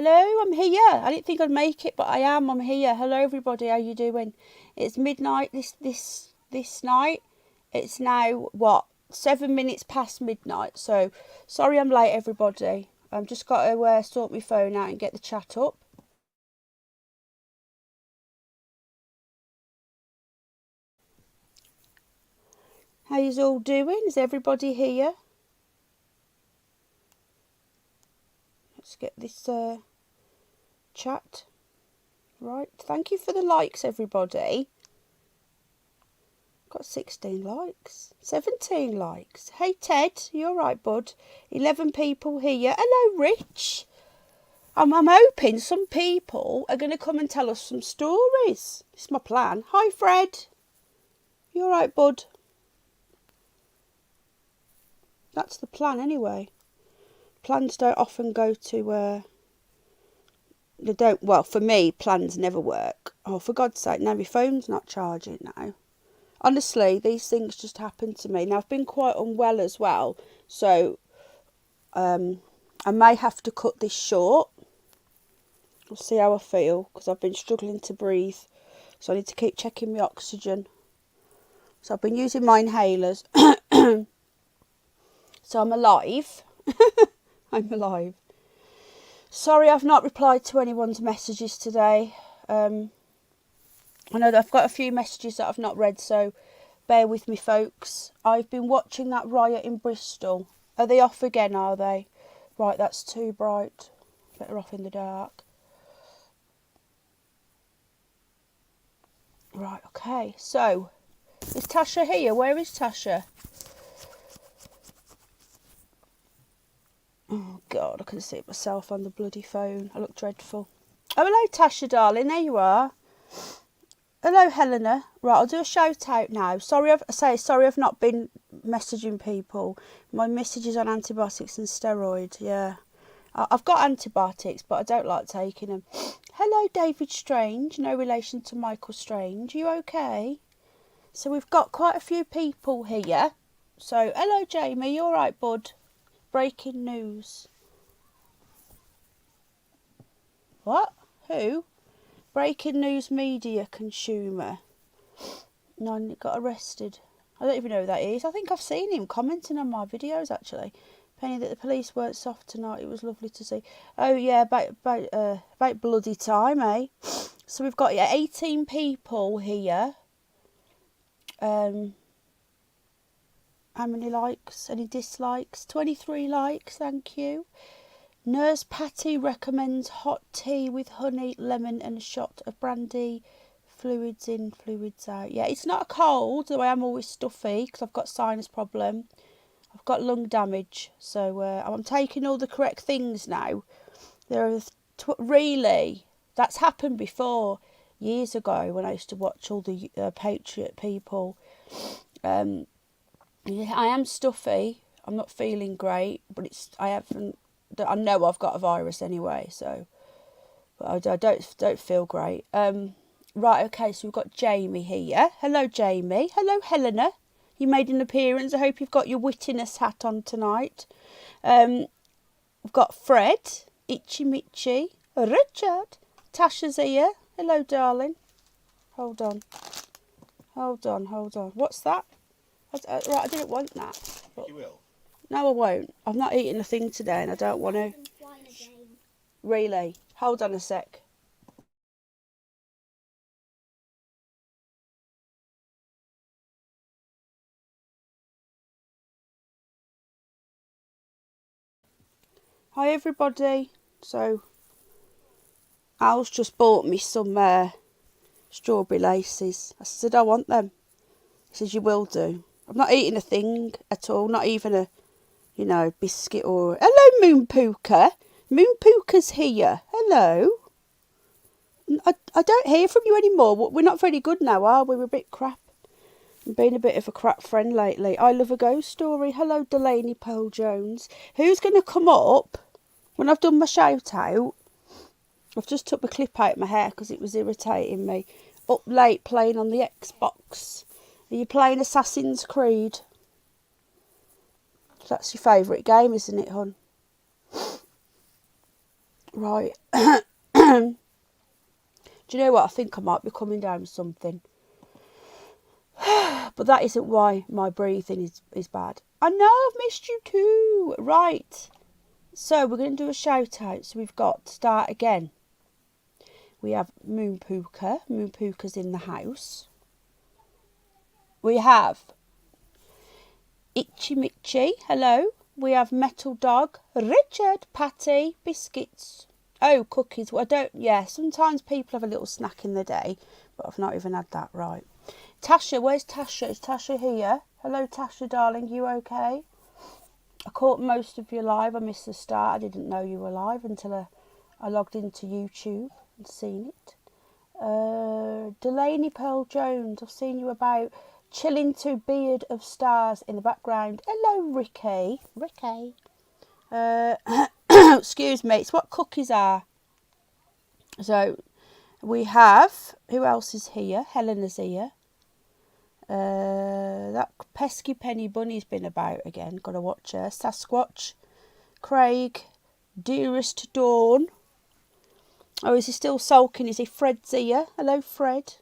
Hello, I'm here. I didn't think I'd make it, but I am. I'm here. Hello, everybody. How you doing? It's midnight this night. It's now what 7 minutes past midnight. So sorry I'm late, everybody. I've just got to sort my phone out and get the chat up. How you all doing? Is everybody here? Let's get this chat right. Thank you for the likes, everybody. Got 16 likes, 17 likes. Hey Ted, you all right, bud? 11 people here. Hello, Rich. I'm hoping some people are going to come and tell us some stories. It's my plan. Hi, Fred. You all right, bud? That's the plan anyway. Plans don't often go to... They don't... Well, for me, plans never work. Oh, for God's sake, now my phone's not charging now. Honestly, these things just happen to me. Now, I've been quite unwell as well, so I may have to cut this short. We'll see how I feel, because I've been struggling to breathe, so I need to keep checking my oxygen. So I've been using my inhalers. So I'm alive. I'm alive. Sorry I've not replied to anyone's messages today. I know that I've got a few messages that I've not read, so bear with me, folks. I've been watching that riot in Bristol. Are they off again, are they? Right, that's too bright. Better off in the dark. Right, okay. So, is Tasha here? Where is Tasha? Oh, God, I can see myself on the bloody phone. I look dreadful. Oh, hello, Tasha, darling. There you are. Hello, Helena. Right, I'll do a shout out now. Sorry I've not been messaging people. My message is on antibiotics and steroid. Yeah, I've got antibiotics, but I don't like taking them. Hello, David Strange. No relation to Michael Strange. You okay? So we've got quite a few people here. So hello, Jamie. You all right, bud? Breaking news. What? Who? Breaking news media consumer. None got arrested. I don't even know who that is. I think I've seen him commenting on my videos, actually. Penny that the police weren't soft tonight. It was lovely to see. Oh, yeah, about bloody time, eh? So we've got 18 people here. How many likes? Any dislikes? 23 likes, thank you. Nurse Patty recommends hot tea with honey, lemon and a shot of brandy. Fluids in, fluids out. Yeah, it's not a cold, though I am always stuffy because I've got sinus problem. I've got lung damage, so I'm taking all the correct things now. There are really, that's happened before, years ago when I used to watch all the Patriot people. Yeah, I am stuffy. I'm not feeling great, but I know I've got a virus anyway, so but I don't feel great. Right, okay, so we've got Jamie here. Hello, Jamie. Hello, Helena. You made an appearance. I hope you've got your wittiness hat on tonight. We've got Fred, Itchy Mitchy, Richard, Tasha's here. Hello, darling. Hold on. What's that? Right, I didn't want that. You will. No, I won't. I've not eaten a thing today and I don't want to. Really? Hold on a sec. Hi, everybody. So, Al's just bought me some strawberry laces. I said, I want them. He says, you will do. I've not eaten a thing at all. Not even a, biscuit or... Hello, Moon Pooka. Moon Pooka's here. Hello. I don't hear from you anymore. We're not very good now, are we? We're a bit crap. I'm being a bit of a crap friend lately. I love a ghost story. Hello, Delaney Pearl Jones. Who's going to come up when I've done my shout out? I've just took my clip out of my hair because it was irritating me. Up late playing on the Xbox. Are you playing Assassin's Creed? That's your favourite game, isn't it, hon? Right. Do you know what? I think I might be coming down with something. But that isn't why my breathing is bad. I know, I've missed you too. Right. So we're going to do a shout out. So we've got to start again. We have Moon Puka. Moon Puka's in the house. We have Itchy Mitchy. Hello. We have Metal Dog. Richard. Patty. Biscuits. Oh, cookies. Well, sometimes people have a little snack in the day, but I've not even had that. Right. Tasha, where's Tasha? Is Tasha here? Hello, Tasha, darling. You okay? I caught most of you live. I missed the start. I didn't know you were live until I logged into YouTube and seen it. Delaney Pearl Jones, I've seen you about. Chilling to Beard of Stars in the background. Hello, Ricky. Ricky. Excuse me, it's what cookies are. So we have, who else is here? Helena's here. That pesky Penny Bunny's been about again. Got to watch her. Sasquatch. Craig. Dearest Dawn. Oh, is he still sulking? Is he Fred's here? Hello, Fred.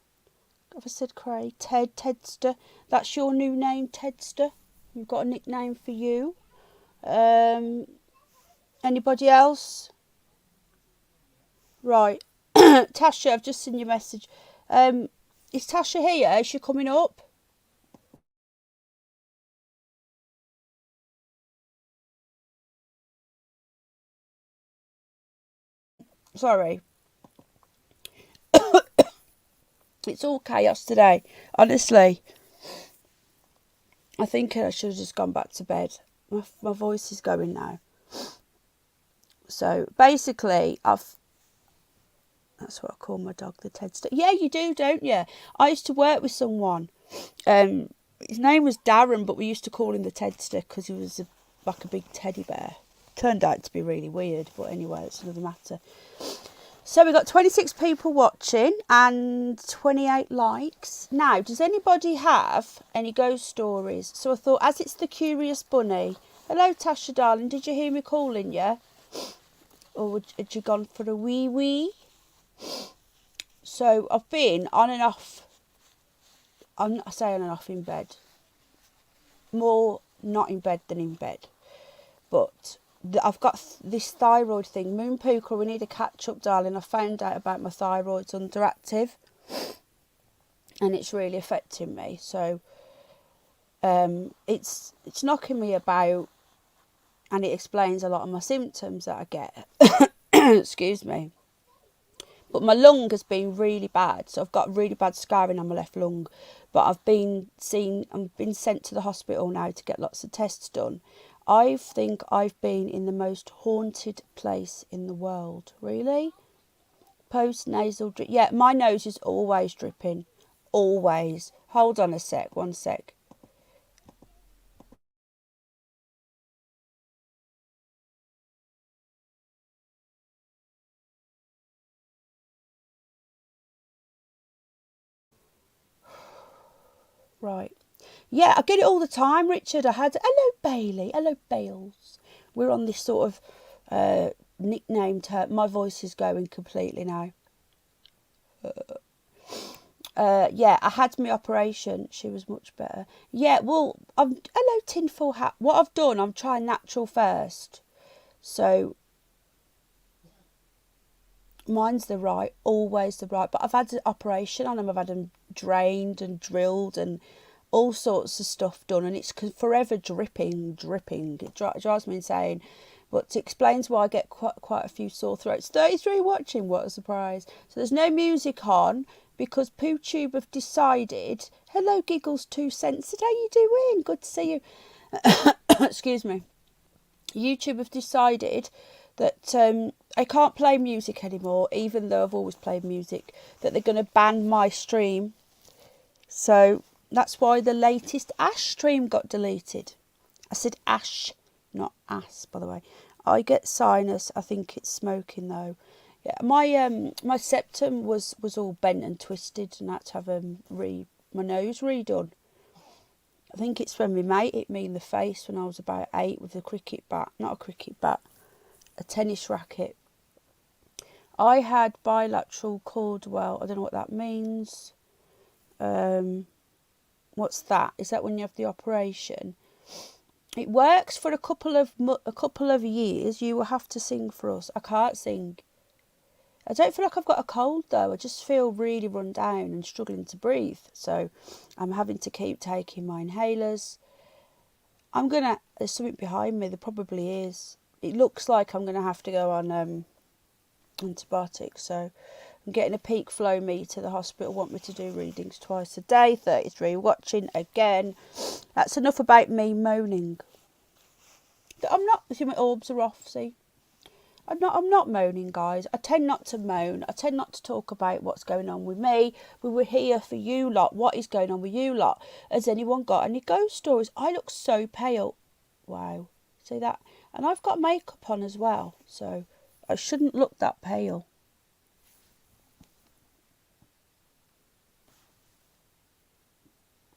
Have I said Craig? Ted. Tedster. That's your new name, Tedster. We've got a nickname for you. Anybody else? Right. Tasha, I've just seen your message. Is Tasha here? Is she coming up? Sorry. It's all chaos today. Honestly. I think I should have just gone back to bed. My voice is going now. So basically, that's what I call my dog, the Tedster. Yeah, you do, don't you? I used to work with someone. His name was Darren, but we used to call him the Tedster because he was like a big teddy bear. Turned out to be really weird, but anyway, it's another matter. So we've got 26 people watching and 28 likes. Now, does anybody have any ghost stories? So I thought, as it's the Curious Bunny. Hello, Tasha, darling. Did you hear me calling you? Or had you gone for a wee-wee? So I've been on and off. I say on and off in bed. More not in bed than in bed. But I've got this thyroid thing. Moon Puka, we need a catch up, darling. I found out about my thyroid's underactive and it's really affecting me. So it's knocking me about, and it explains a lot of my symptoms that I get. Excuse me. But my lung has been really bad, so I've got really bad scarring on my left lung. But I've been sent to the hospital now to get lots of tests done. I think I've been in the most haunted place in the world. Really? Post-nasal drip. Yeah, my nose is always dripping. Always. Hold on a sec. One sec. Right. Yeah, I get it all the time, Richard. Hello, Bailey. Hello, Bales. We're on this sort of nicknamed her. My voice is going completely now. Yeah, I had my operation. She was much better. Yeah, well, hello, tinfoil hat. What I've done, I'm trying natural first. So mine's the right, always the right. But I've had an operation on them. I've had them drained and drilled and all sorts of stuff done, and it's forever dripping. It drives me insane. But it explains why I get quite a few sore throats. 33 watching, what a surprise. So there's no music on because PooTube have decided. Hello, Giggles 2 cents. How you doing? Good to see you. Excuse me. YouTube have decided that I can't play music anymore, even though I've always played music, that they're going to ban my stream. So that's why the latest Ash stream got deleted. I said Ash, not ass, by the way. I get sinus. I think it's smoking though. Yeah, my septum was all bent and twisted, and I had to have my nose redone. I think it's when my mate hit me in the face when I was about 8 with a cricket bat, not a cricket bat, a tennis racket. I had bilateral Cordwell. I don't know what that means. What's that? Is that when you have the operation? It works for a couple of years. You will have to sing for us. I can't sing. I don't feel like I've got a cold though. I just feel really run down and struggling to breathe. So I'm having to keep taking my inhalers. There's something behind me. There probably is. It looks like I'm gonna have to go on antibiotics. So I'm getting a peak flow meter. The hospital want me to do readings twice a day. 33 watching again. That's enough about me moaning. I'm not. See, my orbs are off. See. I'm not moaning, guys. I tend not to moan. I tend not to talk about what's going on with me. We were here for you lot. What is going on with you lot? Has anyone got any ghost stories? I look so pale. Wow. See that? And I've got makeup on as well. So I shouldn't look that pale.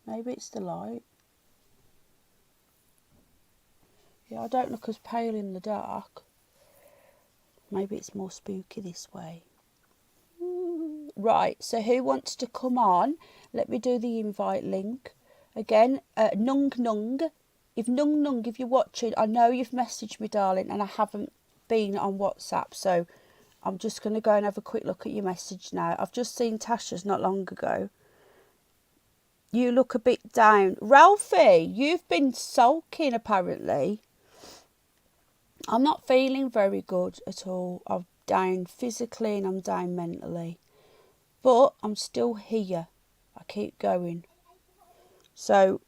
Maybe it's the light. Yeah, I don't look as pale in the dark. Maybe it's more spooky this way. Right, so who wants to come on? Let me do the invite link. Again, Nung Nung. If you're watching, I know you've messaged me, darling, and I haven't been on WhatsApp, so I'm just going to go and have a quick look at your message now. I've just seen Tasha's not long ago. You look a bit down. Ralphie, you've been sulking apparently. I'm not feeling very good at all. I'm down physically and I'm down mentally. But I'm still here. I keep going. So,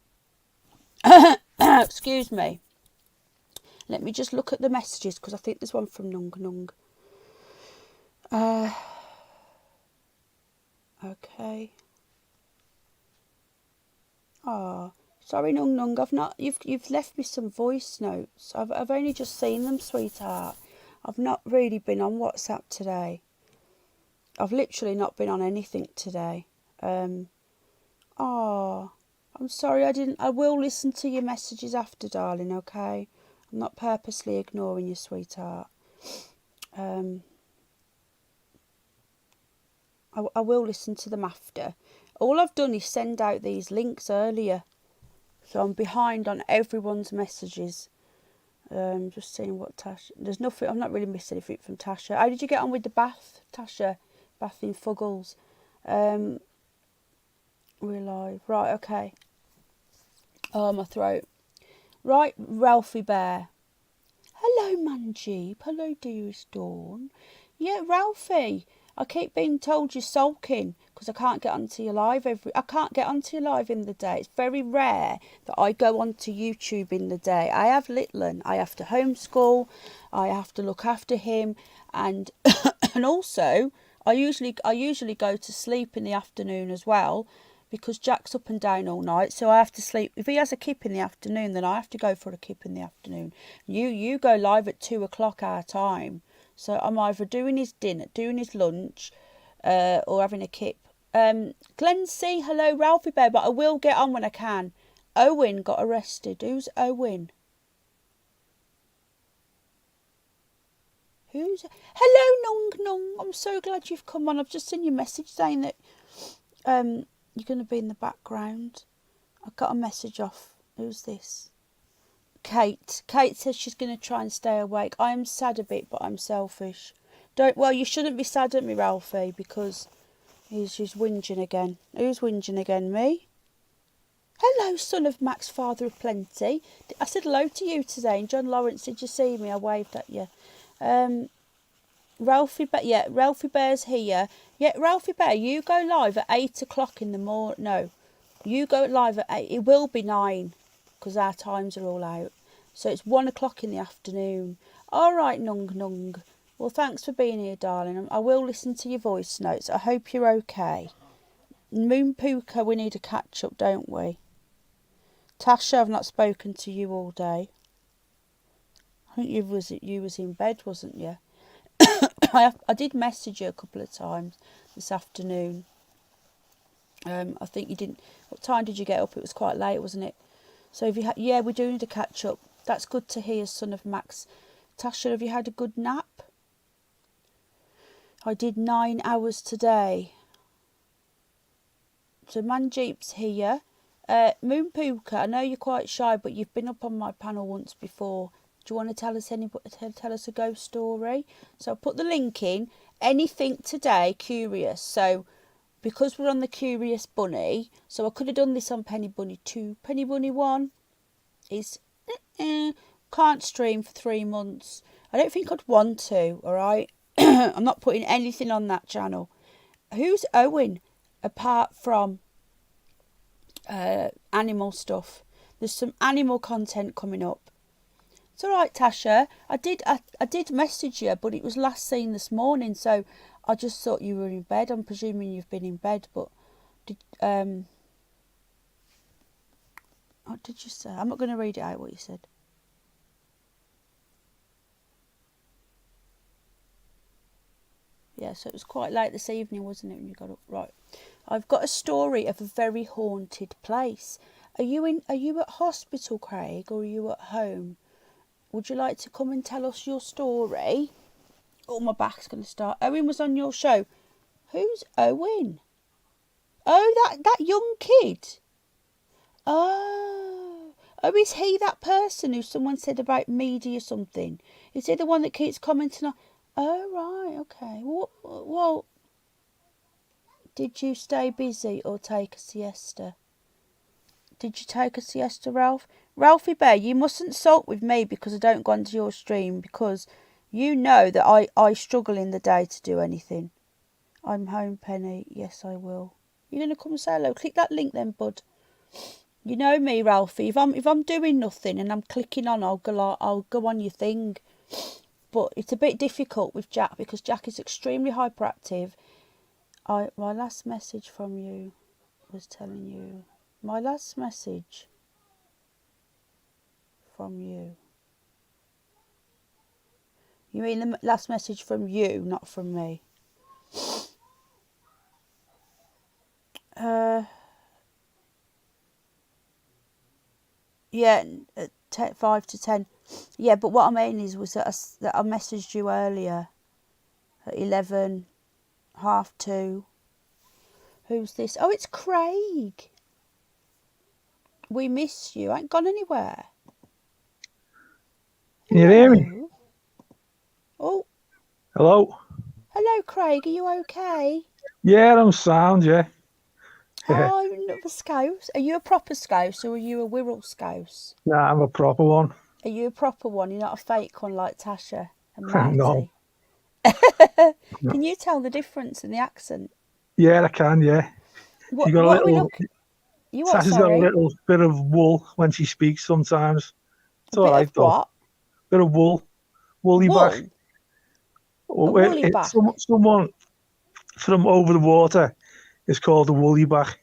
excuse me. Let me just look at the messages because I think there's one from Nung Nung. Okay. Oh, sorry, Nung Nung. You've left me some voice notes. I've only just seen them, sweetheart. I've not really been on WhatsApp today. I've literally not been on anything today. I'm sorry I will listen to your messages after, darling, okay? I'm not purposely ignoring you, sweetheart. I will listen to them after. All I've done is send out these links earlier. So I'm behind on everyone's messages. Just seeing what Tasha... There's nothing... I'm not really missing anything from Tasha. How did you get on with the bath, Tasha? Bath in Fuggles. We're live. Right, okay. Oh, my throat. Right, Ralphie Bear. Hello, Manjeeb. Hello, dearest Dawn. Yeah, Ralphie. I keep being told you're sulking because I can't get onto your live I can't get onto your live in the day. It's very rare that I go onto YouTube in the day. I have Littlin. I have to homeschool. I have to look after him, and and also I usually go to sleep in the afternoon as well because Jack's up and down all night. So I have to sleep. If he has a kip in the afternoon, then I have to go for a kip in the afternoon. You go live at 2:00 our time. So I'm either doing his dinner, doing his lunch, or having a kip. Glen C, hello, Ralphie Bear, but I will get on when I can. Owen got arrested. Who's Owen? Hello, Nung Nung. I'm so glad you've come on. I've just seen your message saying that you're going to be in the background. I got a message off. Who's this? Kate. Kate says she's going to try and stay awake. I am sad a bit, but I'm selfish. You shouldn't be sad at me, Ralphie, because she's whinging again. Who's whinging again? Me? Hello, son of Max, father of plenty. I said hello to you today, and John Lawrence, did you see me? I waved at you. Ralphie Bear's here. Yeah, Ralphie Bear, you go live at 8:00 in the morning. No, you go live at 8. It will be 9. Because our times are all out. So it's 1:00 in the afternoon. All right, Nung Nung. Well, thanks for being here, darling. I will listen to your voice notes. I hope you're okay. Moon Puka, we need a catch up, don't we? Tasha, I've not spoken to you all day. I think you was in bed, wasn't you? I did message you a couple of times this afternoon. I think you didn't. What time did you get up? It was quite late, wasn't it? So if you we do need to catch up. That's good to hear, son of Max. Tasha, have you had a good nap? I did 9 hours today. So Manjeep's here. Moon Puka, I know you're quite shy, but you've been up on my panel once before. Do you want to tell us a ghost story? So I'll put the link in. Anything today, curious. So because we're on the Curious Bunny, so I could have done this on Penny Bunny 2. Penny Bunny 1 is can't stream for 3 months. I don't think I'd want to, alright? I'm not putting anything on that channel. Who's Owen apart from animal stuff? There's some animal content coming up. It's alright, Tasha. I did message you, but it was last seen this morning, so I just thought you were in bed. I'm presuming you've been in bed, but what did you say? I'm not going to read it out what you said. Yeah, so it was quite late this evening, wasn't it, when you got up? Right. I've got a story of a very haunted place. Are you at hospital, Craig, or are you at home? Would you like to come and tell us your story? Oh, my back's going to start. Owen was on your show. Who's Owen? Oh, that young kid. Oh, is he that person who someone said about media or something? Is he the one that keeps commenting on? Oh, right, okay. Well, did you stay busy or take a siesta? Did you take a siesta, Ralph? Ralphie Bear, you mustn't sulk with me because I don't go onto your stream, because you know that I struggle in the day to do anything. I'm home, Penny. Yes, I will. You're going to come and say hello? Click that link then, bud. You know me, Ralphie. If I'm doing nothing and I'm clicking on, I'll go on your thing. But it's a bit difficult with Jack because Jack is extremely hyperactive. My last message from you was telling you. My last message from you. You mean the last message from you, not from me? Yeah, 5 to 10. Yeah, but what I mean was that I messaged you earlier at 11, 1:30. Who's this? Oh, it's Craig. We miss you. I ain't gone anywhere. Can you hear me? Oh. Hello? Hello, Craig. Are you okay? Yeah, I'm sound, yeah. Oh, you're another Scouse. Are you a proper Scouse or are you a Wirral Scouse? Nah, I'm a proper one. Are you a proper one? You're not a fake one like Tasha and No. Marty? Can you tell the difference in the accent? Yeah, I can, yeah. What are we looking? You what, Tasha's got a sorry? little bit of wool when she speaks sometimes. It's A bit alright of though. what? Bit of wool. Woolly back. A woolly back? Someone from over the water is called a woolly back.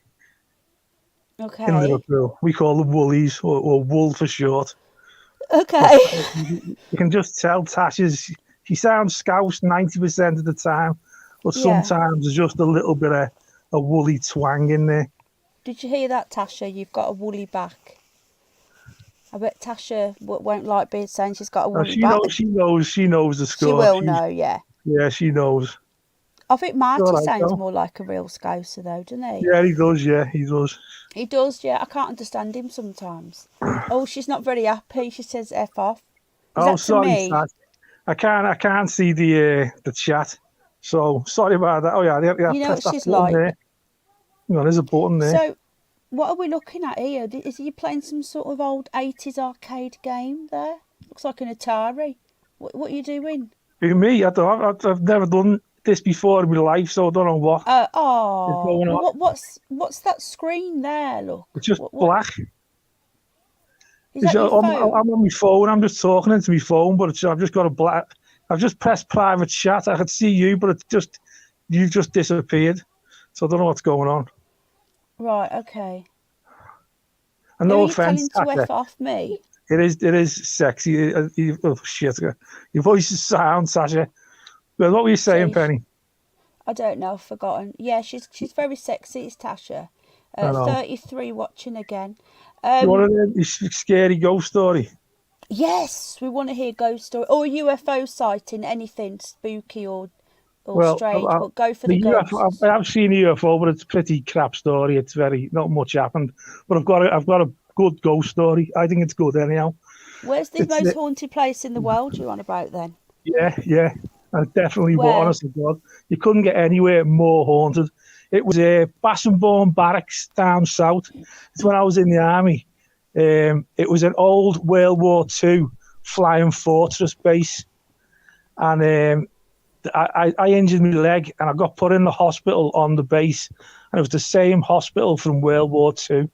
Okay. In Liverpool. We call them woolies, or wool for short. Okay. You can just tell she sounds Scouse 90% of the time, but sometimes there's just a little bit of a woolly twang in there. Did you hear that, Tasha? You've got a woolly back. I bet Tasha won't like being saying she's got a woolly back. She knows the score. She will know, yeah. Yeah, she knows. I think Marty sounds though. more like a real Scouser though, doesn't he? Yeah, he does, yeah, he does. He does, yeah. I can't understand him sometimes. Oh, she's not very happy. She says F off. Is that sorry, to me? Tad. I can't see the chat. So sorry about that. Oh yeah, you know what she's like. There. Hang on, there's a button there. So, what are we looking at here? Is he playing some sort of old 80s arcade game there? Looks like an Atari. What are you doing? Me? I've never done this before in my life, so I don't know what. What's that screen there? Look, it's just black. Is that your phone? I'm on my phone. I'm just talking into my phone, but I've just got a black. I've just pressed private chat. I could see you, but you just disappeared. So I don't know what's going on. Right. Okay. And no offense, telling to F off me? It is sexy. Oh shit! Your voice is sound, Sasha. Well, what were you saying, Penny? I don't know. I've forgotten. Yeah, she's very sexy. It's Tasha. 33 watching again. You want to hear a scary ghost story? Yes, we want to hear ghost story or UFO sighting, anything spooky or or Well, strange, but go for the the UFO, ghosts. I have seen a UFO, but it's a pretty crap story. It's very not much happened. But I've got a good ghost story. I think it's good anyhow. Where's the It's most haunted place in the world you on about then? yeah, and definitely. But Where? honest to God, you couldn't get anywhere more haunted. It was Bassingbourn Barracks down south. It's when I was in the army. It was an old World War II flying fortress base, and I injured my leg and I got put in the hospital on the base, and it was the same hospital from World War II.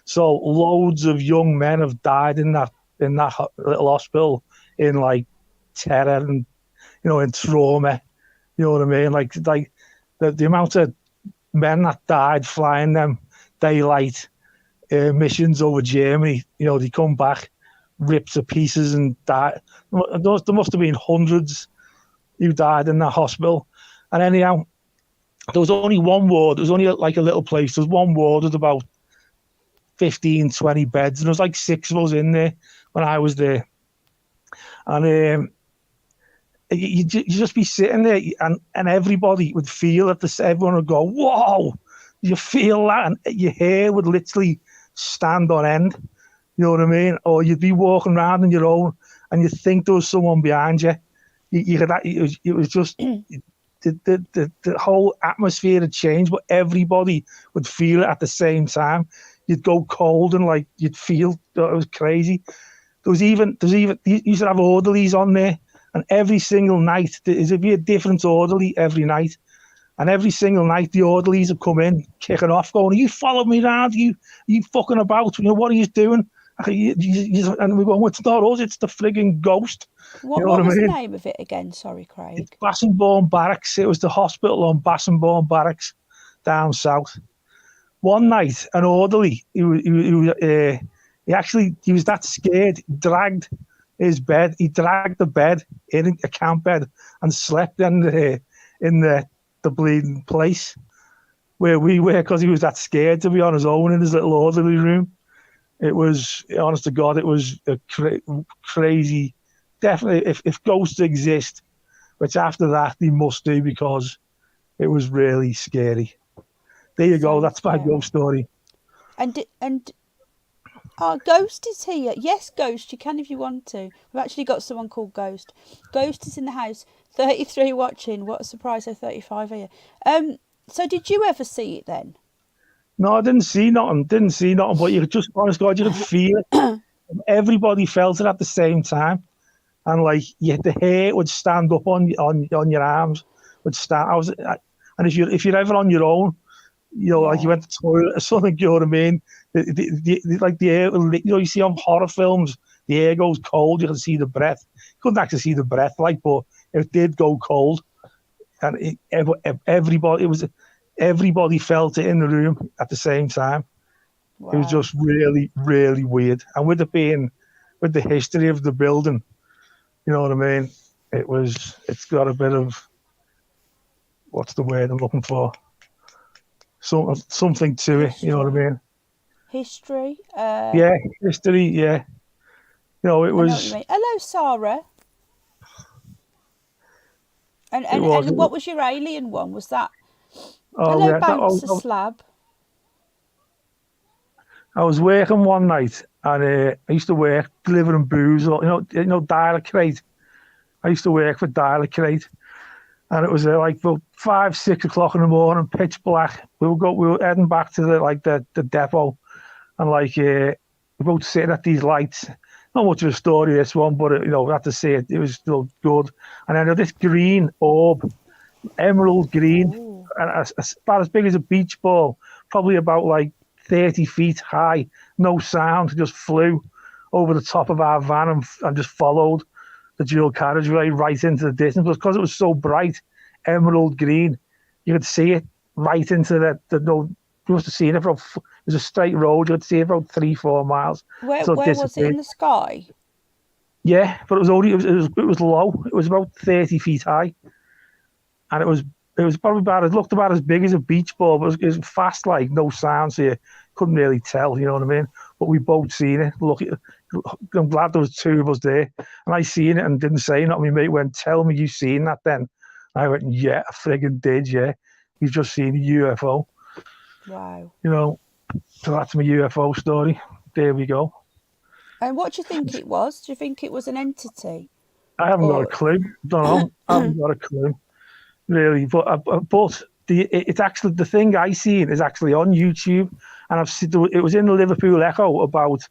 So loads of young men have died in that little hospital in like terror and in trauma. You know what I mean? Like the amount of men that died flying them daylight missions over Germany. They come back ripped to pieces and died. There must have been hundreds who died in that hospital. And anyhow, there was only one ward. There was only like a little place. There was one ward with about 15, 20 beds. And there was like 6 of us in there when I was there. And you just be sitting there and everybody would feel it. Everyone would go, whoa, you feel that? And your hair would literally stand on end. You know what I mean? Or you'd be walking around on your own and you'd think there was someone behind you. It was just the whole atmosphere had changed, but everybody would feel it at the same time. You'd go cold and like you'd feel that it was crazy. There's even you used to have orderlies on there, and every single night there'd be a different orderly every night, and every single night the orderlies would come in kicking off, going, "You followed me around, you fucking about, what are you doing?" And we go, "It's not us, it's the frigging ghost." What I was mean? the name of it again? Sorry, Craig. It's Bassingbourn Barracks. It was the hospital on Bassingbourn Barracks down south. One night, an orderly, he was that scared, he dragged the bed in a camp bed and slept in the bleeding place where we were, because he was that scared to be on his own in his little orderly room. It was, honest to God, it was a crazy. Definitely, if ghosts exist, which after that they must do, because it was really scary. There you go. That's my ghost story. And our Ghost is here. Yes, Ghost, you can if you want to. We've actually got someone called Ghost. Ghost is in the house. 33 watching. What a surprise! 35 here. So did you ever see it then? No, I didn't see nothing. But you could just, honest God, you could feel it. Everybody felt it at the same time, and like the hair would stand up on your arms. Would stand. And if you're ever on your own, like you went to the toilet or something, you know what I mean? Like the air, you see on horror films, the air goes cold. You can see the breath. You couldn't actually see the breath, but it did go cold, and everybody felt it in the room at the same time. Wow. It was just really, really weird. And with the history of the building, you know what I mean? It's got a bit of, what's the word I'm looking for? Something to it, you know what I mean? History. Yeah, history. Yeah. It was. I know what you mean. Hello, Sarah. And what was your alien one? Was that? Hello, Bouncer Slab. I was working one night, and I used to work delivering booze. Dial Crate. I used to work for Dial Crate, and it was like about 5, 6 o'clock in the morning, pitch black. We were heading back to the depot, and we both sitting at these lights. Not much of a story, this one, but I had to say it. It was still good. And then this green orb, emerald green, and about as big as a beach ball, probably about like 30 feet high, no sound, just flew over the top of our van and just followed the dual carriageway right into the distance. But because it was so bright, emerald green, you could see it right into you must have seen it from. It was a straight road. You could see it about 3-4 miles. Where was it in the sky? Yeah, but it was low. It was about 30 feet high, and it was probably it looked about as big as a beach ball, but it was fast, like no sound, so you couldn't really tell. You know what I mean? But we both seen it. Look, I'm glad there was 2 of us there, and I seen it and didn't say nothing. My mate went, "Tell me you seen that then." I went, yeah, I friggin' did, yeah. We've just seen a UFO, Wow. you know. So that's my UFO story. There we go. And what do you think it was? Do you think it was an entity? I haven't got a Or clue. Don't know. I haven't got a clue, really. But it's actually the thing I seen is actually on YouTube, and I've seen it was in the Liverpool Echo about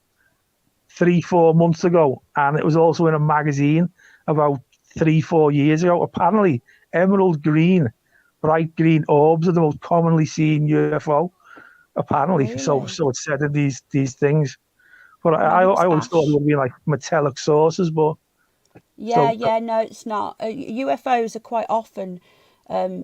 3-4 months ago, and it was also in a magazine about 3-4 years ago. Apparently, emerald green, bright green orbs are the most commonly seen UFO. Apparently, so really? so it's said in these things. But I Maybe it was always thought it ash. would be like metallic sources, but Yeah, so yeah, no, it's not. UFOs are quite often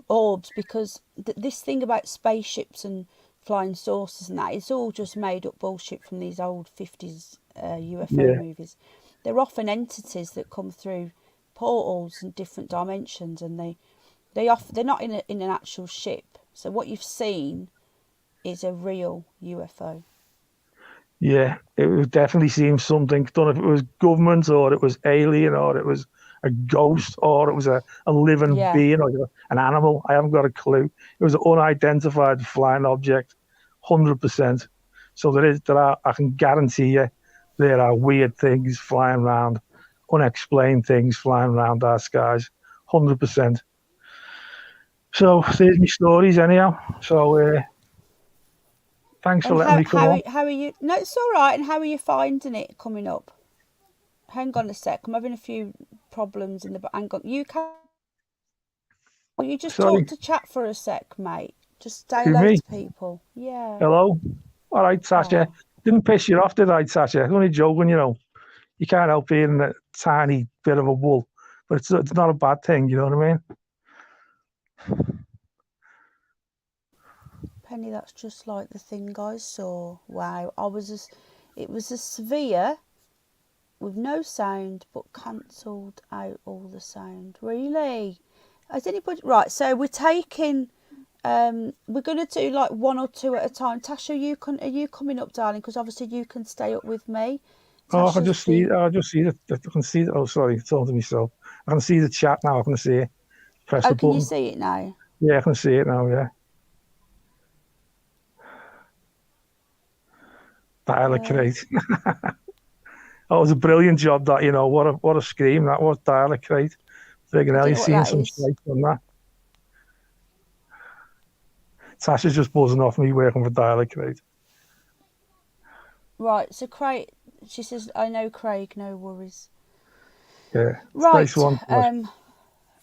orbs because this thing about spaceships and flying saucers and that, it's all just made up bullshit from these old 50s UFO yeah, movies. They're often entities that come through portals and different dimensions, and they're not in an actual ship. So what you've seen is a real UFO. yeah, it would definitely seem something. Don't know if it was government or it was alien or it was a ghost or it was a living Yeah. being or an animal. I haven't got a clue. It was an unidentified flying object, 100%. So I can guarantee you, there are weird things flying around, unexplained things flying around our skies, 100%. So there's my stories anyhow. So thanks for And letting me come on. how are you? No, it's all right. And how are you finding it coming up? Hang on a sec. I'm having a few problems in the. Hang on. You can. Will you just talk Sorry, to chat for a sec, mate? Just say who hello me? to people. Yeah. Hello. All right, Sasha. Oh, Didn't piss you off, did I, Sasha? Only joking, you know. You can't help being a tiny bit of a wool, but it's not a bad thing, you know what I mean? Penny, that's just like the thing I saw. Wow. It was a sphere with no sound, but cancelled out all the sound. Really? Has anybody? Right. So we're taking. We're gonna do like one or two at a time. Tasha, are you coming up, darling? Because obviously you can stay up with me. Oh, I can Tasha's just see. been. I just see that. I can see. Oh, sorry, talking to myself. I can see the chat now. I can see it. Press Oh, the can you button. see it now? Yeah, I can see it now. Yeah, dialect Uh, crate. That was a brilliant job. That what a scream that was. Dialect crate. Friggin' I hell, don't you're know what seeing that some is. stripes on that. Tasha's just buzzing off me working for dialect crate. Right. So Craig, she says, I know Craig. No worries. Yeah, it's a nice Right. one. But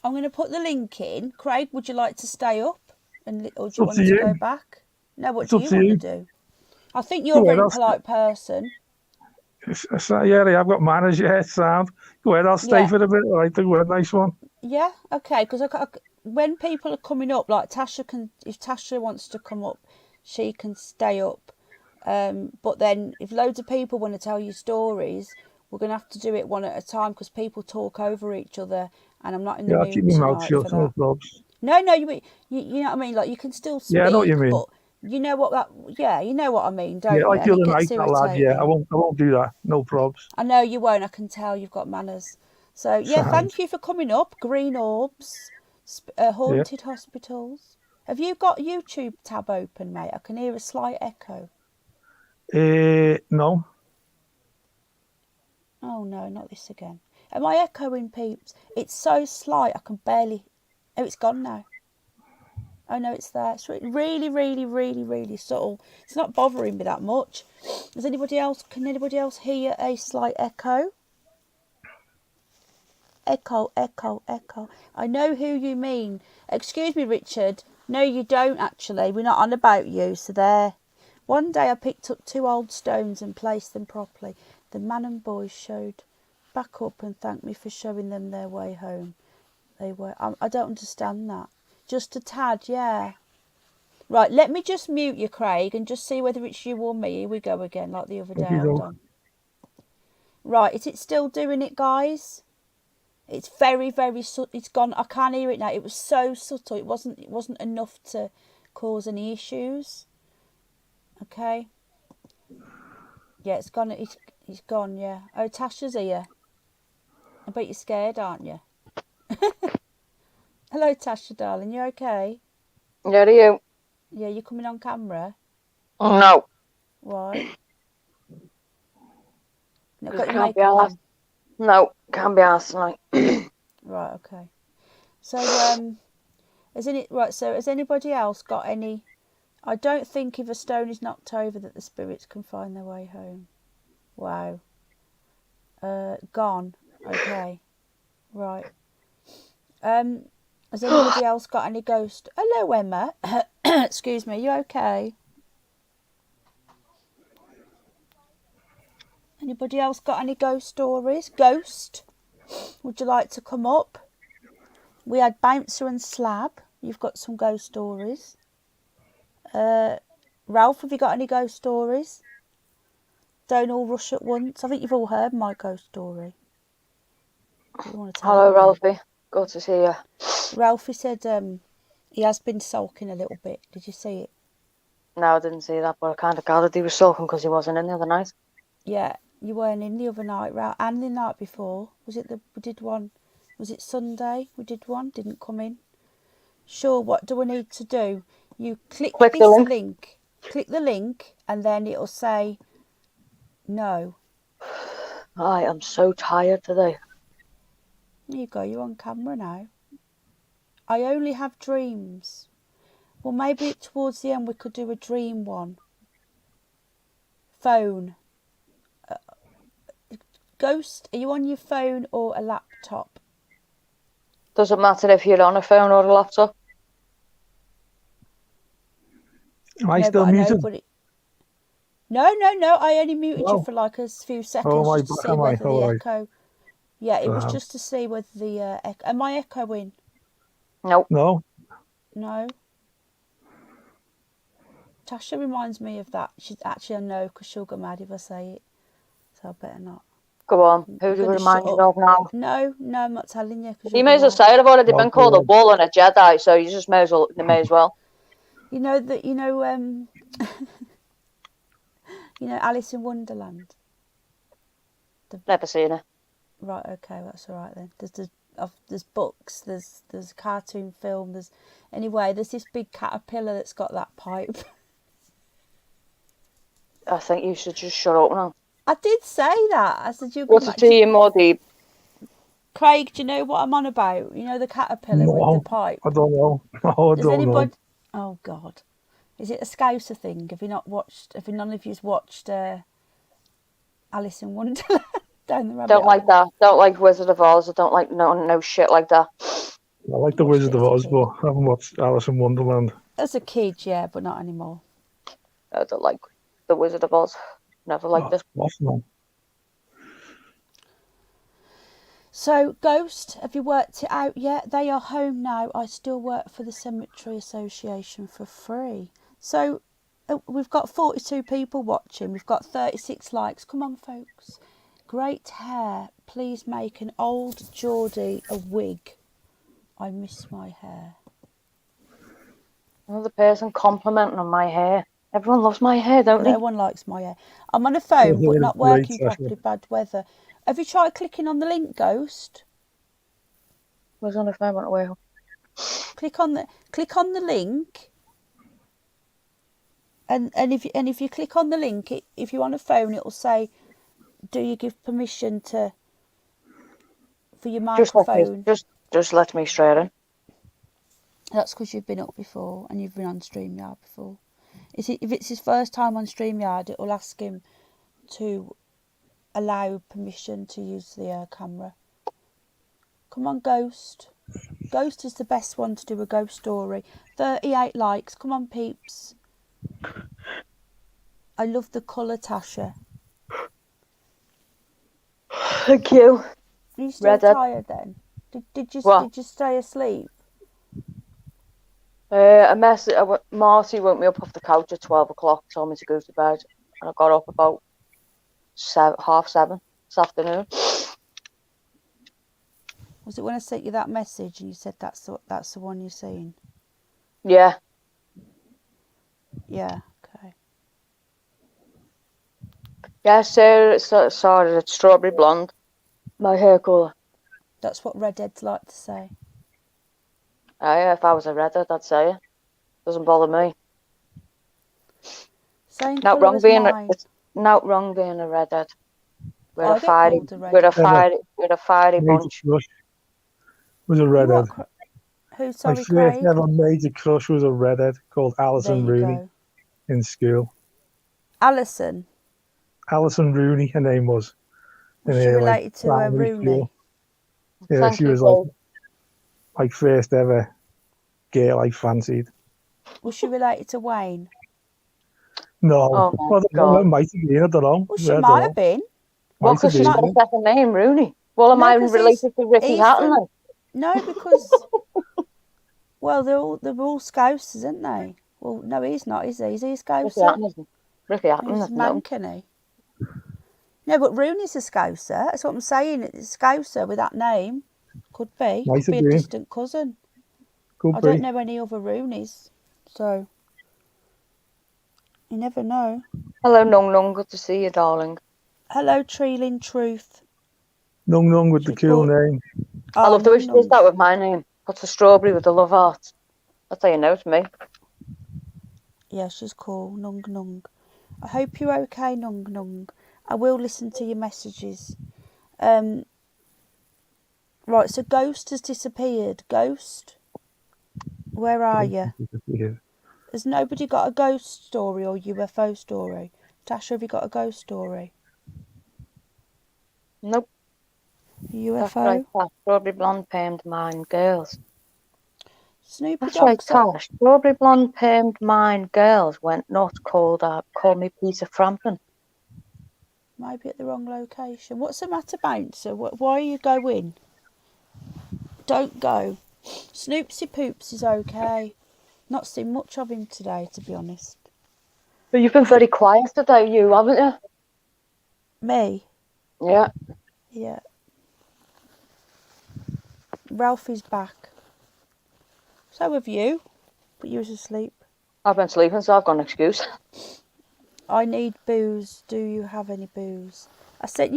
I'm going to put the link in. Craig, would you like to stay up, or do it's you up to want to go you. back? No. What It's do up you to want to you. do? I think you're a Go ahead. very polite person. Yeah, I've got manners. Yeah, sound. Go ahead. I'll stay Yeah. for a bit. All right, go ahead. Nice one. Yeah. Okay. Because when people are coming up, like Tasha can, if Tasha wants to come up, she can stay up. But then if loads of people want to tell you stories, we're going to have to do it one at a time because people talk over each other, and I'm not in the Yeah, I'll keep mood my mouth tonight for shut. No that. problems. No, you know what I mean. Like you can still Yeah, I know what you speak, mean. but you know what that. Yeah, you know what I mean, Yeah, don't you? like And the it other gets night, that lad. Yeah, I irritating. won't. I won't do that. No probs. I know you won't. I can tell you've got manners. So yeah, Sound. thank you for coming up. Green orbs, Yeah. haunted hospitals. Have you got YouTube tab open, mate? I can hear a slight echo. No. Oh no, not this again. Am I echoing, peeps? It's so slight I can barely. Oh, it's gone now. Oh no, it's there. It's really, really, really, really subtle. It's not bothering me that much. Does anybody else? Can anybody else hear a slight echo? Echo, echo, echo. I know who you mean. Excuse me, Richard. No, you don't actually. We're not on about you. So there. One day I picked up two old stones and placed them properly. The man and boy showed back up and thanked me for showing them their way home. They were. I don't understand that. Just a tad, yeah. Right, let me just mute you, Craig, and just see whether it's you or me. Here we go again, like the other day. Okay, Hold doke. on. Right, is it still doing it, guys? It's very, very subtle. It's gone. I can't hear it now. It was so subtle. It wasn't enough to cause any issues. Okay. Yeah, it's gone. It's gone. Yeah. Oh, Tasha's here. I bet you're scared, aren't you? Hello, Tasha, darling. You okay? Yeah, do you? Yeah, you coming on camera? No. Why? Not 'Cause got your can't be makeup asked. on? No, can't be asked tonight. Right, okay. So, has anybody else got any? I don't think if a stone is knocked over that the spirits can find their way home. Wow. Gone. Okay. Right. Has anybody else got any ghost? Hello, Emma. Excuse me. You okay? Anybody else got any ghost stories? Ghost? Would you like to come up? We had Bouncer and Slab. You've got some ghost stories. Ralph, have you got any ghost stories? Don't all rush at once. I think you've all heard my ghost story. You want to tell Hello, it now? Ralphie. Good to see you. Ralphie said he has been sulking a little bit. Did you see it? No, I didn't see that, but I kind of gathered he was sulking because he wasn't in the other night. Yeah, you weren't in the other night, Ralph, and the night before. We did one? Was it Sunday? We did one. Didn't come in. Sure. What do we need to do? You click Click the this link. link. Click the link, and then it'll say no. I am so tired today. There you go. You're on camera now. I only have dreams. Well, maybe towards the end we could do a dream one. Phone. Ghost, are you on your phone or a laptop? Doesn't matter if you're on a phone or a laptop. Am I No, still but I know, muted? but No. I only muted you Oh. for like a few Oh, seconds my just to back, see am I? whether the All right. echo. Yeah, it was Damn. just to see whether the echo. Am I echoing? Nope. No? No. Tasha reminds me of that. She's actually a no because she'll go mad if I say it. So I better not. Go on. Who I'm do you gonna remind shut you of now? No, I'm not telling you because You you'll may go as well mad. say it. I've already Oh, been called a God. bull and a Jedi, so you just may as well. They may as well. You know that you know Alice in Wonderland. Never seen it. Right, okay, that's all right then. There's books, there's a cartoon film, there's this big caterpillar that's got that pipe. I think you should just shut up now. I did say that. I said you What's could to see in more deep? Craig, do you know what I'm on about? You know the caterpillar with the No, pipe. I don't know. No, I Does don't know. anybody? Oh God, is it a Scouser thing? Have you not watched? Have none of you's watched Alice in Wonderland? Down the rabbit Don't like hole? that. Don't like Wizard of Oz. I don't like no shit like that. I like The Watched Wizard it of as a Oz, kid. but I haven't watched Alice in Wonderland. As a kid, yeah, but not anymore. I don't like the Wizard of Oz. Never liked it. Awesome. So, Ghost, have you worked it out yet? They are home now. I still work for the Cemetery Association for free. So, we've got 42 people watching. We've got 36 likes. Come on, folks. Great hair. Please make an old Geordie a wig. I miss my hair. Another person complimenting on my hair. Everyone loves my hair, don't they? No one likes my hair. I'm on a phone, but not Great working session. properly. Bad weather. Have you tried clicking on the link, Ghost? Was on the phone, went away. Click on the link, and if you click on the link, if you're on a phone, it'll say, "Do you give permission for your microphone?" Just let me straight in. That's because you've been up before and you've been on StreamYard before. If it's his first time on StreamYard, it will ask him to allow permission to use the camera. Come on, Ghost. Ghost is the best one to do a ghost story. 38 likes. Come on, peeps. I love the colour, Tasha. Thank you. Are you still tired then? Did you stay asleep? Marty woke me up off the couch at 12 o'clock, told me to go to bed, and I got up about 7:30 this afternoon. Was it when I sent you that message and you said that's the one you're seeing? Yeah. Yeah. Okay. Yeah, Sarah started at strawberry blonde. My hair colour. That's what redheads like to say. If I was a redhead, I'd say it. Doesn't bother me. Same Not colour wrong as being mine. it's not wrong being a redhead. We're I a get fiery, called a redhead. we're a fiery Major bunch. crush was a You redhead. what? Who? My Sorry, first Craig. ever major crush was a redhead called There Alison you Rooney go. in school. Alison. Alison Rooney, her name was. Was In she like related to primary Rooney? school. Yeah, Thank she you, was like Dave. my first ever girl I fancied. Was she related to Wayne? No, Oh my I don't know. God. It might have been. I don't know. Well, I she don't might have know. been. Well, Might have because she's been. Might, got a Yeah. second name, Rooney. Well, am no, I because related to Ricky he's Hatton from. then? No, because well, they're all Scousers, aren't they? Well, no, he's not, is he? Is he a Ricky Scouser? Hatton isn't. Ricky Hatton He's isn't. No. Mankini. No, but Rooney's a Scouser. That's what I'm saying. It's a Scouser with that name. Could be. Might Could have be a been. distant cousin. Could I don't be. know any other Rooneys, so you never know. Hello, Nung Nung. Good to see you, darling. Hello, Treeling Truth. Nung Nung with the She's cool bought. name. I Oh, love the way Nung she does that Nung's. with my name. Puts a strawberry with the love heart. That's how you know it's me. Yeah, she's cool. Nung Nung. I hope you're okay, Nung Nung. I will listen to your messages. Right, so Ghost has disappeared. Ghost, where are you? Has nobody got a ghost story or UFO story? Tasha, have you got a ghost story? Nope. That's right, UFO? Tash. Strawberry blonde permed mine girls. Snoopy That's right, Dog. Tash. Strawberry blonde permed mine girls went nuts. Called me Peter Frampton. Maybe at the wrong location. What's the matter, Bouncer? Why are you going? Don't go. Snoopsy Poops is okay. Not seen much of him today, to be honest. But you've been very quiet today, you haven't you? Me? Yeah. Yeah. Ralphie's back. So have you. But you was asleep. I've been sleeping, so I've got an excuse. I need booze. Do you have any booze? I sent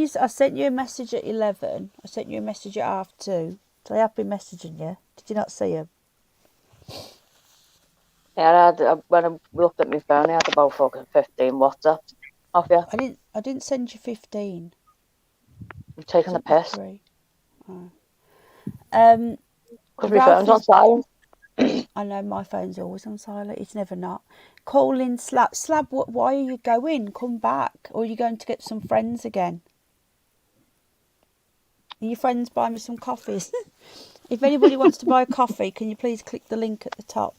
you a message at 11. I sent you a message at 2:30. So I have been messaging you. Did you not see him? Yeah, when I looked at my phone, I had about fucking 15 WhatsApps off you. I didn't send you 15. I'm taking the piss. 3. Oh. Because my phone's on silent. I know my phone's always on silent. It's never not. Calling Slab. Why are you going? Come back. Or are you going to get some friends again? Are your friends buy me some coffees? If anybody wants to buy a coffee, can you please click the link at the top?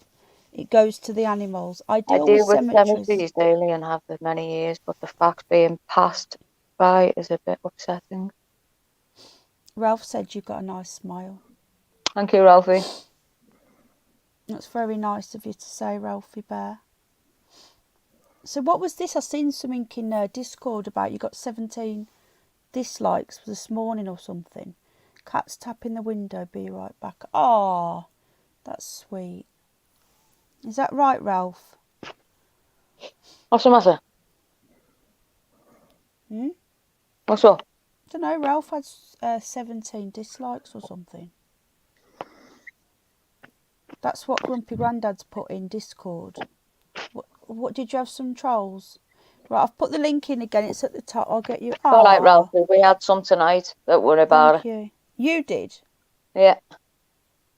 It goes to the animals. I I deal with deal with cemeteries. cemeteries daily and have for many years, but the fact being passed by is a bit upsetting. Ralph said you've got a nice smile. Thank you, Ralphie. That's very nice of you to say, Ralphie Bear. So what was this? I seen something in Discord about you got 17 dislikes this morning or something. Cat's tapping the window, be right back. Ah, that's sweet. Is that right, Ralph? What's the matter? What's up? I don't know, Ralph had 17 dislikes or something. That's what Grumpy Grandad's put in Discord. What did you have some trolls? Right, I've put the link in again. It's at the top. I'll get you. All right, Ralphie. We had some tonight. Don't worry about Thank you. You did? Yeah.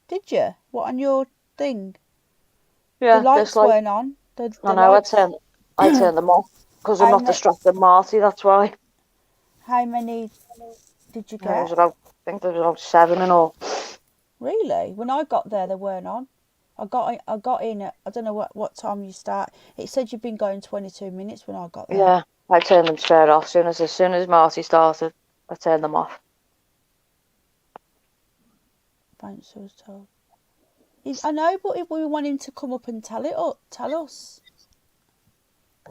Did you? What, on your thing? Yeah. The lights weren't on. The I know. lights. I turned them off because I'm not distracting Marty. That's why. How many did you get? I think there was about 7 in all. Really? When I got there, they weren't on. I got in at, I don't know what time you start. It said you'd been going 22 minutes when I got there. Yeah, I turned them straight off. As soon as Marty started, I turned them off. Bouncer was told. I know, but if we want him to come up and tell us.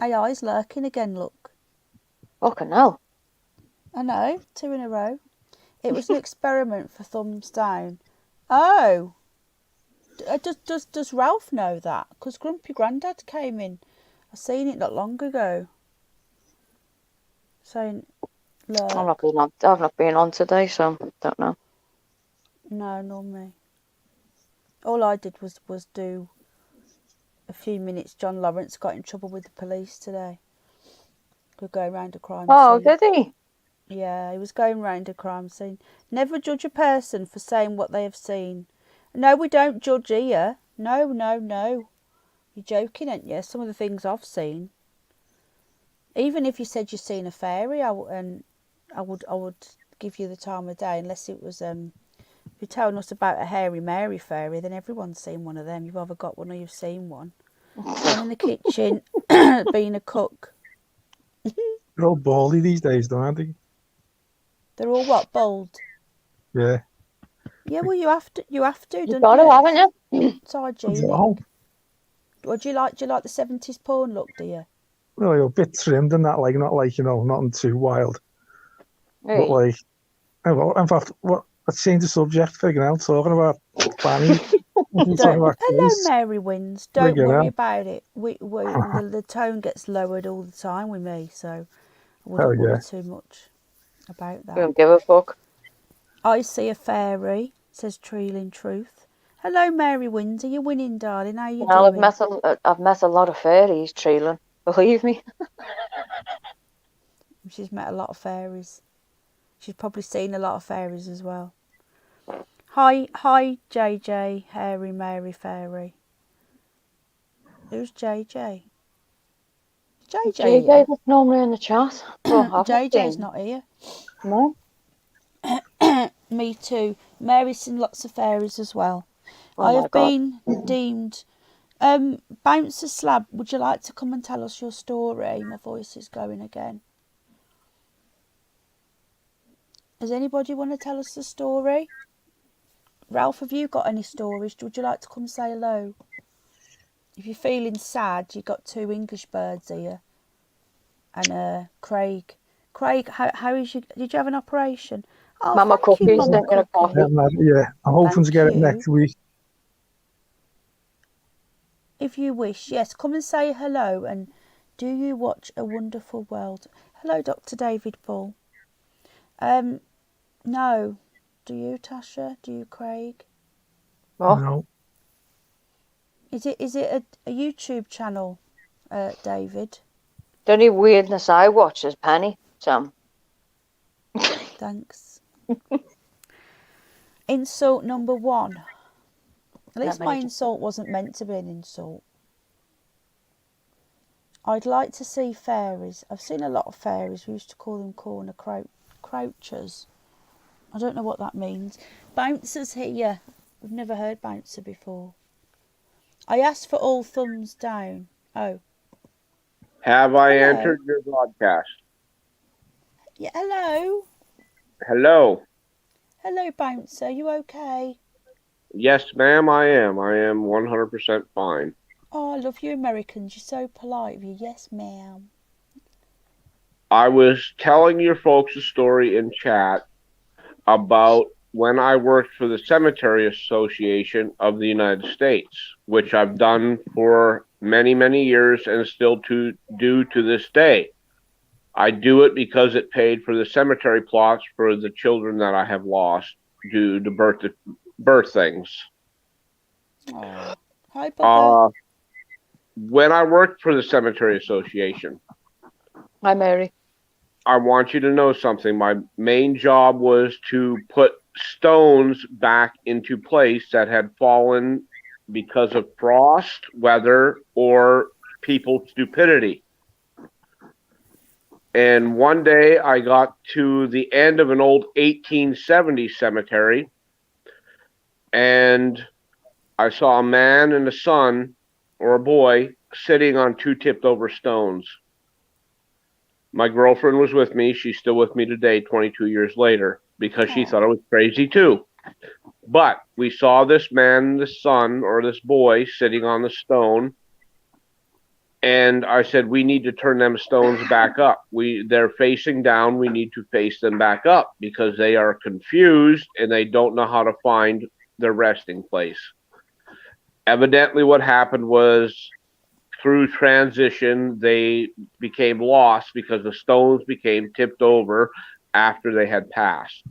AI's lurking again, look. Fucking hell. I know, 2 in a row. It was an experiment for thumbs down. Oh. Does Ralph know that? Because Grumpy Grandad came in. I seen it not long ago. Saying, look. I've not been on today, so don't know. No, nor me. All I did was do a few minutes. John Lawrence got in trouble with the police today. We're going round a crime Oh, scene. did he? Yeah, he was going round a crime scene. Never judge a person for saying what they have seen. No, we don't judge here. No. You're joking, aren't you? Some of the things I've seen. Even if you said you've seen a fairy, I would give you the time of day, unless it was if you're telling us about a hairy Mary fairy, then everyone's seen one of them. You've either got one or you've seen one. One in the kitchen, being a cook. They're all baldy these days, though, aren't they? They're all what, bald? Yeah. Yeah, well, you have to, You don't got you? it, haven't you? It's hygienic. Oh, Or do you like the 70s porn look, do you? well, you're a bit trimmed and that, like, not like, nothing too wild. But Hey. like, in fact, let's change the subject, figuring out, talking about planning. Hello, Mary Wins. Don't Figure worry out. about it. The tone gets lowered all the time with me, so I wouldn't Hell yeah. worry too much about We that. don't give a fuck. I see a fairy, says Treeling Truth. Hello, Mary Wins. Are you winning, darling? How you Well, doing? I've met a lot of fairies, Treelan. Believe me. She's met a lot of fairies. She's probably seen a lot of fairies as well. Hi, JJ, Hairy Mary Fairy. Who's JJ? JJ JJ here? is normally in the chat. Well, I've JJ's seen. not here. No. Me too. Mary's seen lots of fairies as well. Oh I my have God. been deemed. Bouncer Slab, would you like to come and tell us your story? My voice is going again. Does anybody want to tell us the story? Ralph, have you got any stories? Would you like to come say hello? If you're feeling sad, you've got two English birds here. And Craig. Craig, how is you? Did you have an operation? Oh, Mama thank you, Cookie Mama sent me a Cookie. coffee. Yeah, I'm hoping to get it Thank next week. If you wish, yes, come and say hello. And do you watch A Wonderful World? Hello, Dr. David Bull. No. Do you, Tasha? Do you, Craig? What? No. Is it a YouTube channel, David? The only weirdness I watch is Penny, Sam. Thanks. Insult number 1. At least my insult wasn't meant to be an insult. I'd like to see fairies. I've seen a lot of fairies. We used to call them corner crouchers. I don't know what that means. Bouncers here. We've never heard bouncer before. I asked for all thumbs down. Oh. Have I Hello. entered your broadcast? Yeah, hello. Hello. Hello, bouncer. You okay? Yes, ma'am, I am. I am 100% fine. Oh, I love you Americans. You're so polite of you. Yes, ma'am. I was telling your folks a story in chat about when I worked for the Cemetery Association of the United States, which I've done for many, many years and still do to this day. I do it because it paid for the cemetery plots for the children that I have lost due to birth things. Oh. Hi, Bubba. When I worked for the Cemetery Association, Hi, Mary. I want you to know something. My main job was to put stones back into place that had fallen because of frost, weather, or people's stupidity. And one day I got to the end of an old 1870 cemetery, and I saw a man and a son, or a boy, sitting on 2 tipped over stones. My girlfriend was with me. She's still with me today, 22 years later, because she thought I was crazy too. But we saw this man, this son, or this boy sitting on the stone. And I said, we need to turn them stones back up. They're facing down. We need to face them back up because they are confused and they don't know how to find their resting place. Evidently what happened was, through transition, they became lost because the stones became tipped over after they had passed.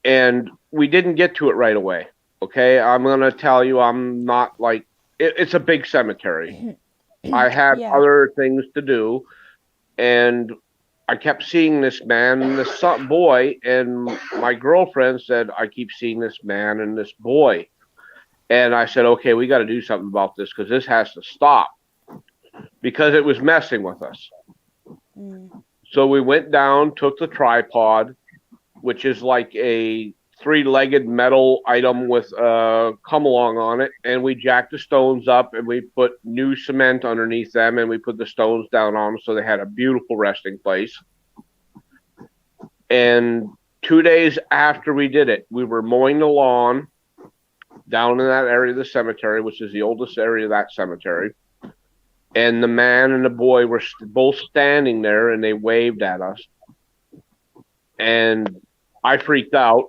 And we didn't get to it right away. Okay, I'm gonna tell you, I'm not like it's a big cemetery. I had Yeah. other things to do, and I kept seeing this man and this boy, and my girlfriend said, I keep seeing this man and this boy. And I said, okay, we got to do something about this because this has to stop because it was messing with us. So we went down, took the tripod, which is like a 3-legged metal item with come along on it, and we jacked the stones up and we put new cement underneath them and we put the stones down on them so they had a beautiful resting place. And 2 days after we did it, we were mowing the lawn down in that area of the cemetery, which is the oldest area of that cemetery. And the man and the boy were both standing there and they waved at us. And I freaked out.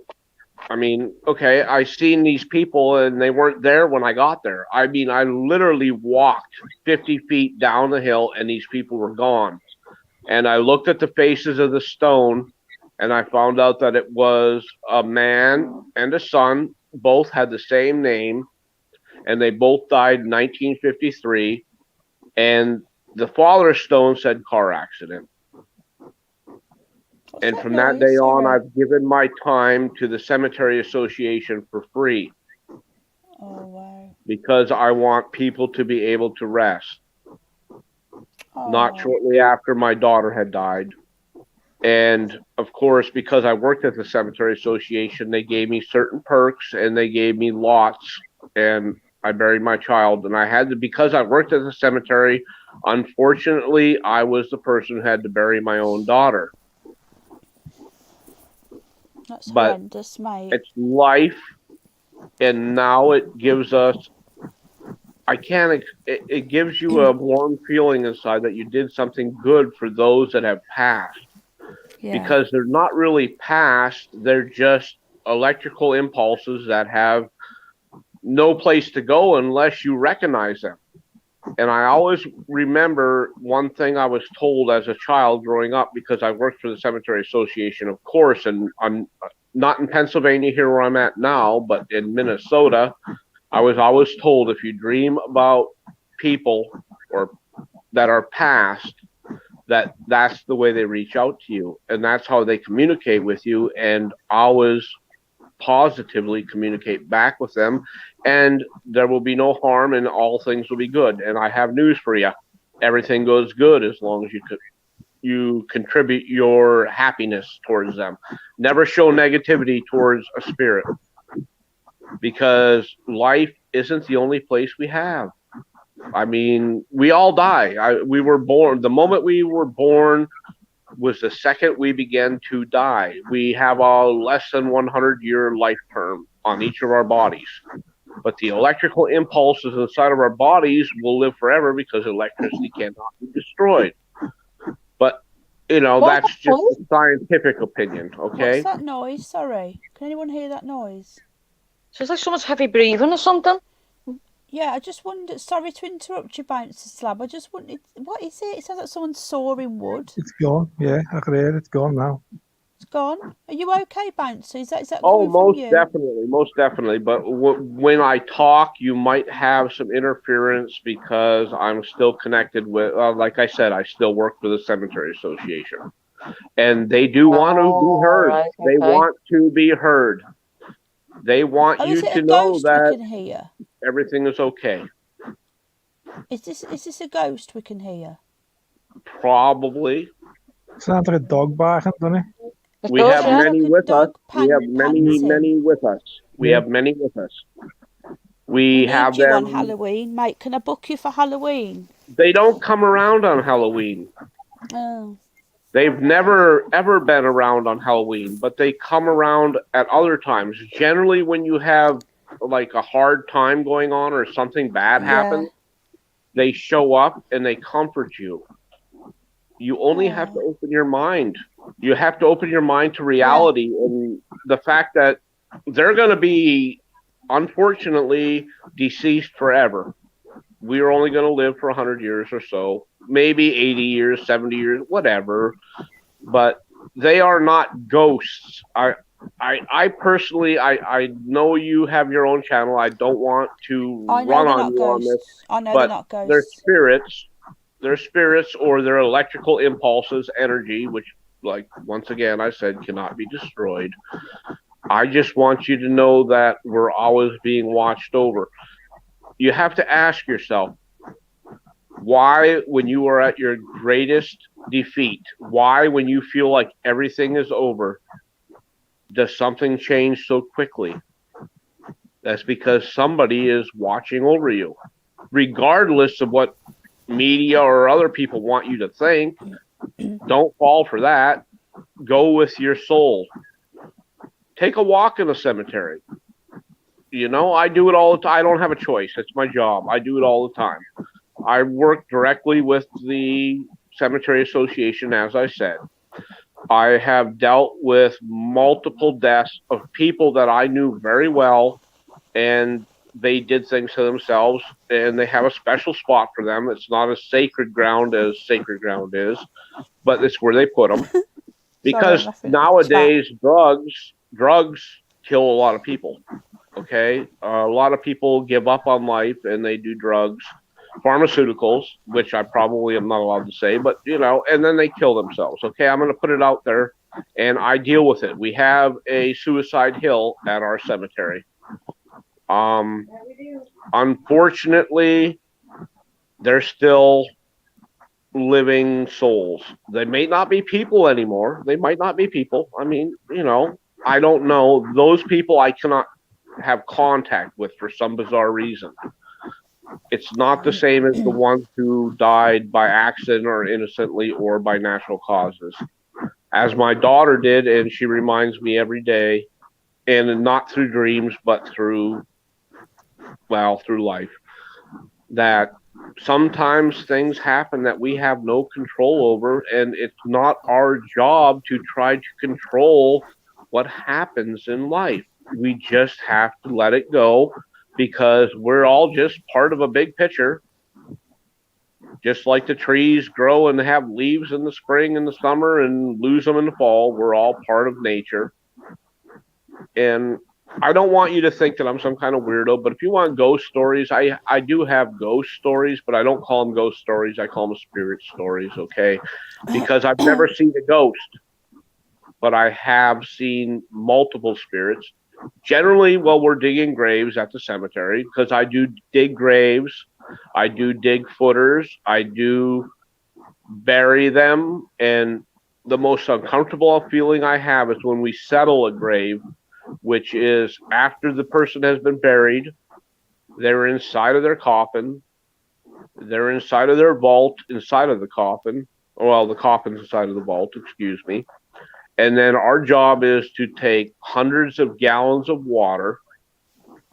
I mean, okay, I seen these people and they weren't there when I got there. I mean, I literally walked 50 feet down the hill and these people were gone. And I looked at the faces of the stone and I found out that it was a man and a son. Both had the same name and they both died in 1953. And the father's stone said car accident. And from that day on, I've given my time to the Cemetery Association for free. Oh, wow. Because I want people to be able to rest. Oh. Not shortly after my daughter had died. And of course, because I worked at the Cemetery Association, they gave me certain perks and they gave me lots. And I buried my child. And I had to, because I worked at the cemetery, unfortunately, I was the person who had to bury my own daughter. That's horrendous, mate. It's life, and now it gives us, it gives you a warm feeling inside that you did something good for those that have passed. Yeah. Because they're not really past, they're just electrical impulses that have no place to go unless you recognize them. And I always remember one thing I was told as a child growing up, because I worked for the Cemetery Association, of course, and I'm not in Pennsylvania here where I'm at now, but in Minnesota. I was always told if you dream about people or that are past, that's the way they reach out to you, and that's how they communicate with you, and always positively communicate back with them, and there will be no harm and all things will be good. And I have news for you. Everything goes good as long as you contribute your happiness towards them. Never show negativity towards a spirit, because life isn't the only place we have. I mean, we all die. We were born. The moment we were born was the second we began to die. We have a less than 100-year life term on each of our bodies. But the electrical impulses inside of our bodies will live forever because electricity cannot be destroyed. But, that's just a scientific opinion, okay? What's that noise? Sorry. Can anyone hear that noise? Sounds like someone's heavy breathing or something. Yeah, I just wondered, sorry to interrupt you, Bouncer Slab. I just wondered, what is it? It sounds like someone's sawing wood. It's gone. Yeah, I can hear it. It's gone now. It's gone. Are you okay, Bouncer? Is that Oh, coming most from you? definitely, most definitely. But when I talk, you might have some interference because I'm still connected with, like I said, I still work for the Cemetery Association. And they do want to be heard. Right, okay. They want to be heard. They want you Is it to a know ghost that we can hear? everything is okay. Is this a ghost we can hear? Probably. Sounds like a dog barking, doesn't it? We have Sounds many like a with us. dog We have many panting. with us. We have many with us. We have need you on them. Halloween, mate. Can I book you for Halloween? They don't come around on Halloween. Oh. They've never, ever been around on Halloween, but they come around at other times. Generally, when you have like a hard time going on or something bad happens, they show up and they comfort you. You only have to open your mind. You have to open your mind to reality and the fact that they're going to be, unfortunately, deceased forever. We are only going to live for 100 years or so, maybe 80 years, 70 years, whatever. But they are not ghosts. I personally, I know you have your own channel. I don't want to I know run they're on not you on this, ghosts. I know they're but not they're ghosts. spirits. They're spirits or their electrical impulses, energy, which, like, once again, I said, cannot be destroyed. I just want you to know that we're always being watched over. You have to ask yourself, why, when you are at your greatest defeat, why, when you feel like everything is over, does something change so quickly? That's because somebody is watching over you, regardless of what media or other people want you to think. Don't fall for that. Go with your soul. Take a walk in the cemetery. You know, I do it all the time. I don't have a choice. It's my job. I do it all the time. I work directly with the Cemetery Association, as I said. I have dealt with multiple deaths of people that I knew very well, and they did things to themselves, and they have a special spot for them. It's not as sacred ground as sacred ground is, but it's where they put them. Sorry, Because I'm laughing at the nowadays, drugs kill a lot of people. Okay, a lot of people give up on life and they do drugs, pharmaceuticals, which I probably am not allowed to say, but you know, and then they kill themselves. Okay, I'm going to put it out there, and I deal with it. We have a suicide hill at our cemetery. Unfortunately, they're still living souls. They may not be people anymore. They might not be people. I mean, you know, I don't know. Those people I cannot have contact with for some bizarre reason. It's not the same as the ones who died by accident or innocently or by natural causes. As my daughter did, and she reminds me every day, and not through dreams, but through life, that sometimes things happen that we have no control over, and it's not our job to try to control what happens in life. We just have to let it go, because we're all just part of a big picture. Just like the trees grow and have leaves in the spring and the summer and lose them in the fall, we're all part of nature. And I don't want you to think that I'm some kind of weirdo, but if you want ghost stories, I do have ghost stories, but I don't call them ghost stories. I call them spirit stories, okay? Because I've never seen a ghost, but I have seen multiple spirits. Generally, while we're digging graves at the cemetery, because I do dig graves, I do dig footers, I do bury them, and the most uncomfortable feeling I have is when we settle a grave, which is after the person has been buried, they're inside of their coffin, they're inside of their vault, inside of the coffin. Well, the coffin's inside of the vault, excuse me. And then our job is to take hundreds of gallons of water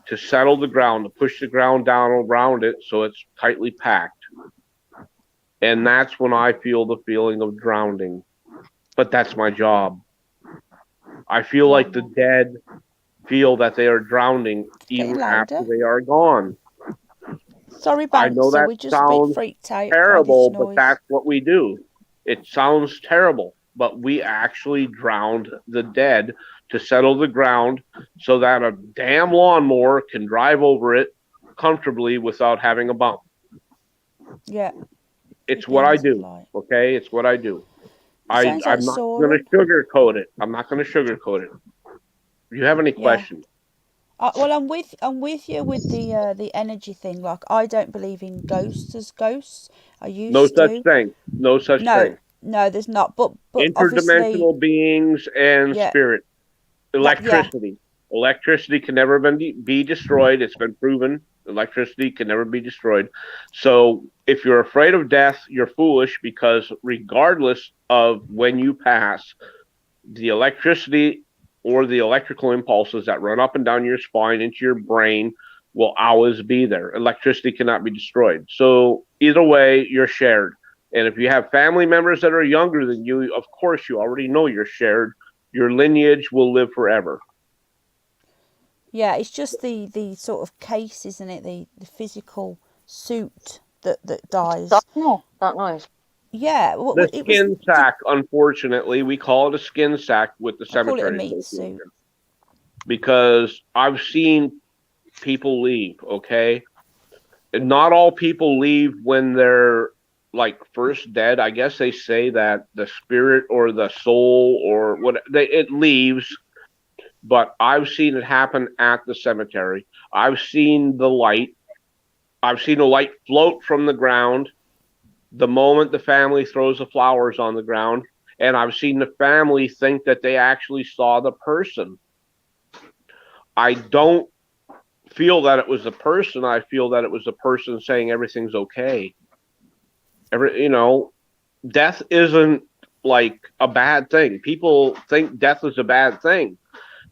to settle the ground, to push the ground down around it so it's tightly packed. And that's when I feel the feeling of drowning. But that's my job. I feel like the dead feel that they are drowning even after they are gone. Sorry, I know Bouncer, that we're just a bit sounds freaked out terrible, by this but noise. that's what we do. It sounds terrible, but we actually drowned the dead to settle the ground so that a damn lawnmower can drive over it comfortably without having a bump. Yeah. It's what I do, okay? It's what I do. I'm not going to sugarcoat it. I'm not going to sugarcoat it. Do you have any questions? Well, I'm with you with the energy thing. Like, I don't believe in ghosts as ghosts. I used No to. such thing. No such thing. No, there's not. But Interdimensional beings and spirit. Electricity. Electricity can never be destroyed. It's been proven. Electricity can never be destroyed. So if you're afraid of death, you're foolish, because regardless of when you pass, the electricity or the electrical impulses that run up and down your spine into your brain will always be there. Electricity cannot be destroyed. So either way, you're shared. And if you have family members that are younger than you, of course you already know you're shared. Your lineage will live forever. Yeah, it's just the sort of case, isn't it? The physical suit that dies. That noise. Yeah, the skin sack. Unfortunately, we call it a skin sack with the cemetery. I call it a meat suit. because I've seen people leave, okay? And not all people leave when they're like first dead. I guess they say that the spirit or the soul or it leaves, but I've seen it happen at the cemetery. I've seen the light. I've seen a light float from the ground the moment the family throws the flowers on the ground, and I've seen the family think that they actually saw the person. I don't feel that it was the person. I feel that it was the person saying everything's okay. Death isn't like a bad thing. People think death is a bad thing,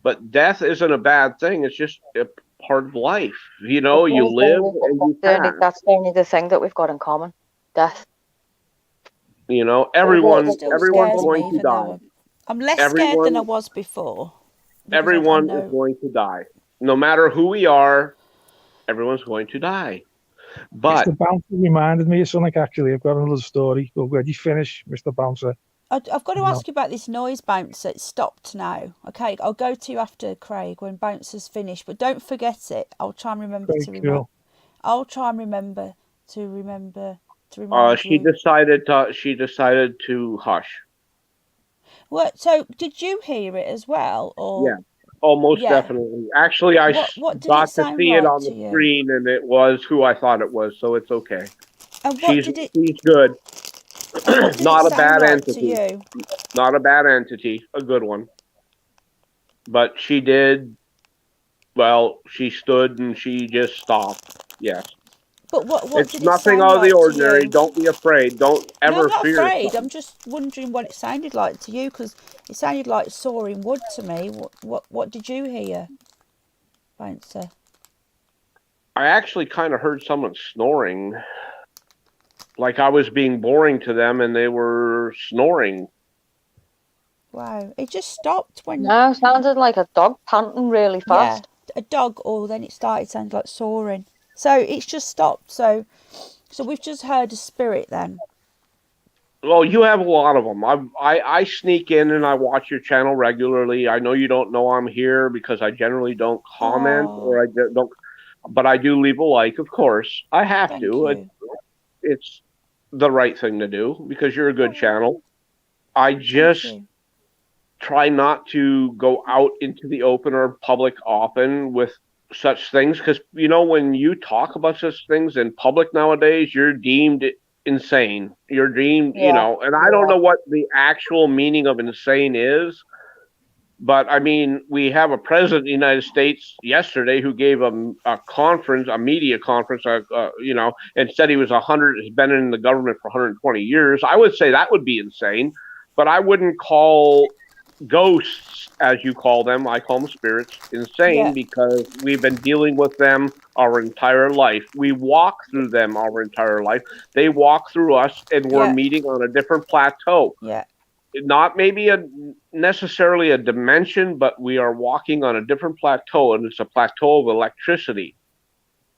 but death isn't a bad thing. It's just a part of life. You live and you pass. That's only the thing that we've got in common. Death. Everyone's Still going scares me, to even die. though I'm less scared than I was before. because Everyone know. is going to die. No matter who we are, everyone's going to die. But Mr. Bouncer reminded me of something, actually. I've got another story. But where do you finish, Mr. Bouncer? I've got to ask you about this noise bouncer. It's stopped now. Okay, I'll go to you after Craig when bouncer's finished, but don't forget it. I'll try and remember Very to cool. remember. I'll try and remember to remind she you. decided to hush. What? So did you hear it as well, or? Yeah. Oh, most Yeah. definitely. Actually, I What did got it to sound see it like on to the you? screen, and it was who I thought it was, so it's okay. And what She's did it? good. And what did Not it a sound bad like entity. to you? Not a bad entity. A good one. But she did. Well, she stood and she just stopped. Yes. But what It's did it nothing sound out of like the ordinary. to you? Don't be afraid. Don't No, ever I'm not fear afraid. something. I'm just wondering what it sounded like to you, because it sounded like sawing wood to me. What did you hear, bouncer? I actually kind of heard someone snoring. Like I was being boring to them and they were snoring. Wow, it just stopped when. No, sounded like a dog panting really fast. Yeah, a dog, or then it started sounding like sawing. So it's just stopped. So we've just heard a spirit then. Well, you have a lot of them. I sneak in and I watch your channel regularly. I know you don't know I'm here because I generally don't comment or I don't, but I do leave a like, of course. I have Thank to. you. It's the right thing to do because you're a good channel. I just try not to go out into the open or public often with such things because when you talk about such things in public nowadays, you're deemed insane. You're deemed, and I don't know what the actual meaning of insane is, but I mean, we have a president of the United States yesterday who gave a conference, a media conference, and said he was has been in the government for 120 years. I would say that would be insane, but I wouldn't call ghosts, as you call them, I call them spirits, insane because we've been dealing with them our entire life. We walk through them our entire life. They walk through us, and we're meeting on a different plateau. Yeah. Not maybe necessarily a dimension, but we are walking on a different plateau, and it's a plateau of electricity.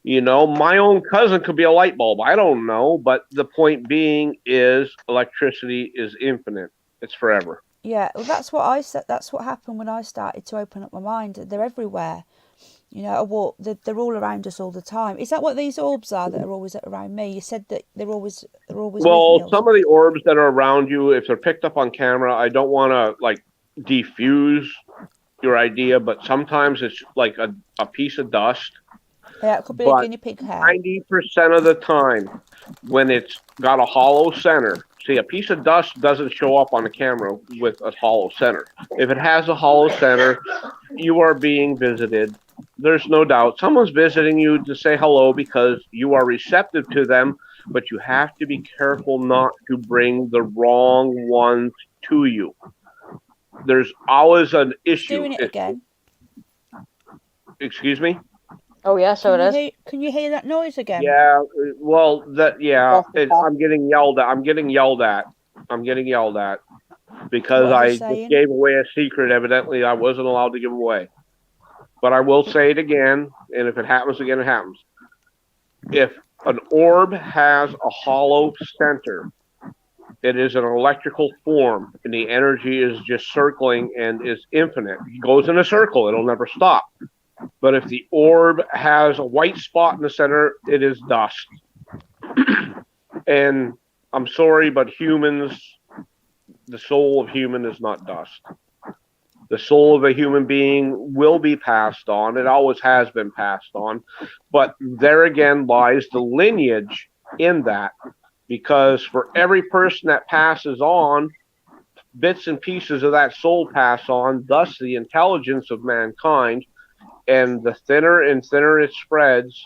My own cousin could be a light bulb. I don't know, but the point being is electricity is infinite. It's forever. Yeah, well, that's what I said. That's what happened when I started to open up my mind. They're everywhere. They're all around us all the time. Is that what these orbs are that are always around me? You said that they're always Well, with me. Some of the orbs that are around you, if they're picked up on camera, I don't want to defuse your idea, but sometimes it's like a piece of dust. Yeah, it could be a guinea pig hair. 90% of the time, when it's got a hollow center, see, a piece of dust doesn't show up on the camera with a hollow center. If it has a hollow center, you are being visited. There's no doubt. Someone's visiting you to say hello because you are receptive to them, but you have to be careful not to bring the wrong ones to you. There's always an issue. Doing it again. Excuse me? Oh, yeah, so it is. Can you hear that noise again? Yeah, well, I'm getting yelled at. I'm getting yelled at because I just gave away a secret evidently I wasn't allowed to give away. But I will say it again, and if it happens again, it happens. If an orb has a hollow center, It is an electrical form, and the energy is just circling and is infinite. It goes in a circle, it'll never stop. But if the orb has a white spot in the center, it is dust. And I'm sorry, but humans, the soul of human is not dust. The soul of a human being will be passed on. It always has been passed on. But there again lies the lineage in that. Because for every person that passes on, bits and pieces of that soul pass on, thus the intelligence of mankind. And the thinner and thinner it spreads,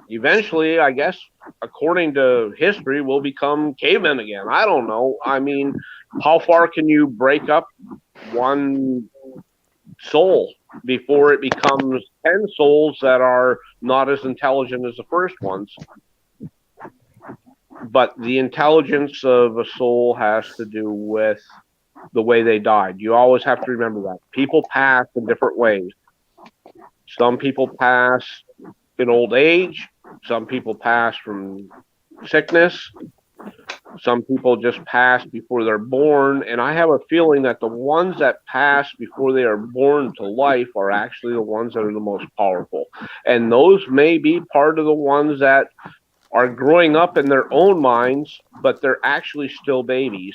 eventually, I guess, according to history, we'll become cavemen again. I don't know. I mean, how far can you break up one soul before it becomes 10 souls that are not as intelligent as the first ones? But the intelligence of a soul has to do with the way they died. You always have to remember that. People pass in different ways. Some people pass in old age. Some people pass from sickness. Some people just pass before they're born. And I have a feeling that the ones that pass before they are born to life are actually the ones that are the most powerful. And those may be part of the ones that are growing up in their own minds, but they're actually still babies.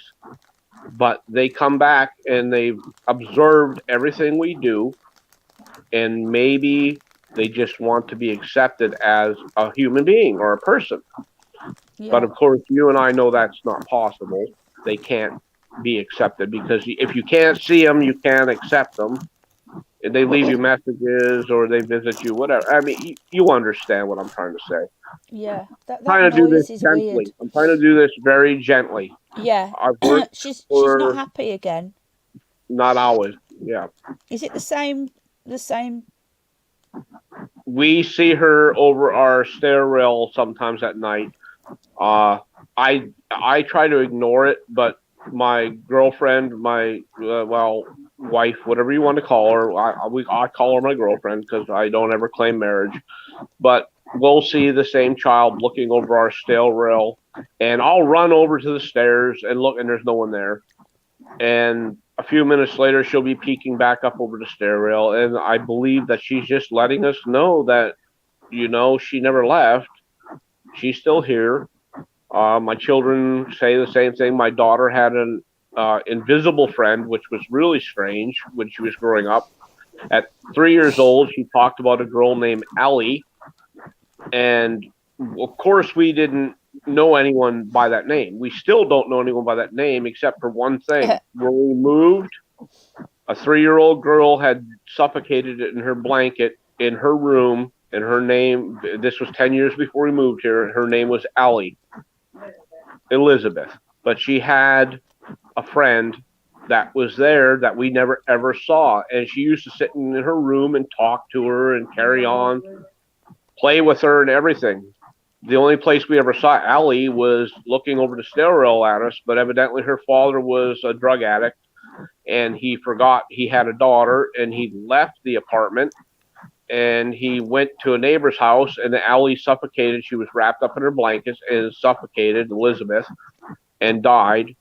But they come back and they've observed everything we do, and maybe they just want to be accepted as a human being or a person. Yeah. But of course, you and I know that's not possible. They can't be accepted because if you can't see them, you can't accept them. And they leave you messages or they visit you, whatever. I mean, you understand what I'm trying to say. Yeah, I'm trying to do noise this is gently. weird. I'm trying to do this very gently. Yeah, I've worked she's for not happy again. not always. Yeah. Is it the same? We see her over our stair rail sometimes at night. I try to ignore it, but my girlfriend, my wife, whatever you want to call her, I call her my girlfriend because I don't ever claim marriage. But we'll see the same child looking over our stair rail, and I'll run over to the stairs and look, and there's no one there. And a few minutes later, she'll be peeking back up over the stair rail, and I believe that she's just letting us know that, she never left. She's still here. My children say the same thing. My daughter had an invisible friend, which was really strange when she was growing up. At 3 years old, she talked about a girl named Ellie, and of course, we didn't know anyone by that name. We still don't know anyone by that name, except for one thing. When we moved, a 3-year-old girl had suffocated in her blanket in her room, and her name, this was 10 years before we moved here, her name was Ellie, Elizabeth. But she had a friend that was there that we never ever saw, and she used to sit in her room and talk to her and carry on, play with her and everything. The only place we ever saw Ellie was looking over the stair rail at us, but evidently her father was a drug addict, and he forgot he had a daughter, and he left the apartment, and he went to a neighbor's house, and Ellie suffocated. She was wrapped up in her blankets and suffocated, Elizabeth, and died.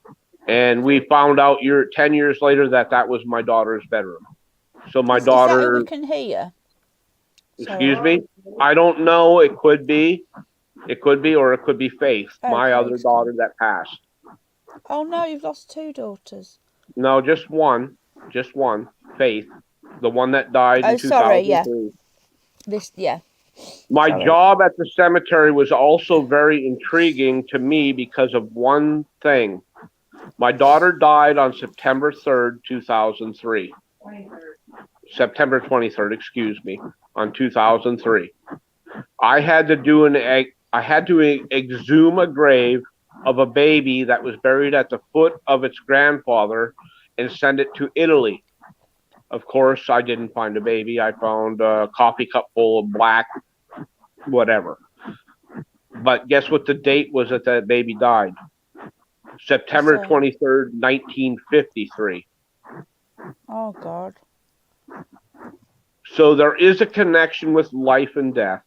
And we found out 10 years later that was my daughter's bedroom. So my daughter... Is that who we can hear? Excuse me? I don't know. It could be. It could be, or it could be Faith, my other daughter that passed. Oh no, you've lost 2 daughters. No, just one. Just one. Faith. The one that died in 2003. Sorry, yeah. My job at the cemetery was also very intriguing to me because of one thing. My daughter died on September 3rd, 2003. 23rd. September 23rd, excuse me, on 2003. I had to exhume a grave of a baby that was buried at the foot of its grandfather and send it to Italy. Of course, I didn't find a baby. I found a coffee cup full of black, whatever. But guess what the date was that baby died? September 23rd, 1953. Oh, God. So there is a connection with life and death.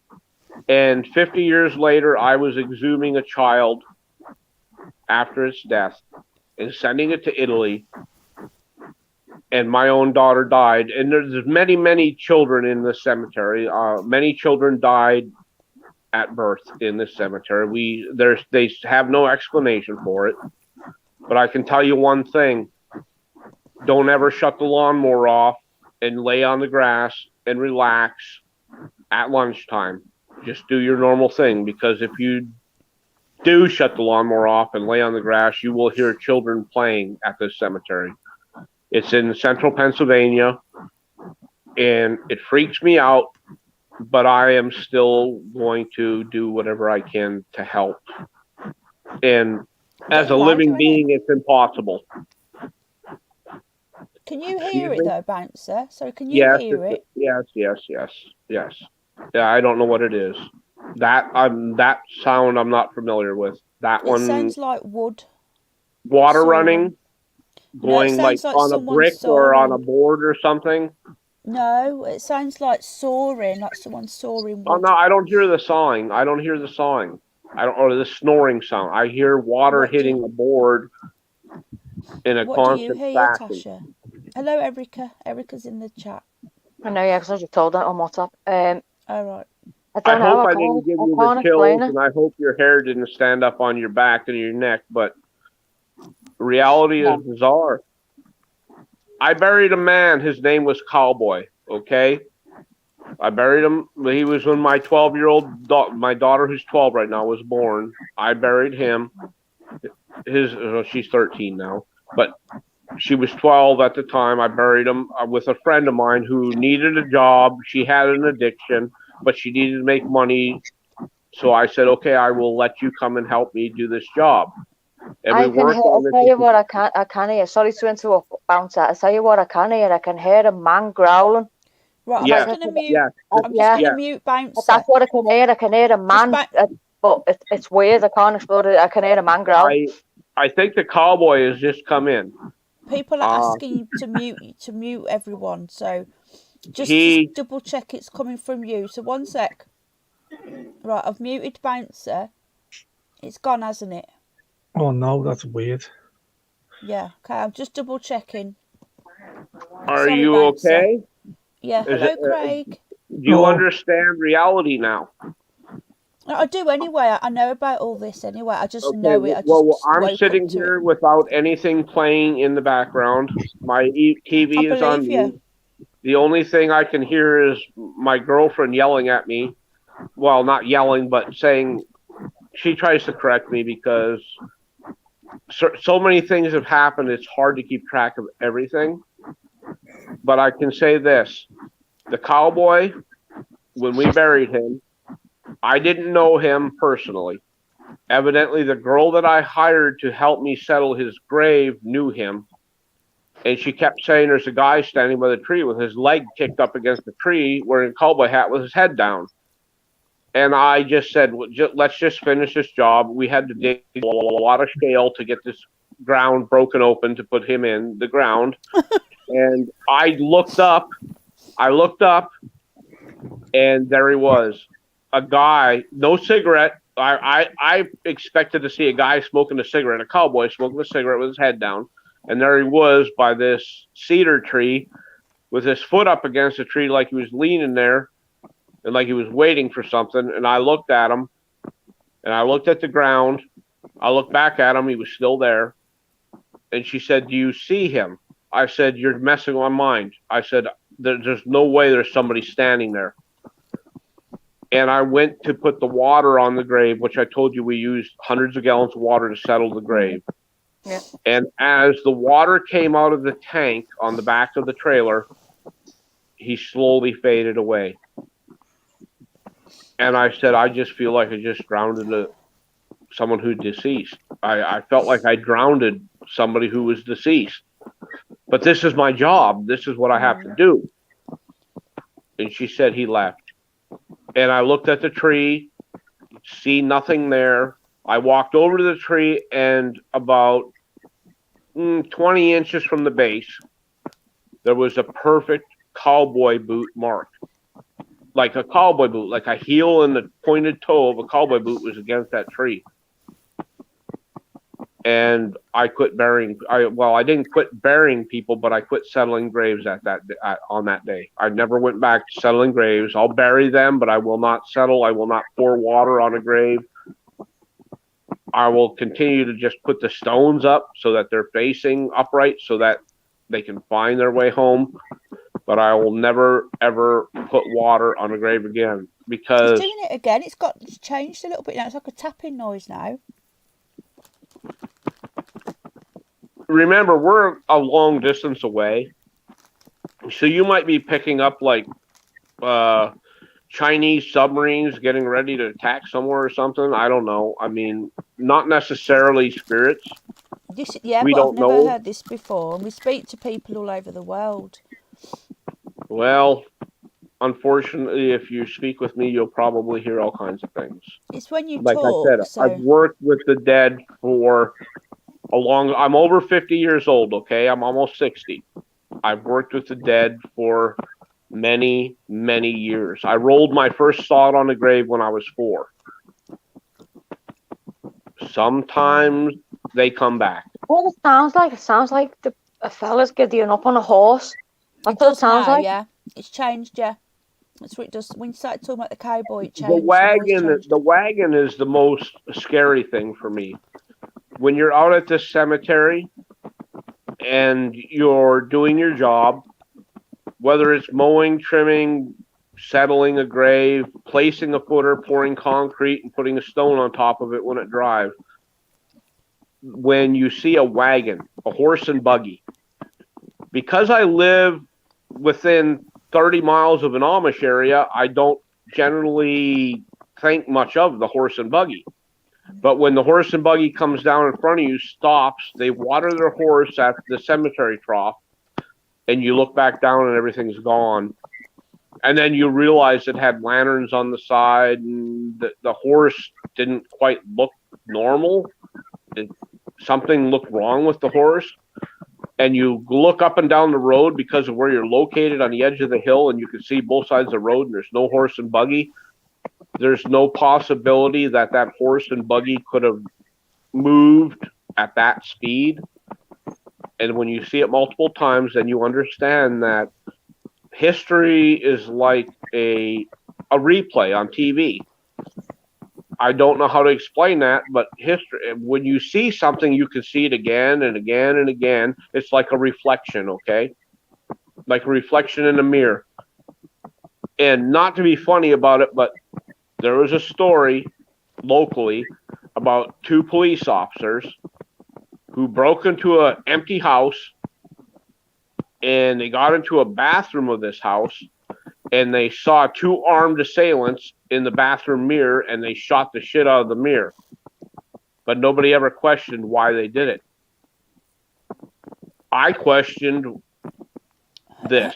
And 50 years later, I was exhuming a child after its death. and sending it to Italy. And my own daughter died. And there's many, many children in this cemetery. Many children died at birth in this cemetery. They have no explanation for it. But I can tell you one thing. Don't ever shut the lawnmower off and lay on the grass and relax at lunchtime. Just do your normal thing, because if you do shut the lawnmower off and lay on the grass, you will hear children playing at this cemetery. It's in central Pennsylvania, and it freaks me out, but I am still going to do whatever I can to help. And as a living being, it's impossible. Can you hear it though, Bouncer? So can you hear it? Yes. Yeah, I don't know what it is. That sound I'm not familiar with. That one sounds like wood. Water running, going like on a brick or on a board or something. No, it sounds like sawing, like someone sawing wood. Oh no, I don't hear the sawing. Or the snoring sound. I hear water hitting a board in a constant do you hear, fashion. Tasha? Hello, Erica. Erica's in the chat. I know, yeah, because I just told that on WhatsApp. All right. I hope I didn't give you the chills, and I hope your hair didn't stand up on your back and your neck, but reality is bizarre. I buried a man. His name was Cowboy, okay? I buried him. He was when my 12-year-old my daughter, who's 12 right now, was born. I buried him. She's 13 now, but she was 12 at the time. I buried him with a friend of mine who needed a job. She had an addiction, but she needed to make money. So I said, okay, I will let you come and help me do this job. And I'll tell you what I can hear. Sorry to interrupt, Bouncer. I'll tell you what I can hear. I can hear a man growling. Right, I'm just going to mute. I'm just going to mute Bouncer. That's what I can hear. I can hear a man, but it's weird. I can't explode it. I can hear a man growl. I think the Cowboy has just come in. People are asking you to mute everyone, so just double check it's coming from you. So 1 sec. Right, I've muted Bouncer. It's gone, hasn't it? Oh no, that's weird. Yeah, okay, I'm just double checking. Are you okay? Yeah, hello, Craig. Do you understand reality now? I do anyway. I know about all this anyway. I just know it. I'm sitting here without anything playing in the background. My TV is on mute. The only thing I can hear is my girlfriend yelling at me. Well, not yelling, but saying she tries to correct me because so many things have happened. It's hard to keep track of everything. But I can say this. The Cowboy, when we buried him, I didn't know him personally. Evidently, the girl that I hired to help me settle his grave knew him. And she kept saying there's a guy standing by the tree with his leg kicked up against the tree wearing a cowboy hat with his head down. And I just said, let's just finish this job. We had to dig a lot of shale to get this ground broken open to put him in the ground. And I looked up, and there he was. A guy, no cigarette. I expected to see a guy smoking a cigarette, a cowboy smoking a cigarette with his head down. And there he was by this cedar tree with his foot up against the tree like he was leaning there and like he was waiting for something. And I looked at him, and I looked at the ground. I looked back at him. He was still there. And she said, do you see him? I said, you're messing with my mind. I said, there's no way there's somebody standing there. And I went to put the water on the grave, which I told you we used hundreds of gallons of water to settle the grave. Yeah. And as the water came out of the tank on the back of the trailer, he slowly faded away. And I said, I just feel like I just drowned someone who deceased. I felt like I drowned somebody who was deceased. But this is my job. This is what I have to do. And she said he left. And I looked at the tree, see nothing there. I walked over to the tree, and about 20 inches from the base, there was a perfect cowboy boot mark. Like a cowboy boot, like a heel and the pointed toe of a cowboy boot was against that tree. and I quit burying. I didn't quit burying people, but I quit settling graves on that day. I never went back to settling graves. I'll bury them, but I will not settle. I will not pour water on a grave. I will continue to just put the stones up so that they're facing upright, so that they can find their way home. But I will never ever put water on a grave again, because It's doing it again. It's changed a little bit now. It's like a tapping noise now. remember, we're a long distance away, so you might be picking up like Chinese submarines getting ready to attack somewhere or something. I don't know. I mean, not necessarily spirits. We But I've don't never know. heard this before. And we speak to people all over the world. Well, unfortunately, if you speak with me, you'll probably hear all kinds of things. It's when you Like I talk. said, So I've worked with the dead for I'm over 50 years old, okay? I'm almost 60. I've worked with the dead for many, many years. I rolled my first sod on the grave when I was 4. Sometimes they come back. What it sounds like? It sounds like a fella's getting up on a horse. That's what it sounds now, like. yeah. It's changed, yeah. That's what it does. When you started talking about the cowboy, it The changed. wagon is the most scary thing for me. When you're out at this cemetery and you're doing your job, whether it's mowing, trimming, settling a grave, placing a footer, pouring concrete, and putting a stone on top of it when it dries. When you see a wagon, a horse and buggy, because I live within 30 miles of an Amish area, I don't generally think much of the horse and buggy. But when the horse and buggy comes down in front of you, stops, they water their horse at the cemetery trough, and you look back down and everything's gone. And then you realize it had lanterns on the side, and the horse didn't quite look normal. Something looked wrong with the horse. And you look up and down the road because of where you're located on the edge of the hill, and you can see both sides of the road, and there's no horse and buggy. There's no possibility that that horse and buggy could have moved at that speed. And when you see it multiple times, then you understand that history is like a replay on TV. I don't know how to explain that, but history, when you see something, you can see it again and again and again. It's like a reflection, okay? Like a reflection in a mirror. And not to be funny about it, but there was a story locally about 2 police officers who broke into an empty house, and they got into a bathroom of this house, and they saw 2 armed assailants in the bathroom mirror, and they shot the shit out of the mirror. But nobody ever questioned why they did it. I questioned this.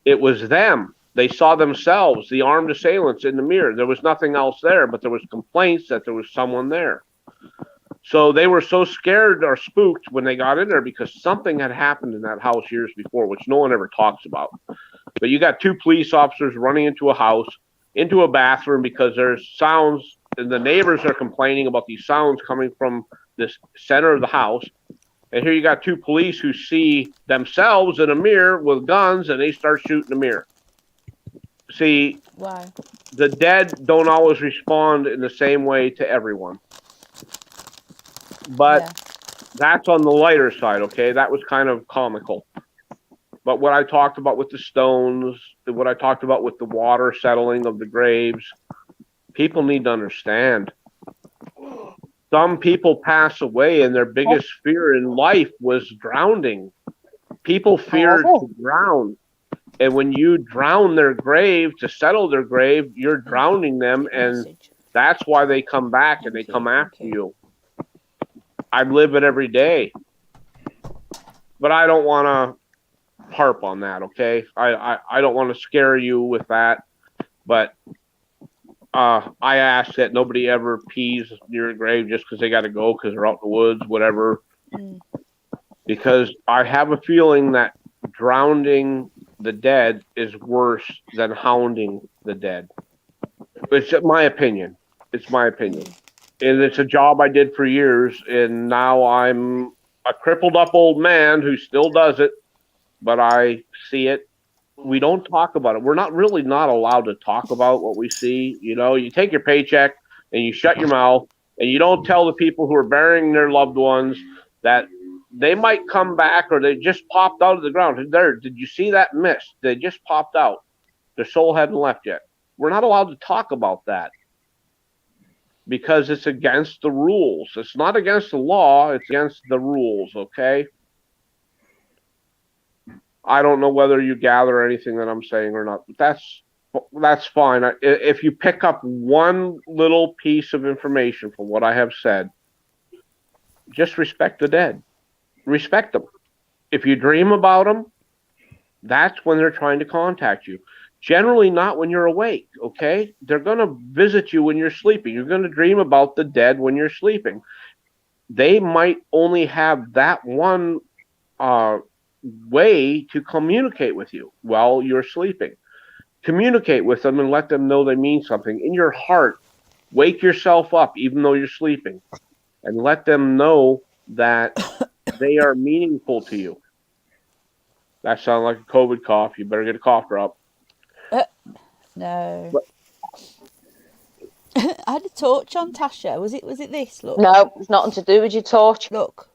It was them. They saw themselves, the armed assailants, in the mirror. There was nothing else there, but there was complaints that there was someone there. So they were so scared or spooked when they got in there because something had happened in that house years before, which no one ever talks about. But you got 2 police officers running into a house, into a bathroom, because there's sounds, and the neighbors are complaining about these sounds coming from this center of the house. And here you got 2 police who see themselves in a mirror with guns, and they start shooting the mirror. See, Wow. the dead don't always respond in the same way to everyone. But Yeah. that's on the lighter side, okay? That was kind of comical. But what I talked about with the stones, what I talked about with the water settling of the graves, people need to understand. Some people pass away and their biggest fear in life was drowning. People feared to drown. And when you drown their grave to settle their grave, you're drowning them, and that's why they come back and they come after you. I live it every day. But I don't want to harp on that, okay? I don't want to scare you with that, but I ask that nobody ever pees near a grave just because they got to go because they're out in the woods, whatever. Because I have a feeling that drowning the dead is worse than hounding the dead. It's my opinion. It's my opinion. And it's a job I did for years, and now I'm a crippled up old man who still does it, but I see it. We don't talk about it. We're not allowed to talk about what we see. You know, you take your paycheck and you shut your mouth, and you don't tell the people who are burying their loved ones that they might come back, or they just popped out of the ground. There, did you see that mist? They just popped out. Their soul hadn't left yet. We're not allowed to talk about that because it's against the rules. It's not against the law, it's against the rules, okay? I don't know whether you gather anything that I'm saying or not, but that's fine. If you pick up one little piece of information from what I have said, just respect the dead. Respect them. If you dream about them, that's when they're trying to contact you. Generally not when you're awake, okay? They're going to visit you when you're sleeping. You're going to dream about the dead when you're sleeping. They might only have that one way to communicate with you while you're sleeping. Communicate with them and let them know they mean something. In your heart, wake yourself up even though you're sleeping and let them know that they are meaningful to you. That sounds like a COVID cough. You better get a cough drop. No. I had a torch on, Tasha. Was it this? Look. No, it's nothing to do with your torch. Look.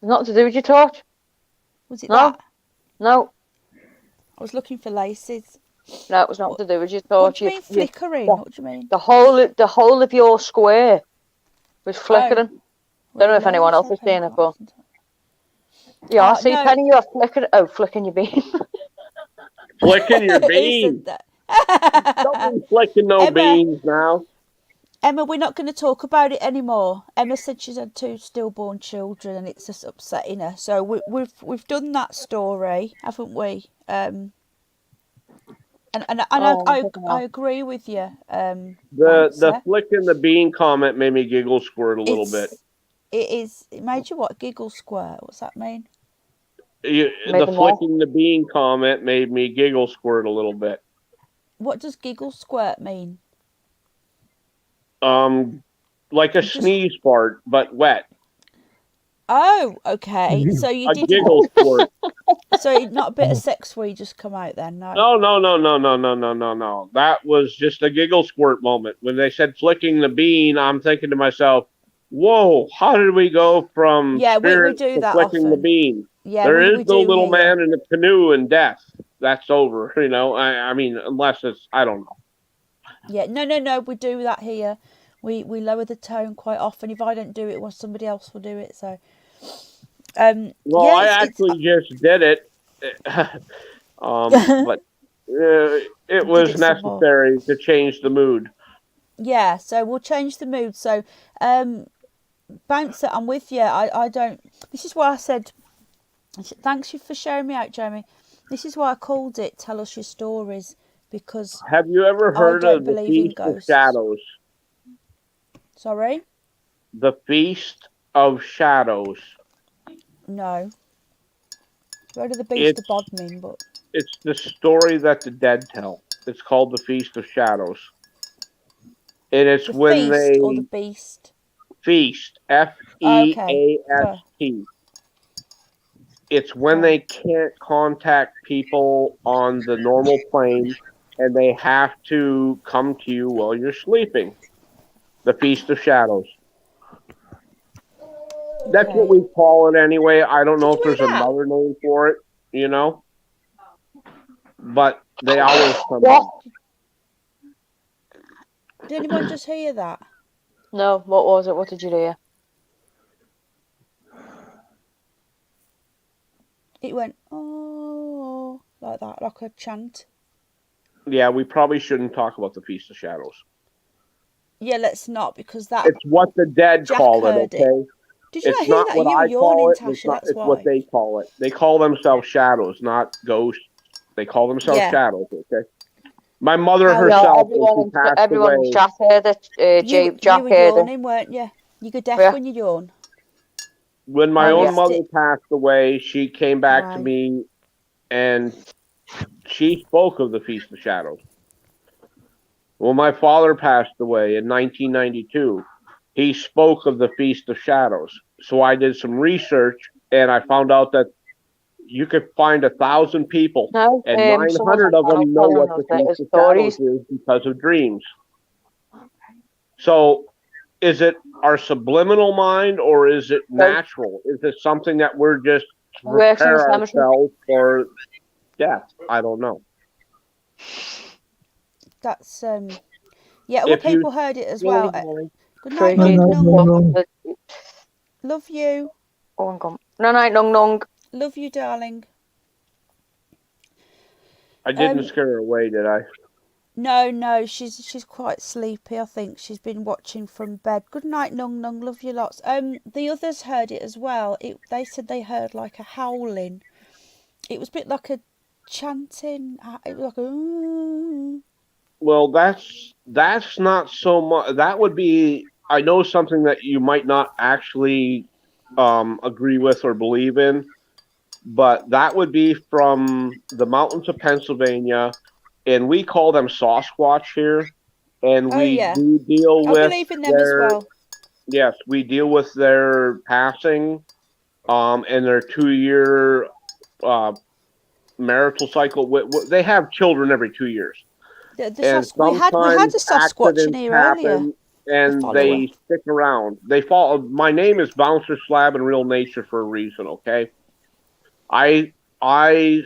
It's nothing to do with your torch. Was it No. that? No. I was looking for laces. No, it was nothing to do with your What torch. do you mean flickering? What do you mean? The whole of your square was flickering. Don't know if anyone else has seen it, but yeah, I see no. Penny, you're flickering. Oh, flicking your bean. Flicking your Who beans. said that? Don't be flicking no Emma. beans now. Emma, we're not going to talk about it anymore. Emma said she's had 2 stillborn children and it's just upsetting her. So we've done that story, haven't we? And I agree with you. The flicking the bean comment made me giggle squirt a little bit. It made you what? Giggle squirt? What's that mean? The flicking the bean comment made me giggle squirt a little bit. What does giggle squirt mean? Like a sneeze fart, but wet. Oh, okay. So you did giggle squirt. So not a bit of sex where you just come out then? No. No. That was just a giggle squirt moment. When they said flicking the bean, I'm thinking to myself, "Whoa! How did we go from we do that flicking often. the bean?" Yeah, there is no do little man in the canoe and death. That's over. You know, I mean, unless it's I don't know. Yeah, no. We do that here. We lower the tone quite often. If I don't do it, somebody else will do it. So, I actually just did it, but it was necessary to change the mood. Yeah, so we'll change the mood. So, Bouncer, I'm with you. I don't. This is why I said. Thanks for sharing me out, Jeremy. This is why I called it "Tell Us Your Stories" because. Have you ever heard of the Feast of Shadows? Sorry? The Feast of Shadows. No. I've heard of the Beast of Bodmin, but... It's the story that the dead tell. It's called the Feast of Shadows. And it's when they... or the Beast? Feast. F-E-A-S-T. It's when they can't contact people on the normal plane and they have to come to you while you're sleeping. The Feast of Shadows. That's what we call it anyway. I don't know if there's another name for it, you know. But they always come up. Did anyone just hear that? No, what was it? What did you hear? It went, oh, like that, like a chant. Yeah, we probably shouldn't talk about the Feast of Shadows. Yeah, let's not, because that... It's what the dead call it, okay? Did you not hear that? You were yawning, Tasha, it's what they call it. They call themselves shadows, not ghosts. They call themselves shadows, okay? My mother herself, everyone in chat heard it. You were yawning, weren't you? You go deaf when you yawn. When my own mother passed away, she came back to me and she spoke of the Feast of Shadows. When my father passed away in 1992, he spoke of the Feast of Shadows. So I did some research, and I found out that you could find 1,000 people, No, and someone's 900 on of them panel know telling what us the that Feast his of stories. Shadows is because of dreams. So, is it our subliminal mind, or is it natural? Is it something that we're just to Works in the prepare cemetery. ourselves for death? I don't know. That's yeah. Other If you people heard it as well. Good night, Freaky. Nung Nung. no. Love you. Go on, come. No, no, nung nung. Love you, darling. I didn't scare her away, did I? No, she's quite sleepy. I think she's been watching from bed. Good night, Nung Nung. Love you lots. The others heard it as well. They said they heard like a howling. It was a bit like a chanting. It was like a. Well, that's not so much. That would be, I know, something that you might not actually agree with or believe in, but that would be from the mountains of Pennsylvania, and we call them Sasquatch here, and Oh, we yeah. do deal I with believe in them as well. Yes, we deal with their passing, and their 2-year marital cycle. They have children every 2 years. And We had a sometimes Sasquatch in accidents here earlier. happen, and follower. they stick around. They fall. My name is Bouncer Slab in real nature for a reason. Okay, I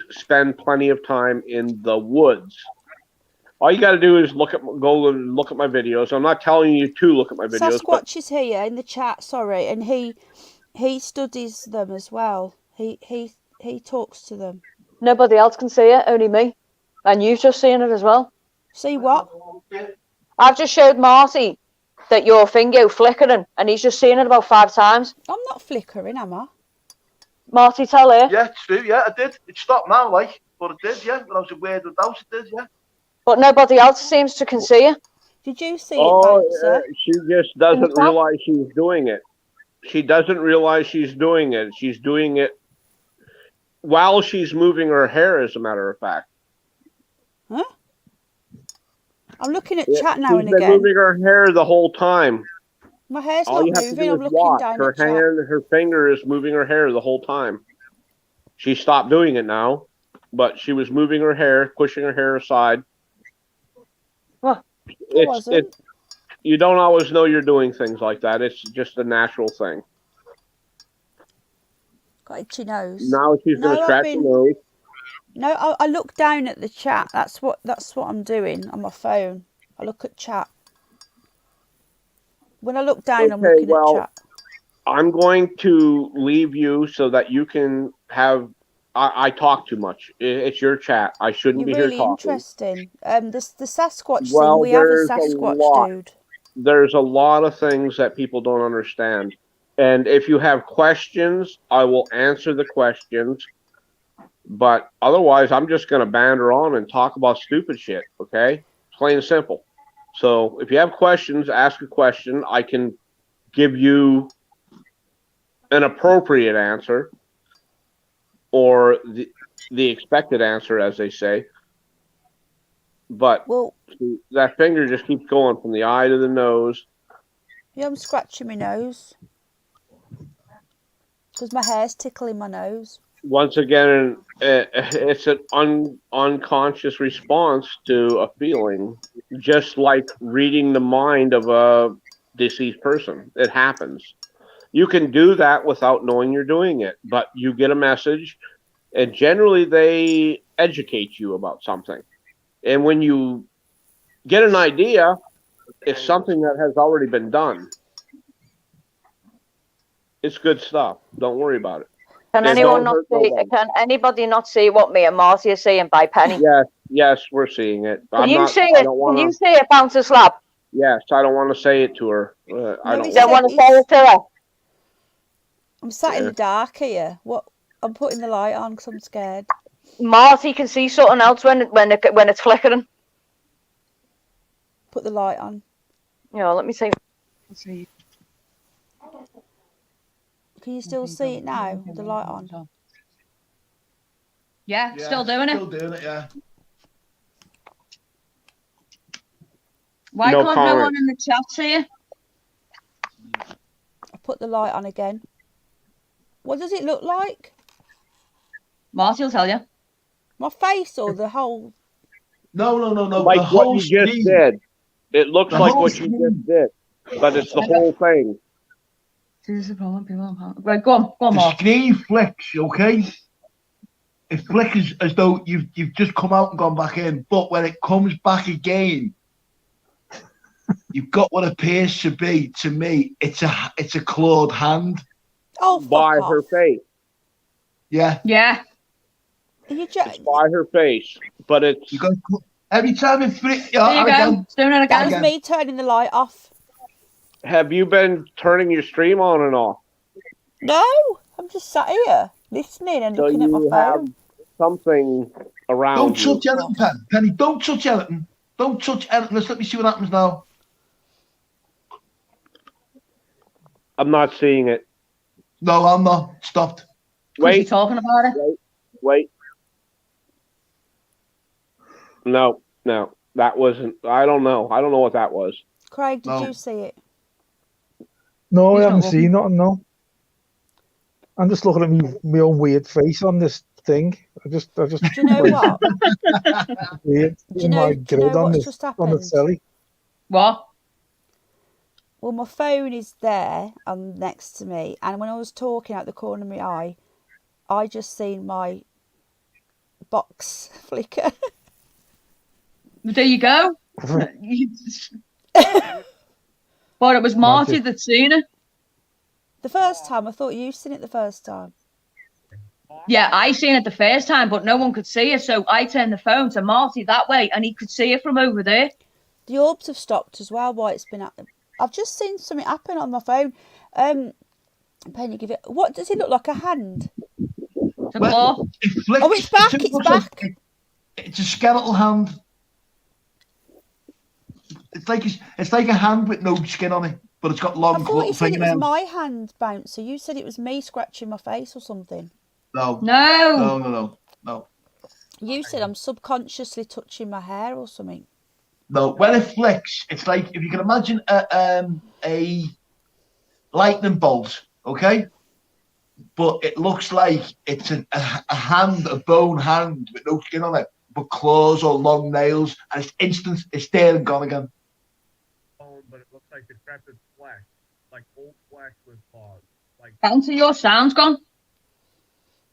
spend plenty of time in the woods. All you got to do is go and look at my videos. I'm not telling you to look at my videos, but Sasquatch is here in the chat. Sorry, and he studies them as well. He talks to them. Nobody else can see it, only me. And you've just seen it as well. See what? I've just showed Marty that your finger flickering, and he's just seen it about 5 times. I'm not flickering, am I? Marty, tell her. Yeah, it's true. Yeah, I did. It stopped now, like, but it did. Yeah, when I was in Weird Without, it did. Yeah. But nobody else seems to can see it. Did you see it, Bouncer? she just doesn't realize she's doing it. She doesn't realize she's doing it. She's doing it while she's moving her hair, as a matter of fact. Huh? I'm looking at chat now She's and been again. moving her hair the whole time. My hair's All not you have to moving. do I'm is looking watch. down Her at chat. hand, her finger is moving her hair the whole time. She stopped doing it now, but she was moving her hair, pushing her hair aside. What? You don't always know you're doing things like that. It's just a natural thing. Got itchy nose. Now she's going to scratch her nose. No, I look down at the chat. That's what I'm doing on my phone. I look at chat. When I look down, I'm looking at chat. I'm going to leave you so that you can have. I talk too much. It's your chat. I shouldn't be here talking. You're really interesting. The Sasquatch Well, thing. We have a Sasquatch dude. There's a lot of things that people don't understand, and if you have questions, I will answer the questions. But otherwise, I'm just going to banter on and talk about stupid shit. Okay, plain and simple. So if you have questions, ask a question. I can give you an appropriate answer, or the expected answer, as they say. But that finger just keeps going from the eye to the nose. Yeah, I'm scratching my nose because my hair's tickling my nose. Once again, it's an unconscious response to a feeling, just like reading the mind of a deceased person. It happens. You can do that without knowing you're doing it, but you get a message, and generally they educate you about something. And when you get an idea, it's something that has already been done. It's good stuff. Don't worry about it. Can anybody not see what me and Marty are seeing by Penny? Yes, we're seeing it. Can you see it, Bouncer Slab? Yes, I don't want to say it to her. I don't want to say it to her. I'm sat in the dark here. What? I'm putting the light on because I'm scared. Marty can see something else when it's flickering. Put the light on. Yeah, let me see. Can you still see it now? The light on. Yeah, still doing it. Still doing it, yeah. Why can't no one in the chat see it? put the light on again. What does it look like? Marty will tell you. My face or the whole? No. Like the what whole you just screen. did. It looks The like whole what you screen. just did, but it's the whole thing. This is the problem. People don't. Right, go on, The Mark. screen flicks, okay? It flickers as though you've just come out and gone back in, but when it comes back again, you've got what appears to be, to me, it's a clawed hand. Oh, fuck By off. her face. Yeah. Yeah. Are you It's by her face, but it's You got every time it flicks. There you go. Again. It's doing it That again. was me turning the light off. have you been turning your stream on and off? No, I'm just sat here listening and So looking at my you have phone. something around Don't you. touch anything, Penny. Don't touch anything. Don't touch anything. Let me see what happens now. I'm not seeing it. No, I'm not. Stopped. Wait. You Wait, talking about it? wait. No, that wasn't. I don't know. I don't know what that was. Craig, did No. you see it? No, He's I not haven't seen nothing. No, I'm just looking at my own weird face on this thing. I just. Do you know what? Weird. Do you know My grid on what's this just on the happened? telly. What? Well, my phone is there and next to me, and when I was talking out the corner of my eye, I just seen my box flicker. There you go. But it was Marty Magic. that seen it. The first time, I thought you seen it the first time. Yeah, I seen it the first time, but no one could see it. So I turned the phone to Marty that way, and he could see it from over there. The orbs have stopped as well. Why it's been? I've just seen something happen on my phone. Penny, give it. What does it look like? A hand? The Well, claw. It flicks. Oh, it's back, It it's looks like- back. It's a skeletal hand. It's like a hand with no skin on it, but it's got I long thought you said it was fingernails. my hand, Bouncer. You said it was me scratching my face or something. No. No. You said I'm subconsciously touching my hair or something. No, when it flicks, it's like if you can imagine a lightning bolt, okay? But it looks like it's a hand, a bone hand with no skin on it, but claws or long nails, and it's instant. It's there and gone again. But it looks like decrepit flesh, like old flesh with claws. Like Bouncer, your sound's gone.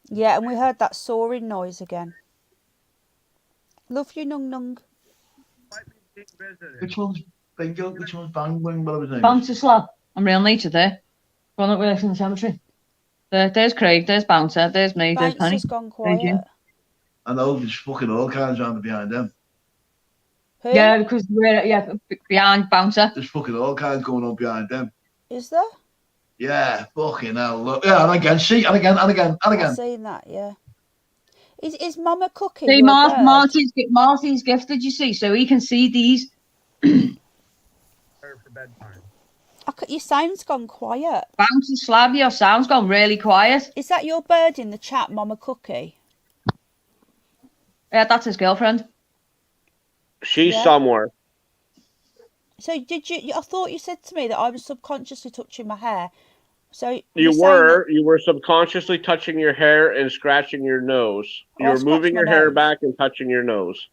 Yeah, and we heard that soaring noise again. Love you, Nung Nung. might be being visited. Which one's Bingo? Which one's Bang Wing? Whatever his name is. Bouncer slab. I'm real nature there. One that works in the cemetery. There's Craig, there's Bouncer, there's me, there's Penny. Bouncer's gone quiet. I know there's fucking all kinds around behind them. Who? Yeah, because we're behind Bouncer. There's fucking all kinds going on behind them. Is there? Yeah, fucking hell. Look. Yeah, and again, see, and again. I've seen that, yeah. Is Mama cooking? See, your bird? Marty's gifted, you see, so he can see these. For bedtime. Your sound's gone quiet. Bouncer slab, your sound's gone really quiet. Is that your bird in the chat, Mama Cookie? Yeah, that's his girlfriend. She's Yeah. somewhere. So did you? I thought you said to me that I was subconsciously touching my hair. So You you're saying were subconsciously touching your hair and scratching your nose. Oh, You I were moving scratched your my hair nose. back and touching your nose.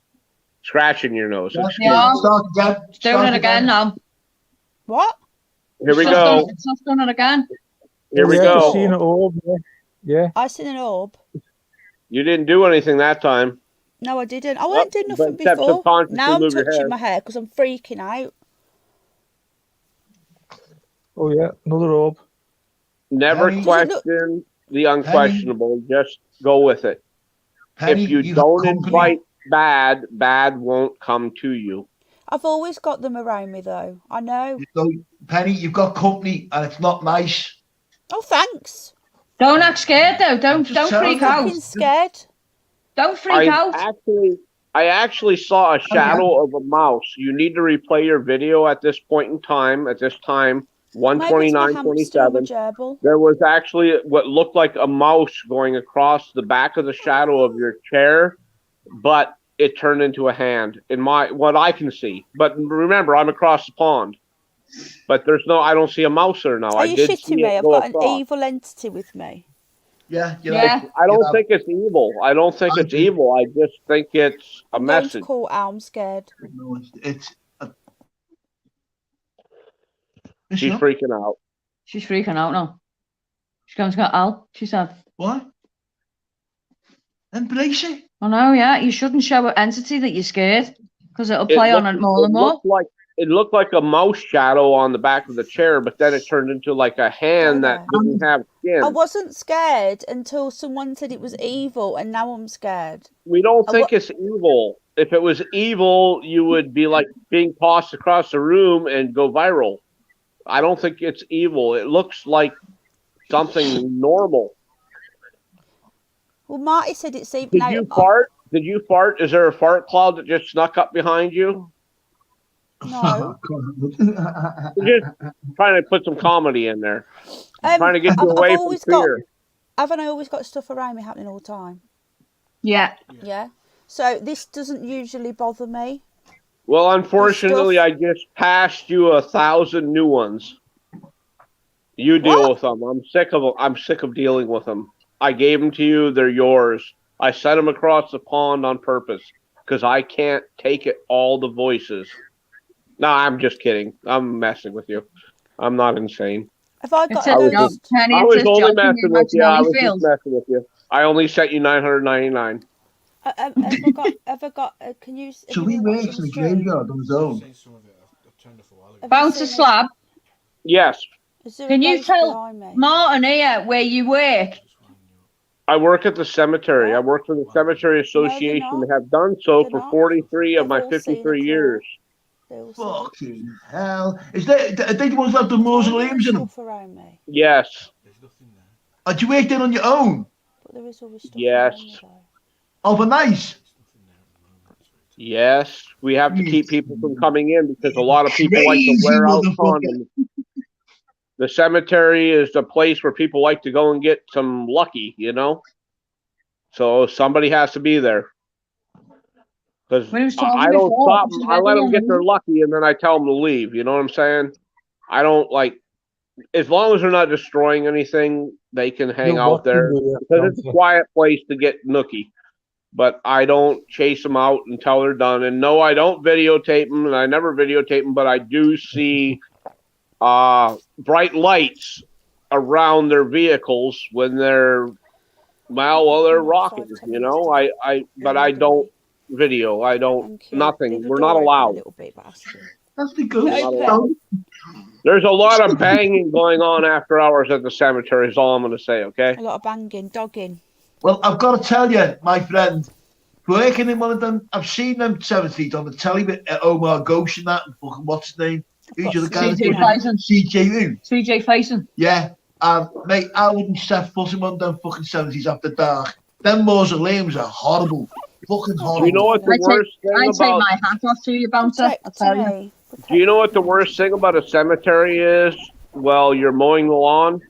Scratching your nose. Start excuse Yeah. me. Start again. Doing Start it again now. what? Here we It's go. just done it again. Here we Yeah, go. Seen it all. Yeah. I seen an orb. You didn't do anything that time. No, I didn't. I won't do But nothing except before. subconsciously Now I'm move your hair. touching my hair because I'm freaking out. Oh yeah, another orb. Never Penny. question the unquestionable. Just go with it. Penny, If you you've don't company. invite bad, bad won't come to you. I've always got them around me though. I know. So, Penny, you've got company, and it's not nice. Oh, thanks. Don't act scared though. Don't Just tell freak them. out. Fucking scared. Don't freak out. I actually saw a shadow of a mouse. You need to replay your video at this point in time. At this time, Maybe it's my hamster or my 129:27. gerbil. There was actually what looked like a mouse going across the back of the shadow of your chair, but it turned into a hand in what I can see. But remember, I'm across the pond. But I don't see a mouse there now. Are I you did shitting see me? it I've go got an across. evil entity with me. Yeah, you Yeah. know. I don't Yeah. think it's evil. I don't think I it's do. evil. I just think it's a I'm going to message. call Al. I'm scared. No, it's She's freaking out. She's freaking out now. She's going to get Al, she said. What? Embrace it. I know, yeah. You shouldn't show an entity that you're scared because it'll play on it more and more. It looked like a mouse shadow on the back of the chair, but then it turned into like a hand that didn't have skin. I wasn't scared until someone said it was evil, and now I'm scared. We don't think it's evil. If it was evil, you would be like being tossed across the room and go viral. I don't think it's evil. It looks like something normal. Well, Marty said it's evil. Did you fart? Did you fart? Is there a fart cloud that just snuck up behind you? No. Just trying to put some comedy in there. Trying to get you away from fear. Haven't I always got stuff around me happening all the time? Yeah. Yeah. So this doesn't usually bother me. Well, unfortunately, I just passed you 1,000 new ones. You deal with them. I'm sick of dealing with them. I gave them to you. They're yours. I sent them across the pond on purpose because I can't take it. All the voices. No, I'm just kidding. I'm messing with you. I'm not insane. Have I got? I was only messing with you. I was just messing with you. I only sent you 999. Have I got? Can you? So he works in the graveyard on his own. Bounce a slab. Yes. Can you tell Martin here where you work? I work at the cemetery. I work for the Cemetery Association. They have done so for 43 of my 53 years. Fucking hell. Are they the ones that have the mausoleums in them? Yes. Did you work there on your own? Yes. Overnight? Yes. We have to keep people from coming in because a lot of people like to wear out condoms. The cemetery is the place where people like to go and get some lucky, you know? So somebody has to be there. Because I don't stop them. I let them get their lucky and then I tell them to leave. You know what I'm saying? I don't as long as they're not destroying anything, they can hang out there. Because it's a quiet place to get nookie. But I don't chase them out until they're done. And no, I don't videotape them and I never videotape them, but I do see bright lights around their vehicles when they're rocking, you know. But I don't video. I don't nothing. We're not allowed. That's the good. There's a lot of banging going on after hours at the cemetery is all I'm going to say, okay? A lot of banging, dogging. Well, I've got to tell you, my friend, working in one of them, I've seen them cemeteries on the telly with Omar Ghosh and that, and fucking what's his name? Who's the guy? CJ Faison. Yeah. Mate, I wouldn't set foot in one of them fucking cemeteries after dark. Them mausoleums are horrible. Fucking horrible. You know what the worst thing about... I take my hat off to you, Bouncer. I tell you. Do you know what the worst thing about a cemetery is? Well, you're mowing the lawn.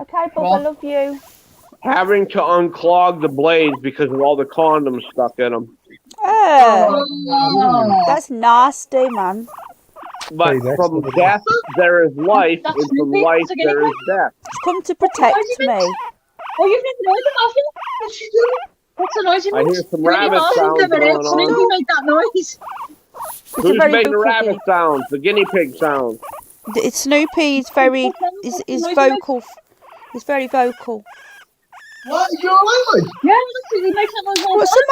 Okay, Bob, I love you. Having to unclog the blades because of all the condoms stuck in them. That's nasty, man. But from death, there is life, and from life, there is death. It's come to protect me. Oh, you've never heard the muffin? What's she doing? What's the noise? I hear some rabbit sounds going on. Who made that noise? Who's making the rabbit sounds? The guinea pig sounds. It's Snoopy. He's very, is vocal. He's very vocal. What? You're all right? Yeah, he makes that noise all What's the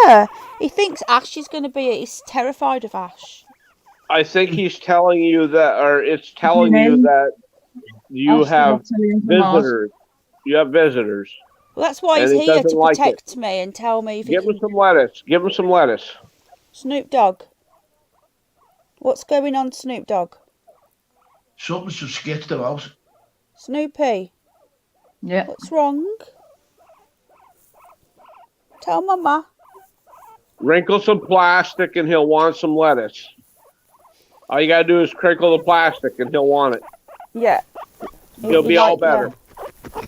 matter? He thinks Ash is going to be. He's terrified of Ash. I think he's telling you that, or it's telling you that you have visitors. You have visitors. Well, that's why he's here to protect me and tell me. If Give him some lettuce. Give him some lettuce. Snoop Dogg. What's going on, Snoop Dogg? Something's just sketched the house. Snoopy. Yeah. What's wrong? Tell Mama. Wrinkle some plastic and he'll want some lettuce. All you gotta do is crinkle the plastic and he'll want it. Yeah. He'll be all better. Yeah.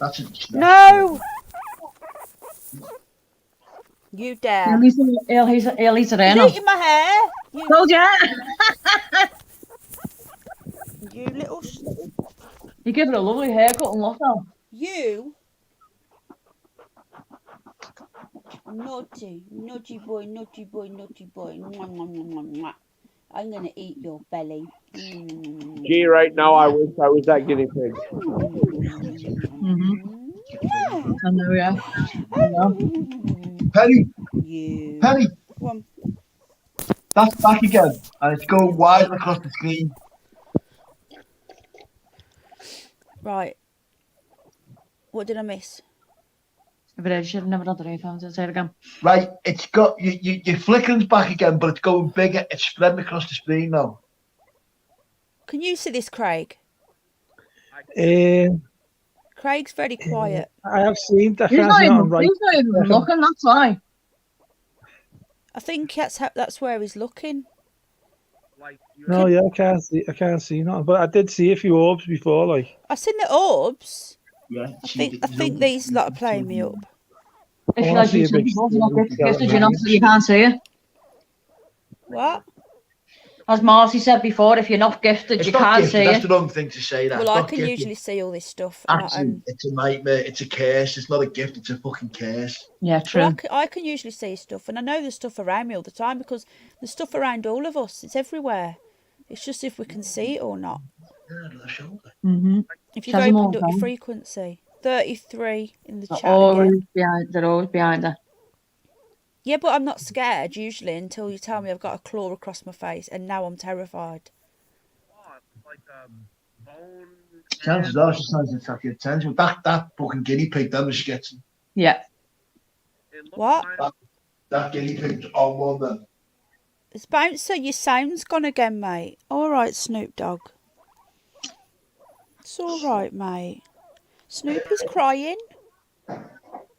That's it. No! You dare. He'll eat it in. He's eating my hair. Told ya. You give it a lovely haircut and look now. You naughty boy, naughty boy, naughty boy. Mwah, mwah, mwah, mwah, mwah. I'm gonna eat your belly. Gee, right now I wish I was that guinea pig. I know, yeah. I know. Penny, You. Penny, Go on. that's back again, and it's going wide across the screen. Right. What did I miss? But I should have never done the earphones. I'll say it again. Right, it's got your flickering's back again, but it's going bigger. It's spreading across the screen now. Can you see this, Craig? Craig's very quiet. I have seen that. He's not even looking, that's why. I think that's where he's looking. Like you No, yeah, I can't see nothing. But I did see a few orbs before, like. I've seen the orbs. Yeah, I think these lot are playing me up. If you wanna like see a big YouTubers, you're not screen. gifted, you're not, you can't see it. What? As Marcy said before, if you're not gifted, It's you not can't gifted. see That's it. the wrong thing to say. That. Well, It's I not can gifted. usually see all this stuff. Actually, it's a nightmare. It's a curse. It's not a gift. It's a fucking curse. Yeah, true. Well, I can usually see stuff, and I know there's stuff around me all the time because there's stuff around all of us. It's everywhere. It's just if we can see it or not. Yeah, left shoulder. Mm-hmm. If you've Says them all opened the up your time. frequency, 33 in the They're chat again. always behind. They're always behind her. Yeah, but I'm not scared usually until you tell me I've got a claw across my face, and now I'm terrified. like bone. Chances are she's trying to attack your attention. That fucking guinea pig, that was sketching. Yeah. What? That guinea pig's on one then. It's Bouncer, your sound's gone again, mate. All right, Snoop Dogg. It's all right, mate. Snoopy's crying.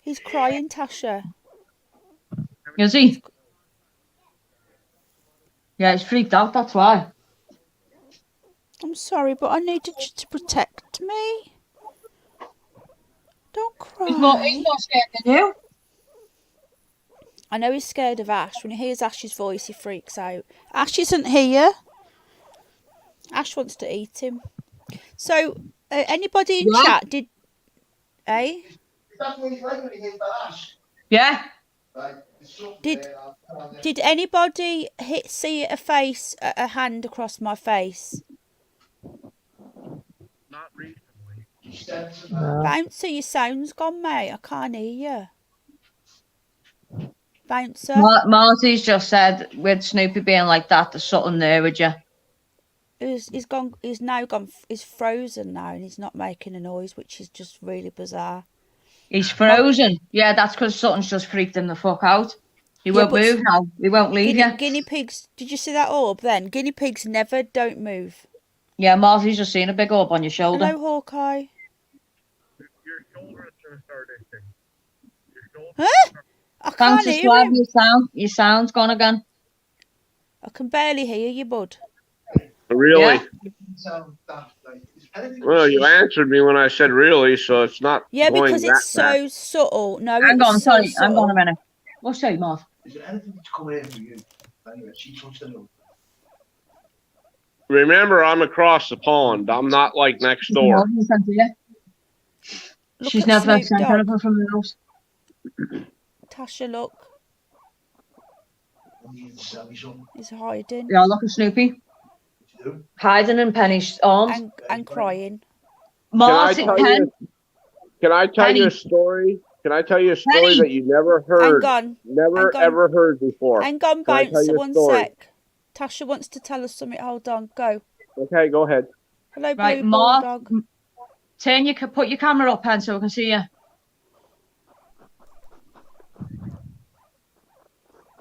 He's crying, Tasha. Is he? Yeah, he's freaked out, that's why. I'm sorry, but I needed you to protect me. Don't cry. He's more scared than you. I know he's scared of Ash. When he hears Ash's voice, he freaks out. Ash isn't here. Ash wants to eat him. So, anybody in chat did... Eh? That's what he's like when he hits that ash. Yeah. Did anybody see a face, a hand across my face? Not recently. Bouncer, your sound's gone, mate. I can't hear you. Bouncer. Marty's just said with Snoopy being like that, there's something there with you. He's gone. He's now gone. He's frozen now, and he's not making a noise, which is just really bizarre. He's frozen. Yeah, that's because something's just freaked him the fuck out. He won't move now. He won't leave you. Guinea pigs. Did you see that orb then? Guinea pigs never don't move. Yeah, Marty's just seen a big orb on your shoulder. Hello, Hawkeye. Your shoulder is going to start itching. Your shoulder. Huh? I can't Thanks, hear him. Your sound's gone again. I can barely hear you, bud. Really? Yeah. Well, you answered me when I said really, so it's not. Yeah, going because it's that so subtle. No, Hang it's on, so sorry. Hang subtle. on a minute. What's that, Marv? Is there anything that's coming in for you? Anyway, she touched it. Remember, I'm across the pond. I'm not like next door. Look She's at never Snoop sent Dogg. anything from the house. Tasha, look. He's hiding Yeah, look at Snoopy. Hiding in Penny's arms. and crying. Marty, Pen. Can I tell you a Penny. story? Can I tell you a story Penny. that you never heard, Hang on. never Hang on. ever heard before? Hang on, Can I tell Bouncer, you a one story? sec. Tasha wants to tell us something. Hold on, go. Okay, go ahead. Hello, Blue Right, Marv. Bulldog. Put your camera up, Pen, so we can see you.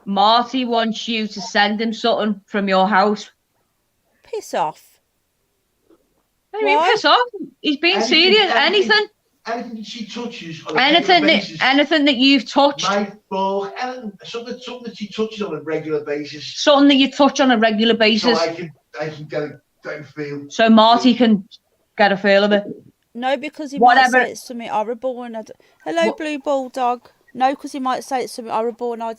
Marty wants you to send him something from your house. Piss off. What do you mean, What? piss off? He's being serious. Anything Anything that she touches on a regular basis. anything that you've touched. Knife, fork, anything, something that she touches on a regular basis. Something that you touch on a regular So basis. I can get a feel. So Marty can get a feel of it. No, because he Whatever. might say it's something horrible. And hello, Blue Bulldog. No, because he might say it's something horrible. And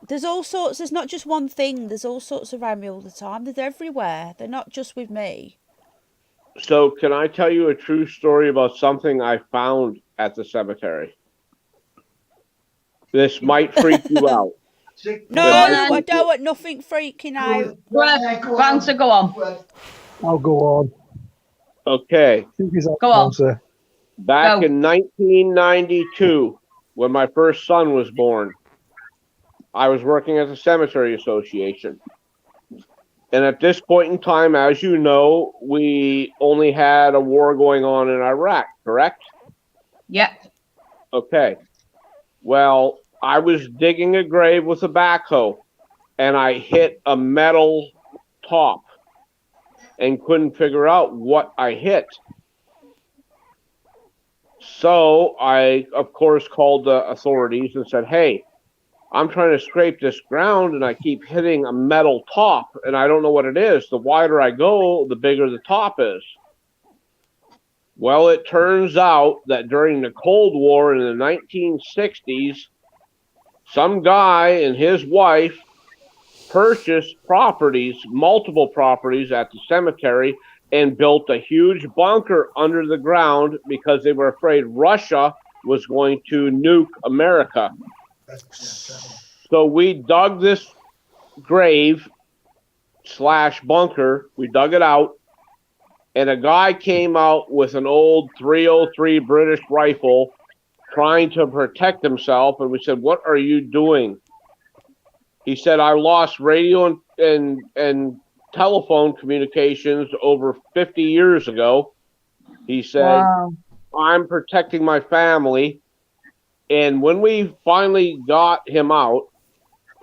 there's all sorts. There's not just one thing. There's all sorts around me all the time. They're everywhere. They're not just with me. So, can I tell you a true story about something I found at the cemetery? This might freak you out. No, It might I freak you. don't want nothing freaking out. Bouncer, go on. I'll go on. Okay. Go on. Answer. Back Go. in 1992, when my first son was born, I was working at the Cemetery Association. And at this point in time, as you know, we only had a war going on in Iraq, correct? Yeah. Okay. Well, I was digging a grave with a backhoe, and I hit a metal top and couldn't figure out what I hit. So I, of course, called the authorities and said, hey, I'm trying to scrape this ground and I keep hitting a metal top and I don't know what it is. The wider I go, the bigger the top is. Well, it turns out that during the Cold War in the 1960s, some guy and his wife purchased properties, multiple properties at the cemetery, and built a huge bunker under the ground because they were afraid Russia was going to nuke America. So we dug this grave / bunker, we dug it out, and a guy came out with an old 303 British rifle trying to protect himself, and we said, what are you doing? He said, I lost radio and telephone communications over 50 years ago. He said, Wow. I'm protecting my family. And when we finally got him out,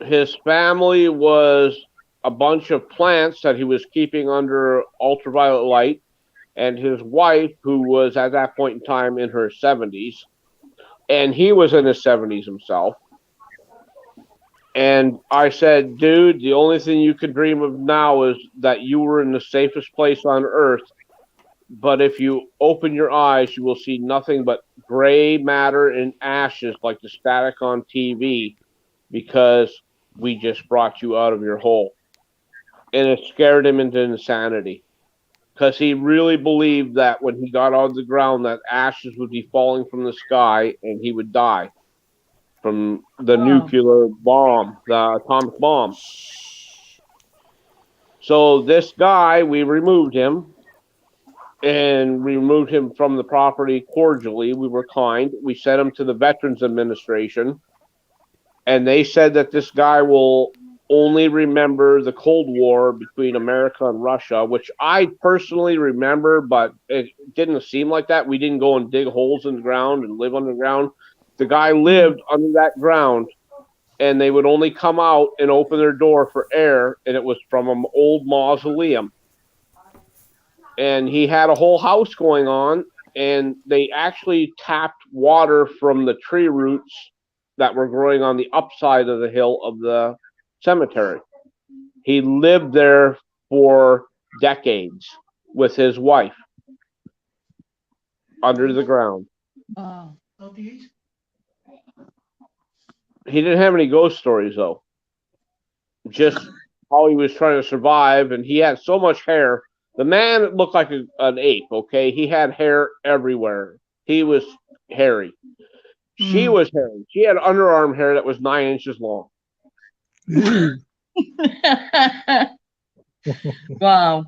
his family was a bunch of plants that he was keeping under ultraviolet light, and his wife, who was at that point in time in her 70s, and he was in his 70s himself. And I said, dude, the only thing you can dream of now is that you were in the safest place on earth. But if you open your eyes, you will see nothing but gray matter and ashes like the static on TV, because we just brought you out of your hole. And it scared him into insanity, because he really believed that when he got out of the ground, that ashes would be falling from the sky and he would die from the nuclear bomb, the atomic bomb. So this guy, we removed him, and removed him from the property cordially. We were kind. We sent him to the Veterans Administration, and they said that this guy will only remember the Cold War between America and Russia, which I personally remember, but it didn't seem like that. We didn't go and dig holes in the ground and live underground. The guy lived under that ground, and they would only come out and open their door for air, and it was from an old mausoleum. And he had a whole house going on, and they actually tapped water from the tree roots that were growing on the upside of the hill of the cemetery. He lived there for decades with his wife under the ground. Wow. He didn't have any ghost stories, though. Just how he was trying to survive, and he had so much hair. The man looked like an ape, okay? He had hair everywhere. He was hairy. She was hairy. She had underarm hair that was 9 inches long. Wow.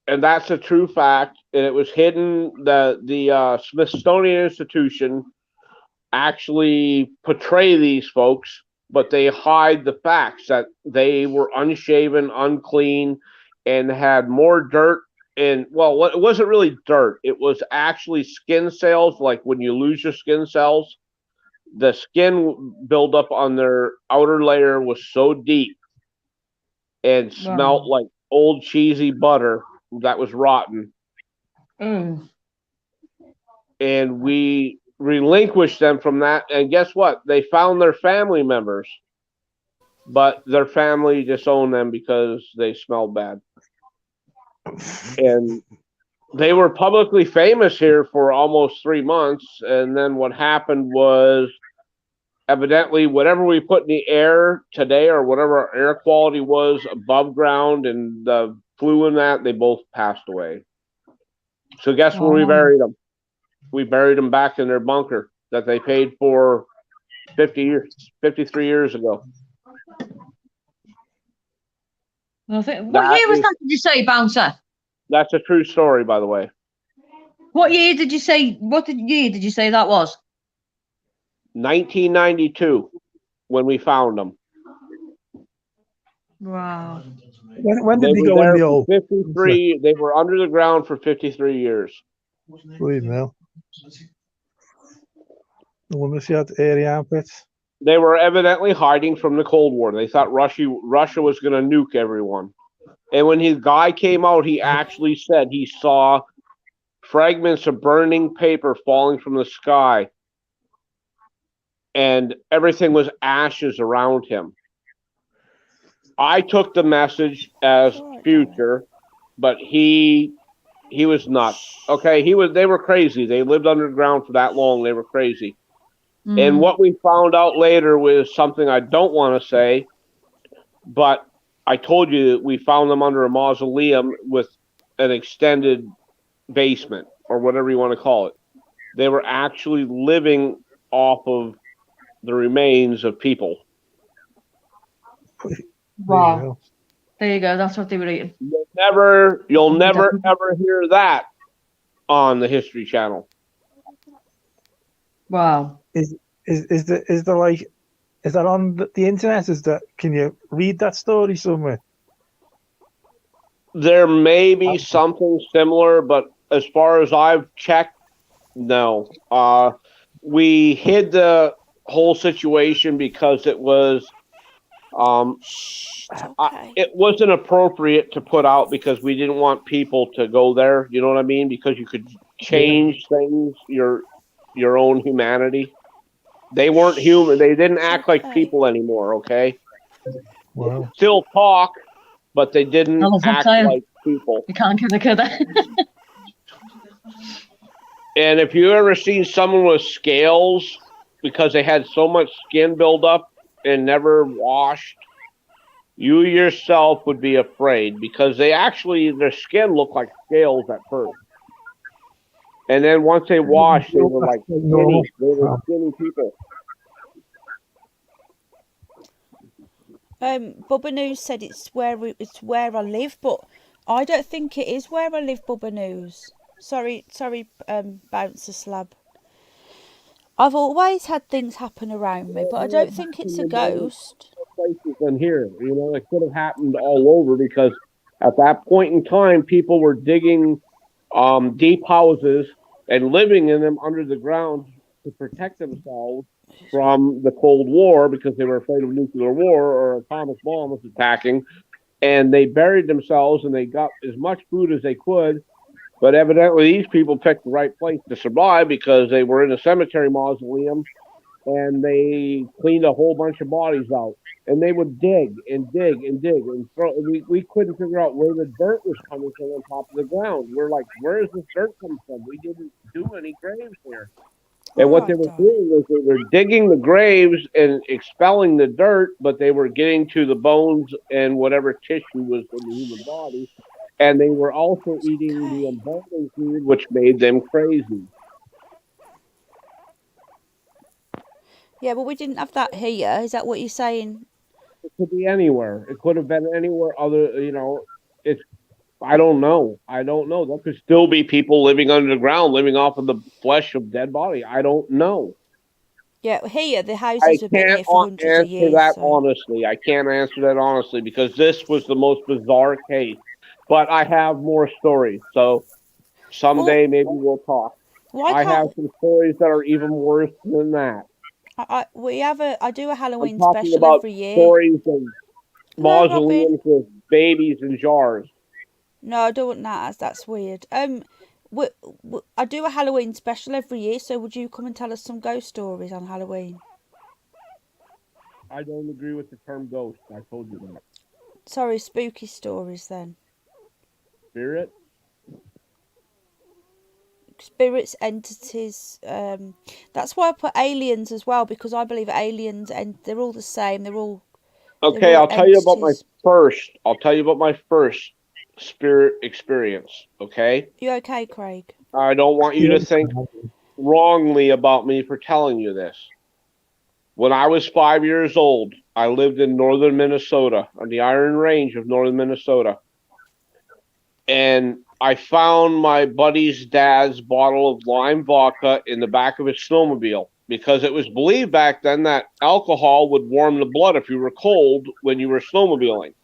And that's a true fact. And it was hidden. The Smithsonian Institution actually portray these folks, but they hide the facts that they were unshaven, unclean, and had more dirt. And well, it wasn't really dirt. It was actually skin cells. Like when you lose your skin cells, the skin buildup on their outer layer was so deep and smelled like old cheesy butter that was rotten. And we relinquished them from that. And guess what? They found their family members, but their family disowned them because they smelled bad. And they were publicly famous here for almost 3 months. And then what happened was, evidently, whatever we put in the air today, or whatever our air quality was above ground and the flu in that, they both passed away. So guess where we buried them? We buried them back in their bunker that they paid for 53 years ago. What year That was is- that? Did you say, Bouncer? That's a true story, by the way. What year did you say? What year did you say that was? 1992, when we found them. Wow. When did they were go in there the for hole? 53. They were under the ground for 53 years. Believe me. The woman she had airy armpits. They were evidently hiding from the Cold War. They thought Russia was going to nuke everyone. And when his guy came out, he actually said he saw fragments of burning paper falling from the sky, and everything was ashes around him. I took the message as future, but he was nuts. Okay, they were crazy. They lived underground for that long. They were crazy. And what we found out later was something I don't want to say, but I told you we found them under a mausoleum with an extended basement, or whatever you want to call it. They were actually living off of the remains of people. Wow. There you go. That's what they were eating. You'll never ever hear that on the History Channel. Wow. Is there like, is that on the internet? Can you read that story somewhere? There may be something similar, but as far as I've checked, no. We hid the whole situation because it was it wasn't appropriate to put out, because we didn't want people to go there. You know what I mean? Because you could change things, your own humanity. They weren't human. They didn't act like people anymore. Okay. Wow. Still talk, but they didn't act like people. You can't kill a And if you ever seen someone with scales, because they had so much skin buildup and never washed, you yourself would be afraid, because their skin looked like scales at first. And then once they washed, they were like skinny. They were skinny people. Bubba News said it's where I live, but I don't think it is where I live, Bubba News. Sorry, Bouncer Slab. I've always had things happen around me, but I don't think it's a ghost. Places than here, it could have happened all over, because at that point in time, people were digging deep houses and living in them under the ground to protect themselves from the Cold War, because they were afraid of nuclear war or atomic bombs attacking. And they buried themselves, and they got as much food as they could. But evidently, these people picked the right place to survive, because they were in a cemetery mausoleum, and they cleaned a whole bunch of bodies out. And they would dig and dig and dig and throw. We couldn't figure out where the dirt was coming from on top of the ground. We're like, where is this dirt coming from? We didn't do any graves here. And what they were doing was they were digging the graves and expelling the dirt, but they were getting to the bones and whatever tissue was in the human body. And they were also eating the embalming fluid, which made them crazy. Yeah, but we didn't have that here. Is that what you're saying? It could be anywhere. It could have been anywhere other, I don't know. There could still be people living underground, living off of the flesh of dead body. I don't know. Yeah, here, the houses have been here for hundreds of years. I can't answer that honestly, because this was the most bizarre case. But I have more stories, so someday maybe we'll talk. I have some stories that are even worse than that. I do a Halloween I'm talking special about every year. Stories of mausoleums with babies in jars. No, I don't want that. That's weird. I do a Halloween special every year, so would you come and tell us some ghost stories on Halloween? I don't agree with the term ghost. I told you that. Sorry, spooky stories then. Spirit? Spirits, entities. That's why I put aliens as well, because I believe aliens, and they're all the same. They're all. Okay, I'll tell you about my first spirit experience. Okay, You okay, Craig? I don't want you to think wrongly about me for telling you this. When I was 5 years old, I lived in northern Minnesota, on the Iron Range of northern Minnesota. And I found my buddy's dad's bottle of lime vodka in the back of his snowmobile because it was believed back then that alcohol would warm the blood if you were cold when you were snowmobiling.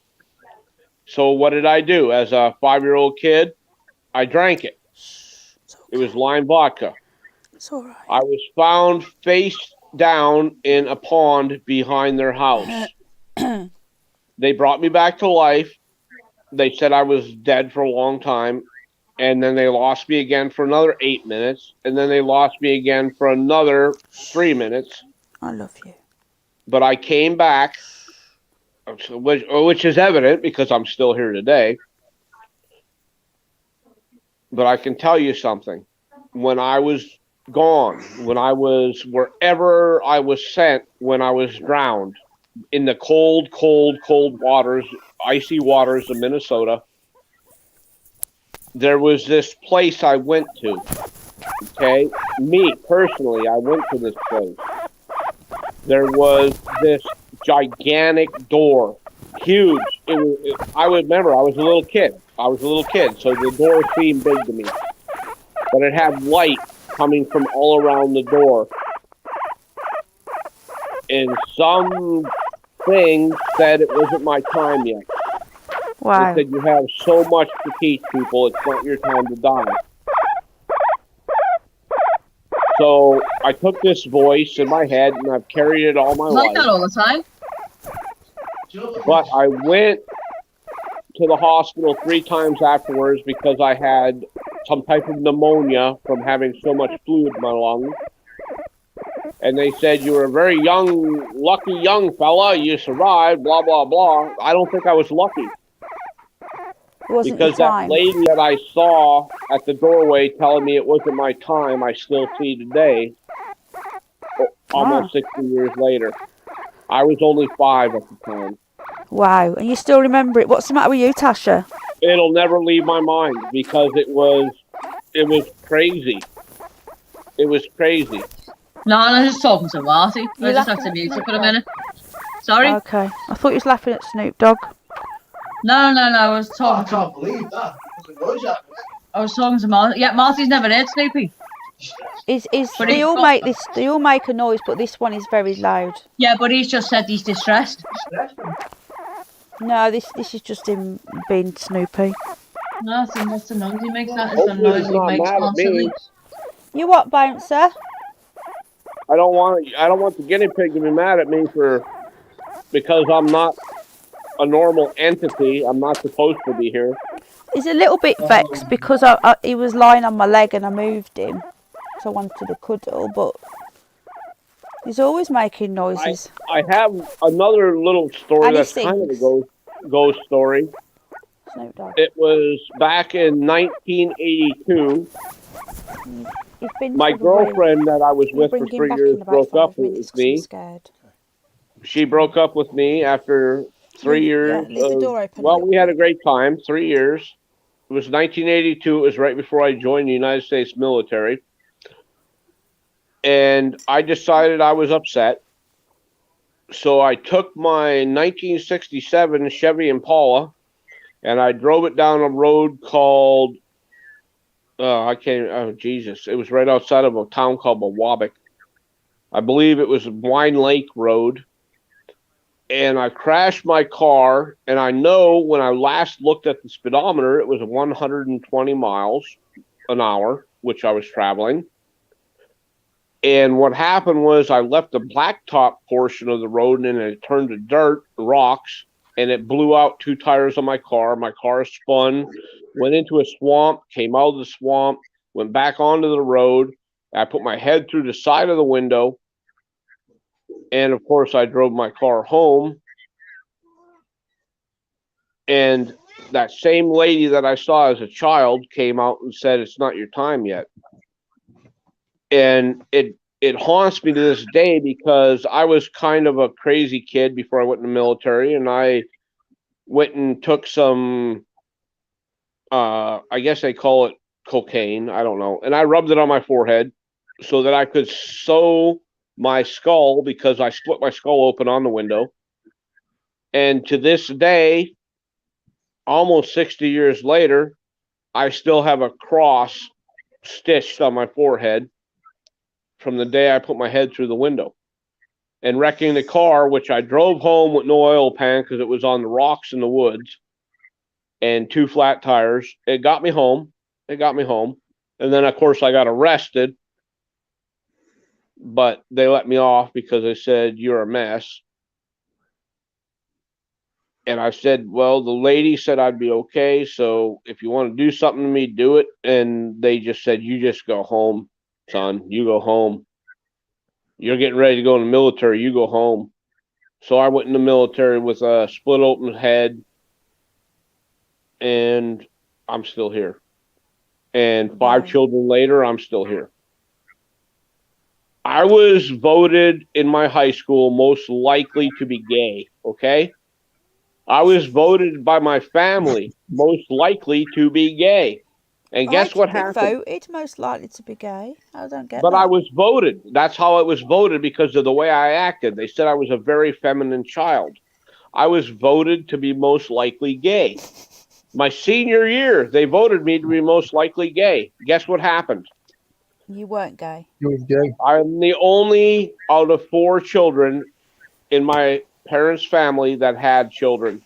So what did I do? As a 5-year-old kid, I drank it. It was lime vodka. It's all right. I was found face down in a pond behind their house. They brought me back to life. They said I was dead for a long time. And then they lost me again for another 8 minutes. And then they lost me again for another 3 minutes. I love you. But I came back, which is evident because I'm still here today. But I can tell you something. When I was gone, when I was wherever I was sent, when I was drowned in the cold, cold, cold waters, icy waters of Minnesota, there was this place I went to. Okay? Me, personally, I went to this place. There was this gigantic door. Huge. I remember I was a little kid. So the door seemed big to me. But it had light coming from all around the door. And something said it wasn't my time yet. Wow. It said you have so much to teach people, it's not your time to die. So I took this voice in my head and I've carried it all my It's like life. that all the time. But I went to the hospital 3 times afterwards because I had some type of pneumonia from having so much fluid in my lungs. And they said, you were a very lucky young fella, you survived, blah, blah, blah. I don't think I was lucky. It wasn't Because your that time. lady that I saw at the doorway telling me it wasn't my time, I still see today, almost 60 years later. I was only 5 at the time. Wow. And you still remember it. What's the matter with you, Tasha? It'll never leave my mind because it was crazy. It was crazy. No, I'm just talking to Marty. I You just have laughing to at mute it for a Snoop minute. Sorry? Okay. I thought you was laughing at Snoop Dogg. No, I was I talking. can't believe that. I was talking to Marty. Yeah, Marty's never heard Snoopy. They all make a noise, but this one is very loud. Yeah, but he's just said he's distressed. No, this is just him being Snoopy. No, that's the noise he makes. That is the Hopefully noise he's he not makes mad at constantly. me. You what, Bouncer? I don't want the guinea pig to be mad at me because I'm not a normal entity. I'm not supposed to be here. He's a little bit vexed because he was lying on my leg and I moved him. So I wanted a cuddle, but he's always making noises. I have another little story And he that's kind of a sings. ghost story. Snoop Dogg. It was back in 1982. He's been My to the room. girlfriend that I was We'll with for bring him 3 back years in about broke 5 up minutes with 'cause I'm me. scared. She broke up with me after 3 years. leave the door open a Well, little we had a great time. 3 years. It was 1982. It was right before I joined the United States military. And I decided I was upset. So I took my 1967 Chevy Impala and I drove it down a road called, Jesus. It was right outside of a town called Waback. I believe it was Wine Lake Road. And I crashed my car. And I know when I last looked at the speedometer, it was 120 miles an hour, which I was traveling. And what happened was I left the blacktop portion of the road and it turned to dirt, rocks, and it blew out 2 tires on my car. My car spun, went into a swamp, came out of the swamp, went back onto the road. I put my head through the side of the window. And of course, I drove my car home. And that same lady that I saw as a child came out and said, "It's not your time yet." And it haunts me to this day because I was kind of a crazy kid before I went in the military, and I went and took some I guess they call it cocaine. I don't know. And I rubbed it on my forehead so that I could sew my skull because I split my skull open on the window. And to this day, almost 60 years later, I still have a cross stitched on my forehead from the day I put my head through the window. And wrecking the car, which I drove home with no oil pan because it was on the rocks in the woods and 2 flat tires. It got me home. And then, of course, I got arrested. But they let me off because they said, you're a mess. And I said, well, the lady said I'd be okay. So if you want to do something to me, do it. And they just said, you just go home, son. You go home. You're getting ready to go in the military. You go home. So I went in the military with a split open head. And I'm still here. And 5 children later, I'm still here. I was voted in my high school most likely to be gay, okay? I was voted by my family most likely to be gay. And guess what happened? Voted most likely to be gay. I don't get But that. I was voted. That's how it was voted because of the way I acted. They said I was a very feminine child. I was voted to be most likely gay. My senior year, they voted me to be most likely gay. Guess what happened? You weren't gay. You was gay. I'm the only out of 4 children in my parents' family that had children.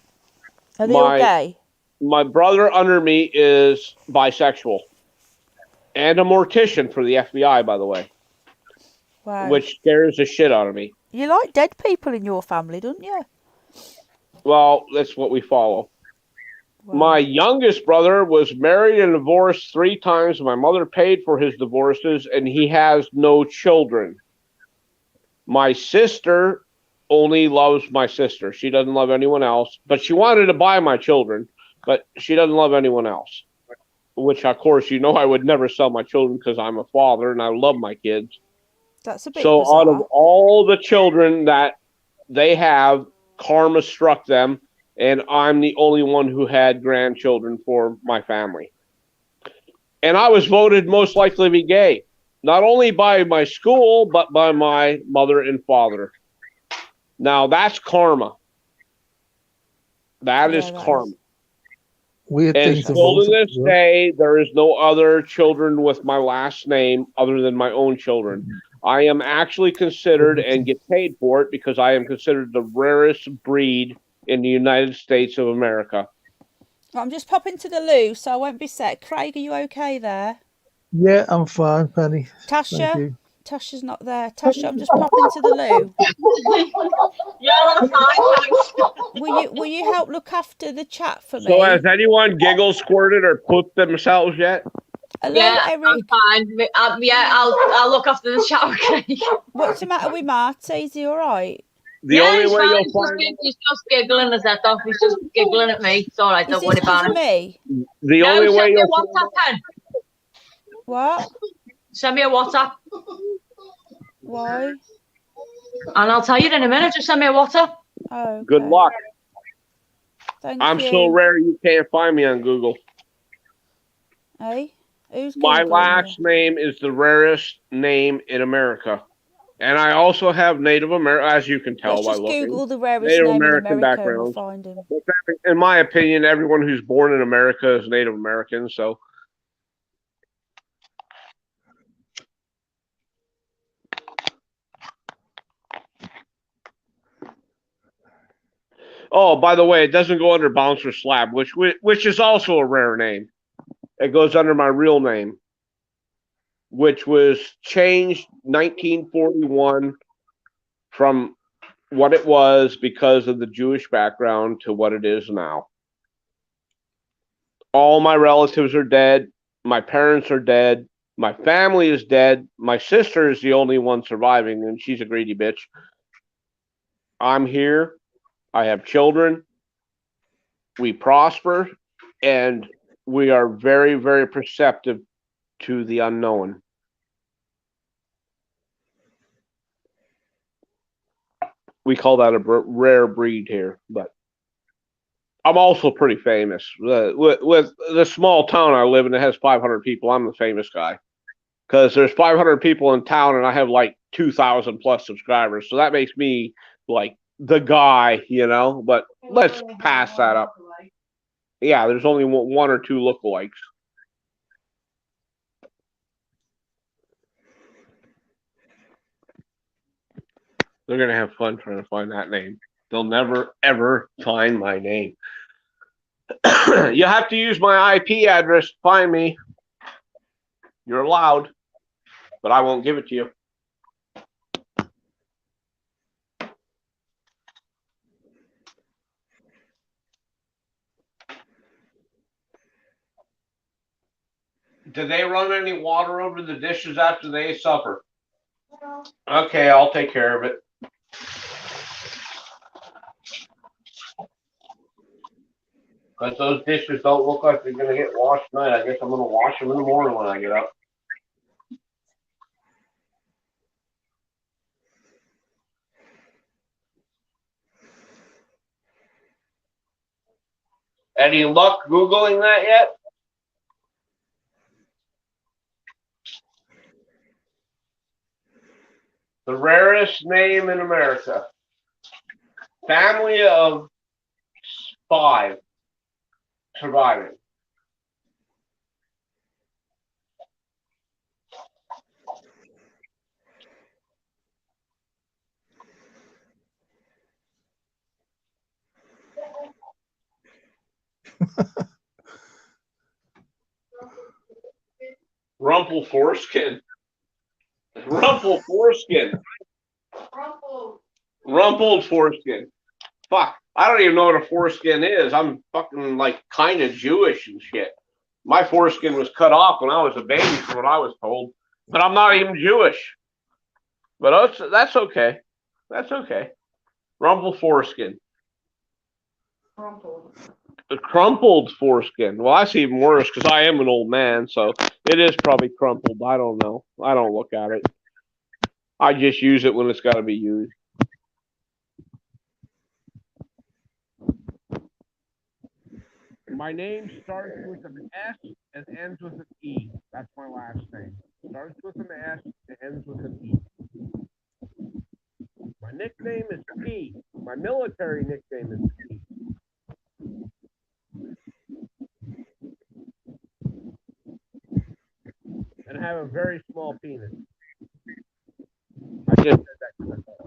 Are they all gay? My brother under me is bisexual and a mortician for the FBI, by the way. Wow. Which scares the shit out of me. You like dead people in your family, don't you? Well, that's what we follow. Wow. My youngest brother was married and divorced 3 times. My mother paid for his divorces, and he has no children. My sister only loves my sister. She doesn't love anyone else, but she wanted to buy my children, but she doesn't love anyone else. Which, of course, you know I would never sell my children because I'm a father and I love my kids. That's a bit so bizarre. Out of all the children that they have, karma struck them, and I'm the only one who had grandchildren for my family. And I was voted most likely to be gay, not only by my school, but by my mother and father. Now, that's karma. That is karma. Weird And thing to still vote to this for. day, there is no other children with my last name other than my own children. I am actually considered and get paid for it because I am considered the rarest breed in the United States of America. I'm just popping to the loo, so I won't be set. Craig, are you okay there? Yeah, I'm fine, Penny. Thank Tasha? you. Tasha's not there. Tasha, I'm just popping to the loo. Yeah, I'm fine, thanks. Will you help look after the chat for me? So has anyone giggle squirted or pooped themselves yet? Hello, Yeah, Eric. I'm fine. I'll look after the chat, okay? What's the matter with Marty? Is he all right? The only he's way fine. you'll find He's just giggling his head off. He's just giggling at me. It's all right. Don't worry about it. Me? the only way Send me a you'll WhatsApp, Pen. What? Send me a WhatsApp. Why? And I'll tell you in a minute. Just send me a WhatsApp. Oh, okay. Good luck. I'm so rare you can't find me on Google. Hey, who's My Googling last you? name is the rarest name in America. And I also have Native American, as you can tell Let's by just looking. Google the rarest Native name American in America and we'll backgrounds. find him. In my opinion, everyone who's born in America is Native American. So, oh, by the way, it doesn't go under Bouncer Slab, which is also a rare name. It goes under my real name, which was changed 1941 from what it was because of the Jewish background to what it is now. All my relatives are dead. My parents are dead. My family is dead. My sister is the only one surviving, and she's a greedy bitch. I'm here. I have children. We prosper, and we are very, very perceptive to the unknown. We call that a rare breed here, but I'm also pretty famous. With the small town I live in that has 500 people, I'm the famous guy. Because there's 500 people in town and I have like 2,000 plus subscribers. So that makes me like the guy, you know? But let's pass that up. Yeah, there's only one or two lookalikes. They're going to have fun trying to find that name. They'll never, ever find my name. You have to use my IP address to find me. You're allowed, but I won't give it to you. Did they run any water over the dishes after they ate supper? No. Okay, I'll take care of it. Because those dishes don't look like they're going to get washed tonight. I guess I'm going to wash them in the morning when I get up. Any luck Googling that yet? The rarest name in America. Family of 5 surviving. Rumple foreskin. Rumple foreskin. Rumpled foreskin. Fuck. I don't even know what a foreskin is. I'm fucking like kind of Jewish and shit. My foreskin was cut off when I was a baby, from what I was told. But I'm not even Jewish. But that's okay. That's okay. Rumpled foreskin. Crumpled. A crumpled foreskin. Well, that's even worse because I am an old man, so it is probably crumpled. I don't know. I don't look at it. I just use it when it's got to be used. My name starts with an S and ends with an E. That's my last name. Starts with an S and ends with an E. My nickname is P. My military nickname is P. And I have a very small penis. I just said that because I thought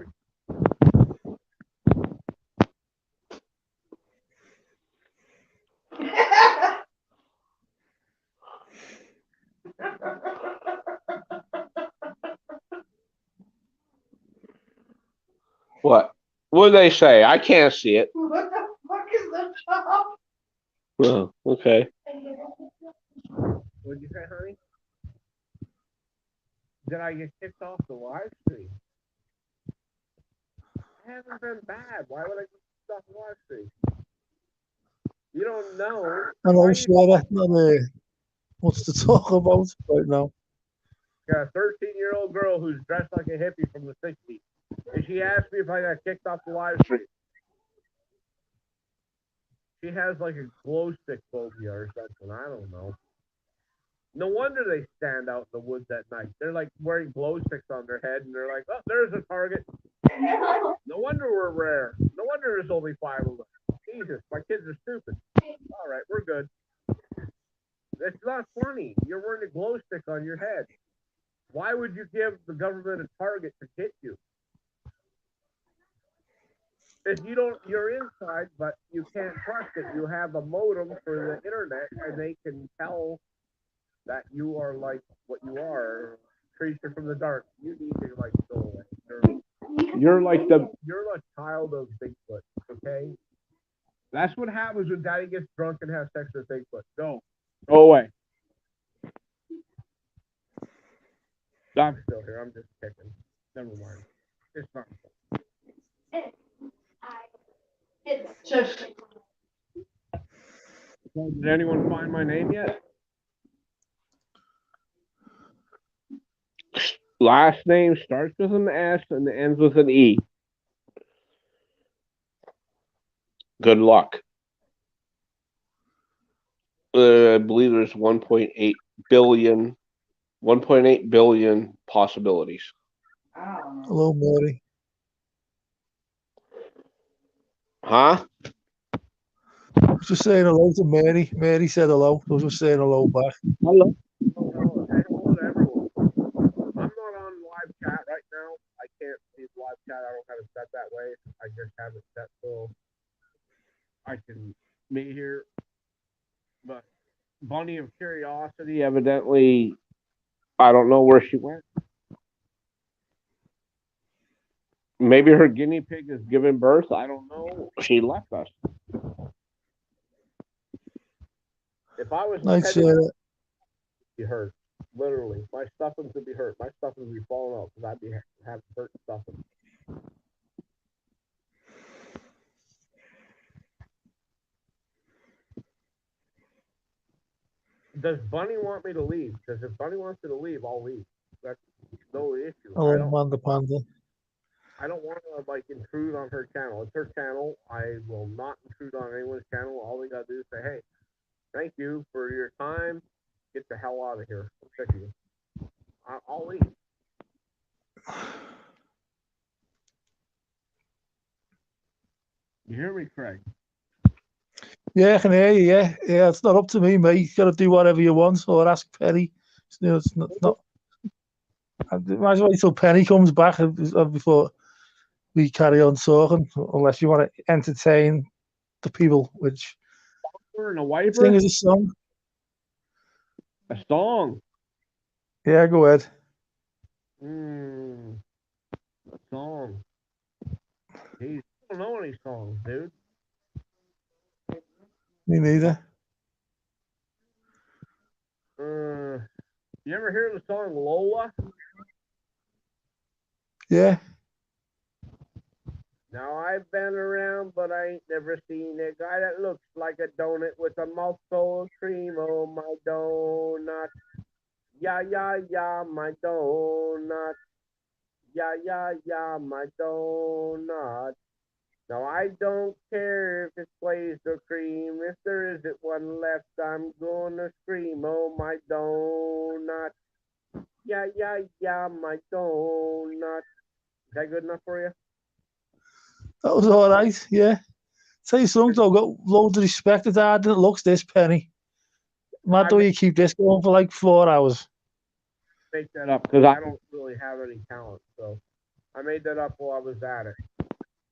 What? What do they say? I can't see it. What the fuck is the top? Oh, okay. What'd you say, honey? Did I get kicked off the live stream? I haven't been bad. Why would I get kicked off the live stream? You don't know. And I'm sure that's not much to talk about right now. Got a 13-year-old girl who's dressed like a hippie from the 60s. And she asked me if I got kicked off the live stream. She has like a glow stick phobia or something. I don't know. No wonder they stand out in the woods at night. They're like wearing glow sticks on their head and they're like, oh, there's a target. No wonder we're rare. No wonder there's only 5 of us. Jesus, my kids are stupid. All right, we're good. It's not funny. You're wearing a glow stick on your head. Why would you give the government a target to hit you? If you don't, you're inside, but you can't trust it. You have a modem for the internet, and they can tell that you are like what you are, creature from the dark. You need to like go away. You're like the. You're a child of Bigfoot. Okay. That's what happens when Daddy gets drunk and has sex with Bigfoot. Go away. I'm still here. I'm just kicking. Never mind. It's fine. It's just. Did anyone find my name yet? Last name starts with an S and ends with an E. Good luck. I believe there's 1.8 billion possibilities. Hello, Mary. Huh? I was just saying hello to Mary. Mary said hello. I was just saying hello back. Hello. Oh, say hello to everyone. I'm not on live chat right now. I can't see live chat. I don't have it set that way. I just have it set so I can be here. But Bunny of Curiosity, evidently, I don't know where she went. Maybe her guinea pig is giving birth. I don't know. She left us. If I was Night, petty, Sarah. be hurt. Literally, my stuffings would be hurt. My stuffings would be falling out because I'd be having hurt stuffings. Does Bunny want me to leave? Because if Bunny wants me to leave, I'll leave. That's no issue. Hello, Amanda Panda. I don't want to like intrude on her channel. It's her channel. I will not intrude on anyone's channel. All we gotta do is say, hey, thank you for your time. Get the hell out of here. I'm sick of you. I'll leave. You hear me, Craig? Yeah, I can hear you. Yeah, it's not up to me, mate. You got to do whatever you want, or ask Penny. It's not. I might as well wait till Penny comes back before we carry on talking, unless you want to entertain the people. Which We're in a wiper. sing us a song. A song. Yeah, go ahead. A song. Jeez, I don't know any songs, dude. Me neither. You ever hear the song Lola? Yeah. Now I've been around, but I ain't never seen a guy that looks like a donut with a mouth full of cream. Oh, my donut. Yeah, yeah, yeah, my donut. Yeah, yeah, yeah, my donut. Now I don't care if it's glazed or cream. If there isn't one left, I'm gonna scream. Oh, my donut. Yeah, yeah, yeah, my donut. Is that good enough for you? That was all right. Yeah. Tell you something, though. Got loads of respect. It's hard than it looks, this, Penny. Mad though you keep this going for like 4 hours. Make that up because I don't really have any talent. So I made that up while I was at it.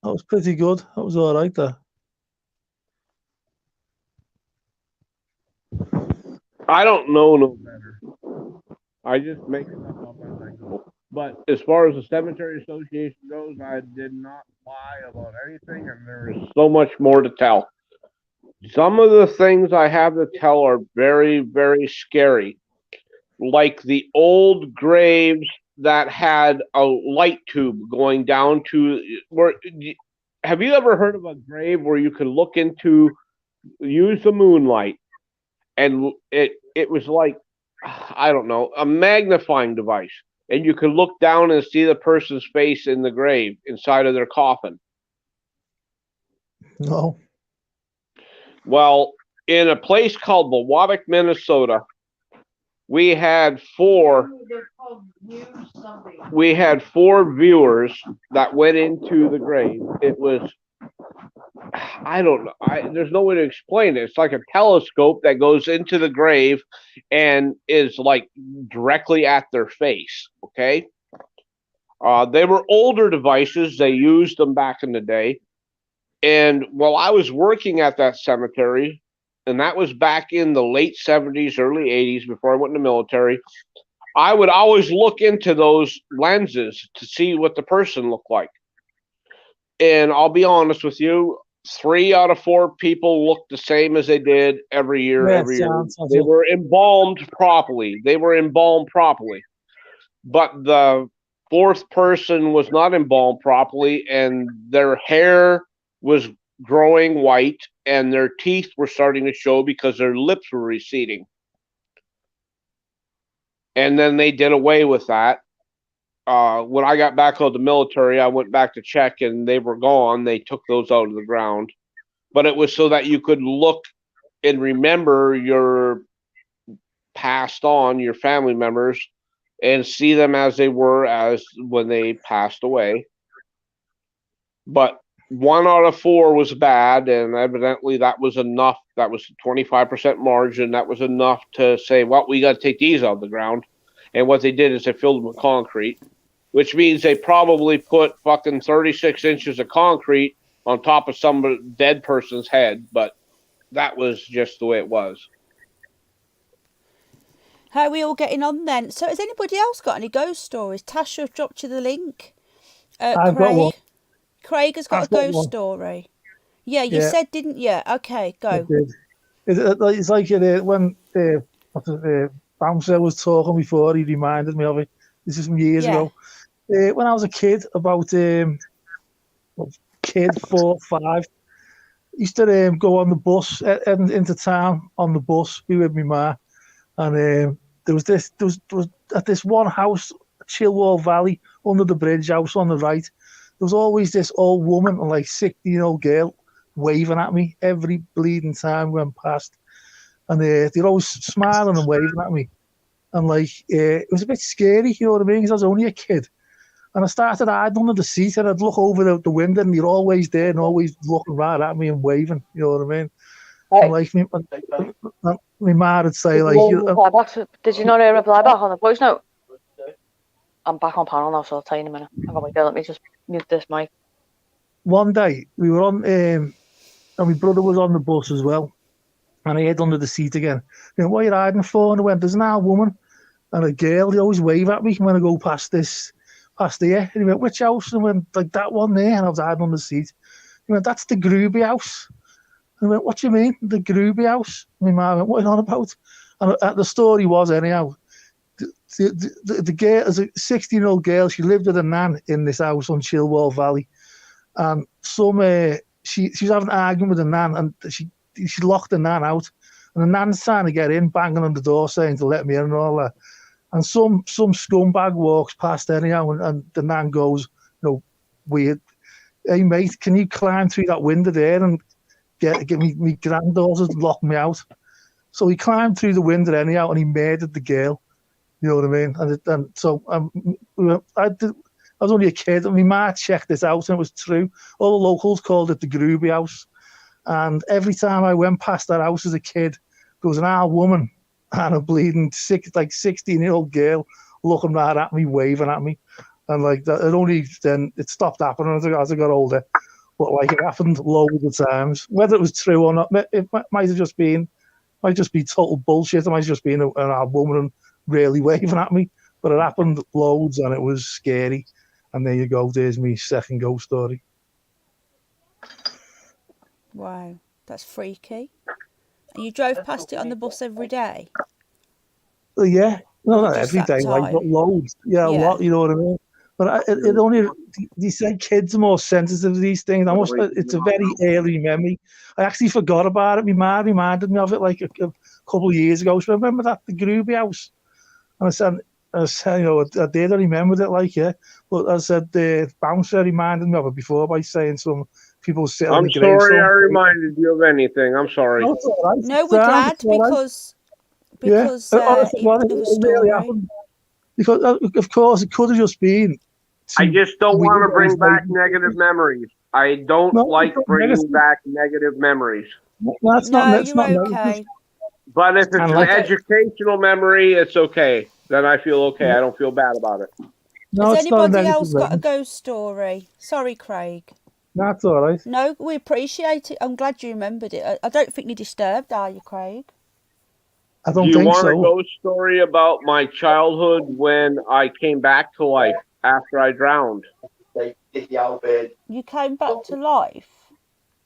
That was pretty good. That was all right there. I don't know no better. I just make stuff up as I go. But as far as the Cemetery Association goes, I did not lie about anything, and there is so much more to tell. Some of the things I have to tell are very, very scary. Like the old graves that had a light tube going down to where. Have you ever heard of a grave where you could look into, use the moonlight, and it was like, I don't know, a magnifying device, and you could look down and see the person's face in the grave inside of their coffin? No. Well, in a place called Wawabic, Minnesota, we had four viewers that went into the grave. It was, I don't know. There's no way to explain it. It's like a telescope that goes into the grave and is like directly at their face. Okay. They were older devices. They used them back in the day. And while I was working at that cemetery, and that was back in the late 70s, early 80s, before I went in the military, I would always look into those lenses to see what the person looked like. And I'll be honest with you, 3 out of 4 people looked the same as they did every year. They were embalmed properly. But the 4th person was not embalmed properly, and their hair was growing white, and their teeth were starting to show because their lips were receding. And then they did away with that. When I got back out of the military, I went back to check, and they were gone. They took those out of the ground. But it was so that you could look and remember your passed on, your family members, and see them as they were as when they passed away. But 1 out of 4 was bad, and evidently that was enough. That was 25% margin. That was enough to say, well, we got to take these out of the ground. And what they did is they filled them with concrete, which means they probably put fucking 36 inches of concrete on top of some dead person's head. But that was just the way it was. How are we all getting on then? So has anybody else got any ghost stories? Tasha dropped you the link. I've got one. Craig has got I've a got ghost one. story. Yeah, you Yeah. said, didn't you? Okay, I go. did. It's like when Bouncer was talking before, he reminded me of it. This is from years Yeah. ago. When I was a kid, about kid 4, 5, used to go on the bus heading into town on the bus, be with my ma, and there was at this one house, Chilwell Valley, under the bridge house on the right. There was always this old woman and like 16-year-old girl waving at me every bleeding time we went past, and they're always smiling and waving at me, and like it was a bit scary, you know what I mean? Because I was only a kid. And I started hiding under the seat, and I'd look over the window, and you're always there and always looking right at me and waving. You know what I mean? And like my ma would say, like, Did you not hear a reply back on the voice note? I'm back on panel now, so I'll tell you in a minute. Hang on, wait there, let me just mute this mic. one day we were on, and my brother was on the bus as well, and I hid under the seat again. You know, what are you hiding for? And I went, there's an old woman and a girl. They always wave at me when I go past here. And he went, which house? And I went, like that one there. And I was hiding on the seat. He went, that's the Gruby house. And I went, what do you mean, the Gruby house? And my mum went, what are you on about? And the story was, anyhow, the girl, as a 16-year-old girl, she lived with a nan in this house on Chilwell Valley. And she was having an argument with the nan, and she locked the nan out. And the nan's trying to get in, banging on the door, saying to let me in and all that. And some scumbag walks past anyhow, and the nan goes, you know, weird, hey mate, can you climb through that window there and get me granddaughter to lock me out? So he climbed through the window anyhow, and he murdered the girl. You know what I mean? And so I was only a kid, and my ma checked this out, and it was true. All the locals called it the Gruby house. And every time I went past that house as a kid, there was an old woman and a bleeding 16-year-old girl looking right at me, waving at me. And like that, it stopped happening as I got older. But like it happened loads of times. Whether it was true or not, it might just be total bullshit. It might just be an old woman really waving at me. But it happened loads, and it was scary. And there you go. There's my second ghost story. Wow, that's freaky. And you drove past it on the bus every day? Yeah, no, not Just every that day, like, but time? loads. Yeah, a Yeah. lot. You know what I mean? But it only, you say kids are more sensitive to these things. It's a very early memory. I actually forgot about it. My mum reminded me of it like a couple of years ago. So remember that, the Gruby house? And I said, you know, I did. I remembered it, like, yeah. But I said the bouncer reminded me of it before by saying some people sit on I'm the sorry gravestone. I reminded you of anything. I'm sorry. No, it's all right. No, we're glad because Honestly, it was a it really story. happened. Because, of course, it could have just been. I just don't want to bring back waving. negative memories. I don't No, like it's not bringing negative. back negative memories. That's No, not you're negative. okay. But if it's And an like- educational memory, it's okay. Then I feel okay. I don't feel bad about it. No, Has it's not a anybody negative else got a memory. ghost story? Sorry, Craig. That's all right. No, we appreciate it. I'm glad you remembered it. I don't think you're disturbed, are you, Craig? I Do don't you think want a so. ghost story about my childhood when I came back to life after I drowned? You came back to life.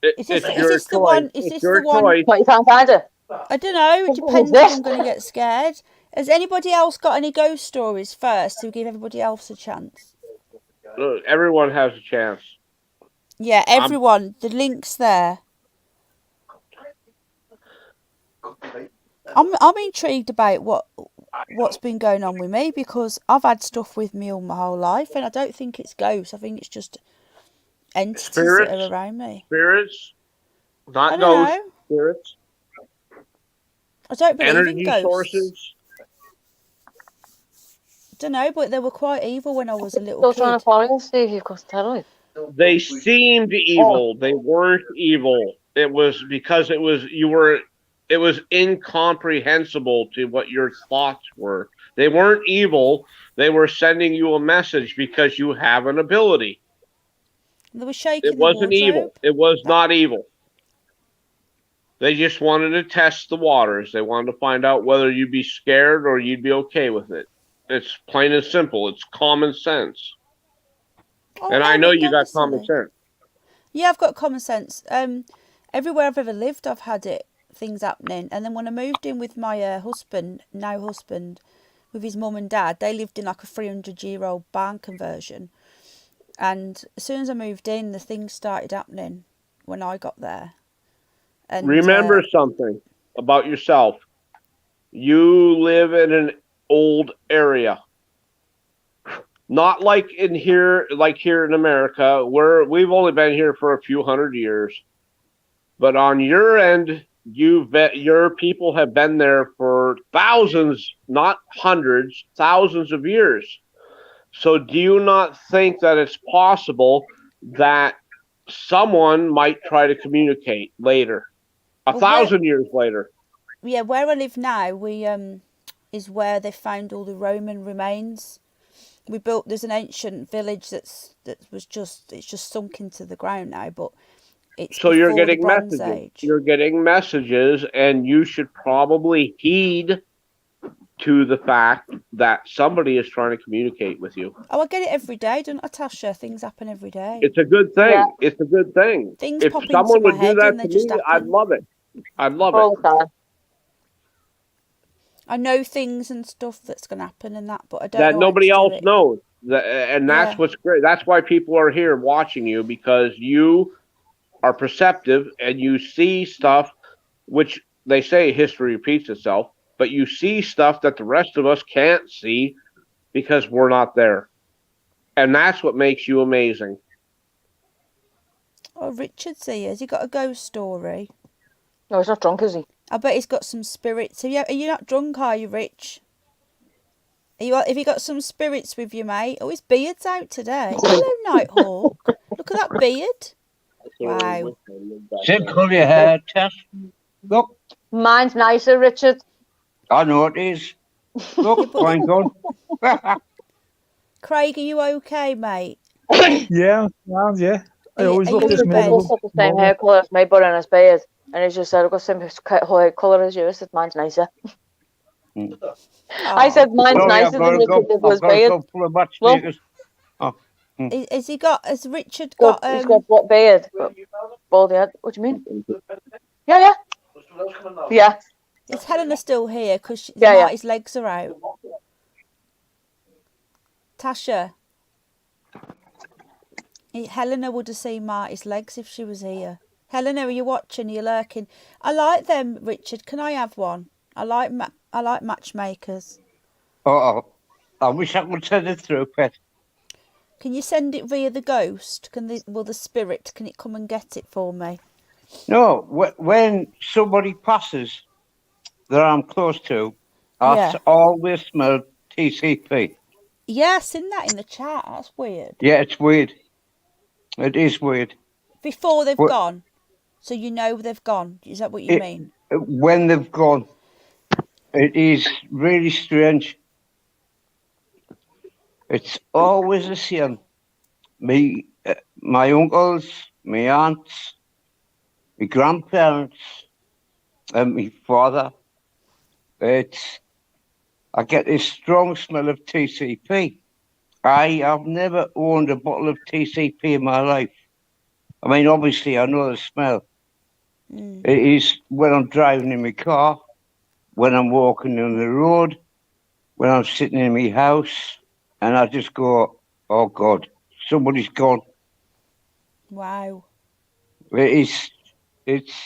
Is It's this your the choice. one? Is It's this your the one? choice. What, you can't find it? I don't know. It depends if I'm going to get scared. Has anybody else got any ghost stories first to give everybody else a chance? Everyone has a chance. Yeah, everyone. The link's there. I'm intrigued about what's been going on with me because I've had stuff with me all my whole life, and I don't think it's ghosts. I think it's just entities that are around me. Spirits, I not don't ghosts. know. Spirits. I don't believe in energy ghosts. sources. Don't know, but they were quite evil when I was a little Still trying kid. to follow you, Steve. You've got to tell me. They seemed evil. They weren't evil. It was because it was incomprehensible to what your thoughts were. They weren't evil. They were sending you a message because you have an ability. They were shaking It wasn't the evil. wardrobe. It was not evil. They just wanted to test the waters. They wanted to find out whether you'd be scared or you'd be okay with it. It's plain and simple. It's common sense. Oh, And no, I know it's you never got common silly. sense. Yeah, I've got common sense. Everywhere I've ever lived, I've had things happening. And then when I moved in with my husband, with his mum and dad, they lived in like a 300-year-old barn conversion. And as soon as I moved in, the things started happening when I got there. And Remember something about yourself. You live in an old area. Not like here in America, where we've only been here for a few hundred years. But on your end, your people have been there for thousands, not hundreds, thousands of years. So do you not think that it's possible that someone might try to communicate later, a Well, 1,000 years later? yeah, where I live now, we is where they found all the Roman remains. There's an ancient village it's just sunk into the ground now, but it's So you're before the getting Bronze messages. Age. You're getting messages, and you should probably heed to the fact that somebody is trying to communicate with you. Oh, I get it every day, don't I, Tasha? Things happen every day. It's a good thing. Yeah. It's a good thing. Things If pop into someone my would do head that and they to just me, I'd happen. love it. I'd love All it. the time. I know things and stuff that's going to happen and that, but I don't That know nobody how to do else it. knows. And that's Yeah. what's great. That's why people are here watching you, because you are perceptive and you see stuff, which they say history repeats itself, but you see stuff that the rest of us can't see because we're not there. And that's what makes you amazing. Oh, Richard's here. Has he got a ghost story? No, he's not drunk, is he? I bet he's got some spirits. Are you not drunk, are you, Rich? Have you got some spirits with you, mate? Oh, his beard's out today. Hello, Nighthawk. Look at that beard. Wow. Same colour your hair, Tess. Look, Mine's nicer, Richard. I know it is. Look, fine gun. Craig, are you okay, mate? Yeah, yeah. I always are look you this in bed? He's got the same hair colour as me, but in his beard. And he's just said, I've got the same hair colour as you. I said, mine's nicer. I said, mine's nicer than Richard did with his beard. Oh. Has Richard got He's got what beard? Baldy head. What do you mean? Yeah. Yeah. Is Helena still here? Because Yeah. Marty's legs are out. Tasha. Helena would have seen Marty's legs if she was here. Helena, are you watching? Are you lurking? I like them, Richard. Can I have one? I like matchmakers. Oh, I wish I could send it through, Pet. Can you send it via the ghost? The spirit, can it come and get it for me? No, when somebody passes that I'm close to, I always smell TCP. Yeah, I've seen that in the chat. That's weird. Yeah, it's weird. It is weird. Before they've gone. So you know they've gone. Is that what you mean? When they've gone. It is really strange. It's always the same. My uncles, my aunts, my grandparents, and my father. I get this strong smell of TCP. I have never owned a bottle of TCP in my life. I mean, obviously, I know the smell. It is when I'm driving in my car, when I'm walking on the road, when I'm sitting in my house, and I just go, oh, God, somebody's gone. Wow. It's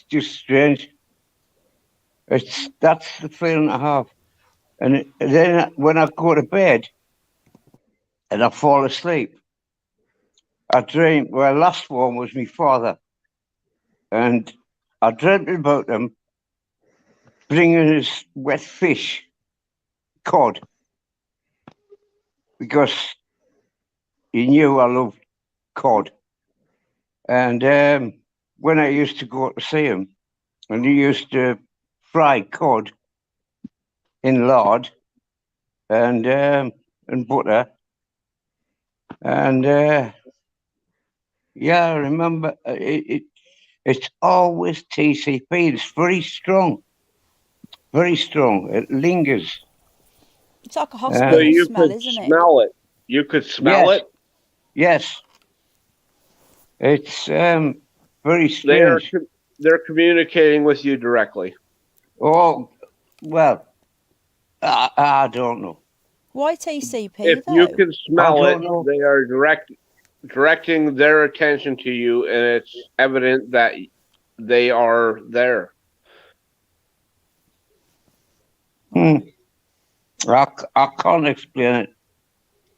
just strange. That's the feeling I have. And then when I go to bed and I fall asleep, I dream, well, last one was my father. And I dreamt about him. bringing us wet fish, cod, because he knew I loved cod. And when I used to go to see him, and he used to fry cod in lard and butter, and yeah, I remember it's always TCP. It's very strong, very strong. It lingers. It's like a So hospital you smell, could isn't it? smell it. You could smell Yes. it. Yes, it's very They're strange. they're communicating with you directly. Oh, well, I don't know. Why TCP If though? you can smell I it, don't know. they are directing their attention to you, and it's evident that they are there. I can't explain it,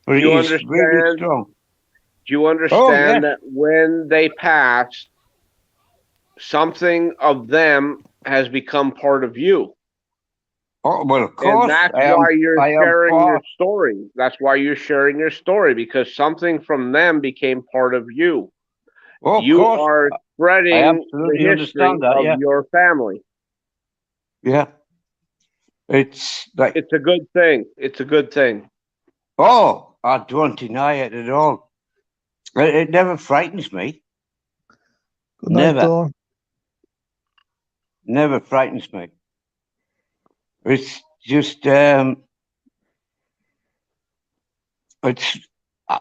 but Do you it is really understand? strong. Do you understand yes. that when they pass, something of them has become part of you? Oh, well, of And course, that's I am. why you're I am sharing your part. story. That's why you're sharing your story, because something from them became part of you. Oh, of You course, are I spreading the absolutely history understand that. of Yeah, your family. yeah. It's like, It's a good thing. It's a good thing. oh, I don't deny it at all. It never frightens me. Good night, Never. Dawn. Never frightens me. It's just it's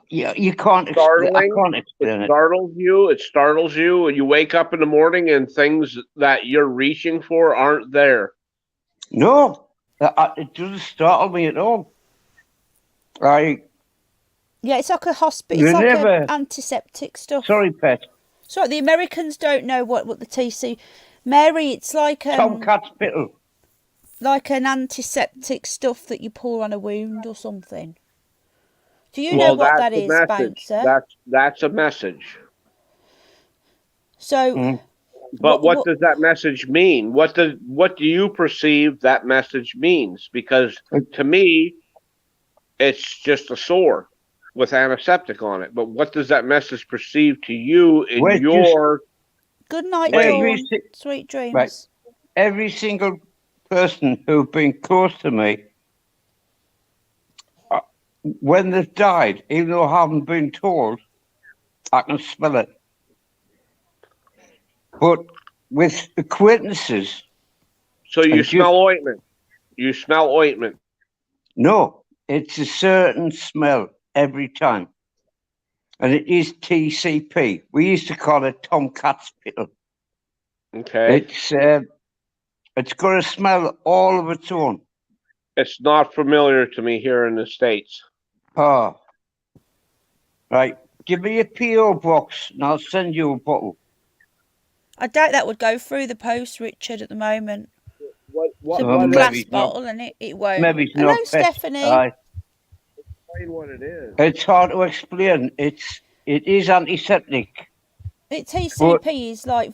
you can't explain. I Startling. can't It explain it. startles you. It startles you, and you wake up in the morning and things that you're reaching for aren't there. No, it doesn't startle me at all. Yeah, it's like a hospital. You It's like never- a antiseptic stuff. Sorry, Pet. Sorry, the Americans don't know what the TC. Mary, it's like Tomcat spittle. like an antiseptic stuff that you pour on a wound or something. Do you know Well, what that's that a is, message. Bouncer? That's a message. So, But what does that message mean? What do you perceive that message means? Because to me, it's just a sore with antiseptic on it. But what does that message perceive to you in Well, your good night, way? Dawn. Sweet dreams. Right. Every single person who's been close to me, when they've died, even though I haven't been told, I can smell it. But with acquaintances. So you smell ointment. You smell ointment. No, it's a certain smell every time. And it is TCP. We used to call it Tomcat spittle. Okay. It's got a smell all of its own. It's not familiar to me here in the States. Oh. Right. Give me a P.O. box and I'll send you a bottle. I doubt that would go through the post, Richard, at the moment. What it's a maybe glass it's not. bottle and it won't. Maybe it's Hello, not best. Stephanie. Explain what it is. It's hard to explain. It is antiseptic. TCP is like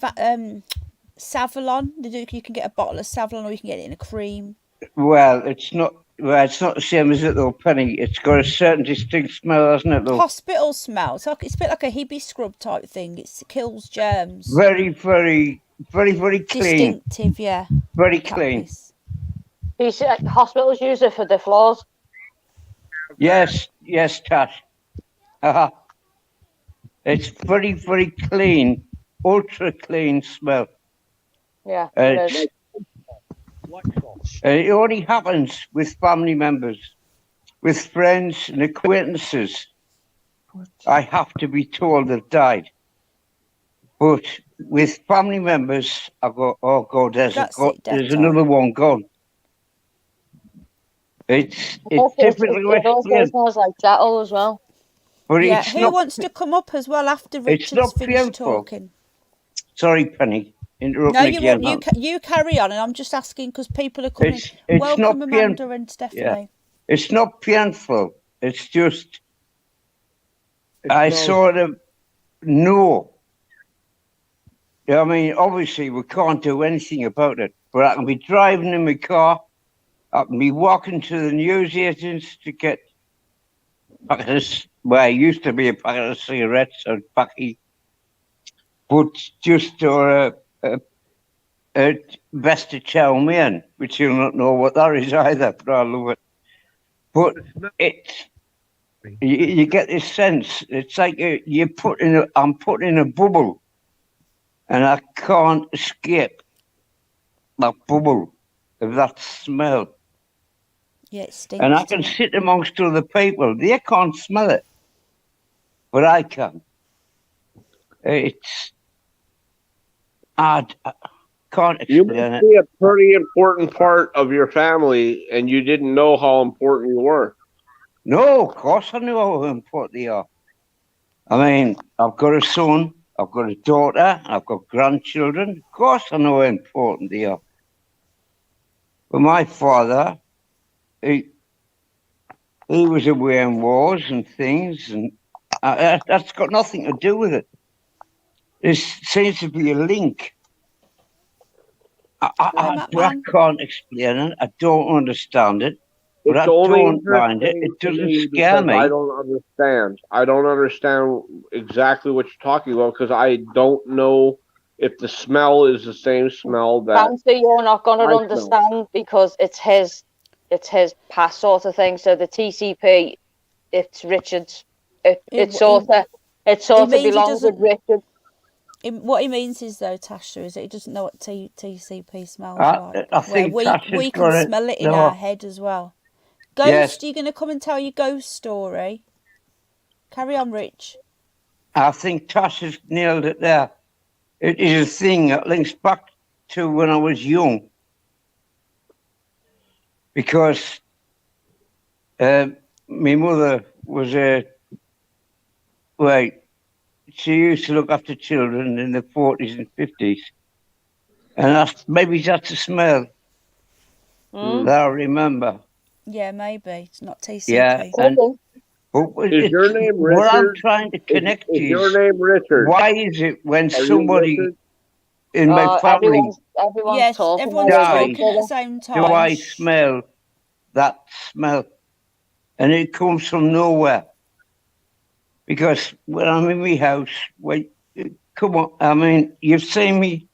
Savlon. You can get a bottle of Savlon or you can get it in a cream. Well, it's not. Well, it's not the same as it though, Penny. It's got a certain distinct smell, hasn't it? Though. Hospital smell. It's a bit like a hippie scrub type thing. It kills germs. Very, very, very, very clean. Distinctive, yeah. Very clean. These hospitals use it for the floors. Yes, Tash. It's very, very clean, ultra clean smell. Yeah. It only happens with family members, with friends and acquaintances. I have to be told they've died. But with family members, I go, oh God, there's another one gone. It's difficult to It also explain. smells like Jattle as well. But yeah, it's who not, wants to come up as well after Richard's not finished painful. talking? Sorry, Penny. Interrupt No, me you again. won't. You carry on, and I'm just asking because people are coming. It's Welcome, not Amanda and Stephanie. Yeah. It's not painful. It's just I sort of know. I mean, obviously we can't do anything about it. but I can be driving in my car. I can be walking to the newsagents to get packets. Well, it used to be a packet of cigarettes or packy, but just or a best of chow mein, which you'll not know what that is either, but I love it. But it's you get this sense. It's like I'm put in a bubble, and I can't escape that bubble of that smell. Yeah, it stinks. And I can sit amongst other people. They can't smell it, but I can. It's I can't You explain must it. be a pretty important part of your family, and you didn't know how important you were. No, of course I know how important they are. I mean, I've got a son, I've got a daughter, I've got grandchildren. Of course I know how important they are. But my father, he was away in wars and things, and that's got nothing to do with it. There seems to be a link. I can't explain it. I don't understand it. But I don't mind it. It doesn't scare me. I don't understand. I don't understand exactly what you're talking about because I don't know if the smell is the same smell that. Bouncy, you're not going to I understand because it's his past sort of thing. So the TCP, it's Richard's. It sort of belongs with Richard. What he means is, though, Tasha, is that he doesn't know what TCP smells like. I think we can smell it in our head as well. Ghost, yes. Are you going to come and tell your ghost story? Carry on, Rich. I think Tasha's nailed it there. It is a thing that links back to when I was young. Because my mother was she used to look after children in the 40s and 50s. And maybe that's a smell that I remember. Yeah, maybe. It's not TCP. Yeah. Is your name Richard? What I'm trying to connect is your name Richard? Why is it when somebody in my family everyone's talking at the same time, do I smell that smell? And it comes from nowhere. Because when I'm in my house, come on, I mean, you've seen me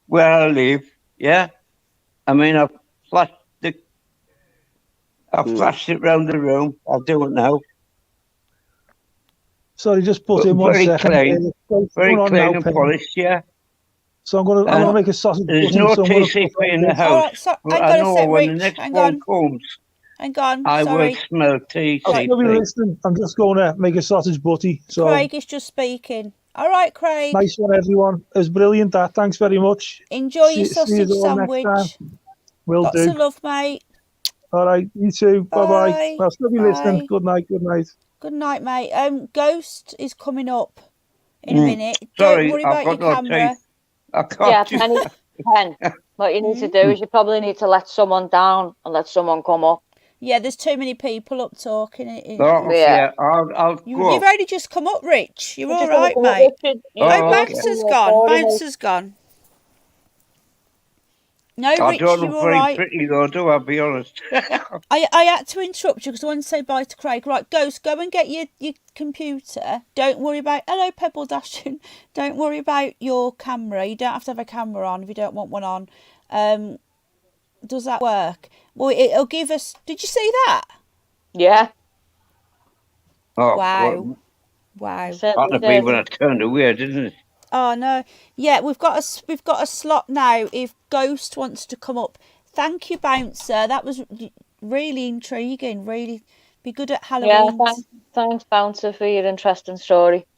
where I live, yeah? I mean, I've flashed it round the room. I'll do it now. Sorry, just put in 1 second. Very clean and polished, yeah. So I'm gonna make a sausage. There's no TCP in the house. Right, I know when the next one comes, hang on, I will smell TCP. I'm just going to make a sausage butty. So Craig is just speaking. All right, Craig. Nice one, everyone. It was brilliant. Thanks very much. Enjoy your sausage sandwich. Will Lots do. of love, mate. All right, you too. Bye bye. I'll still be listening. Good night. Good night. Good night, mate. Ghost is coming up in a minute. Sorry, Don't worry about your camera. I can't. Pen. What you need to do is you probably need to let someone down and let someone come up. Yeah, there's too many people up talking. Yeah, I'll go. You've only just come up, Rich. You're all right, mate. Bouncer's gone. Bouncer's gone. No, I Rich, don't you're look all very right. pretty though, do I? Be honest. I had to interrupt you because I wanted to say bye to Craig. Right, Ghost, go and get your computer. Don't worry about... Hello, Pebble Dashing. Don't worry about your camera. You don't have to have a camera on if you don't want one on. Does that work? Well, it'll give us... Did you see that? Yeah. Oh, wow. God. Wow. That'd be when I turned away, didn't it? Oh no, yeah, we've got a slot now. If Ghost wants to come up, thank you, Bouncer. That was really intriguing. Really, be good at Halloween. Yeah, thanks, Bouncer, for your interesting story.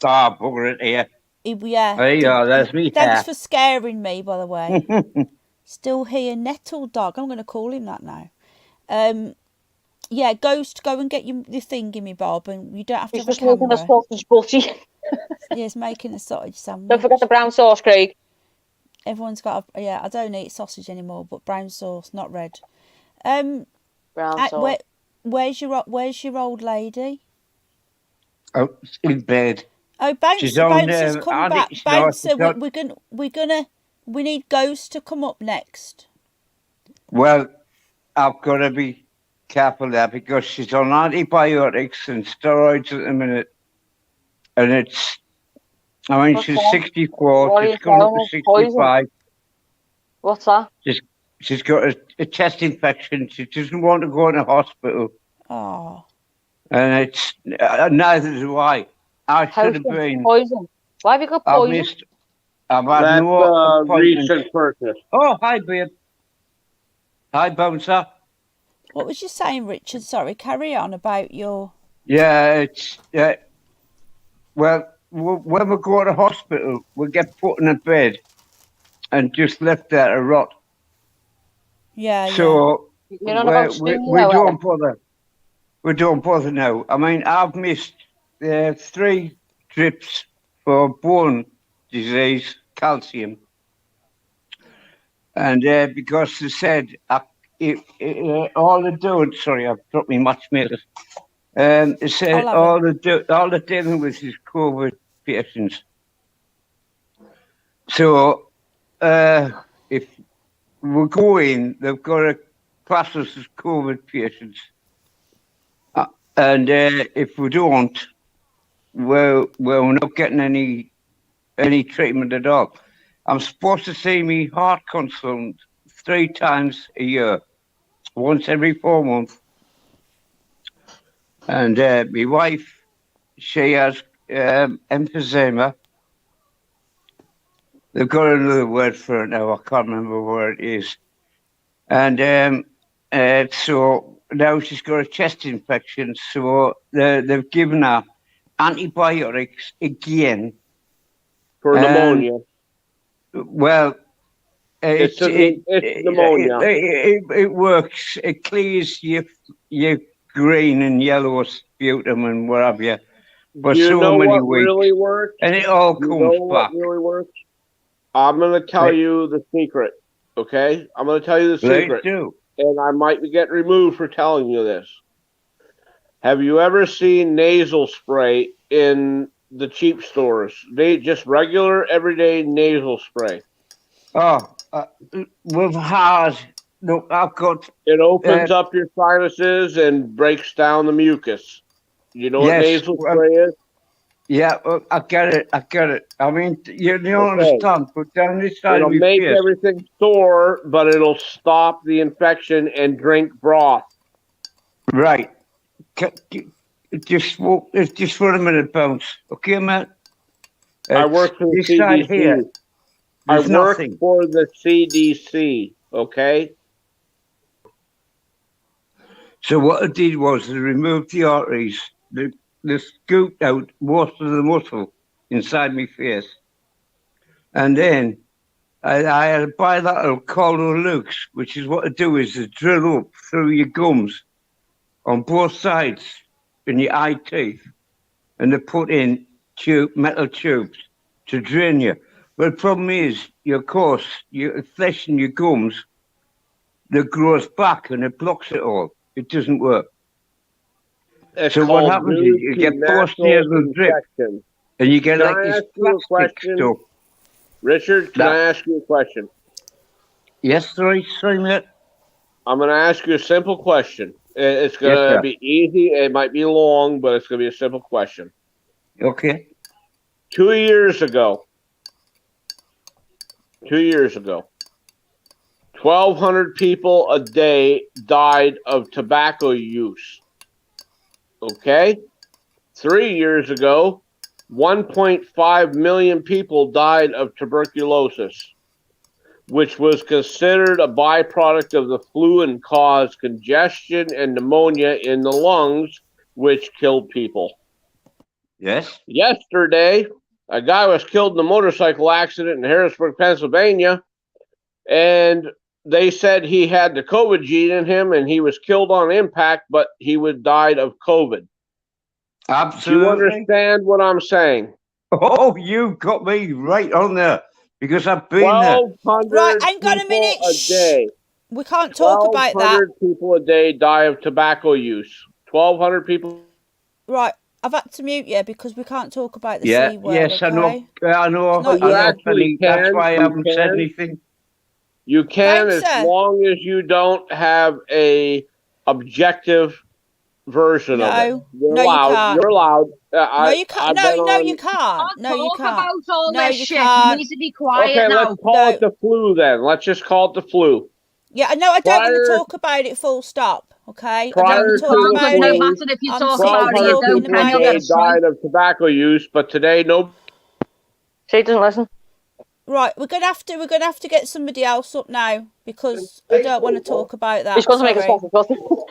Ah, bugger it here. Yeah. There you are. There's me. Thanks for scaring me, by the way. Still here, Nettle Dog. I'm going to call him that now. Yeah, Ghost, go and get your thingy, Bob, and you don't have to have a camera. He's making a sausage butty. He's making a sausage sandwich. Don't forget the brown sauce, Craig. Everyone's got I don't eat sausage anymore, but brown sauce, not red. Brown sauce. Where's your old lady? Oh, in bed. Oh, Bouncer's come back. Bouncer, we're gonna We need Ghost to come up next. Well, I've got to be careful there because she's on antibiotics and steroids at the minute. And it's, I mean, What's she's that? 64, What are she's you going up telling to us? Poison? 65. What's that? She's got a chest infection. She doesn't want to go in a hospital. Oh. And it's, neither do I. I should have been. Poison. Why have you got I've poison? missed. I've had That's no a appointments. recent purchase. Oh, hi, babe. Hi, bouncer. What was you saying, Richard? Sorry, carry on about your... Yeah, it's, well, when we go to hospital, we get put in a bed and just left there to rot. Yeah, So You're not about we studio, don't bother. We don't bother now. I mean, I've missed 3 trips for bone disease, calcium. And because they said, all they're doing, sorry, I've dropped my matchmakers. They said all they're dealing with is COVID patients. So if we go in, they've got to class us as COVID patients. And if we don't, we're not getting any treatment at all. I'm supposed to see me heart consultant 3 times a year, once every 4 months. And my wife, she has emphysema. They've got another word for it now. I can't remember what it is. And so now she's got a chest infection. So they've given her antibiotics again. For pneumonia. Well, It's pneumonia. It works. It clears your green and yellow sputum and what have you. For You so know many what weeks. really works? And it all You comes know what back. really works? I'm going to tell you the secret, okay? I'm going to tell you the secret. Please do. And I might get removed for telling you this. Have you ever seen nasal spray in the cheap stores? They just regular, everyday nasal spray. Oh, we've had. Look, I've got. It opens up your sinuses and breaks down the mucus. You know what nasal spray is? Yeah, I get it. I mean, you don't understand, but down this side it'll of your make face, everything sore, but it'll stop the infection and drink broth. right? Just for a minute, bounce. Okay, man. I work for the this side CDC. here. I There's work nothing. for the CDC. Okay. So what I did was they removed the arteries. They scooped out most of the muscle inside my face. And then I had a bilateral Cauda-Lux, which is what I do is they drill up through your gums on both sides in your eye teeth. And they put in metal tubes to drain you. But the problem is, of course, your flesh in your gums, that grows back and it blocks it all. It doesn't work. It's So what called happens is due you to get natural nasal drip, infection. and you get Can like I this ask you a plastic question? stuff. Richard, can I ask you a question? Yes, sorry, mate. I'm going to ask you a simple question. It's going Yes, to sir. be easy. It might be long, but it's going to be a simple question. Okay. 2 years ago, 1,200 people a day died of tobacco use. Okay? 3 years ago, 1.5 million people died of tuberculosis, which was considered a byproduct of the flu and caused congestion and pneumonia in the lungs, which killed people. Yes. Yesterday, a guy was killed in a motorcycle accident in Harrisburg, Pennsylvania, and they said he had the COVID gene in him and he was killed on impact, but he would died of COVID. Absolutely. Do you understand what I'm saying? Oh, you got me right on there because I've been there. 1,200 Right, hang on a people minute. a day. We can't talk about that. 1,200 people a day die of tobacco use. 1,200 people. Right, I've had to mute you because we can't talk about the Yeah, C word. yes, okay? I know. I know. It's not You I know, actually Penny. That's can. why I You haven't said can. anything. You can, as Bouncer. long as you don't have a objective version of it. No, You're no, you allowed. can't. You're allowed. No, you can't. I've No, been no, on. you can't. No, you Talk can't. about all No, this you shit. You can't. need to be quiet Okay, now. let's call No. it the flu then. Let's just call it the flu. Yeah, no, I don't want to Prior- talk about it. Full stop. Okay, I don't Prior want to to talk the about But no it. flu, matter if you I'm talk sick about of it, you 1,200 talking don't. people about Penny a will get day a stroke. died of tobacco use, but today no. She doesn't listen. Right, we're gonna have to get somebody else up now because I don't want to talk about that. She's going to make a Sorry. special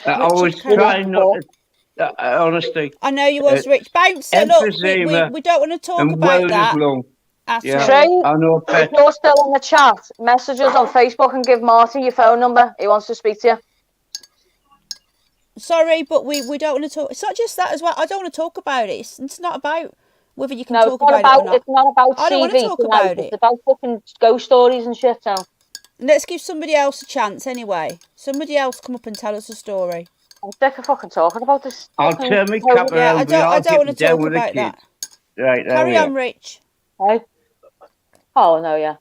I was Richard, trying not to, honestly. I know you was Rich. Bouncer, look, Emphysema we don't want to talk and about welder's that lung. at Yeah, all. Trey, I know, if Pet. you're still in the chat, message us on Facebook and give Marty your phone number. He wants to speak to you. Sorry, but we don't want to talk. It's not just that as well. I don't want to talk about it. It's not about whether you can No, talk it's not about it or about. not. It's not about I don't want to CV talk tonight. about It's it. about fucking ghost stories and shit. So Let's give somebody else a chance anyway. Somebody else come up and tell us a story. I'm sick of fucking talking about this. I'll fucking turn my COVID. cap Yeah, around. I don't want to getting down talk with the about that. kids. Right, there Carry we on, are. Rich. Hey? Oh no, yeah.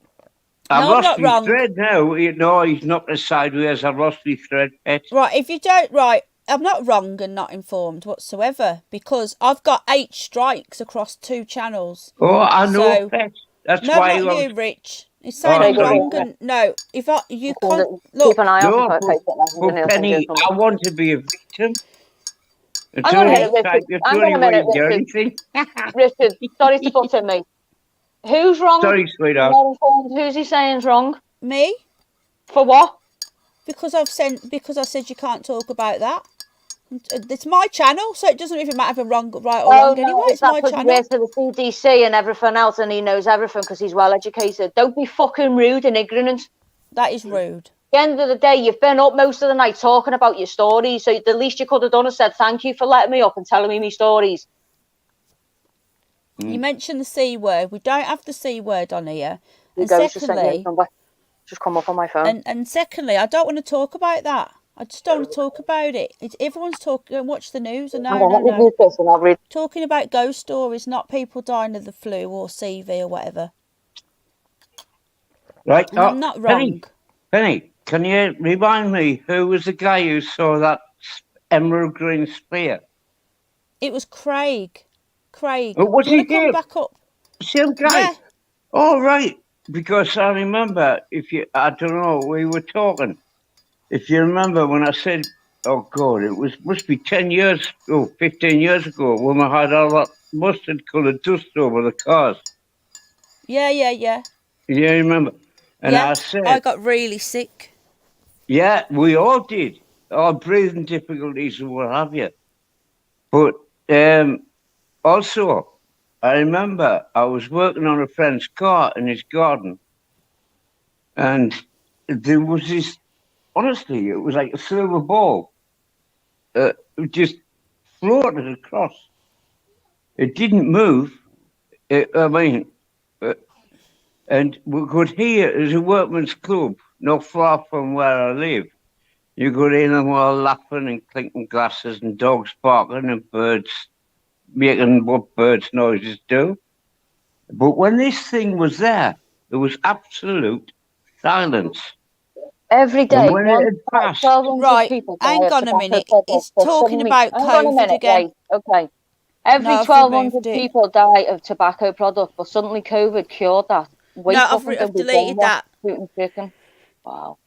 I've No, I'm lost not my wrong. thread now. No, he's knocked us sideways. I've lost my thread, Pet. Right, if you don't, right, I'm not wrong and not informed whatsoever because I've got 8 strikes across 2 channels. Oh, I know, So- Pet. That's No, why not I you, Rich. It's saying Oh, I'm sorry. wrong and no. If you Keep can't look, an eye No, out for Facebook Messenger. and he'll But send you Penny, his number. I want to be a victim. It's Hang on a only minute, Richard. type. It's Hang the only on a way minute, you get Richard. anything. Richard, sorry to butt in, mate. Who's wrong? Sorry, I'm sweetheart. not informed. Who's he saying's wrong? me, For what? because I said you can't talk about that. It's my channel, so it doesn't even matter if I'm wrong, right or wrong. Anyway, it's my that's because he channel. works for the CDC and everything else, and he knows everything because he's well educated. Don't be fucking rude and ignorant. That is rude. At the end of the day, you've been up most of the night talking about your stories, so the least you could have done is said thank you for letting me up and telling me my stories. You mentioned the C word. We don't have the C word on here. You And go, just send me his secondly, number. Just come up on my phone. and secondly, I don't want to talk about that. I just don't want to talk about it. Everyone's talking. Watch the news, and Hang on, let me no. read this and I'll read. Talking about ghost stories, not people dying of the flu or CV or whatever. Right. And I'm not wrong. Penny, can you remind me who was the guy who saw that emerald green spear? It was Craig. Craig. Oh, was Do you he want to come here? back up? Same guy. Yeah. Oh, right. Because I remember, I don't know, we were talking. If you remember when I said, oh God, must be 15 years ago when we had all that mustard coloured dust over the cars. Yeah. You remember? And yeah. I said, I got really sick. yeah, we all did. Our breathing difficulties and what have you. But also, I remember I was working on a friend's car in his garden, and there was this, honestly, it was like a silver ball. It just floated across. It didn't move. And we could hear, there's a workman's club not far from where I live. You could hear them all laughing and clinking glasses and dogs barking and birds making what birds' noises do. But when this thing was there was absolute silence. Every day, And when it had passed, 1,200 Right, people hang die of on a tobacco minute. products, It's but talking suddenly- about hang on a COVID minute, again. right, okay. Every No, I've 1,200 removed it. people die of tobacco products, but suddenly COVID cured that. Wake No, up I've and don't be deleted brainwashed, that. shooting chicken. Wow.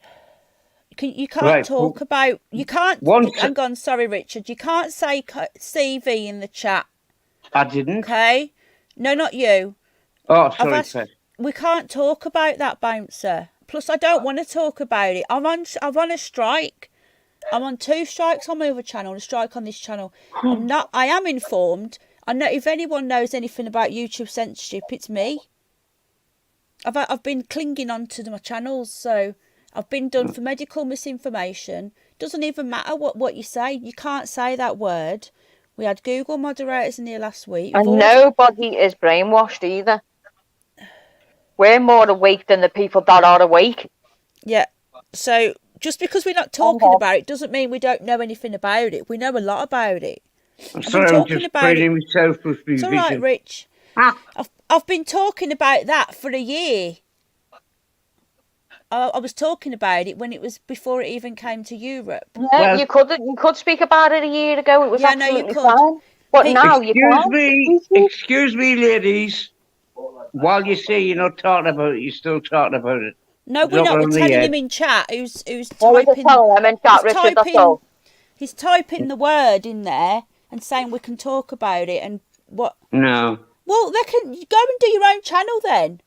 You can't Right, talk about. You can't. once- Hang on, sorry, Richard. You can't say CV in the chat. I didn't. Okay. No, not you. Oh, I've sorry, asked, Pet. we can't talk about that, Bouncer. Plus, I don't want to talk about it. I'm on a strike. I'm on 2 strikes on my other channel, a strike on this channel. I am informed. I know if anyone knows anything about YouTube censorship, it's me. I've been clinging on to my channels, so I've been done for medical misinformation. Doesn't even matter what you say. You can't say that word. We had Google moderators in here last week. And nobody is brainwashed either. We're more awake than the people that are awake. Yeah. So just because we're not talking about it doesn't mean we don't know anything about it. We know a lot about it. I'm I've been sorry, I'm talking just about it. training myself with my It's all right, vision. Rich. Ah. I've been talking about that for a year. I was talking about it when it was before it even came to Europe. Yeah, Well- you could speak about it a year ago. It was Yeah, no, you absolutely could. fine. But Hey, now you can't. Excuse me, ladies. While you say you're not talking about it, you're still talking about it. No, we're not. We're telling him in chat who's Well, we're just typing. telling them in chat, Richard, that's all. He's typing the word in there and saying we can talk about it and what. No. Well, they can go and do your own channel then.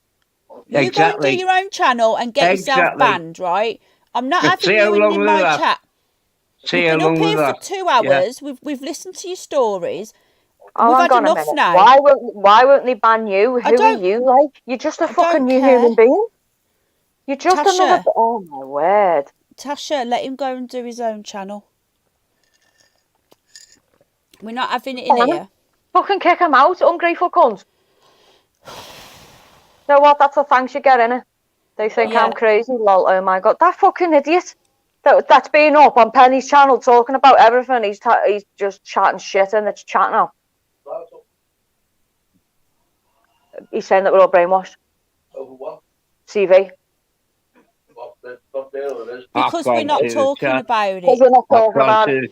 You go and do your own channel and get yourself banned, right? I'm not having you in my chat. We've been up here for 2 hours. Yeah. We've listened to your stories. We've had enough now. Why won't they ban you? Who are you? Like, you're just a fucking new human being. You're just another. Oh my word. Tasha, let him go and do his own channel. We're not having it in here. Fucking kick him out, ungrateful cunt. You know what? That's the thanks you get, innit? They think I'm crazy. Lol, oh my god. That fucking idiot. That's been up on Penny's channel talking about everything. He's just chatting shit in the chat now. He's saying that we're all brainwashed. Over what? CV. Because we're not talking about it. Because we're not talking about it.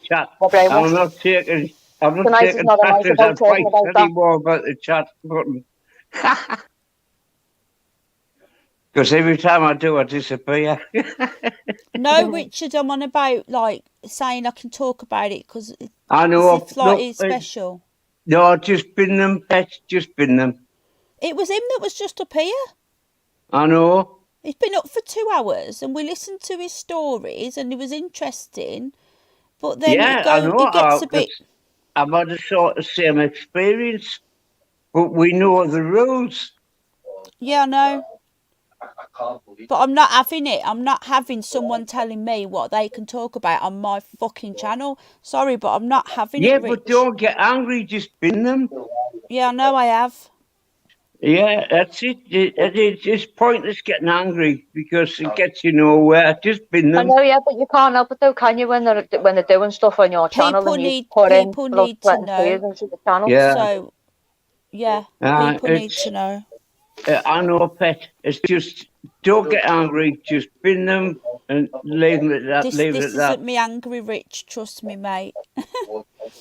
I'm not taking passive advice anymore about the chat button. Because every time I do, I disappear. No, Richard, I'm on about like saying I can talk about it because I know it's like it's special. No, just bin them, pet. Just bin them. It was him that was just up here. I know. He's been up for 2 hours and we listened to his stories and it was interesting. But then it gets a bit. I've had the sort of same experience, but we know the rules. Yeah, I know. But I'm not having it. I'm not having someone telling me what they can talk about on my fucking channel. Sorry, but I'm not having it, Rich. Yeah, but don't get angry. Just bin them. Yeah, I know I have. Yeah, that's it. It's pointless getting angry because it gets you nowhere. Just bin them. I know, yeah, but you can't help it though, can you? When they're doing stuff on your channel, people and need to know. Into the channel. Yeah. So, yeah, people need to know. I know, pet. It's just don't get angry. Just bin them and leave it at that. This isn't me angry, Rich. Trust me, mate.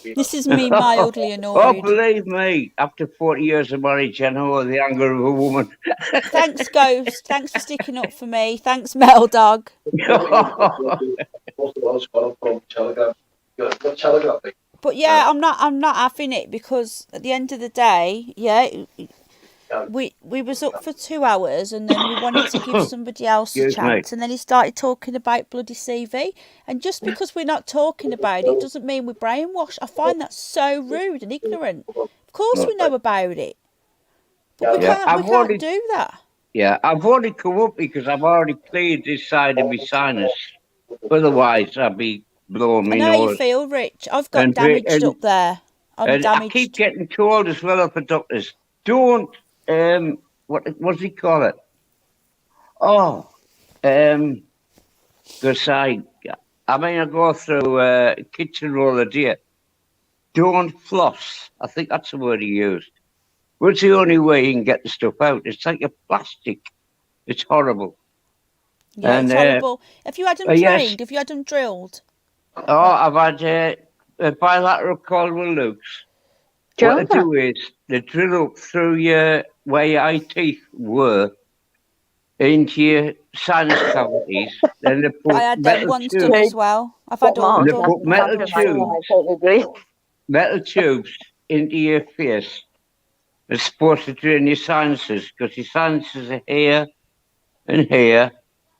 This is me mildly annoyed. Oh, believe me, after 40 years of marriage, I know the anger of a woman. Thanks, Ghost. Thanks for sticking up for me. Thanks, Mel Dog. But yeah, I'm not having it because at the end of the day, we was up for 2 hours and then we wanted to give somebody else a chance and then he started talking about bloody CV, and just because we're not talking about it doesn't mean we're brainwashed. I find that so rude and ignorant. Of course we know about it, but we can't do that. Yeah, I've already come up because I've already cleared this side of my sinus. Otherwise I'd be blowing me nose. I know how you feel, Rich. I've got damaged up there. I'm damaged. I keep getting told as well for doctors, don't what does he call it? Oh, because I go through a kitchen roll a day. Don't floss. I think that's the word he used. Well, it's the only way you can get the stuff out. It's like a plastic. It's horrible. Yeah, it's horrible. Have you had them trained? Have you had them drilled? Oh, I've had a bilateral Caldwell Lukes. What they do is they drill up through where your eye teeth were into your sinus cavities. Then they put I had them ones done as well. I've had all done. They put metal tubes into your face. It's supposed to drain your sinuses because your sinuses are here and here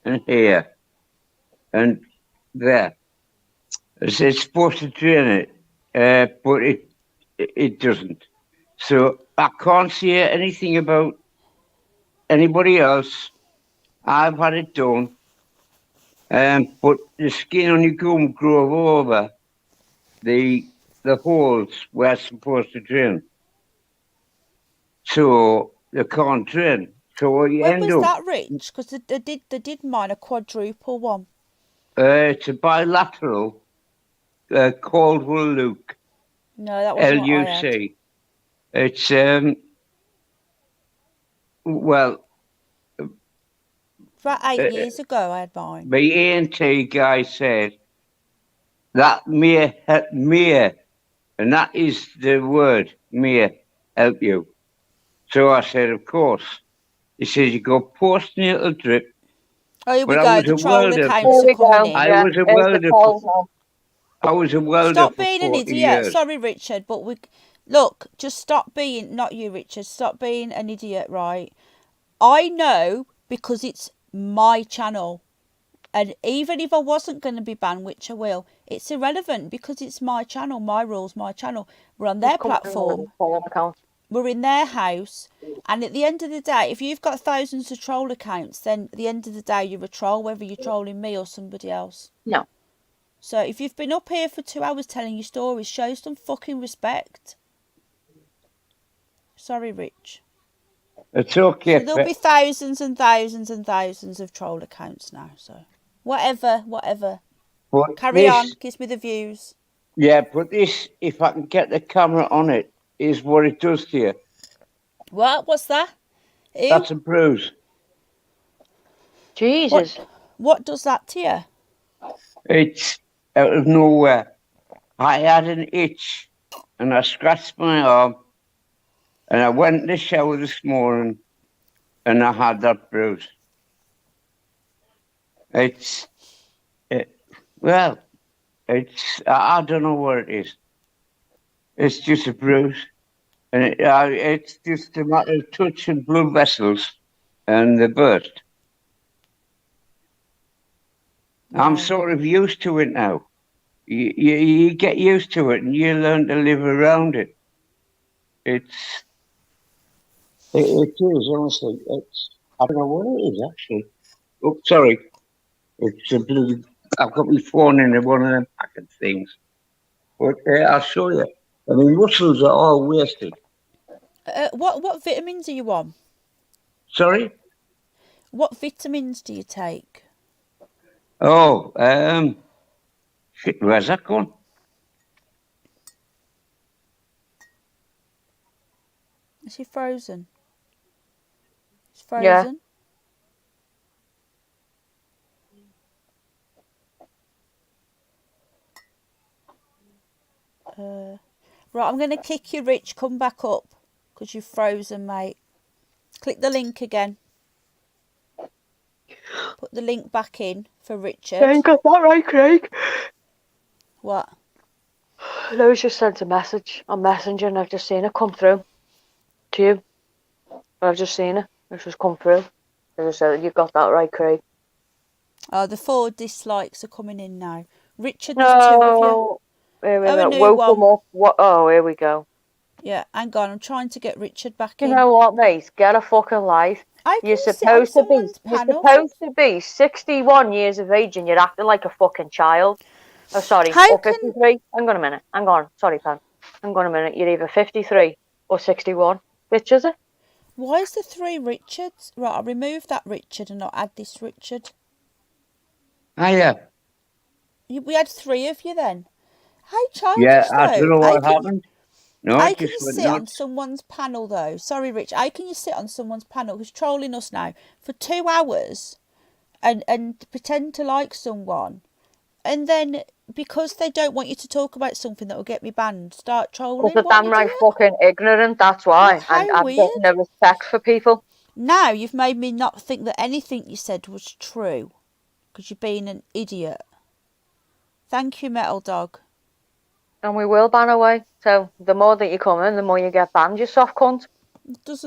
and here and there. It's supposed to drain it, but it doesn't. So I can't say anything about anybody else. I've had it done. But the skin on your gum grow over the holes where it's supposed to drain. So they can't drain. So what you end up... When was that, Rich? Because they did mine a quadruple one. It's a bilateral Caldwell Luke. No, that wasn't what I had. LUC. It's well, About 8 years ago, I had mine. the ENT guy said that may and that is the word, may help you. So I said, of course. He says you go postnatal drip. Oh, here we But I go. was The a troll welder accounts for- are coming in. I was a welder. I was a welder Stop for being an 40 idiot. years. Sorry, Richard, but look. Just stop being. Not you, Richard. Stop being an idiot, right? I know because it's my channel, and even if I wasn't going to be banned, which I will, it's irrelevant because it's my channel, my rules, my channel. We're on their platform. We're in their house, and at the end of the day, if you've got thousands of troll accounts, then at the end of the day, you're a troll, whether you're trolling me or somebody else. No. So if you've been up here for 2 hours telling your stories, show some fucking respect. Sorry, Rich. It's okay. So there'll be thousands and thousands and thousands of troll accounts now. So whatever. But Carry this, on. Gives me the views. Yeah, but this, if I can get the camera on it, is what it does to you. What? What's that? Ew. That's a bruise. Jesus. What does that to you? It's out of nowhere. I had an itch and I scratched my arm and I went in the shower this morning and I had that bruise. I don't know what it is. It's just a bruise. And it's just a matter of touching blood vessels and they burst. I'm sort of used to it now. You get used to it and you learn to live around it. It is, honestly. I don't know what it is, actually. Oh, sorry. It's a blue. I've got my phone in one of them packet things. But I'll show you. I mean, muscles are all wasted. What vitamins are you on? Sorry? What vitamins do you take? Oh, shit, where's that gone? Is he frozen? He's frozen. Right, I'm going to kick you, Rich. Come back up because you've frozen, mate. Click the link again. Put the link back in for Richard. You ain't got that right, Craig. What? Louis just sent a message on Messenger and I've just seen it come through to you. I've just seen it. It's just come through. As I said, you got that right, Craig. Oh, the 4 dislikes are coming in now. Richard, there's 2 of you. Here we Oh, go. a new Woke one. him up. What? Oh, here we go. Yeah, hang on. I'm trying to get Richard back You in. know what, mate? Get a fucking life. You're supposed to be 61 years of age and you're acting like a fucking child. Oh, sorry. How or can- 53. Hang on a minute. Hang on. Sorry, Pam. Hang on a minute. You're either 53 or 61. Which is it? Why is there 3 Richards? Right, I'll remove that Richard and I'll add this Richard. Yeah. We had 3 of you then. How childish, Yeah, though. I don't know what happened. No, How it can you just went sit on nuts. someone's panel, though? Sorry, Rich. How can you sit on someone's panel who's trolling us now for 2 hours and pretend to like someone, and then because they don't want you to talk about something that will get me banned, start trolling? Because they're What damn an right idiot. fucking ignorant. That's why. How And I've weird. got no respect for people. Now you've made me not think that anything you said was true because you're being an idiot. Thank you, Metal Dog. And we will ban away. So the more that you come in, the more you get banned, you soft cunt.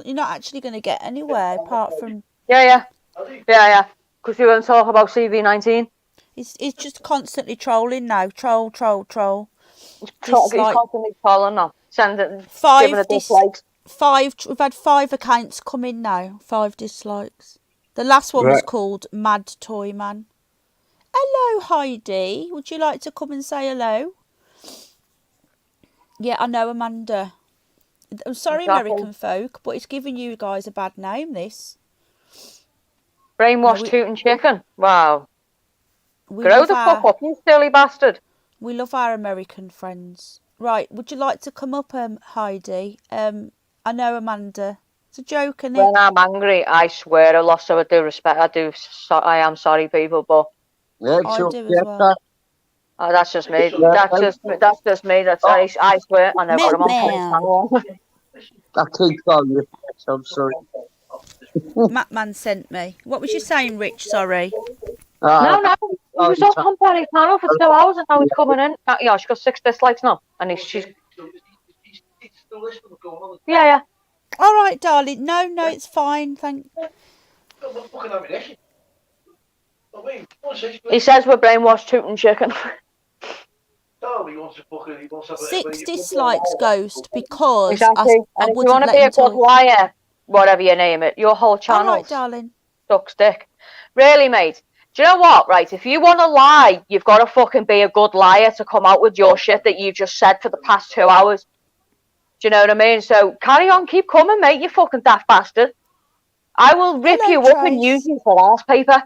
You're not actually going to get anywhere apart from... Yeah. Because you won't talk about CV19. He's just constantly trolling now. Troll. He's Dislike. constantly trolling now. Giving 5 it dislikes. 5. We've had 5 accounts come in now. 5 dislikes. The last one was Right. called Mad Toy Man. Hello, Heidi. Would you like to come and say hello? Yeah, I know, Amanda. I'm sorry, Exactly. American folk, but it's giving you guys a bad name, this. Brainwashed No, we- tooting chicken. Wow. We Grow love the fuck our, up, you silly bastard. we love our American friends. Right, would you like to come up, Heidi? I know Amanda. It's a joke, isn't it? When I'm angry, I swear a lot. So I do respect. I am sorry, people, but Yeah, I sure, do as yeah, well. that's just me. Yeah. That's just me. I swear. I know, but I'm on Penny's Man. channel. I keep calling you. I'm sorry. Man sent me. What was you saying, Rich? Still No, he was up on Penny's channel for 2 hours and now he's coming in. Yeah, she's got 6 dislikes now, and she's. Yeah. All right, darling. No, it's fine. Thank. He says we're brainwashed, tooting chicken. 6 dislikes, Ghost, because Exactly. I And if you wouldn't want to let be him a good talk. liar, whatever you name it, your whole All channel right, darling. sucks dick. Really, mate. Do you know what? Right, if you want to lie, you've got to fucking be a good liar to come out with your shit that you've just said for the past 2 hours. Do you know what I mean? So carry on, keep coming, mate, you fucking daft bastard. I will rip Hello, you up and Trace. use you for arse paper.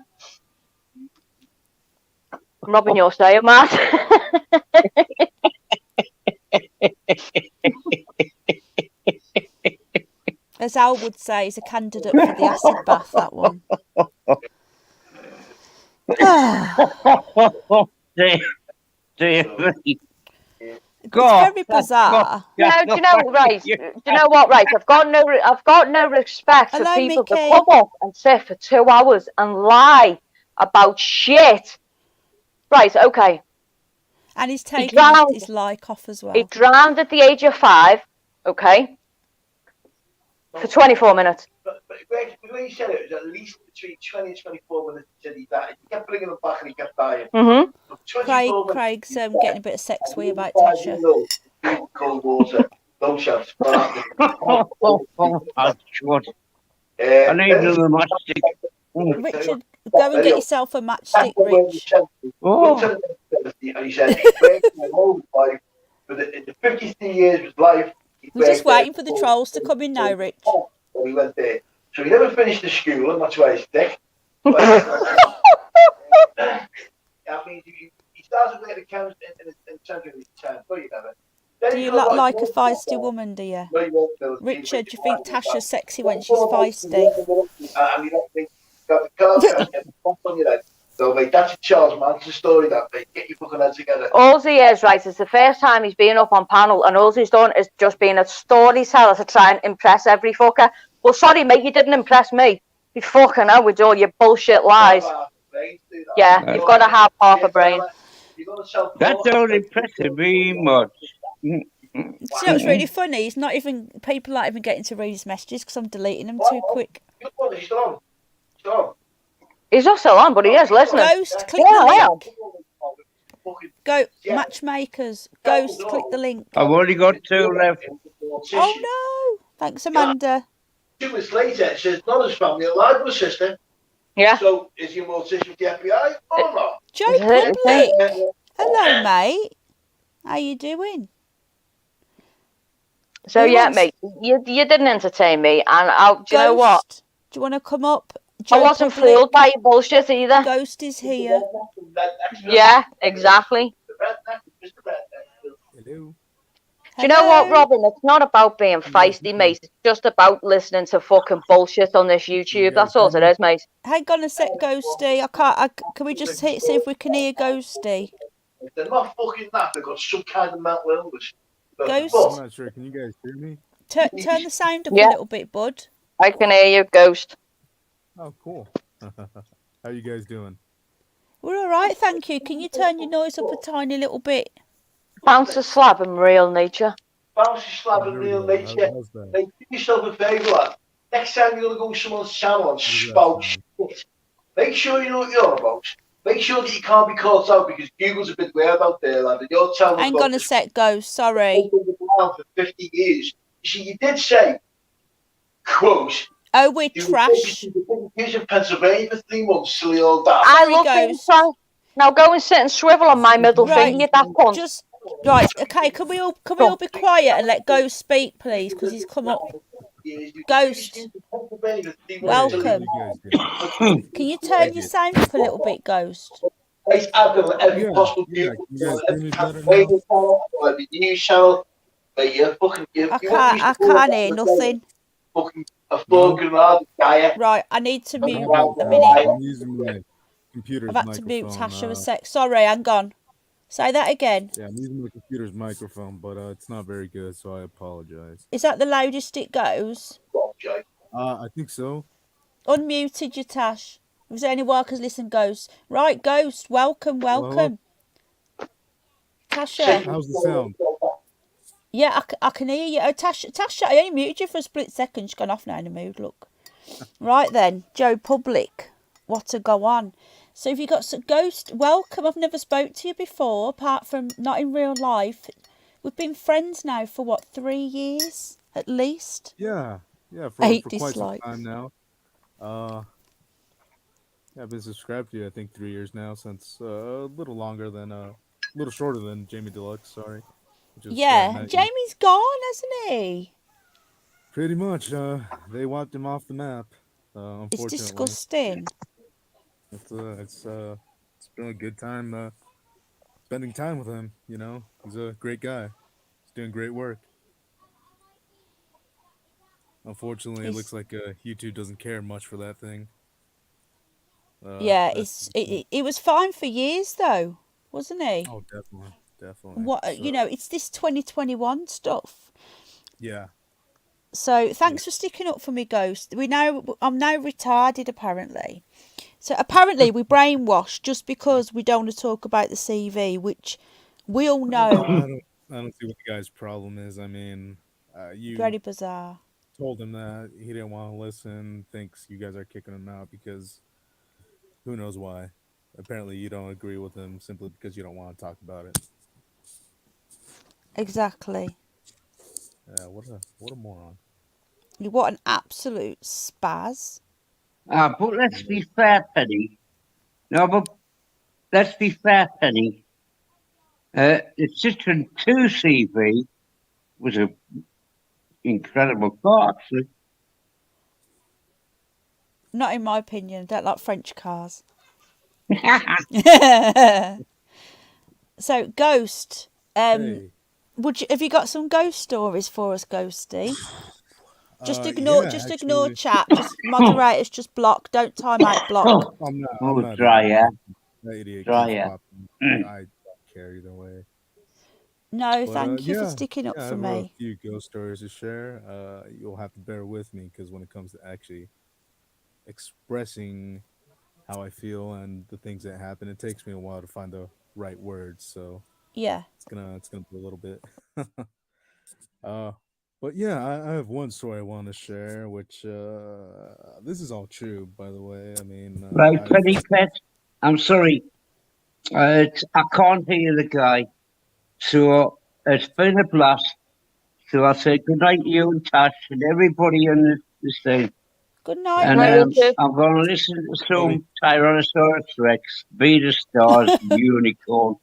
I'm robbing your saying, Matt. As Al would say, is a candidate for the acid bath, that one. Dear me. It's very bizarre. No, do you know, right? Do you know what? Right, I've got no respect for Hello, people Mickey. that come up and sit for 2 hours and lie about shit. Right, okay. And he's taking drowned. his like off as well. He drowned at the age of 5, okay, for 24 minutes. But when he said it was at least between 20 and 24 minutes he said he died. He kept bringing him back and he kept dying. Mm-hmm. Craig's getting a bit of sex wee about Tasha. Cold water, no chance. Oh, my God. I need another matchstick. Richard, go and get yourself a matchstick, Rich. And he said, for the 53 years of his life, We're just waiting for the trolls to come in now, Rich. He went there. So he never finished the school, and that's why he's thick. I mean, he started with accounts in chunking his time. No, you never. Do you like a feisty woman, do you? Richard, do you think Tasha's sexy when she's feisty? So, mate, that's a Charles Manson story, that, mate. Get your fucking head together. All he is, right, it's the first time he's been up on panel, and all he's done is just being a storyteller to try and impress every fucker. Well, sorry, mate, you didn't impress me. You fucking hell with all your bullshit lies. Yeah, you've got to have half a brain. That don't impress me much. Do you know what's really funny? He's not even, people aren't even getting to read his messages because I'm deleting them too quick. He's still on. He's not still on, but he is listening. Ghost, click the link. Go, matchmakers. Ghost, click the link. I've only got 2 left. Oh no! Thanks, Amanda. 2 minutes later, it says Donna's family alive with a sister. Yeah. So is he a mortician with the FBI or not? Joe Public. Hello, mate. How you doing? So yeah, mate, you didn't entertain me, and do you know what? Do you want to come up? I wasn't fooled by your bullshit either. Ghost is here. Yeah, exactly. Hello. Do you know what, Robin? It's not about being feisty, mate. It's just about listening to fucking bullshit on this YouTube. That's all it is, mate. Hang on a sec, Ghosty. Can we just see if we can hear Ghosty? They're not fucking that. They've got some kind of mental illness. Ghost? I'm not sure. Can you guys hear me? Turn the sound up a little bit, bud. I can hear you, Ghost. Oh, cool. How you guys doing? We're all right, thank you. Can you turn your noise up a tiny little bit? Bounce a slab in real nature. Bounce a slab in real nature. Hey, do yourself a favour, lad. Next time you're going to go to someone's channel and spout shit, make sure you know what you're about. Make sure that you can't be caught out because Google's a bit weird out there, lad. And your channel's Hang on a sec, Ghost. Sorry. For 50 years. You see, you did say, quote, oh, we're trash. He's in Pennsylvania for 3 months, silly old dad. I love being trash. Now go and sit and swivel on my middle finger, you daft cunt. Right, okay, can we all be quiet and let Ghost speak, please? Because he's come up. Ghost, welcome. Can you turn your sound up a little bit, Ghost? Right, I've got every Yeah, possible yeah. view. Can you guys hear Every me kind better of now? radio channel, or every news channel. But you fucking, you wouldn't use the I word can't that hear was saying, nothing. fucking a No? fucking around the guy. Right, I need to What mute happened? a minute. I'm using my I've computer's had to mute microphone. Tasha a sec. Sorry, hang on. Say that again. Yeah, I'm using my computer's microphone, but it's not very good, so I apologize. Is that the loudest it goes? I think so. Unmuted you, Tash. If there's any workers, listen, Ghost. Right, Ghost, welcome, Hello, hello. welcome. Tasha. How's the sound? Yeah, I can hear you. Oh, Tasha, I only muted you for a split second. She's gone off now in a mood, look. Right then, Joe Public. What to go on? So if you got some Ghost, welcome. I've never spoke to you before, apart from not in real life. We've been friends now for what, 3 years at least? Yeah, for 8 quite some dislikes. time now. Yeah, I've been subscribed to you, I think 3 years now, since a little longer than a little shorter than Jamie Deluxe, sorry. Yeah, Jamie's gone, hasn't he? Pretty much. They wiped him off the map. Unfortunately, it's disgusting. It's been a good time spending time with him. You know, he's a great guy. He's doing great work. Unfortunately, it looks like YouTube doesn't care much for that thing. Yeah, it was fine for years though, wasn't he? Oh, definitely. What you know, it's this 2021 stuff. Yeah. So thanks for sticking up for me, Ghost. I'm now retarded apparently. So apparently we brainwashed just because we don't want to talk about the CV, which we all know. I don't see what the guy's problem is. I mean, you very bizarre. Told him that he didn't want to listen. Thinks you guys are kicking him out because who knows why. Apparently, you don't agree with him simply because you don't want to talk about it. Exactly. Yeah, what a moron. What an absolute spaz. But let's be fair, Penny. No, but let's be fair, Penny. The Citroen 2 CV was an incredible car, actually. Not in my opinion. I don't like French cars. So, Ghost, Hey. have you got some ghost stories for us, Ghosty? Just ignore, ignore chat. Just moderators, just block. Don't time out block. I'm not dry, yeah. That idiot Dry, keeps yeah. popping. I don't care either way. No, But, thank you for sticking up I for have me. a few ghost stories to share. You'll have to bear with me because when it comes to actually expressing how I feel and the things that happen, it takes me a while to find the right words. So yeah, it's gonna be a little bit. But yeah, I have one story I want to share, which this is all true, by the way. I mean, right, Penny Pet. I'm sorry. I can't hear the guy. So it's been a blast. So I say good night to you and Tash and everybody on this thing. Good night, and Rich. I'm going to listen to some Tyrannosaurus Rex, Beta Stars, Unicorn.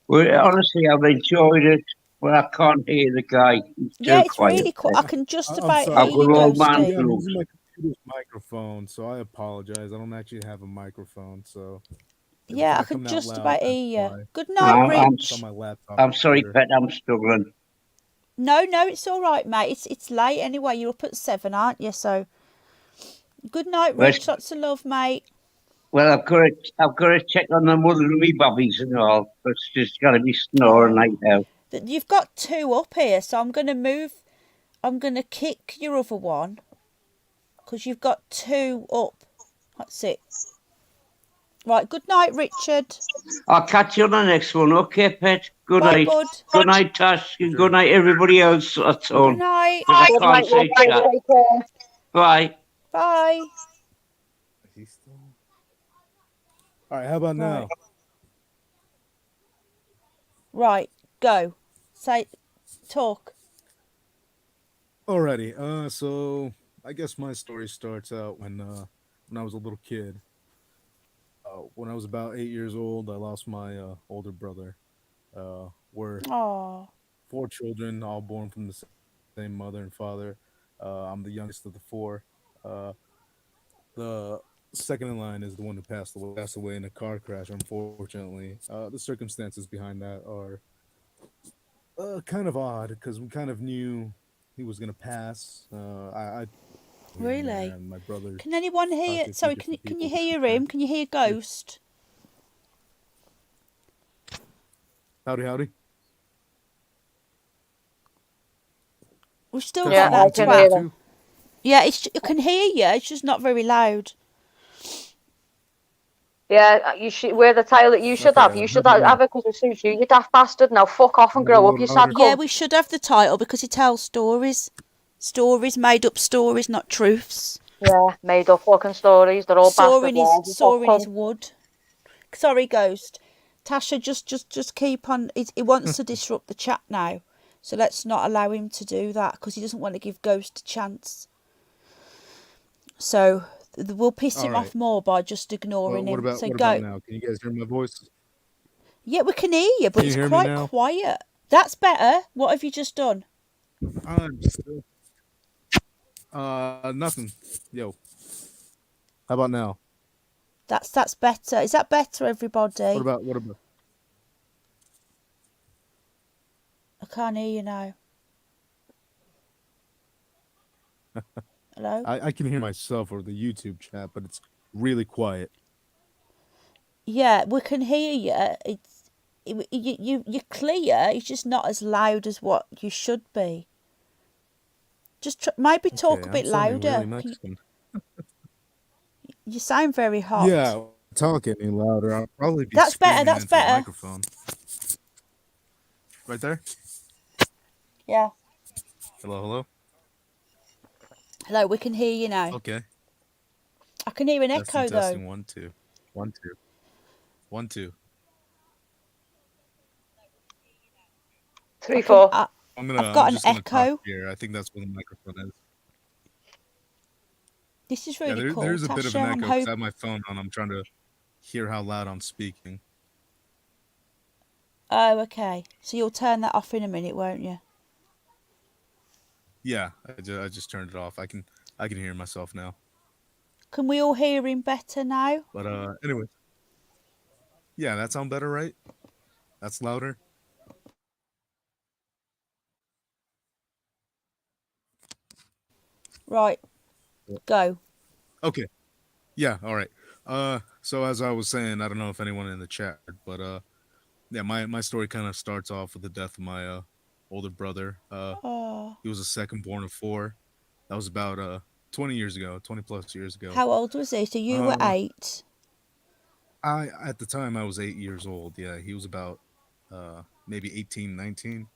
Well, honestly, I've enjoyed it, but I can't hear the guy. Yeah, it's really cool. I can just about hear I've you, got old man Ghosty. I'm using my computer's microphone, so I apologize. I don't actually have a microphone, so yeah, I can just about hear you. Good night, Rich. I'm sorry, Pet. I'm struggling. No, it's all right, mate. It's late anyway. You're up at 7, aren't you? So, good night, Rich. Lots of love, mate. Well, I've got to check on the mother of me bobbies and all. It's just got to be snoring right now. You've got 2 up here, so I'm going to move. I'm going to kick your other one because you've got 2 up. That's it. Right. Good night, Richard. I'll catch you on the next one. Okay, Pet. Good Bye, night. bud. Good night, Tash. Good night, everybody else. That's all. Good night. I can't say chat. Bye. Bye. All right, how about now? Right, go. Talk. Alrighty. So I guess my story starts out when I was a little kid. When I was about 8 years old, I lost my older brother. We're 4 children, all born from the same mother and father. I'm the youngest of the 4. The second in line is the one who passed away in a car crash. Unfortunately, the circumstances behind that are kind of odd because we kind of knew he was gonna pass. I here and there, Really? and my brother Can anyone talked hear? to a few Sorry, can different can you people. hear him? Can you hear Ghost? Howdy, howdy. We've still Yeah, got I that can twat. hear them. Yeah, I can hear you. It's just not very loud. Yeah, you should wear the tail that you should Okay, have. You how should about now? have it because it suits you. You daft bastard. Now fuck off and Is that a grow up, little you sad louder? Yeah, cunt. we should have the title because he tells stories. Stories, made up stories, not truths. Yeah, made up fucking stories. They're all bastard lies. You fuck Sawing his cunt. wood. Sorry, Ghost. Tasha, just keep on. He wants to disrupt the chat now, so let's not allow him to do that because he doesn't want to give Ghost a chance. So we'll piss All him right. off more by just Well, ignoring him. So what about go. now? Can you guys hear my voice? Yeah, we can hear you, but Can you it's hear me quite now? quiet. That's better. What have you just done? I'm still. Nothing. Yo, how about now? That's better. Is that better, everybody? What about? I can't hear you now. Hello? I can hear myself or the YouTube chat, but it's really quiet. Yeah, we can hear you. You're clear. It's just not as loud as what you should be. Just maybe talk Okay, a I'm bit sounding really louder. Mexican. You sound very hot. Yeah, talk any louder. I'll probably be That's better. screaming That's into the better. microphone. Right there. Yeah. Hello, hello. Hello, we can hear you now. Okay. I can hear an Testing, echo though. testing. 1 2 1 2 1 2. 3 4. I've I'm got an just gonna talk echo. here. I think that's where the microphone is. This is Yeah, really cool, there's a bit of Tasha. an I'm echo because I hoping. have my phone on. I'm trying to hear how loud I'm speaking. Oh, okay. So you'll turn that off in a minute, won't you? Yeah, I just turned it off. I can hear myself now. Can we all hear him better now? But anyway, yeah, that sound better, right? That's louder. Right. Go. Okay. Yeah, all right. So as I was saying, I don't know if anyone in the chat, but yeah, my story kind of starts off with the death of my older brother. Oh. He was a second born of 4. That was about 20 years ago, 20 plus years ago. How old was he? So you were 8. I at the time I was 8 years old. Yeah, he was about maybe 18, 19.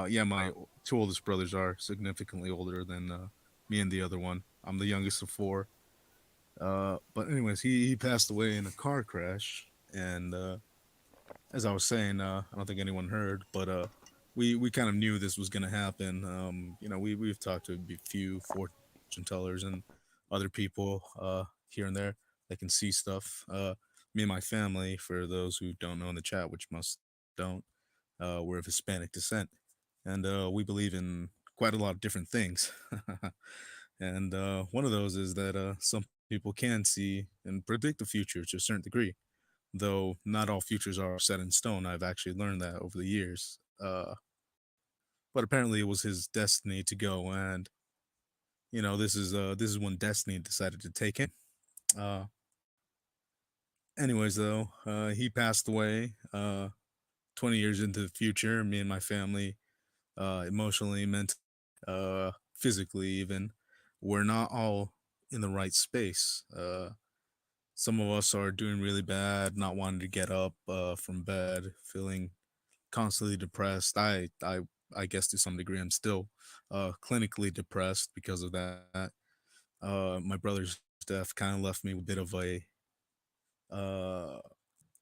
Yeah, my 2 oldest brothers are significantly older than me and the other one. I'm the youngest of 4. But anyways, he passed away in a car crash, and as I was saying, I don't think anyone heard, but we kind of knew this was gonna happen. You know, we've talked to a few fortune tellers and other people here and there that can see stuff. Me and my family, for those who don't know in the chat, which most don't, we're of Hispanic descent, and we believe in quite a lot of different things. And one of those is that some people can see and predict the future to a certain degree, though not all futures are set in stone. I've actually learned that over the years. But apparently, it was his destiny to go, and you know, this is when destiny decided to take him. Uh, anyways, though, he passed away 20 years into the future. Me and my family, emotionally, mentally, physically, even, we're not all in the right space. Some of us are doing really bad, not wanting to get up from bed, feeling constantly depressed. I guess to some degree, I'm still clinically depressed because of that. My brother's death kind of left me with a bit of a uh,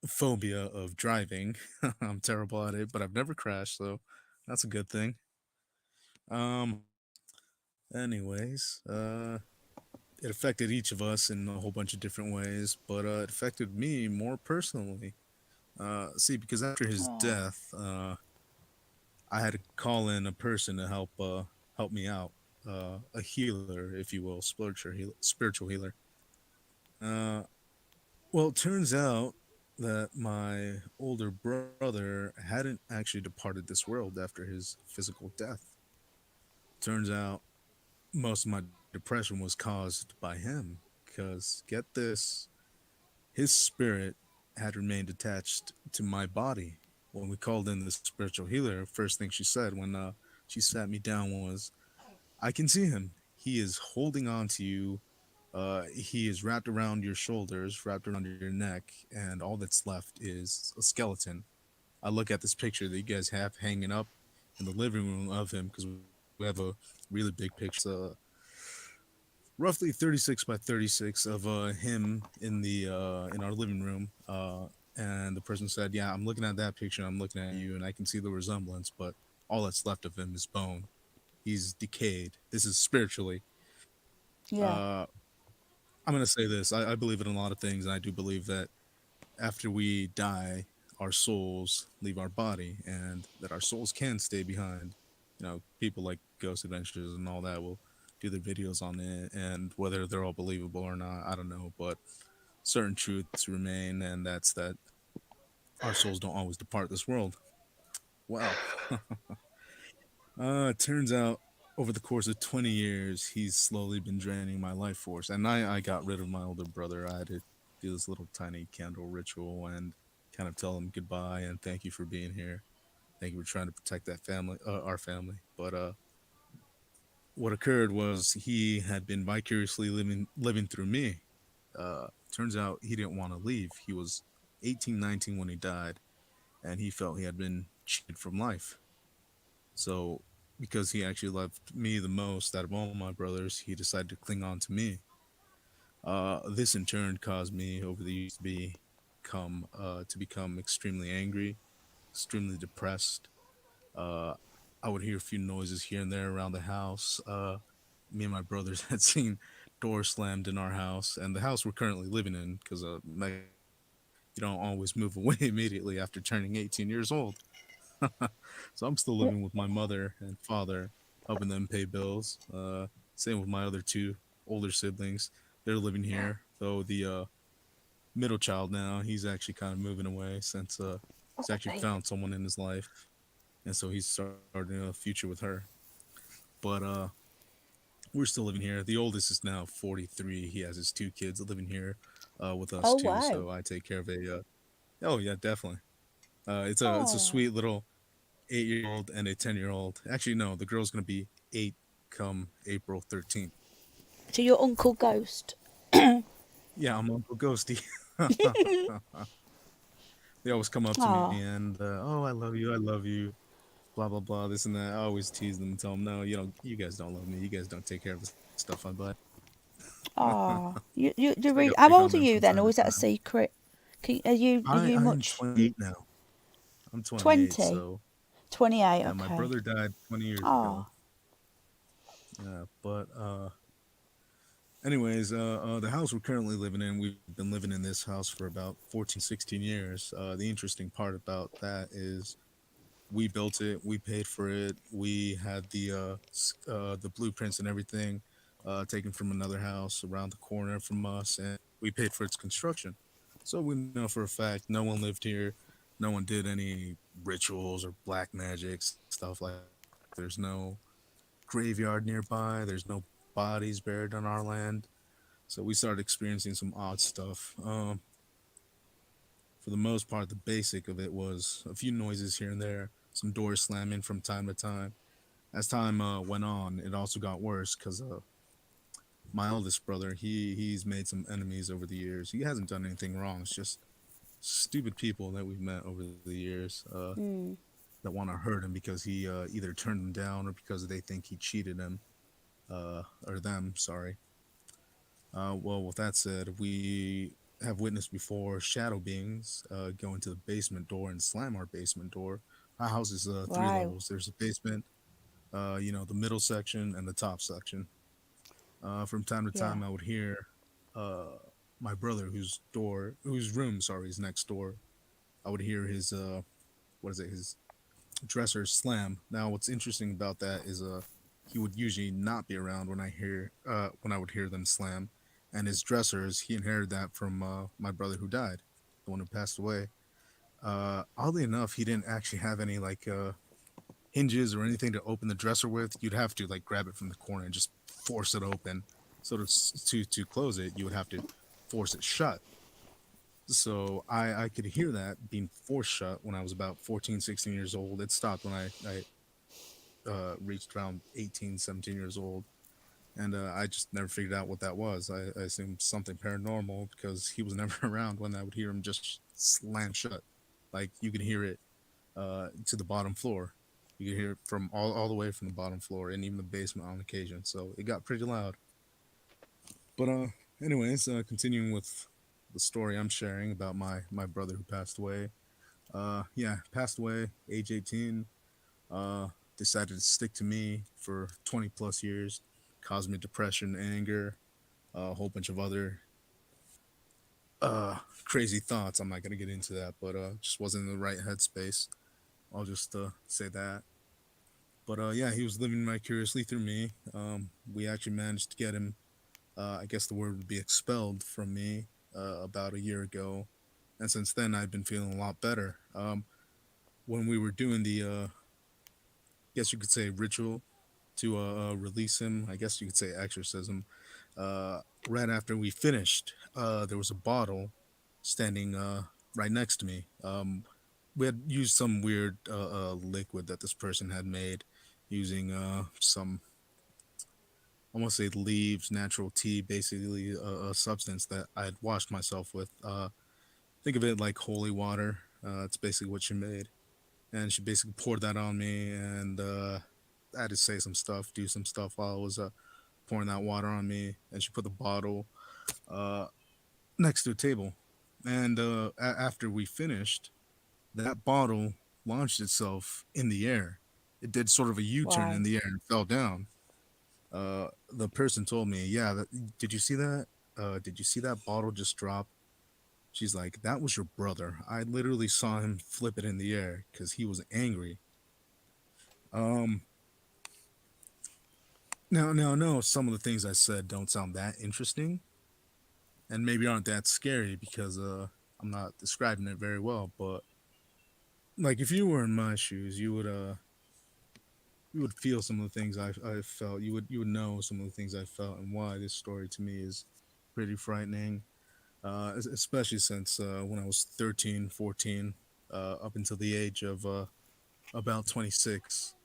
phobia of driving. I'm terrible at it, but I've never crashed, so that's a good thing. Um. Anyways, it affected each of us in a whole bunch of different ways, but it affected me more personally. See, because after his Oh. death, I had to call in a person to help me out, a healer, if you will, spiritual healer. Uh, well, it turns out that my older brother hadn't actually departed this world after his physical death. Turns out most of my depression was caused by him. Because, get this, his spirit had remained attached to my body. When we called in the spiritual healer, first thing she said when she sat me down was, I can see him. He is holding on to you. He is wrapped around your shoulders, wrapped around your neck, and all that's left is a skeleton. I look at this picture that you guys have hanging up in the living room of him because we have a really big picture, roughly 36 by 36 of him in our living room. And the person said, "Yeah, I'm looking at that picture. I'm looking at you, and I can see the resemblance, but all that's left of him is bone. He's decayed. This is spiritually." Yeah. Uh, I'm gonna say this. I believe in a lot of things, and I do believe that after we die, our souls leave our body, and that our souls can stay behind. People like Ghost Adventures and all that will do their videos on it, and whether they're all believable or not, I don't know. But certain truths remain, and that's that our souls don't always depart this world. Well, it turns out over the course of 20 years, he's slowly been draining my life force. And I got rid of my older brother. I had to do this little tiny candle ritual and kind of tell him goodbye and thank you for being here. Thank you for trying to protect that family, our family. But what occurred was he had been vicariously living through me. Turns out he didn't want to leave. He was 18, 19 when he died, and he felt he had been cheated from life. So, because he actually loved me the most out of all my brothers, he decided to cling on to me. This in turn caused me over the years to become extremely angry, extremely depressed. Uh, I would hear a few noises here and there around the house. Me and my brothers had seen doors slammed in our house, and the house we're currently living in, because you don't always move away immediately after turning 18 years old. So I'm still living with my mother and father, helping them pay bills. Same with my other two older siblings. They're living here, though the middle child now, he's actually kind of moving away since he's actually found someone in his life, and so he's starting a future with her. But we're still living here. The oldest is now 43. He has his two kids living here with us Oh too. wow. So I take care of a. Oh yeah, definitely. It's a Oh. sweet little 8-year old and a 10-year-old. Actually, no, the girl's gonna be 8 come April 13th. So your Uncle Ghost. Yeah, I'm Uncle Ghosty. They always come up to me Oh. and I love you, blah blah blah, this and that. I always tease them and tell them, no, you guys don't love me. You guys don't take care of the stuff I buy. Oh. You So I really. got How pick on old are them you from then, time or to is that a time. secret? Are I you I'm much 28 now. I'm 28, 20? so 28. yeah, my Okay. brother died 20 years Oh. ago. Yeah, but anyways, the house we're currently living in, we've been living in this house for about 14, 16 years. The interesting part about that is we built it, we paid for it, we had the blueprints and everything taken from another house around the corner from us, and we paid for its construction. So we know for a fact no one lived here, no one did any rituals or black magic stuff like that. There's no graveyard nearby. There's no bodies buried on our land. So we started experiencing some odd stuff. For the most part, the basic of it was a few noises here and there, some doors slamming from time to time. As time went on, it also got worse because my oldest brother, he's made some enemies over the years. He hasn't done anything wrong. It's just stupid people that we've met over the years Mm. that want to hurt him because he either turned them down or because they think he cheated him or them. Sorry. Well, with that said, we have witnessed before shadow beings go into the basement door and slam our basement door. Our house is three Wow. levels. There's a basement, the middle section, and the top section. From time to Yeah. time, I would hear uh, my brother, whose room, sorry, is next door. I would hear his, his dresser slam. Now, what's interesting about that is he would usually not be around when I would hear them slam, and his dressers, he inherited that from my brother who died, the one who passed away. Oddly enough, he didn't actually have any like hinges or anything to open the dresser with. You'd have to like grab it from the corner and just force it open. So to close it, you would have to force it shut. So I could hear that being forced shut when I was about 14, 16 years old. It stopped when I reached around 18, 17 years old. And I just never figured out what that was. I assumed something paranormal because he was never around when I would hear him just slam shut. Like you could hear it to the bottom floor. You could hear it from all the way from the bottom floor and even the basement on occasion. So it got pretty loud. But anyways, continuing with the story I'm sharing about my brother who passed away. Yeah, passed away, age 18. Decided to stick to me for 20 plus years, caused me depression, anger, a whole bunch of other crazy thoughts. I'm not gonna get into that, but just wasn't in the right headspace. I'll just say that. But yeah, he was living vicariously through me. We actually managed to get him. I guess the word would be expelled from me about a year ago, and since then I've been feeling a lot better. When we were doing the, guess you could say ritual to release him. I guess you could say exorcism. Right after we finished, there was a bottle standing right next to me. We had used some weird liquid that this person had made using some, I want to say leaves, natural tea, basically a substance that I had washed myself with. Think of it like holy water. It's basically what she made. And she basically poured that on me, and I had to say some stuff, do some stuff while I was pouring that water on me. And she put the bottle next to a table. And after we finished, that bottle launched itself in the air. It did sort of a U-turn in Wow. the air and fell down. The person told me, "Yeah, did you see that? Did you see that bottle just drop?" She's like, "That was your brother. I literally saw him flip it in the air because he was angry." Um, now, no, some of the things I said don't sound that interesting, and maybe aren't that scary because I'm not describing it very well. But like, if you were in my shoes, you would feel some of the things I felt. You would know some of the things I felt and why this story to me is pretty frightening. Especially since when I was 13, 14, up until the age of about 26,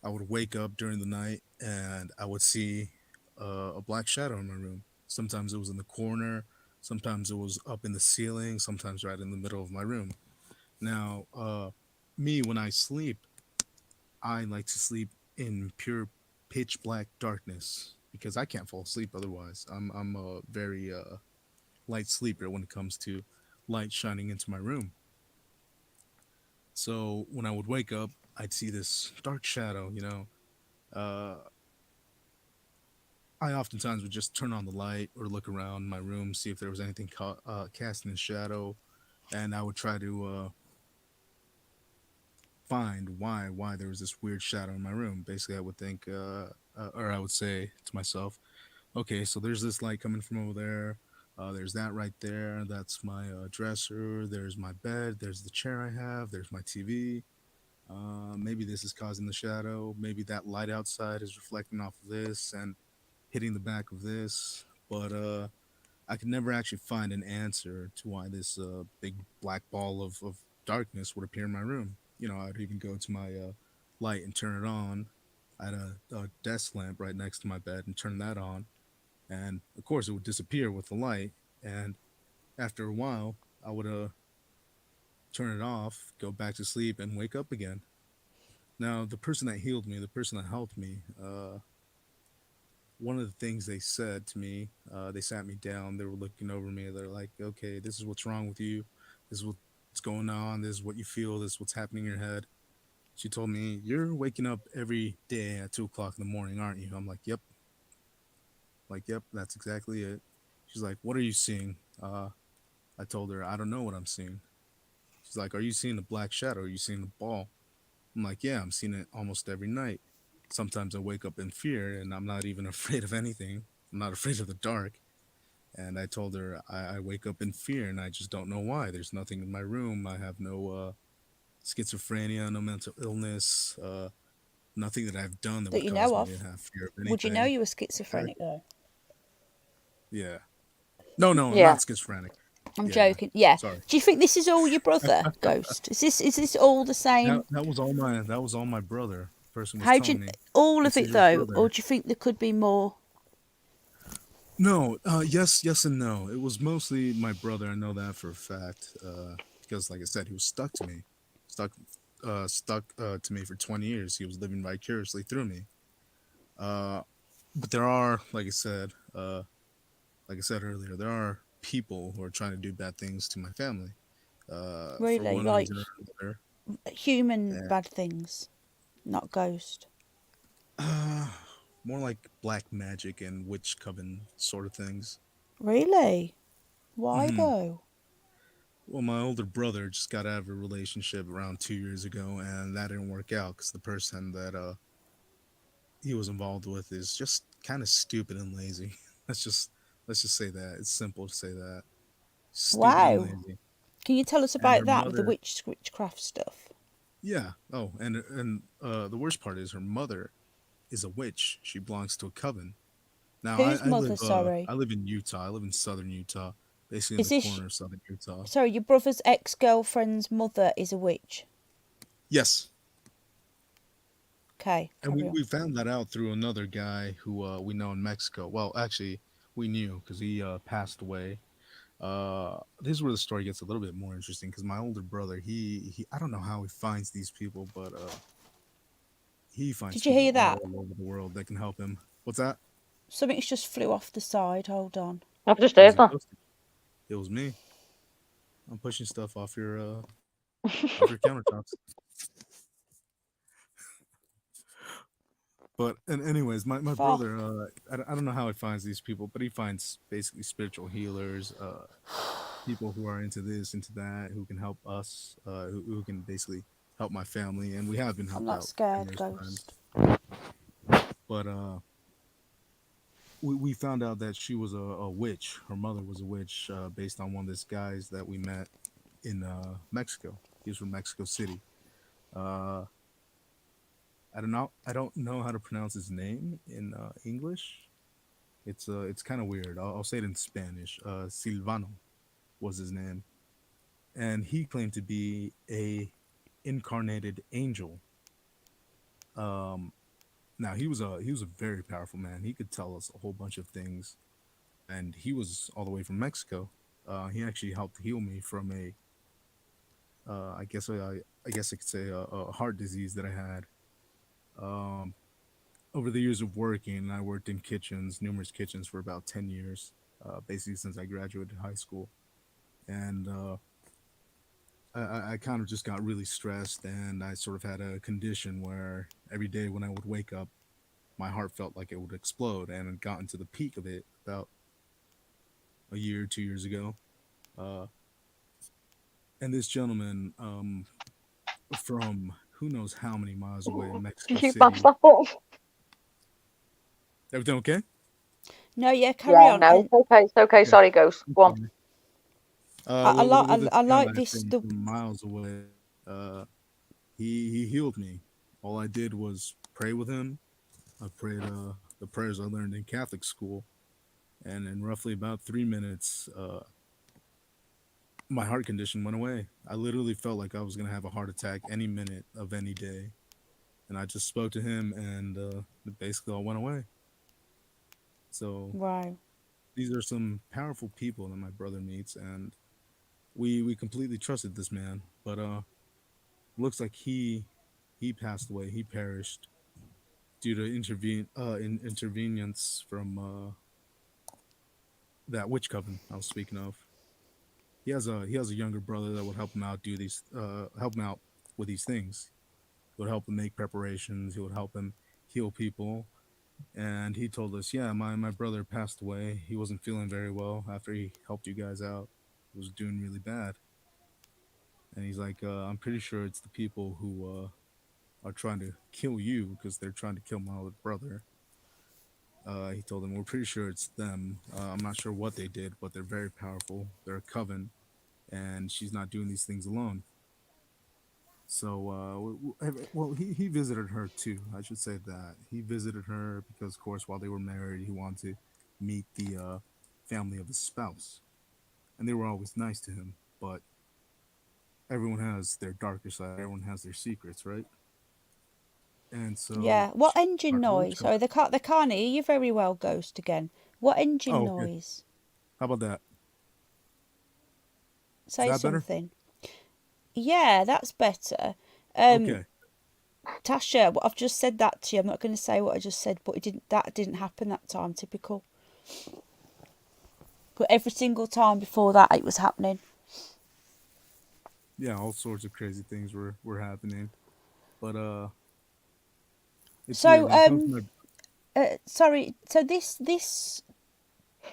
I would wake up during the night and I would see a black shadow in my room. Sometimes it was in the corner, sometimes it was up in the ceiling, sometimes right in the middle of my room. Now, me, when I sleep, I like to sleep in pure pitch black darkness because I can't fall asleep otherwise. I'm a very light sleeper when it comes to light shining into my room. So when I would wake up, I'd see this dark shadow. Uh, I oftentimes would just turn on the light or look around my room, see if there was anything casting a shadow, and I would try to find why there was this weird shadow in my room. Basically, I would think, or I would say to myself, okay, so there's this light coming from over there. There's that right there. That's my dresser. There's my bed. There's the chair I have. There's my TV. Maybe this is causing the shadow. Maybe that light outside is reflecting off of this and hitting the back of this. But I could never actually find an answer to why this big black ball of darkness would appear in my room. I'd even go to my light and turn it on. I had a desk lamp right next to my bed and turn that on. And of course, it would disappear with the light. And after a while, I would turn it off, go back to sleep, and wake up again. Now, the person that healed me, the person that helped me, one of the things they said to me, they sat me down, they were looking over me, they're like, okay, this is what's wrong with you, this is what's going on, this is what you feel, this is what's happening in your head. She told me, you're waking up every day at 2 o'clock in the morning, aren't you? I'm like, yep. Yep, that's exactly it. She's like, what are you seeing? I told her, I don't know what I'm seeing. She's like, are you seeing the black shadow? Are you seeing the ball? I'm like, yeah, I'm seeing it almost every night. Sometimes I wake up in fear and I'm not even afraid of anything. I'm not afraid of the dark. And I told her I wake up in fear and I just don't know why. There's nothing in my room. I have no schizophrenia, no mental illness, nothing that I've done that That would you cause know me of. to have fear of Would you know anything. you were schizophrenic though? Yeah. No, I'm Yeah. not schizophrenic. I'm Yeah. joking. Yeah. Sorry. Do you think this is all your brother, Ghost? Is this all the same? That was all my brother. The person was How do telling you me, all of this is it your though, or brother. do you think there could be more? No, yes and no. It was mostly my brother. I know that for a fact. Because like I said, he was stuck to me. Stuck to me for 20 years. He was living vicariously through me. But there are, like I said earlier, there are people who are trying to do bad things to my family. For Really, one like reason or another. human And, bad things, not ghost. more like black magic and witch coven sort of things. Really? Why Hmm. though? Well, my older brother just got out of a relationship around 2 years ago, and that didn't work out because the person that he was involved with is just kind of stupid and lazy. let's just let's just say that it's simple to say that, stupid and Wow. lazy. Can you tell us And about her that with the mother, witchcraft stuff? yeah. Oh, and the worst part is her mother is a witch. She belongs to a coven. Now Whose mother? I Sorry. live in Utah. I live in southern Utah, basically in Is the this corner of southern Utah. sorry? Your brother's ex-girlfriend's mother is a witch. Yes. Okay, And carry on. we found that out through another guy who we know in Mexico. Well, actually, we knew because he passed away. This is where the story gets a little bit more interesting because my older brother, he I don't know how he finds these people, but he finds Did you hear people that? all over the world that can help him. What's that? Something's just flew off the side. Hold on. I've just It was heard a that. ghost. It was me. I'm pushing stuff off your countertops. But and anyways, my Fuck. brother, I don't know how he finds these people, but he finds basically spiritual healers, people who are into this, into that, who can help us, who can basically help my family, and we have been I'm helped not out scared, numerous times. Ghost. But we found out that she was a witch. Her mother was a witch, based on one of these guys that we met in Mexico. He was from Mexico City. Uh, I don't know how to pronounce his name in English. It's kind of weird. I'll say it in Spanish. Silvano was his name, and he claimed to be a incarnated angel. Um, Now he was a very powerful man. He could tell us a whole bunch of things, and he was all the way from Mexico. He actually helped heal me from a I guess I could say a heart disease that I had. Um, Over the years of working, I worked in kitchens, numerous kitchens for about 10 years, basically since I graduated high school, and I kind of just got really stressed, and I sort of had a condition where every day when I would wake up, my heart felt like it would explode, and it gotten to the peak of it about a year, 2 years ago. Uh, and this gentleman, from who knows how many miles away in Mexico Did you bash City. that button? Everything okay? No, yeah, carry Yeah, on. no. It's okay. It's okay. Okay. Sorry, Ghost. Go on. Okay. I like With this I guy like this. from miles away, uh, he healed me. All I did was pray with him. I prayed the prayers I learned in Catholic school, and in roughly about 3 minutes, my heart condition went away. I literally felt like I was gonna have a heart attack any minute of any day, and I just spoke to him, and it basically all went away. So Wow. these are some powerful people that my brother meets, and we completely trusted this man, but looks like he passed away. He perished due to intervenience from that witch coven I was speaking of. He has a younger brother that would help him out help him out with these things. He would help him make preparations. He would help him heal people. And he told us, yeah, my brother passed away. He wasn't feeling very well after he helped you guys out. He was doing really bad. And he's like, I'm pretty sure it's the people who are trying to kill you because they're trying to kill my older brother. He told them, "We're pretty sure it's them. I'm not sure what they did, but they're very powerful. They're a coven, and she's not doing these things alone." So, well, he visited her too. I should say that he visited her because, of course, while they were married, he wanted to meet the family of his spouse, and they were always nice to him. But everyone has their darker side. Everyone has their secrets, right? And so, Yeah. What engine started noise? witchcraft. Sorry, they can't hear you very well, Ghost again. What engine Oh, okay. noise? How about that? Is Say that better? something. Yeah, that's better. Okay. Tasha, what I've just said that to you. I'm not going to say what I just said, but it didn't. That didn't happen that time. Typical. But every single time before that, it was happening. Yeah, all sorts of crazy things were happening, but it's weird So, when it comes to my. sorry. So this.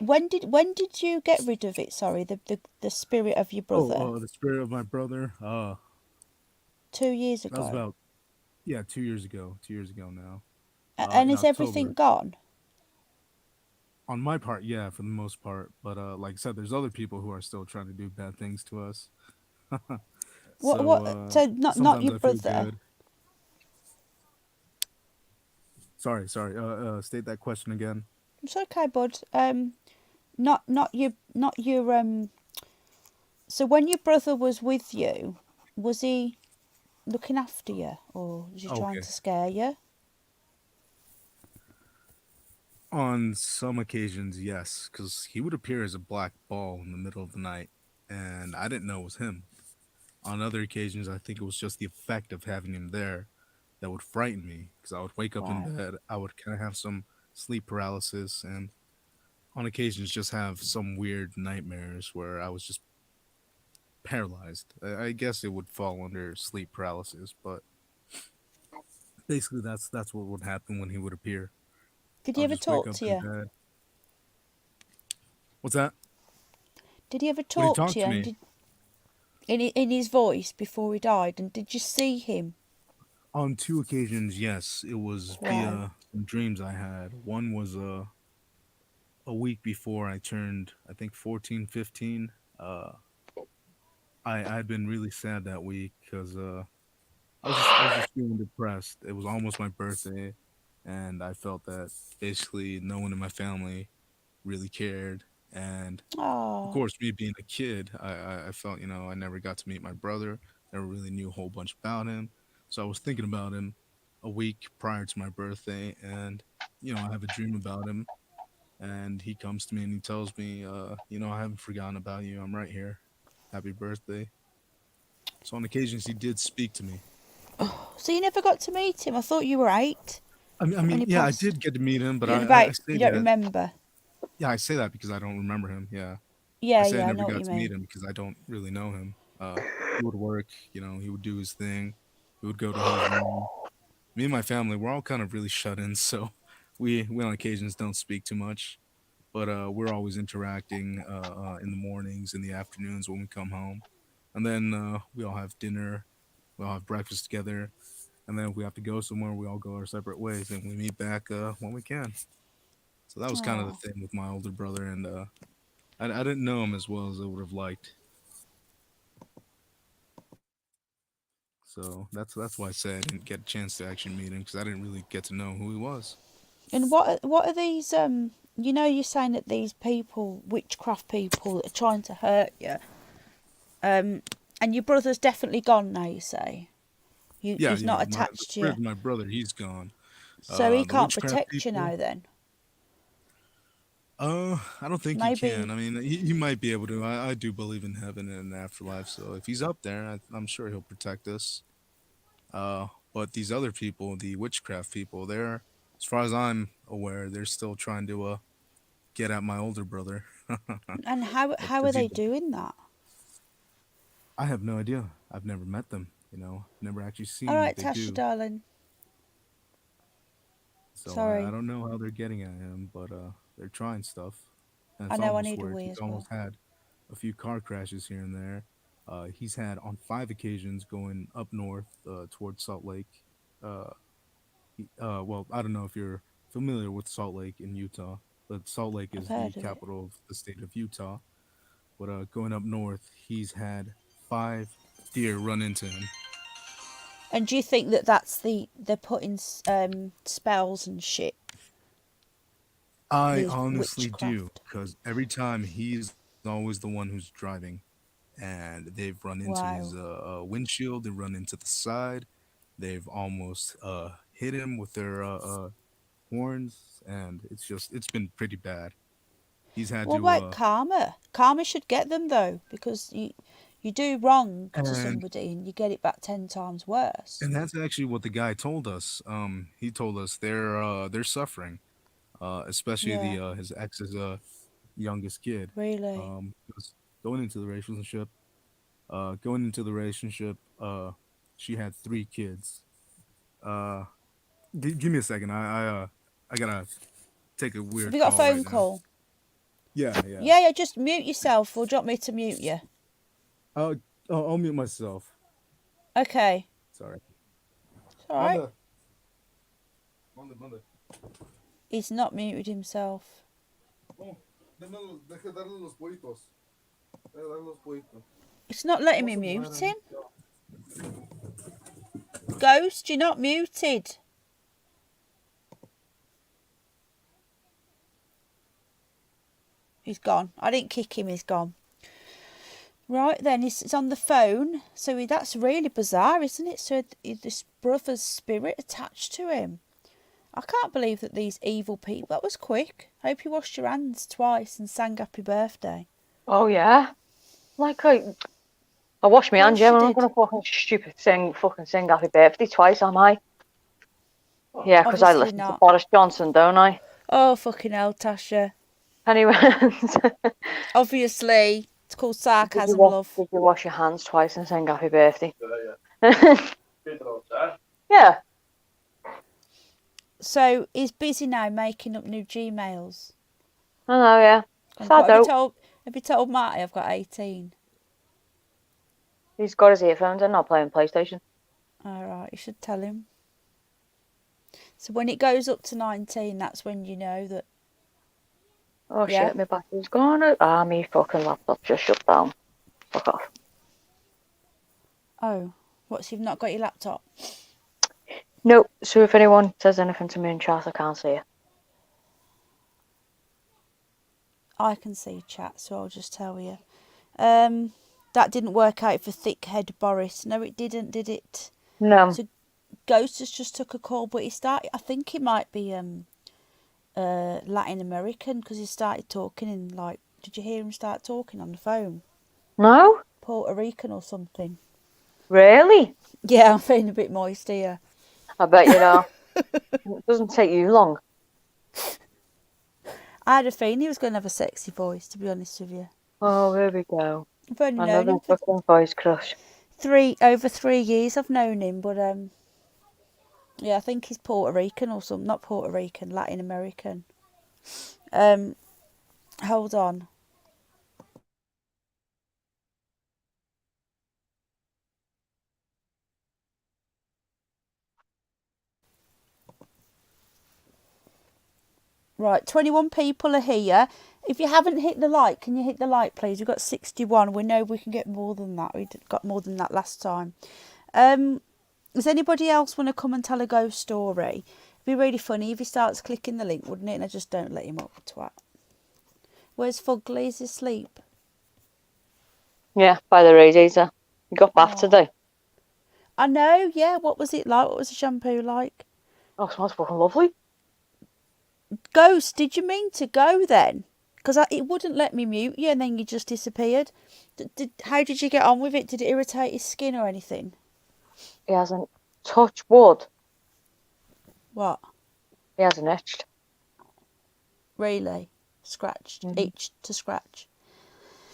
When did you get rid of it? Sorry, the spirit of your brother. The spirit of my brother. 2 years That was ago. about 2 years ago. 2 years ago now. And In is everything October. gone? On my part, yeah, for the most part. But like I said, there's other people who are still trying to do bad things to us. So So not sometimes your I feel brother. good. Sorry. State that question again. It's okay, bud. Not your. So when your brother was with you, was he looking after you, or was he trying Okay. to scare you? On some occasions, yes, because he would appear as a black ball in the middle of the night, and I didn't know it was him. On other occasions, I think it was just the effect of having him there that would frighten me, because I would wake up in Right. bed, I would kind of have some sleep paralysis, and on occasions just have some weird nightmares where I was just paralyzed. I guess it would fall under sleep paralysis, but basically that's what would happen when he would appear. Did I he would ever just wake talk up to in you? bed. What's that? Did he ever Would he talk talk to you? to And me? did in his voice before he died? And did you see him? On two occasions, yes. It was Wow. via some dreams I had. One was a week before I turned, I think 14, 15. Uh, I had been really sad that week because I was just feeling depressed. It was almost my birthday, and I felt that basically no one in my family really cared. And of Oh. course, me being a kid, I felt, I never got to meet my brother. Never really knew a whole bunch about him. So I was thinking about him a week prior to my birthday, and I have a dream about him, and he comes to me and he tells me, I haven't forgotten about you. I'm right here. Happy birthday. So on occasions, he did speak to me. So you never got to meet him? I thought you were 8 when he Yeah, I passed. did get to meet him, but I Right. say You don't that. remember? Yeah, I say that because I don't remember him. Yeah, I Yeah, say I yeah. I never know what got you to meet mean. him because I don't really know him. He would work, he would do his thing. He would go to his room. Me and my family, we're all kind of really shut in, so we on occasions don't speak too much, but we're always interacting in the mornings, in the afternoons when we come home, and then we all have dinner, we all have breakfast together, and then if we have to go somewhere, we all go our separate ways, and we meet back when we can. So that was kind of the Oh. thing with my older brother, and I didn't know him as well as I would have liked. So that's why I said I didn't get a chance to actually meet him because I didn't really get to know who he was. And what are these? You're saying that these people, witchcraft people, are trying to hurt you. And your brother's definitely gone now. You say, Yeah, he's not the attached to spirit you, of my brother, he's gone. so he The can't witchcraft protect you people, now. Then I don't think he can. maybe. I mean, he might be able to. I do believe in heaven and an afterlife, so if he's up there, I'm sure he'll protect us. Uh, but these other people, the witchcraft people, as far as I'm aware, they're still trying to get at my older brother. And how are Because they doing that? I have no idea. I've never met them. Never actually All seen what right, they Tasha, do. darling. So I Sorry, don't know how they're getting at him, but they're trying stuff, and I it's know I almost need a worked. wee He's as well. almost had a few car crashes here and there. He's had on 5 occasions going up north towards Salt Lake. Uh, well, I don't know if you're familiar with Salt Lake in Utah, but Salt Lake is I've the heard of it. capital of the state of Utah. But going up north, he's had 5 deer run into him. And do you think that that's they're putting spells and shit? I These honestly do, witchcraft. because every time he's always the one who's driving, and they've run into his windshield, they run into the side, they've almost hit him with their horns, and it's been pretty bad. He's had What to about karma? Karma should get them though, because you do wrong to and somebody and you get it back 10 times worse. and that's actually what the guy told us. He told us they're suffering, especially Yeah, his ex's youngest kid. really. 'Cause going into the relationship, going into the relationship, she had 3 kids. Uh, give me a second. I gotta take a Have weird you got a call right phone now. call? Yeah. Yeah, just mute yourself, or do you want me to mute you? I'll mute myself. Okay. Sorry. It's all right. Mande. He's not muted himself. Oh, deje darle los pollitos. Deje darle los pollitos. It's not letting me mute him. Ghost, you're not muted. He's gone. I didn't kick him, he's gone. Right then, it's on the phone. So that's really bizarre, isn't it? So this brother's spirit attached to him. I can't believe that these evil people... That was quick. Hope you washed your hands twice and sang happy birthday. Oh yeah. Like I washed my Of hands, course yeah, you but I'm did. gonna fucking sing happy birthday twice, am I? Yeah, because I Obviously listen to not. Boris Johnson, don't I? Oh, fucking hell, Tasha. Anyway, Obviously, it's called sarcasm, did love. you wash your hands twice and sing happy birthday? Yeah. So he's busy now making up new Gmails. I know, yeah. Sad though. Have you told Marty I've got 18? He's got his earphones and not playing PlayStation. All right, you should tell him. So when it goes up to 19, that's when you know that. Oh Yeah. shit, my battery's gone out. Ah, me fucking laptop just shut down. Fuck off. Oh, what? So you've not got your laptop? No, so if anyone says anything to me in chat, I can't see it. I can see chat, so I'll just tell you. That didn't work out for Thickhead Boris. No, it didn't, did it? No. So Ghost has just took a call, but he started. I think he might be Latin American, because he started talking in like. Did you hear him start talking on the phone? No? Puerto Rican or something. Really? Yeah, I'm feeling a bit moist here. I bet you know. It doesn't take you long. I had a feeling he was going to have a sexy voice, to be honest with you. Oh, here we go. I've only known Another him for fucking voice crush. over 3 years. I've known him, but yeah, I think he's Puerto Rican or something. Not Puerto Rican, Latin American. Hold on. Right, 21 people are here. If you haven't hit the like, can you hit the like, please? We've got 61. We know we can get more than that. We got more than that last time. Does anybody else want to come and tell a ghost story? It'd be really funny if he starts clicking the link, wouldn't it? And I just don't let him up, twat. Where's Fugly? Is he asleep? Yeah, by the radiator. You got bath today. I know, yeah. What was it like? What was the shampoo like? Oh, it smells fucking lovely. Ghost, did you mean to go then? Because it wouldn't let me mute you and then you just disappeared. How did you get on with it? Did it irritate his skin or anything? He hasn't touched wood. What? He hasn't itched. Really? Scratched? Itched to scratch?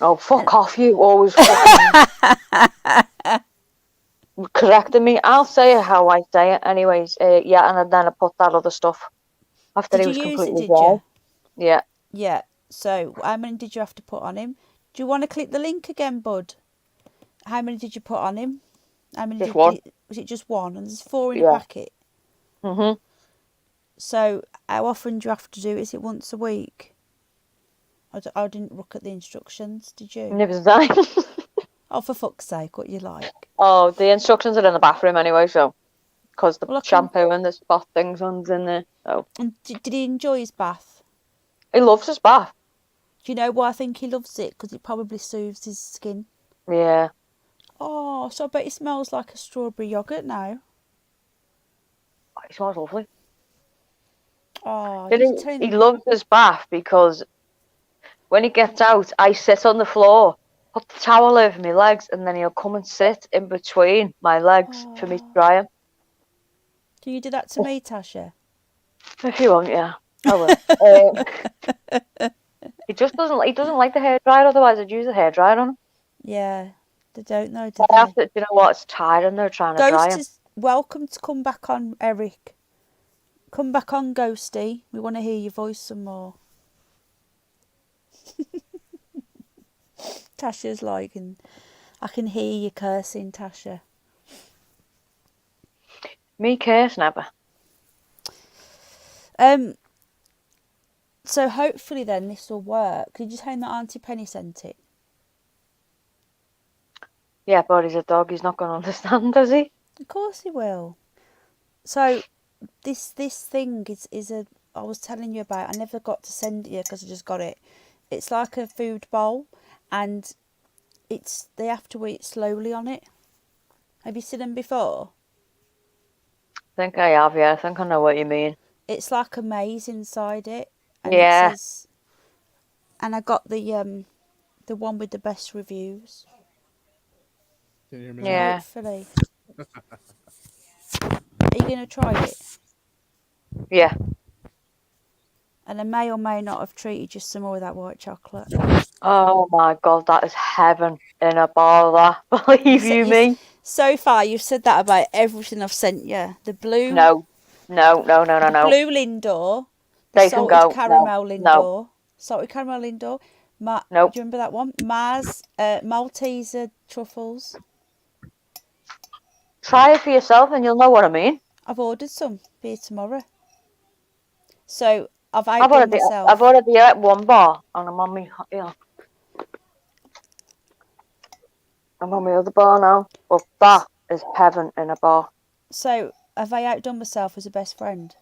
Oh, fuck off, you always fucking correcting me. I'll say it how I say it anyways. Yeah, and then I put that other stuff after Did he was you use completely it, did you? Yeah. Yeah. So, how many did you have to put on him? Do you want to click the link again, bud? How many did you put on him? How many Just one. was it just one? And there's 4 in a packet. Mhm. So how often do you have to do it? Is it once a week? I didn't look at the instructions, did you? Never did. Oh, for fuck's sake, what you like. Oh, the instructions are in the bathroom anyway, so because the Well, I can- shampoo and the spot things one's in there. So And did he enjoy his bath? he loves his bath. Do you know why I think he loves it? Because it probably soothes his skin. Yeah. Oh, so I bet it smells like a strawberry yoghurt now. Oh, he smells lovely. Oh, Did you're telling he loves his bath because when he gets out, I sit on the floor, put the towel over my legs, and then he'll come and sit in between my legs for me to dry him. Do you do that to me, Tasha? If you want, yeah. I will. He just doesn't. He doesn't like the hairdryer. Otherwise, I'd use a hairdryer on him. Yeah, they don't know, do I have they? to. You know what? It's tiring. They're trying to dry Ghost him. is welcome to come back on, Eric. Come back on, Ghosty. We want to hear your voice some more. Tasha's like, and I can hear you cursing, Tasha. Me curse never. So hopefully then this will work. Did you say that Auntie Penny sent it? Yeah, but he's a dog. He's not going to understand, does he? Of course he will. So this thing is a. I was telling you about. I never got to send it yet because I just got it. It's like a food bowl, and they have to eat slowly on it. Have you seen them before? I think I have. Yeah, I think I know what you mean. It's like a maze inside it. And Yeah. It says, and I got the one with the best reviews. Can you hear me? Yeah. Hopefully. Are you going to try it? Yeah. And I may or may not have treated you some more with that white chocolate. Oh my god, that is heaven in a bar. That believe you me. So far, you've said that about everything I've sent you. The blue. No. The Blue Lindor. They The can salted go. caramel No. Lindor. Salted caramel Lindor. Nope. Do you remember that one? Mars Malteser truffles. Try it for yourself, and you'll know what I mean. I've ordered some. Be here tomorrow. So I've outdone myself. I've already ate one bar, and I'm on me. Yeah. I'm on my other bar now. But that is heaven in a bar. So have I outdone myself as a best friend?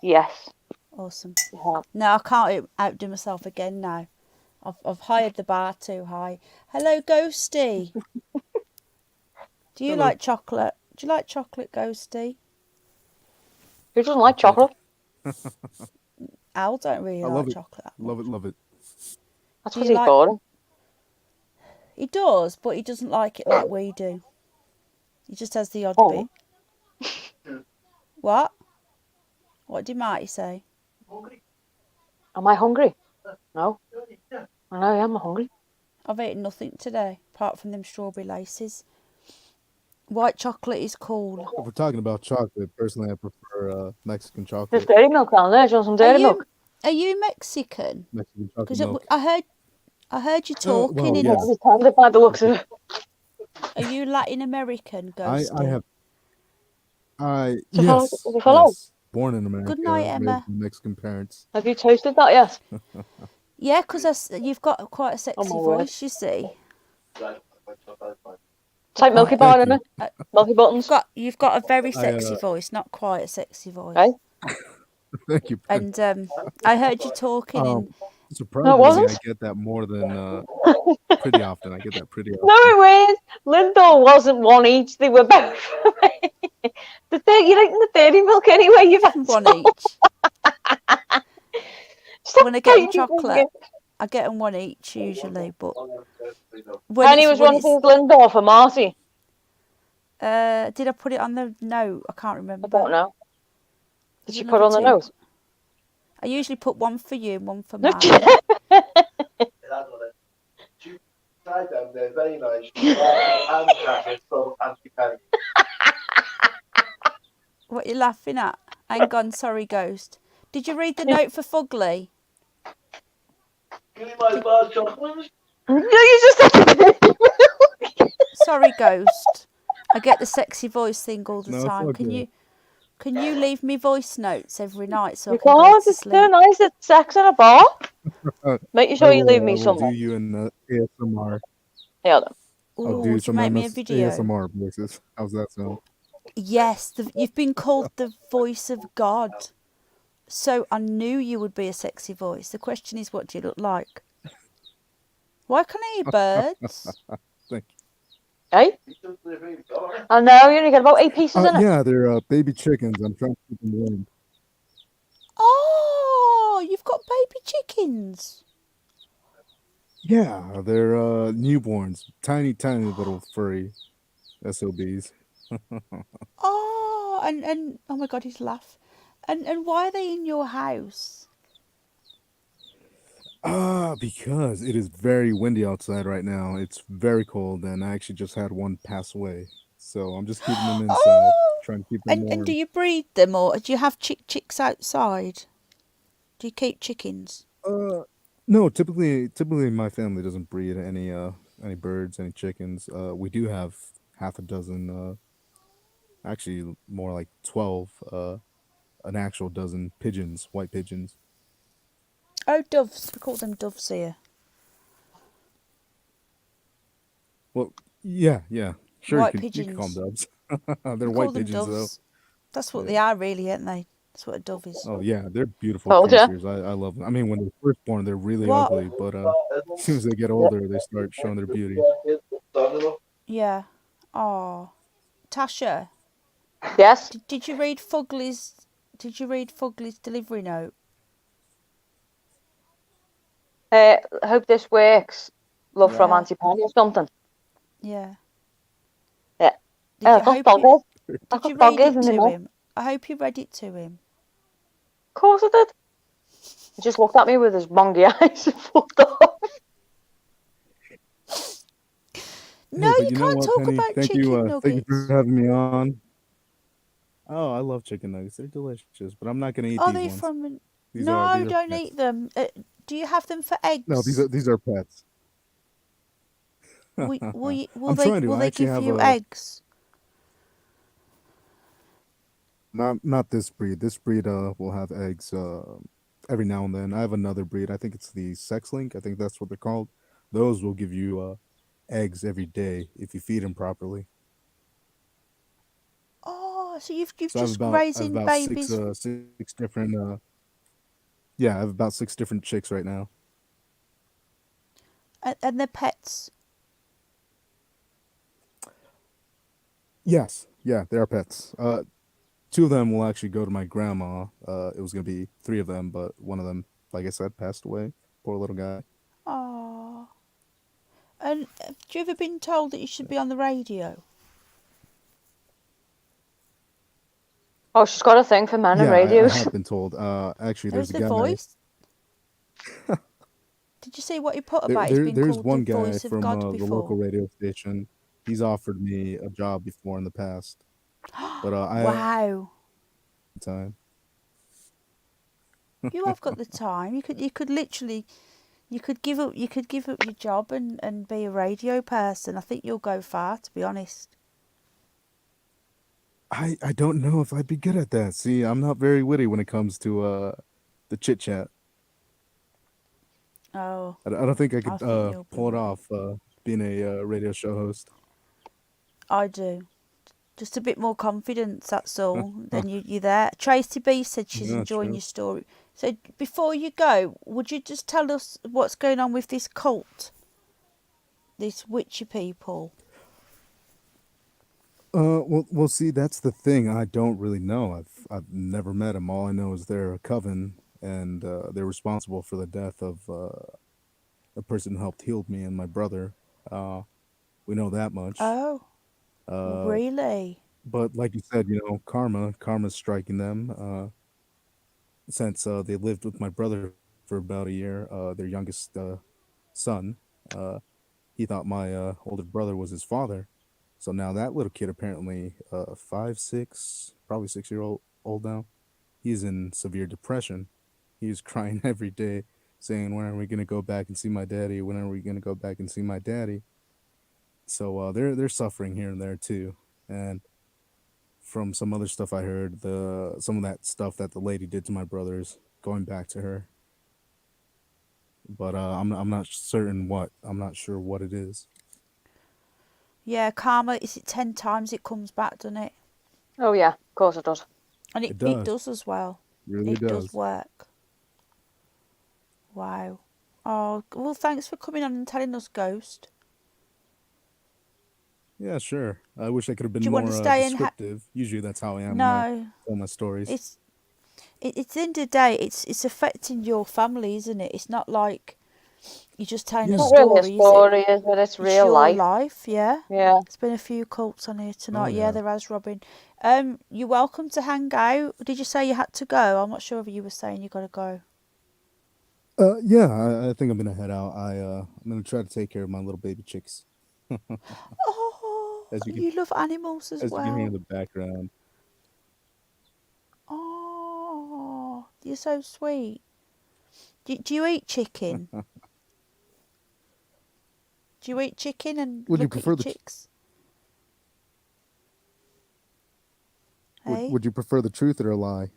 Yes. Awesome. Yeah. No, I can't outdo myself again now. I've hired the bar too high. Hello, Ghosty. Do you like chocolate? Do you like chocolate, Ghosty? Who doesn't like chocolate? Al don't really I like love it. chocolate. Love it. That's Do because you he's like- boring. He does, but he doesn't like it like we do. He just has the odd Oh. bit. What? What did Marty say? Am I hungry? No. I know I am hungry. I've eaten nothing today, apart from them strawberry laces. White chocolate is cool. If we're talking about chocolate, personally, I prefer Mexican There's chocolate. dairy milk down there. Do you want some Are dairy you, milk? are you Mexican? Mexican chocolate Because milk. I heard you talking well, in. yes. He's tender by the looks of it. Are you Latin American, Ghosty? I have. So hello. Yes. Born in America. Good night, Emma. With Mexican parents. Have you toasted that yet? Yeah, because you've got quite a sexy my word. voice, you see. Type Milky Oh, Bar thank in it. Milky Buttons. You've got a very sexy I, voice, not quite a sexy voice. Right? Thank you. And I heard you talking in. Surprisingly, wasn't? I get that more than pretty often. I get that pretty often. No, it was. Lindor wasn't one each. They were both. You're eating the dairy milk anyway. You've had One some. each. Stop When I get them taking chocolate, it. I get them one each usually. But And he was one of his Lindor for Marty. did I put it on the note? I can't remember. I don't know. Did There's you put on the another note? I usually put one for you and one for Mark. They're very nice. And jacket from Auntie Penny. What are you laughing at? Hang on, sorry, Ghost. Did you read the note for Fugly? Give me my bar chocolates. No, you just Sorry, Ghost. I get the sexy voice thing all the No, it's time. Can okay. you Can you leave me voice notes every night so I You can go can't. to It's too sleep? nice. It's sex in a bar. Make I sure you leave will. me I will do somewhere. you in ASMR. Yeah. Then. I'll Oh, do would you some make me a video? ASMR voices. How's that sound? Yes, you've been called the voice of God. So I knew you would be a sexy voice. The question is, what do you look like? Why can't I hear birds? Thank you. Hey? I know, you only get about 8 pieces in it. Yeah, they're baby chickens. I'm trying to keep them warm. Oh, you've got baby chickens. Yeah, they're newborns, tiny, tiny little furry SOBs. Oh, and oh my God, his laugh. And why are they in your house? Because it is very windy outside right now. It's very cold, and I actually just had one pass away. So I'm just keeping them inside, Oh, trying to keep them and do warm. you breed them or do you have chicks outside? Do you keep chickens? No, typically my family doesn't breed any birds, any chickens. We do have half a dozen, actually more like 12, an actual dozen pigeons, white pigeons. Oh, doves. We call them doves here. Well, yeah. Sure, White you can call them pigeons. doves. They're We call white them pigeons though. doves. That's what Yeah. they are, really, aren't they? That's what a dove is. Oh yeah, they're beautiful Told ya. creatures. I love them. I mean, when they're first born, they're really What? ugly, but as soon as they get older, they start showing their beauty. Yeah. Oh, Tasha, Yes. did you read Fugly's? Did you read Fugly's delivery note? I hope this works. Love from Yeah. Auntie Penny or something. Yeah. Yeah. Did you I got hope doggies. Did I you got read doggies it in my to mouth. him? I hope you read it to him. Of course I did. He just looked at me with his mongy eyes and fucked off. No, Hey, but you you know can't what, talk Penny? about chicken Thank you for nuggets. having me on. Oh, I love chicken nuggets. They're delicious, but I'm not gonna eat Are these they ones. from? These No, are don't pets. eat them. Do you have them for No, eggs? these are pets. Will I'm trying to. will I they actually give have you a eggs? not this breed. This breed will have eggs every now and then. I have another breed. I think it's the sex link. I think that's what they're called. Those will give you eggs every day if you feed them properly. Oh, so you've So just I have raising about babies six different yeah, I have about 6 different chicks right now. and they're pets. Yes, yeah, they are pets. Two of them will actually go to my grandma. It was gonna be three of them, but one of them, like I said, passed away. Poor little guy. Oh, and have you ever been told that you should be on the radio? Oh, she's got a thing for men and Yeah, I radios. have been told. Actually, There's there's a the guy. voice. Did you see what he put about? He's been There's called the one guy voice of from God the local before. radio station. He's offered me a job before in the past, but Wow, time. you have got the time. You could literally you could give up your job and be a radio person. I think you'll go far, to be honest. I don't know if I'd be good at that. See, I'm not very witty when it comes to the chit chat. Oh, I don't think I I could think you'll be pull it witty. off being a radio show host. I do. Just a bit more confidence, that's all. Then you're there. Tracy B said she's Yeah, enjoying true. your story. So before you go, would you just tell us what's going on with this cult? These witchy people? Well, see, that's the thing. I don't really know. I've never met them. All I know is they're a coven, and they're responsible for the death of the person who helped heal me and my brother. Uh, we know that much. Oh, Uh, really? but like you said, karma's striking them. Since they lived with my brother for about a year, their youngest son, uh, he thought my older brother was his father. So now that little kid, apparently 5, 6, probably 6 year old now, he's in severe depression. He's crying every day, saying, "When are we gonna go back and see my daddy? When are we gonna go back and see my daddy?" So they're suffering here and there too. And from some other stuff I heard, some of that stuff that the lady did to my brothers going back to her. But I'm not certain what. I'm not sure what it is. Yeah, karma, is it 10 times it comes back, doesn't it? Oh yeah, of course it does. And It it does. does as well. Really It does does. work. Wow. Oh, well, thanks for coming on and telling us, Ghost. Yeah, sure. I wish I could have Do been you want to more stay in? descriptive. Usually that's how I am when I No, tell my stories. it's at the end of the day, it's affecting your family, isn't it? It's not like you're just telling Yeah. a It's not really a story, is it? story, is it? It's It's real your life. life, yeah. Yeah. There's been a few cults on here Oh tonight. Yeah, yeah. there has, Robin. You're welcome to hang out. Did you say you had to go? I'm not sure if you were saying you got to go. Yeah. I think I'm gonna head out. I'm gonna try to take care of my little baby chicks. Oh, As you you love animals as can hear in well. the background. Oh, you're so sweet. Do you eat chicken? Do you eat chicken and Would you look at prefer your the chicks? Hey, would you prefer the truth or a lie?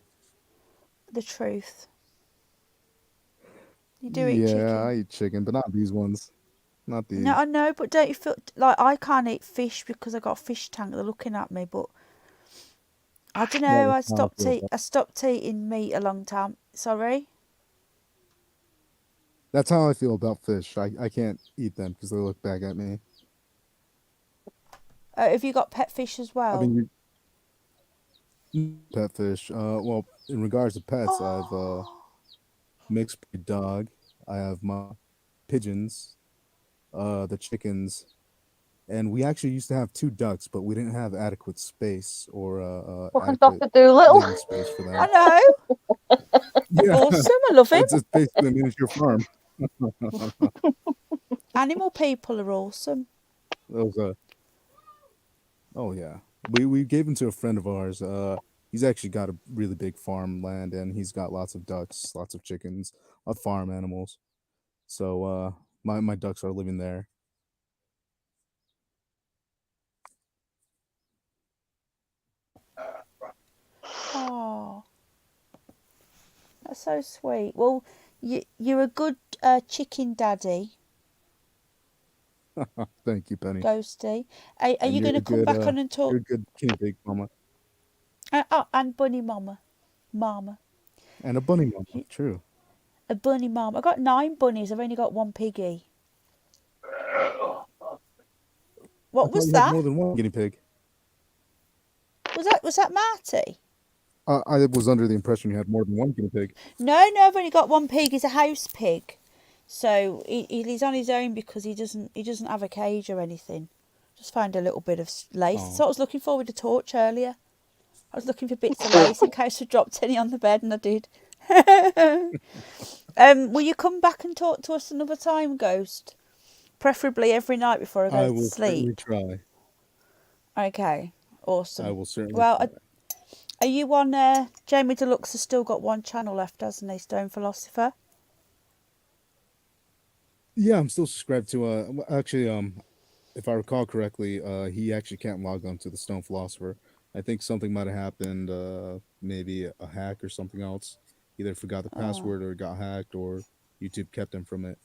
the truth. You do eat Yeah, I chicken. eat chicken, but not these ones. Not No, these. I know, but don't you feel like I can't eat fish because I got a fish tank? They're looking at me, but I don't Yeah, know. that's how I feel about. I stopped eating meat a long time. Sorry. That's how I feel about fish. I can't eat them because they look back at me. Have you got pet fish as I well? mean, pet fish. Well, in regards to pets, I've Oh, mixed breed dog. I have my pigeons, the chickens, and we actually used to have 2 ducks, but we didn't have adequate space or Fucking adequate Dr. Doolittle. living space for I them. know. Yeah, Awesome. I love him. it's basically a miniature farm. Animal people are awesome. Those oh yeah, we gave him to a friend of ours. He's actually got a really big farmland, and he's got lots of ducks, lots of chickens, farm animals. So my ducks are living there. Oh, that's so sweet. Well, you're a good chicken daddy, Thank you, Penny. Ghosty. Are And you going to come back on and talk? you're a good guinea pig mama And bunny mama, and a bunny mama. True. a bunny mama. I got 9 bunnies. I've only got 1 piggy. I What thought was you had that? more than one guinea pig. Was that Marty? I was under the impression you had more than one guinea pig. No, I've only got 1 pig. He's a house pig, so he's on his own because he doesn't have a cage or anything. Just found a little bit of lace. Oh. So I was looking for with a torch earlier. I was looking for bits of lace in case I dropped any on the bed, and I did. Will you come back and talk to us another time, Ghost? Preferably every night before I I go to will certainly sleep. try. Okay, awesome. I will certainly Well, try. are you on? Jamie Deluxe has still got 1 channel left, hasn't he? Stone Philosopher. Yeah, I'm still subscribed to actually if I recall correctly, he actually can't log on to the Stone Philosopher. I think something might have happened, maybe a hack or something else. Either forgot the Oh. password or got hacked or YouTube kept him from it.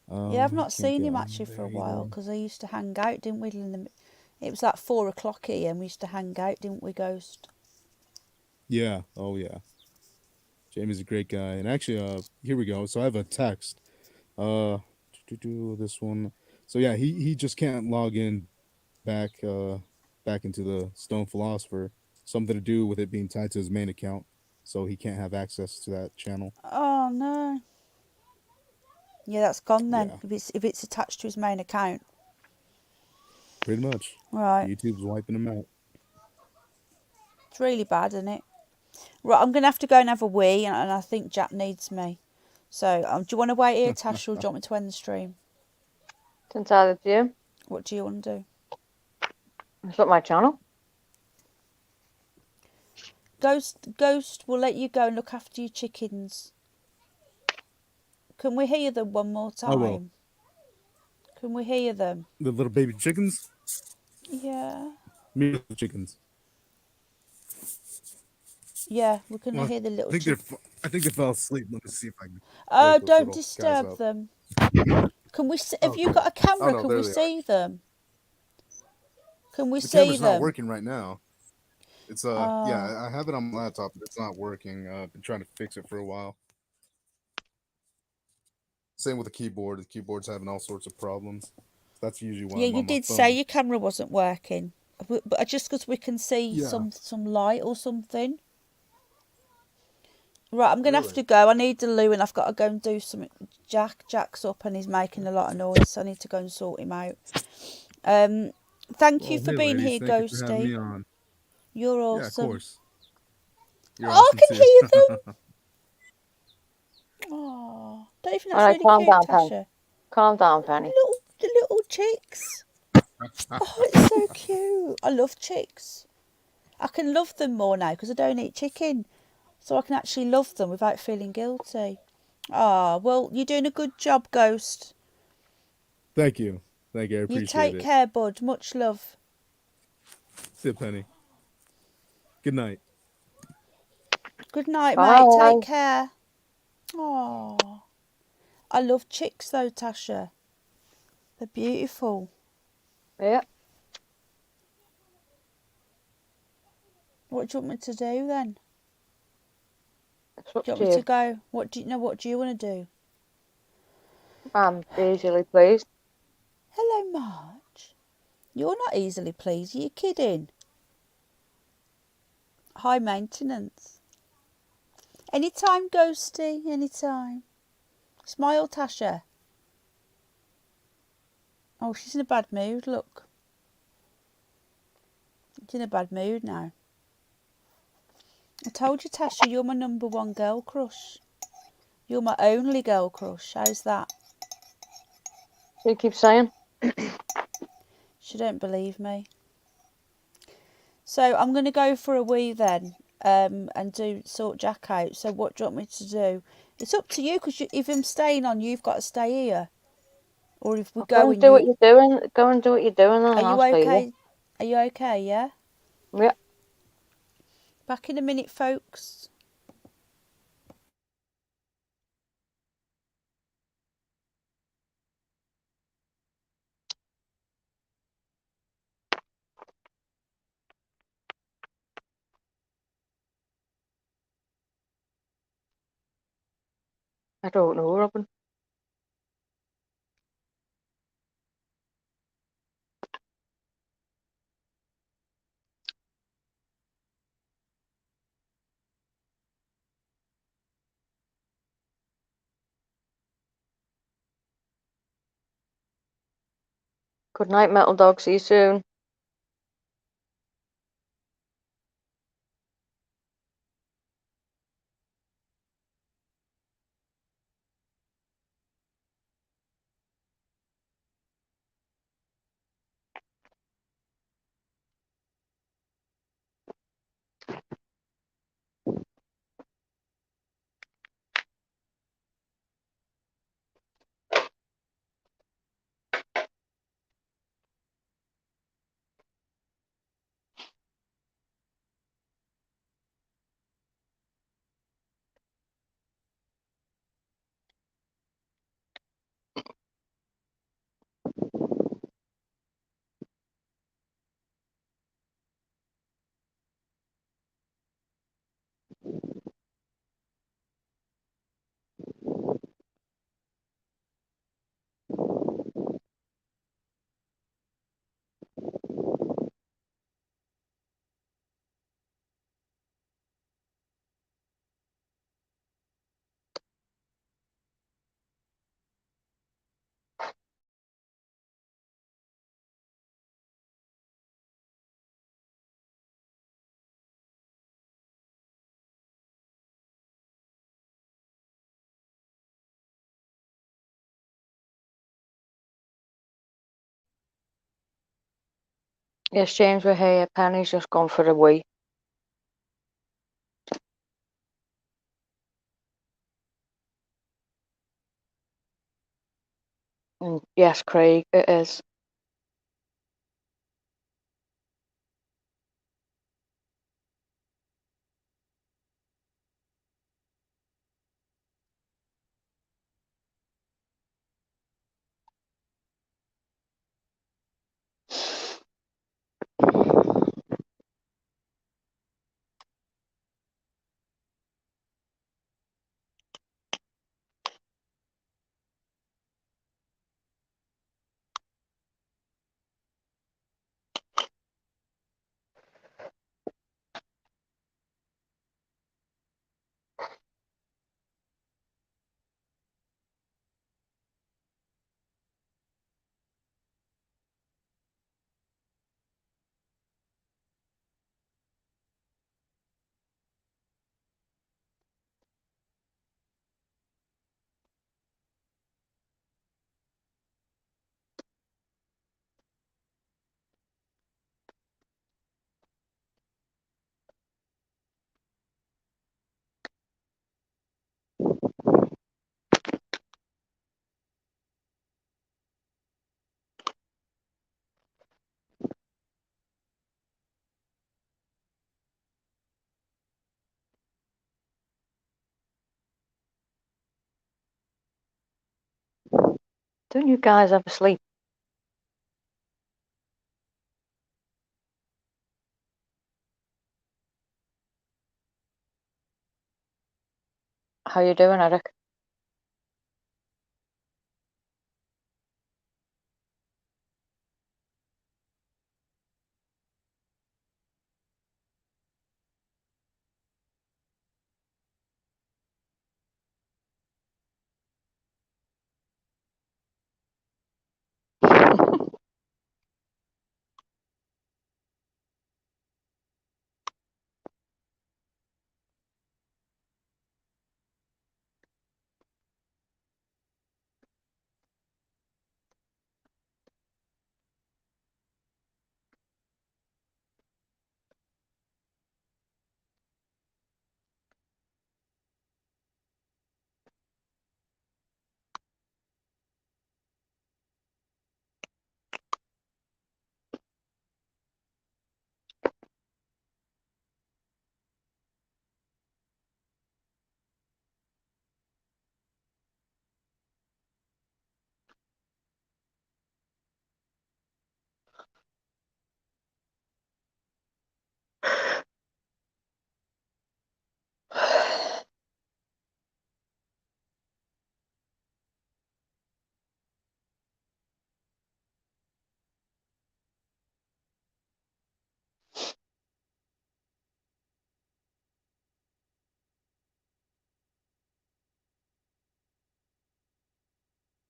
Yeah, I've He not can't seen get him on actually for a there while either. because I used to hang out, didn't we? It was like 4 o'clock here, and we used to hang out, didn't we, Ghost? Yeah, oh yeah. Jamie's a great guy. And actually, here we go. So I have a text. This one. So yeah, he just can't log in back into the Stone Philosopher. Something to do with it being tied to his main account, so he can't have access to that channel. Oh no. Yeah, that's gone then. Yeah, If it's attached to his main account, pretty much. right? YouTube's wiping him out. It's really bad, isn't it? Right, I'm gonna have to go and have a wee, and I think Jack needs me. So, do you want to wait here, Tash, or do you want me to end the stream? It's entirely to you. What do you want to do? It's not my channel. Ghost will let you go and look after your chickens. Can we hear them one more I will. time? Can we hear them? The little baby chickens? Yeah. Me chickens. Yeah, we can Well, hear the I little think chick. I think they fell asleep. Let me see if I can Oh, wake those don't little guys disturb up. them. Can we? Have Oh, you okay. got a Oh camera? no, Can there we they are. see them? Can we The see camera's not them? working right now. It's yeah, Oh, I have it on my laptop, but it's not working. I've been trying to fix it for a while. Same with the keyboard. The keyboard's having all sorts of problems. That's usually why yeah. I'm You on my did say phone. your camera wasn't working, but just because we can see Yeah. some light or something. Right, I'm gonna have Really? to go. I need the loo, and I've got to go and do something. Jack's up, and he's making a lot of noise, so I need to go and sort him out. Thank you Well, for hey, being ladies, here, thank you for having me Ghosty. on. You're Yeah, of awesome. course. You're Oh, I awesome can too. hear them. Oh, don't you think All that's right, really calm cute, down, Penny. Tasha? Calm down, Penny. The little chicks. Oh, it's so cute. I love chicks. I can love them more now because I don't eat chicken, so I can actually love them without feeling guilty. Ah, well, you're doing a good job, Ghost. Thank you. Thank you. I You appreciate take it. care, bud. Much love. See you, Penny. Good night. Good night, mate. Bye. Take care. Oh, I love chicks though, Tasha. They're beautiful. Yeah. What do you want me to do then? It's up Do you want to me to you. go? What do you want to do? I'm easily pleased. Hello, Marge. You're not easily pleased. Are you kidding? High maintenance. Anytime, Ghosty. Anytime. Smile, Tasha. Oh, she's in a bad mood. Look. She's in a bad mood now. I told you, Tasha, you're my number one girl crush. You're my only girl crush. How's that? So you keep saying? She don't believe me. So I'm going to go for a wee then, and sort Jack out. So what do you want me to do? It's up to you because if I'm staying on, you've got to stay here. Or if we Well, go go and and do what you, you're doing. Go and do what you're doing, and are you I'll stay here. okay? Are you okay? Yeah. Yeah. Back in a minute, folks. I don't know, Robin. Good night, Metal Dog. See you soon. Yes, James, we're here. Penny's just gone for a wee. Yes, Craig, it is. Don't you guys ever sleep? How you doing, Eric?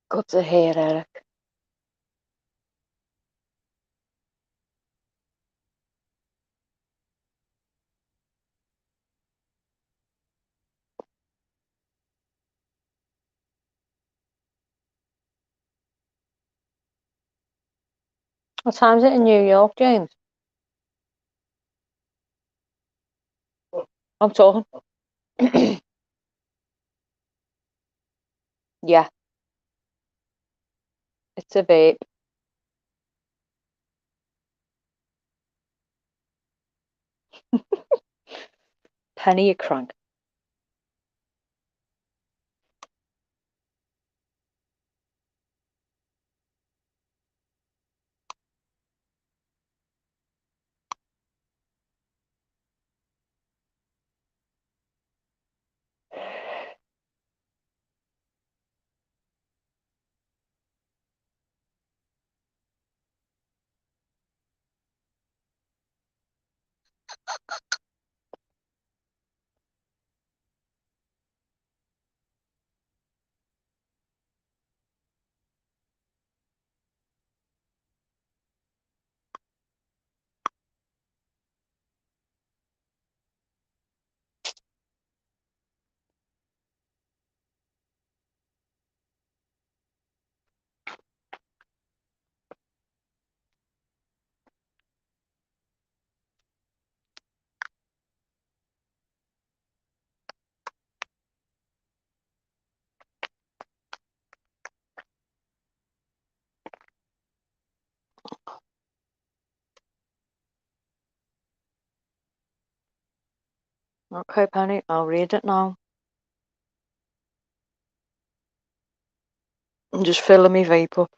Good to hear, Eric. What time is it in New York, James? I'm talking. Yeah, it's a vape. Penny, you crank. Okay, Penny, I'll read it now. I'm just filling me vape up.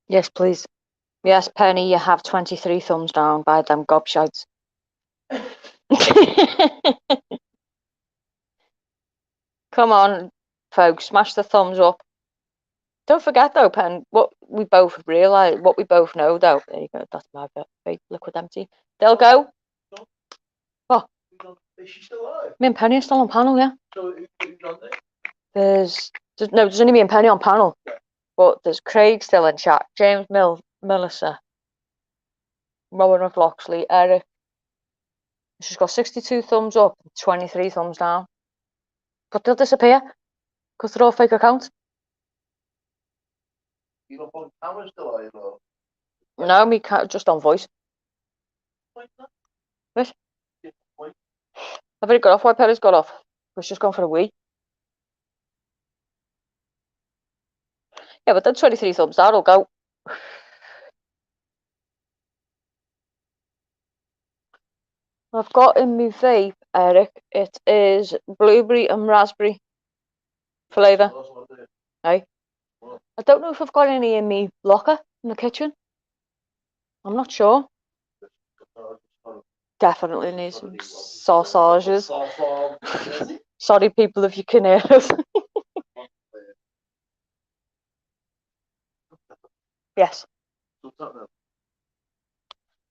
Yes, please. Yes, Penny, you have 23 thumbs down by them gobshites. Come on, folks, smash the thumbs up. Don't forget though, Pen, what we both realise, what we both know though. There you go, that's my vape liquid empty. They'll go. What? Is she still alive? Me and Penny are still on panel, yeah. So who's on there? There's only me and Penny on panel. But there's Craig still in chat. James Melissa. Rowan of Loxley. Eric. She's got 62 thumbs up, 23 thumbs down. But they'll disappear because they're all fake accounts. You don't put cameras still, are you? Or? No, me can't, just on voice. What? I've already got off. Why Perry's got off? It's just gone for a wee. Yeah, but then 23 thumbs down will go. I've got in my vape, Eric. It is blueberry and raspberry flavour. Hey. I don't know if I've got any in my locker in the kitchen. I'm not sure. Definitely need some sausages. Sorry, people, if you can hear us. Yes.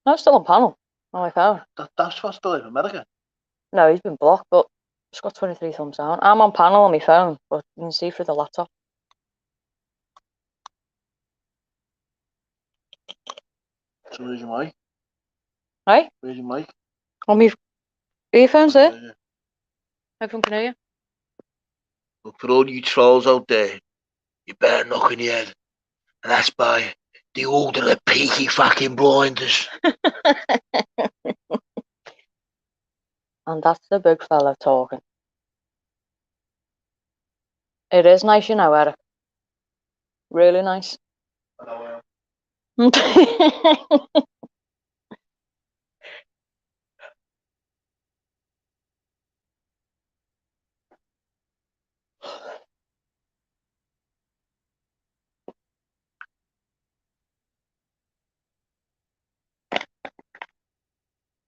No, still on panel on my phone. That's what's still in America. No, he's been blocked, but it's got 23 thumbs down. I'm on panel on my phone, but you can see through the laptop. So where's your mic? Right? Where's your mic? On my earphones there. Yeah. Everyone can hear you. Look, for all you trolls out there, you better knock on your head. And that's by the order of Peaky fucking Blinders. And that's the big fella talking. It is nice, you know, Eric. Really nice. I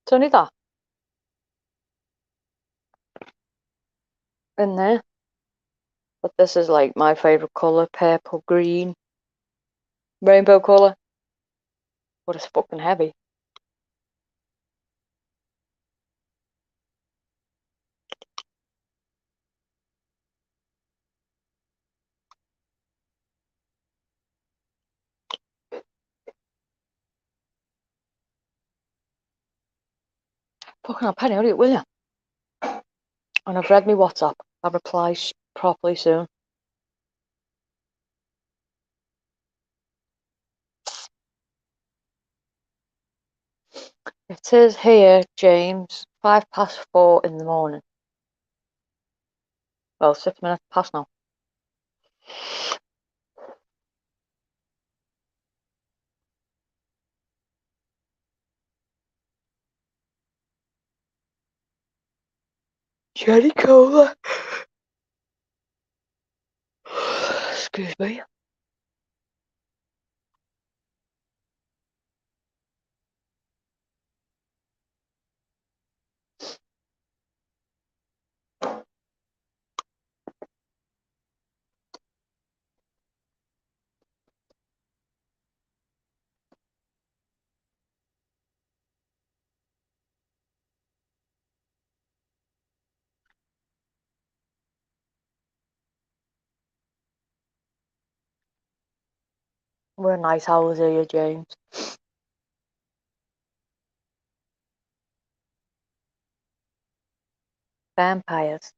It's only that. In there. But this is like my favourite colour. Purple, green. Rainbow colour. But it's fucking heavy. Fucking hell, Penny, hurry up, will you? And I've read my WhatsApp. I'll reply properly soon. It says here, James, 4:05 in the morning. Well, 6 minutes past now. Cherry cola. Excuse me. We're nice owls here, James. Vampires.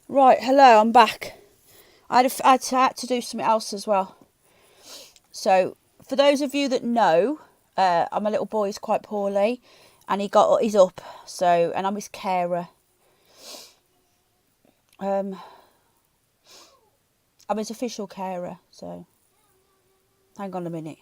Right, hello, I'm back. I had to do something else as well. So, for those of you that know, my little boy is quite poorly, and he's up. So, and I'm his carer. I'm his official carer. So, hang on a minute.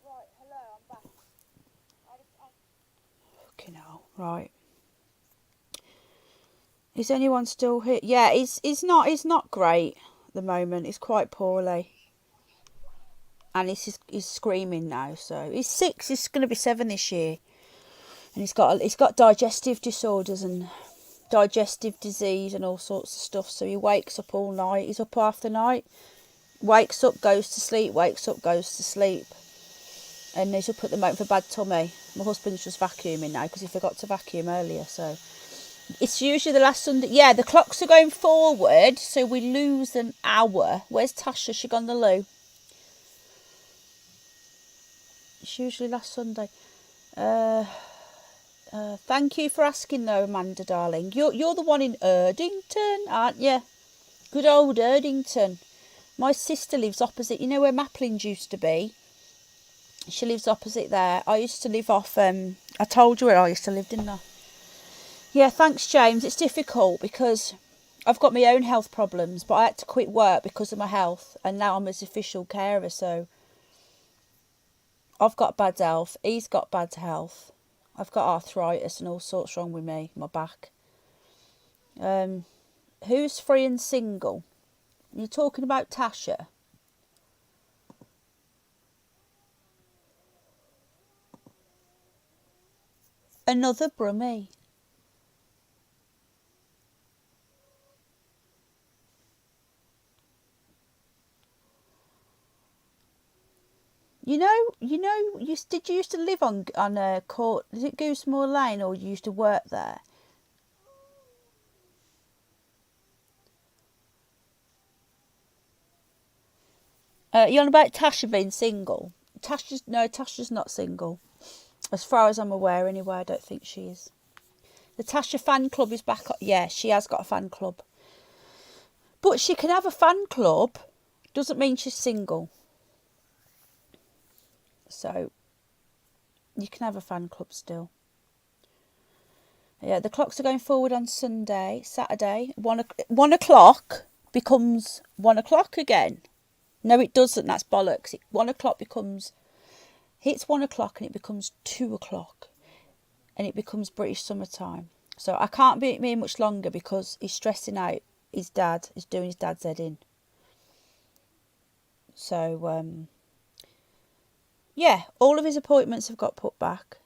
Right, hello, I'm back. Fucking hell, right. Is anyone still here? Yeah, he's not great at the moment. He's quite poorly. And he's screaming now, so he's 6, he's gonna be 7 this year. And he's got digestive disorders and digestive disease and all sorts of stuff, so he wakes up all night. He's up half the night, wakes up, goes to sleep, wakes up, goes to sleep. And he's up at the moment for bad tummy. My husband's just vacuuming now because he forgot to vacuum earlier, so it's usually the last Sunday. Yeah, the clocks are going forward, so we lose an hour. Where's Tasha? She gone the loo? It's usually last Sunday. Thank you for asking though, Amanda darling. You're the one in Erdington, aren't you? Good old Erdington. My sister lives opposite, you know where Maplins used to be? She lives opposite there. I used to live off, I told you where I used to live, didn't I? Yeah, thanks, James. It's difficult because I've got my own health problems, but I had to quit work because of my health, and now I'm his official carer, so I've got bad health. He's got bad health. I've got arthritis and all sorts wrong with me, my back. Who's free and single? You're talking about Tasha. Another Brummie. Did you used to live on court? Is it Goosemore Lane, or you used to work there? You're on about Tasha being single. Tasha's not single. As far as I'm aware, anyway, I don't think she is. The Tasha fan club is back up. Yeah, she has got a fan club. But she can have a fan club. Doesn't mean she's single. So, you can have a fan club still. Yeah, the clocks are going forward on Saturday. 1 o'clock becomes 1 o'clock again. No, it doesn't. That's bollocks. 1 o'clock hits 1 o'clock and it becomes 2 o'clock. And it becomes British summertime. So I can't be here much longer because he's stressing out his dad. He's doing his dad's head in. So, yeah, all of his appointments have got put back.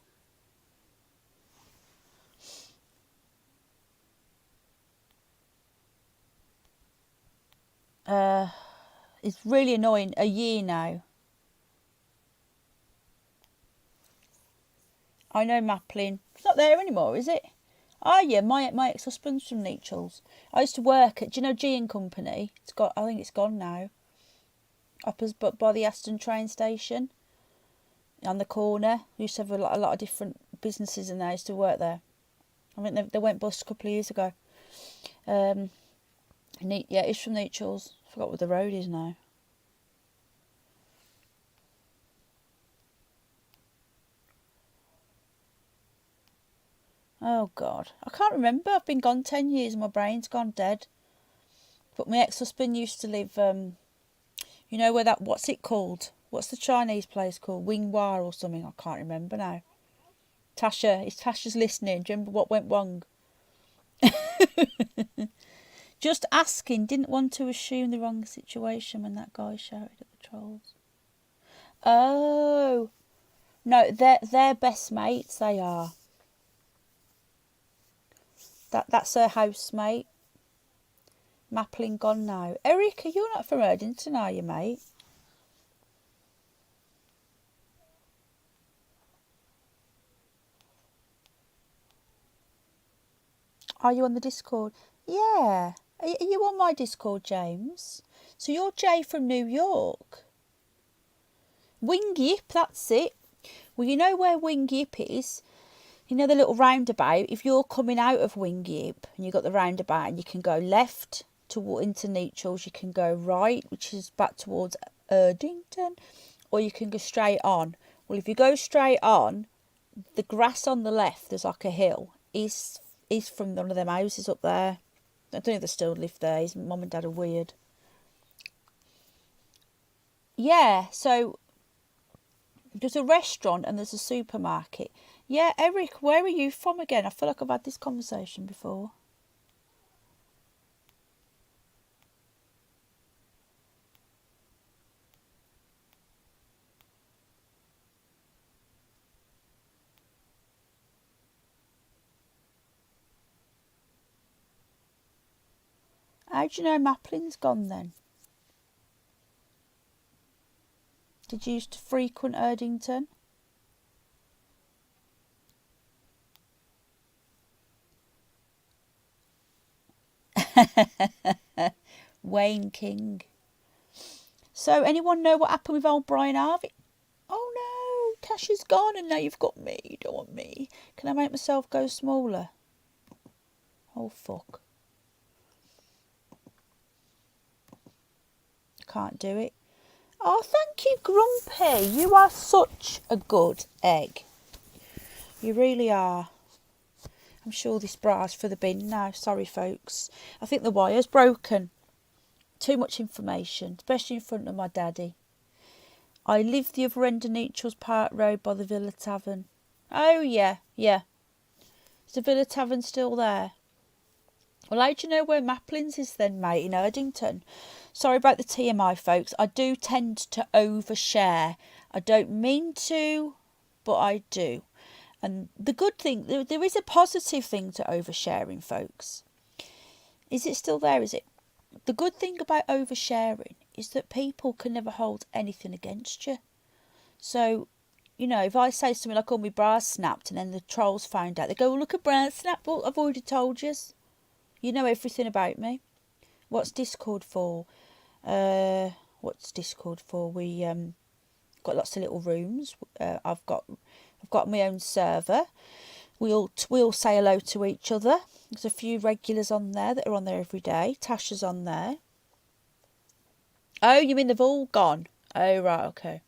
It's really annoying. A year now. I know Maplin. It's not there anymore, is it? Oh yeah, my ex-husband's from Nechells. I used to work at, do you know G and Company? I think it's gone now. But by the Aston train station, on the corner. We used to have a lot of different businesses in there. I used to work there. I think they went bust a couple of years ago. Yeah, it's from Nechells. I forgot what the road is now. Oh God, I can't remember. I've been gone 10 years and my brain's gone dead. But my ex-husband used to live, you know where what's it called? What's the Chinese place called? Wing Hua or something? I can't remember now. Tasha's listening. Do you remember what went wrong? Just asking. Didn't want to assume the wrong situation when that guy shouted at the trolls. Oh. No, they're best mates, they are. That's her housemate. Maplin gone now. Erica, you're not from Erdington, are you, mate? Are you on the Discord? Yeah. Are you on my Discord, James? So you're Jay from New York. Wing Yip, that's it. Well, you know where Wing Yip is? You know the little roundabout? If you're coming out of Wing Yip and you've got the roundabout and you can go left into Neutrals, you can go right, which is back towards Erdington, or you can go straight on. Well, if you go straight on, the grass on the left, there's like a hill, is from one of them houses up there. I don't know if they still live there. His mum and dad are weird. Yeah, so there's a restaurant and there's a supermarket. Yeah, Eric, where are you from again? I feel like I've had this conversation before. How do you know Maplin's gone then? Did you used to frequent Erdington? Wayne King. So, anyone know what happened with old Brian Harvey? Oh no, Tasha's gone and now you've got me. You don't want me. Can I make myself go smaller? Oh fuck. Can't do it. Oh, thank you, Grumpy. You are such a good egg. You really are. I'm sure this bra's for the bin now. Sorry, folks. I think the wire's broken. Too much information, especially in front of my daddy. I live the other end of Neutrals Park Road by the Villa Tavern. Oh, yeah, yeah. Is the Villa Tavern still there? Well, how do you know where Maplin's is then, mate, in Erdington? Sorry about the TMI, folks. I do tend to overshare. I don't mean to, but I do. And the good thing, there is a positive thing to oversharing, folks. Is it still there, is it? The good thing about oversharing is that people can never hold anything against you. So, you know, if I say something like, oh, my bra snapped, and then the trolls found out, they go, well, look, a bra snapped. Well, I've already told you. You know everything about me. What's Discord for? What's Discord for? We got lots of little rooms. I've got my own server. We'll say hello to each other. There's a few regulars on there that are on there every day. Tasha's on there. Oh, you mean they've all gone? Oh, right, okay.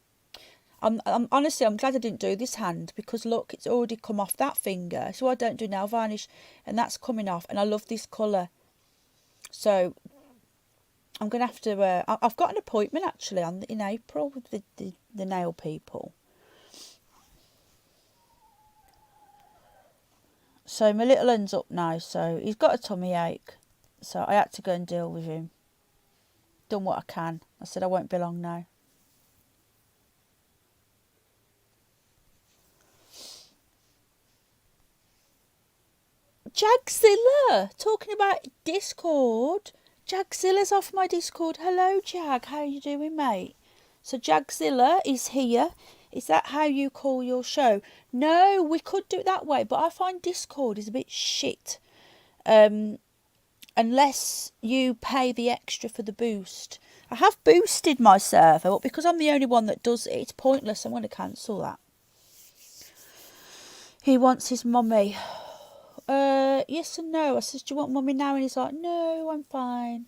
I'm honestly, I'm glad I didn't do this hand because look, it's already come off that finger. So I don't do nail varnish, and that's coming off. And I love this colour. So I'm gonna have to. I've got an appointment actually in April with the nail people. So my little un's up now. So he's got a tummy ache. So I had to go and deal with him. Done what I can. I said I won't be long now. Jagzilla, talking about Discord. Jagzilla's off my Discord. Hello, Jag. How you doing, mate? So Jagzilla is here. Is that how you call your show? No, we could do it that way, but I find Discord is a bit shit. Unless you pay the extra for the boost. I have boosted my server, but because I'm the only one that does it, it's pointless. I'm going to cancel that. He wants his mummy. Yes and no. I says, do you want mummy now? And he's like, no, I'm fine.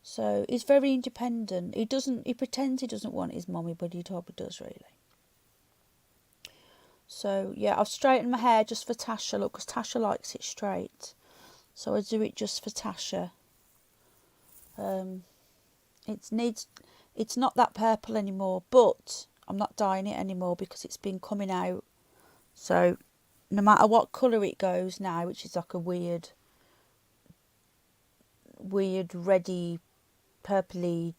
So he's very independent. He pretends he doesn't want his mummy, but he probably does really. So yeah, I've straightened my hair just for Tasha, look, because Tasha likes it straight. So I do it just for Tasha. It's not that purple anymore, but I'm not dyeing it anymore because it's been coming out. So no matter what colour it goes now, which is like a weird reddy, purpley,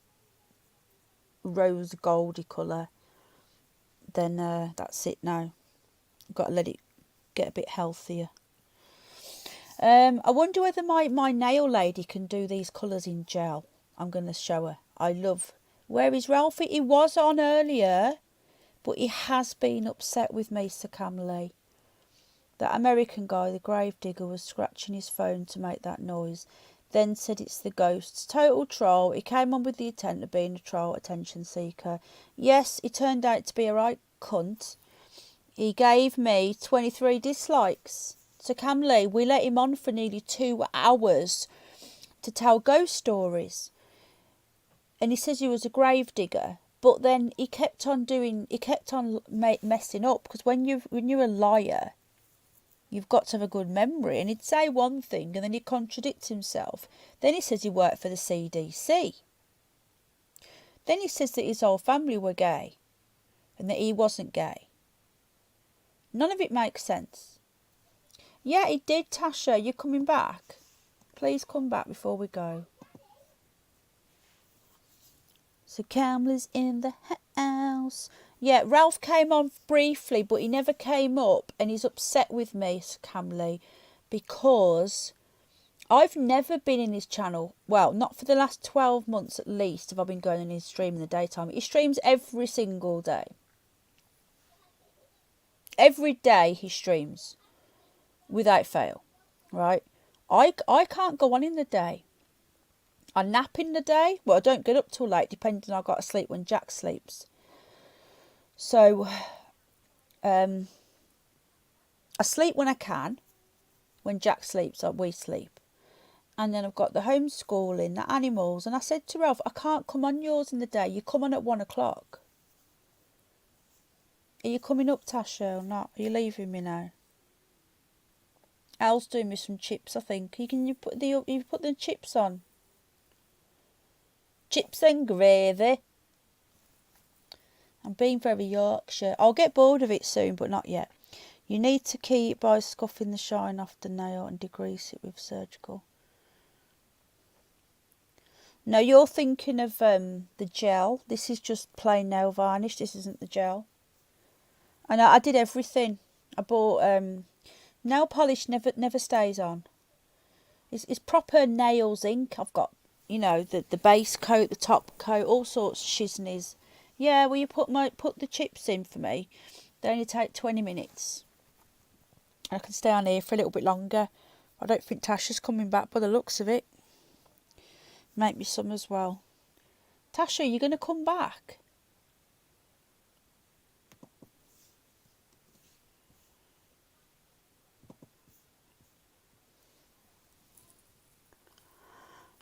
rose goldy colour, then that's it now. I've got to let it get a bit healthier. I wonder whether my nail lady can do these colours in gel. I'm going to show her. I love... Where is Ralphie? He was on earlier, but he has been upset with me, Sir Camley. That American guy, the gravedigger, was scratching his phone to make that noise. Then said it's the ghosts. Total troll. He came on with the intent of being a troll attention seeker. Yes, he turned out to be a right cunt. He gave me 23 dislikes. So Cam Lee, we let him on for nearly 2 hours to tell ghost stories. And he says he was a gravedigger. But then he kept on messing up. Because when you're a liar, you've got to have a good memory. And he'd say one thing and then he'd contradict himself. Then he says he worked for the CDC. Then he says that his whole family were gay and that he wasn't gay. None of it makes sense. Yeah, he did, Tasha. You're coming back? Please come back before we go. So Cam's in the house. Yeah, Ralph came on briefly, but he never came up, and he's upset with me, Camley, because I've never been in his channel. Well, not for the last 12 months at least have I been going in his stream in the daytime. He streams every single day. Every day he streams, without fail, right? I can't go on in the day. I nap in the day. Well, I don't get up till late, depending on I've got to sleep when Jack sleeps. So, I sleep when I can. When Jack sleeps, we sleep. And then I've got the homeschooling, the animals. And I said to Ralph, I can't come on yours in the day. You come on at 1 o'clock. Are you coming up, Tasha, or not? Are you leaving me now? Al's doing me some chips, I think. You put the chips on. Chips and gravy. I'm being very Yorkshire. I'll get bored of it soon, but not yet. You need to keep by scuffing the shine off the nail and degrease it with surgical. No, you're thinking of the gel. This is just plain nail varnish. This isn't the gel. And I did everything. I bought nail polish. Never stays on. It's proper nails ink. I've got, you know, the base coat, the top coat, all sorts of shiznies. Yeah, will you put the chips in for me? They only take 20 minutes. I can stay on here for a little bit longer. I don't think Tasha's coming back by the looks of it. Make me some as well. Tasha, you're going to come back?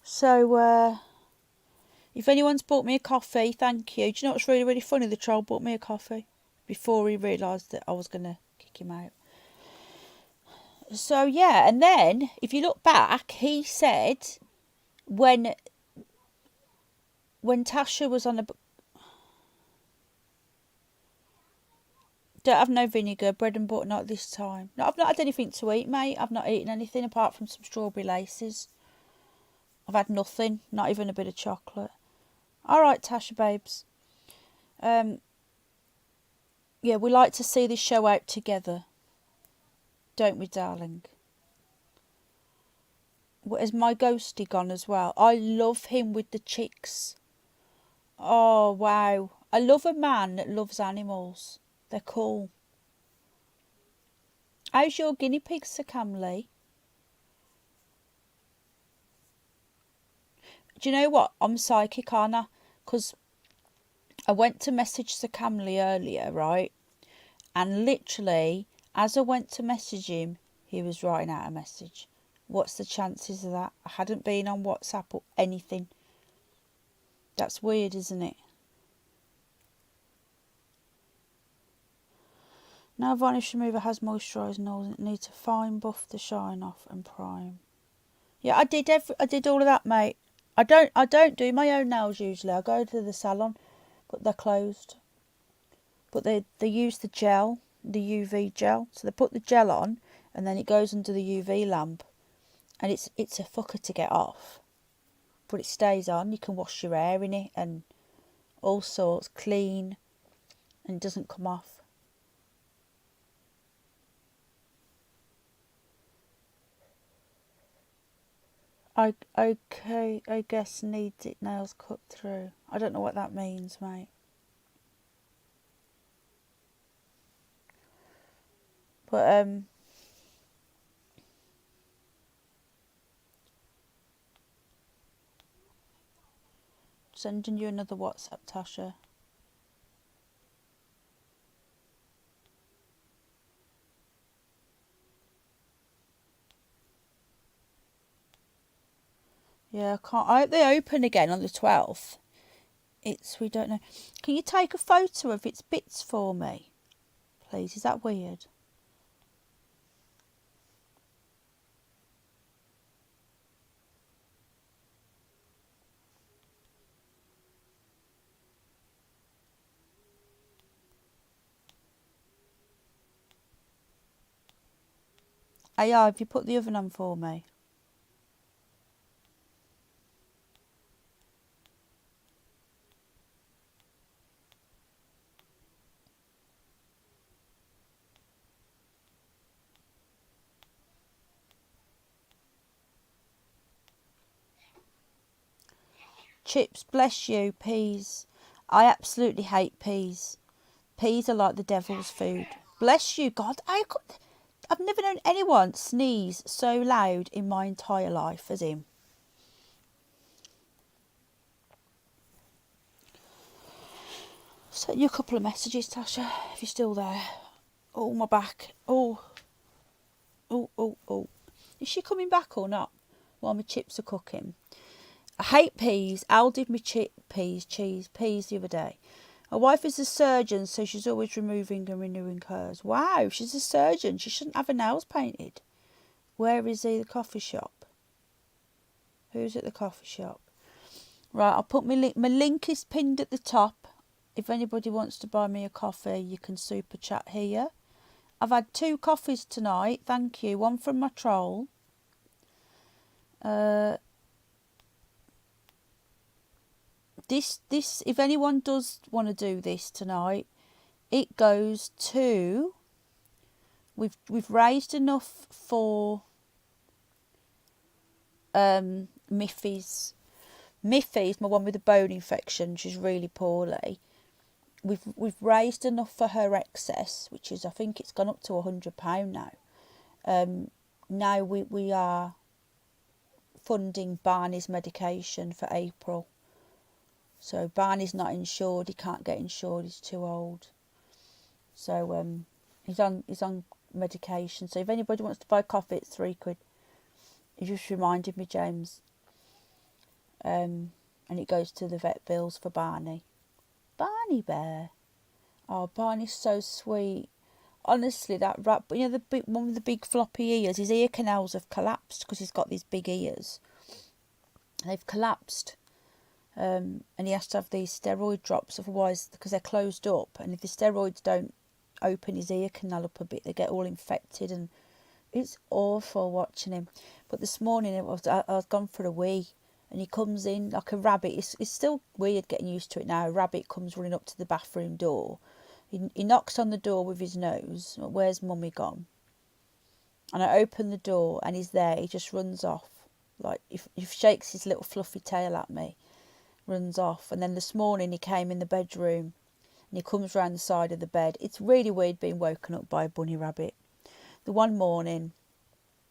So, if anyone's bought me a coffee, thank you. Do you know what's really, really funny? The troll bought me a coffee before he realised that I was going to kick him out. So, yeah, and then, if you look back, he said when Tasha was on a... Don't have no vinegar, bread and butter, not this time. No, I've not had anything to eat, mate. I've not eaten anything apart from some strawberry laces. I've had nothing, not even a bit of chocolate. All right, Tasha babes. Yeah, we like to see this show out together. Don't we, darling? Has my ghosty gone as well? I love him with the chicks. Oh, wow. I love a man that loves animals. They're cool. How's your guinea pig, Sir Camley? Do you know what? I'm psychic, aren't I? Because I went to message Sir Camley earlier, right? And literally, as I went to message him, he was writing out a message. What's the chances of that? I hadn't been on WhatsApp or anything. That's weird, isn't it? Now varnish remover has moisturising nails. It needs to fine buff the shine off and prime. Yeah, I did all of that, mate. I don't do my own nails usually. I go to the salon, but they're closed. But they use the gel, the UV gel. So they put the gel on, and then it goes under the UV lamp, and it's a fucker to get off. But it stays on. You can wash your hair in it and all sorts, clean, and it doesn't come off. Okay, I guess needs it nails cut through. I don't know what that means, mate. But Sending you another WhatsApp, Tasha. Yeah, I can't. I hope they open again on the 12th. We don't know. Can you take a photo of its bits for me, please? Is that weird? AI, have you put the oven on for me? Chips, bless you. Peas. I absolutely hate peas. Peas are like the devil's food. Bless you, God. I've never known anyone sneeze so loud in my entire life as him. Sent you a couple of messages, Tasha, if you're still there. Oh, my back. Oh. Is she coming back or not? While my chips are cooking. I hate peas. Al did me peas the other day. My wife is a surgeon, so she's always removing and renewing hers. Wow, she's a surgeon. She shouldn't have her nails painted. Where is he? The coffee shop. Who's at the coffee shop? Right, I'll put my link. My link is pinned at the top. If anybody wants to buy me a coffee, you can super chat here. I've had 2 coffees tonight. Thank you. One from my troll. This if anyone does want to do this tonight, it goes to, we've raised enough for Miffy's, my one with the bone infection. She's really poorly. We've raised enough for her excess, which is, I think it's gone up to £100 now. Now we are funding Barney's medication for April. So Barney's not insured. He can't get insured. He's too old. So he's on medication. So if anybody wants to buy coffee, it's £3. You just reminded me, James. And it goes to the vet bills for Barney. Barney Bear. Oh, Barney's so sweet. Honestly, that rat. The big one with the big floppy ears. His ear canals have collapsed because he's got these big ears. They've collapsed. And he has to have these steroid drops, otherwise, because they're closed up, and if the steroids don't open his ear canal up a bit, they get all infected, and it's awful watching him. But this morning I was gone for a wee, and he comes in like a rabbit. It's still weird getting used to it now. A rabbit comes running up to the bathroom door. He knocks on the door with his nose. Where's Mummy gone? And I open the door, and he's there. He just runs off, like he shakes his little fluffy tail at me. Runs off. And then this morning he came in the bedroom and he comes round the side of the bed. It's really weird being woken up by a bunny rabbit. The one morning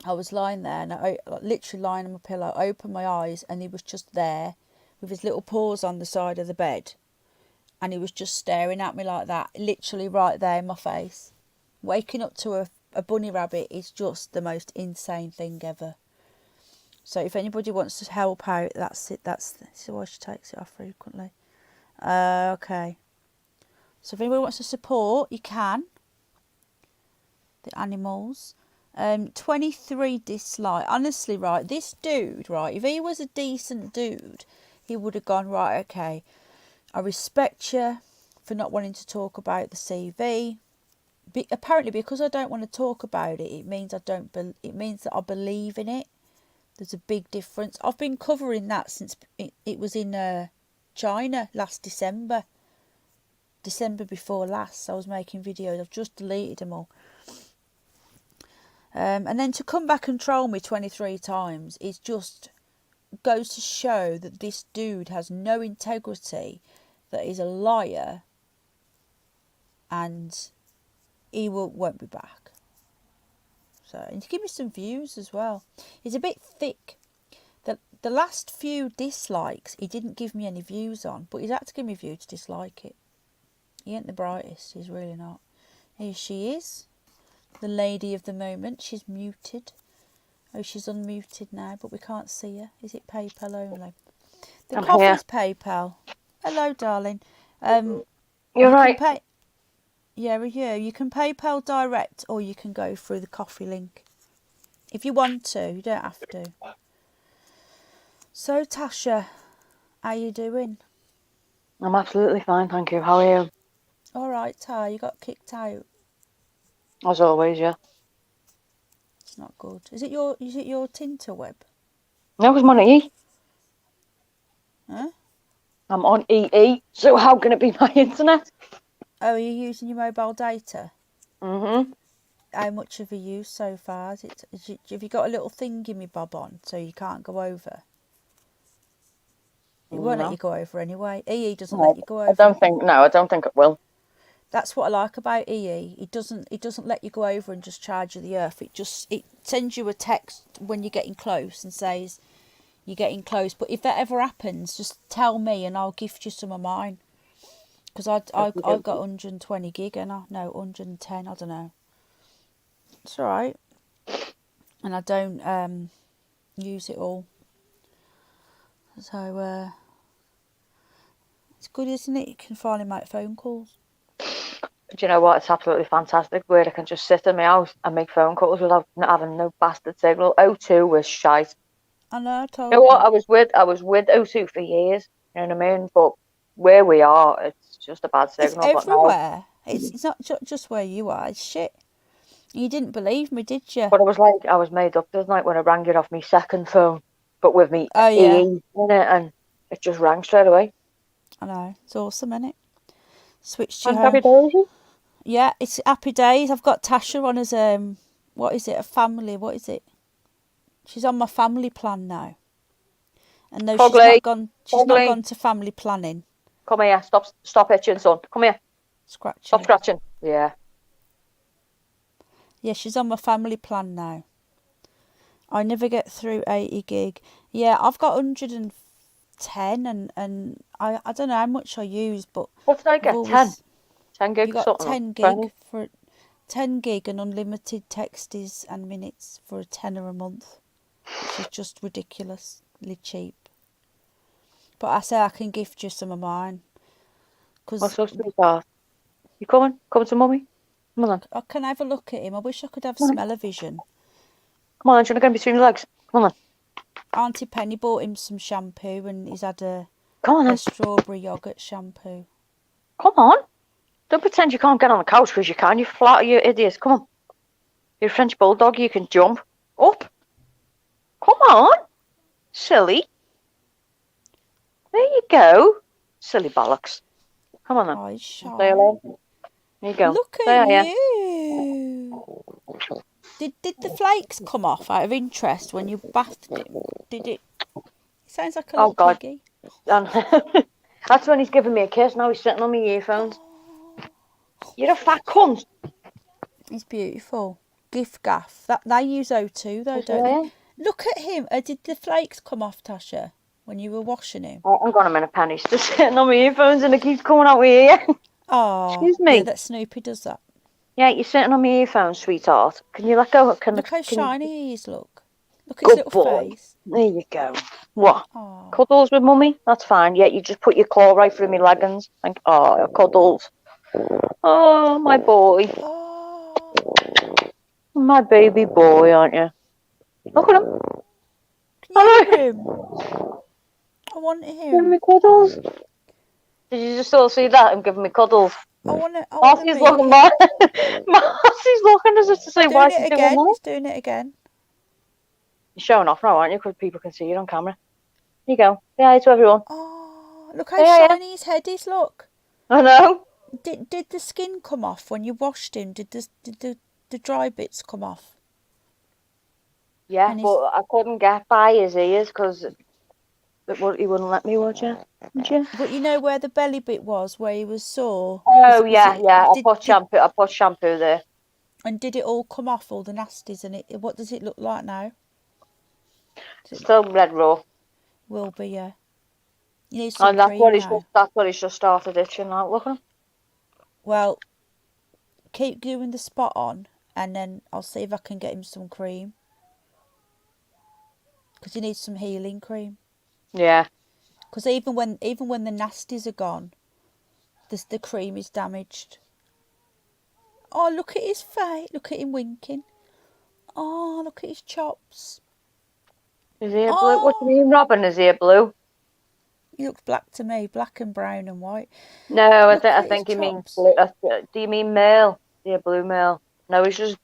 I was lying there and I literally lying on my pillow, I opened my eyes and he was just there with his little paws on the side of the bed, and he was just staring at me like that, literally right there in my face. Waking up to a bunny rabbit is just the most insane thing ever. So if anybody wants to help out, that's it. That's why she takes it off frequently. Okay. So if anybody wants to support, you can. The animals. 23 dislike. Honestly, right, this dude, right, if he was a decent dude, he would have gone, right, okay, I respect you for not wanting to talk about the CV. Apparently, because I don't want to talk about it, it means it means that I believe in it. There's a big difference. I've been covering that since it was in China last December. December before last, I was making videos. I've just deleted them all. And then to come back and troll me 23 times, it just goes to show that this dude has no integrity, that he's a liar, and he won't be back. So, and to give me some views as well. He's a bit thick. The The last few dislikes, he didn't give me any views on, but he's had to give me a view to dislike it. He ain't the brightest, he's really not. Here she is, the lady of the moment. She's muted. Oh, she's unmuted now, but we can't see her. Is it PayPal only? The I'm coffee's PayPal. Hello, darling. You're you right. Can pay, yeah, you can PayPal direct, or you can go through the coffee link. If you want to, you don't have to. So, Tasha, how you doing? I'm absolutely fine, thank you. How are you? All right, Ty, you got kicked out. As always, yeah. It's not good. Is it your Tinterweb? No, it's on EE. Huh? I'm on EE, so how can it be my internet? Oh, are you using your mobile data? Mm-hmm. How much have you used so far? Have you got a little thingy bob on so you can't go over? It won't let you go over anyway. EE doesn't let you go over. I don't think it will. That's what I like about EE. It doesn't let you go over and just charge you the earth. It sends you a text when you're getting close and says you're getting close. But if that ever happens, just tell me and I'll gift you some of mine. Because I've got 120 gig and 110. I don't know. It's all right. And I don't use it all. So it's good, isn't it? You can finally make phone calls. Do you know what? It's absolutely fantastic where I can just sit in my house and make phone calls without having no bastard signal. O2 was shite. I know, I told You know what? I was with O2 for years. You know what I mean? But where we are, it's just a bad signal. It's everywhere. It's not just where you are. It's shit. You didn't believe me, did you? But I was made up the other night when I rang it off my second phone, but with me EE in it, and it just rang straight away. I know. It's awesome, isn't it? Switched you And home. happy days. Yeah, it's happy days. I've got Tasha on as what is it? A family? What is it? She's on my family plan now. And no, she's not gone. She's not gone to family planning. Come here. Stop itching, son. Come here. Scratching. Stop scratching. Yeah. Yeah, she's on my family plan now. I never get through 80 gig. Yeah, I've got 110 and I don't know how much I use, but what did I get? 10 gig. You got 10 gig for 10 gig and unlimited texts and minutes for a tenner a month, which is just ridiculously cheap. But I say I can gift you some of mine. What's so sweetheart? You coming? Coming to mummy? Come on. I can have a look at him. I wish I could have smell-o-vision. Come on, do you want to get between your legs? Come on. Auntie Penny bought him some shampoo and he's had a strawberry yoghurt shampoo. Come on. Don't pretend you can't get on the couch because you can. You flat, you idiots. Come on. You're a French bulldog. You can jump. Up. Come on. Silly. There you go. Silly bollocks. Come on then. Oh, he's shy. Stay alone. There you go. Look at you. Did the flakes come off out of interest when you bathed him? Did it? It sounds like a little piggy. That's when he's giving me a kiss. Now he's sitting on my earphones. You're a fat cunt. He's beautiful. Gift gaff. That they use O2 though, don't they? Look at him. Did the flakes come off, Tasha, when you were washing him? Oh, hang on a minute, Penny. He's just sitting on my earphones and it keeps coming out my ear. Oh, excuse me. Yeah, that Snoopy does that. Yeah, you're sitting on my earphones, sweetheart. Can you let go? Look how shiny he is. Look at his little face. There you go. What? Aww. Cuddles with mummy? That's fine. Yeah, you just put your claw right through my leggings. Oh, cuddles. Oh, my boy. Oh. My baby boy, aren't you? Look at him. Can you hear him? I want him. Giving me cuddles. Did you just all see that? I'm giving me cuddles. Marcy's looking back. Marcy's looking as if to say, why is he doing that? He's doing it again. You're showing off now, aren't you? Because people can see you on camera. Here you go. Say hi to everyone. Oh, look how shiny his head is. Look. I know. Did the skin come off when you washed him? Did the dry bits come off? Yeah, but I couldn't get by his ears because he wouldn't let me, would you? But you know where the belly bit was, where he was sore? Oh, yeah. I put shampoo there. And did it all come off, all the nasties? And what does it look like now? Still red raw. Will be, yeah. You need some And that's cream what he's now. just, that's what he's just started itching out. Look at him. Well, keep doing the spot on, and then I'll see if I can get him some cream. Because he needs some healing cream. Yeah. Because even when the nasties are gone, the cream is damaged. Oh, look at his face. Look at him winking. Oh, look at his chops. His ear blue. What do you mean, Robin? His ear blue? He looks black to me, black and brown and white. No, Look I at his think he means chops. blue. Do you mean male? Yeah, blue male. No, he's just.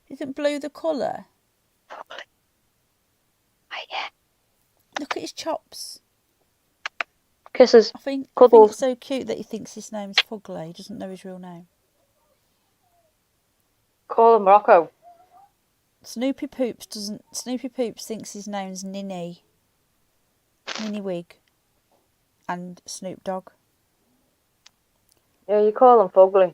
Isn't blue the colour? Oh, yeah. Look at his chops. Kisses. I think Cuddles. it's so cute that he thinks his name's Fugly. He doesn't know his real name. Call him Rocco. Snoopy Poops thinks his name's Ninny Wig, and Snoop Dogg. Yeah, you call him Fugly.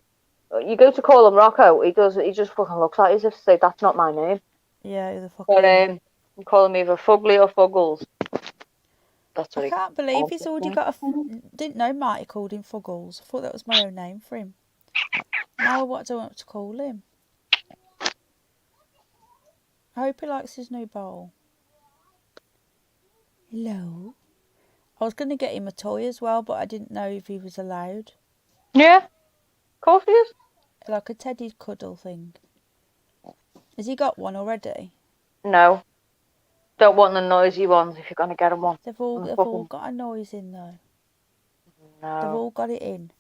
You go to call him Rocco, he just fucking looks at you as if to say, that's not my name. Yeah, who the fuck But is he? you call him either Fugly or Fuggles. That's what I he can't believe he's calls already it. got didn't know Marty called him Fuggles. I thought that was my own name for him. Now what do I want to call him? I hope he likes his new bowl. Hello. I was going to get him a toy as well, but I didn't know if he was allowed. Yeah, of course he is. Like a teddy cuddle thing. Has he got one already? No. Don't want the noisy ones if you're going to get him one. They've all got a noise in though. No. They've all got it in.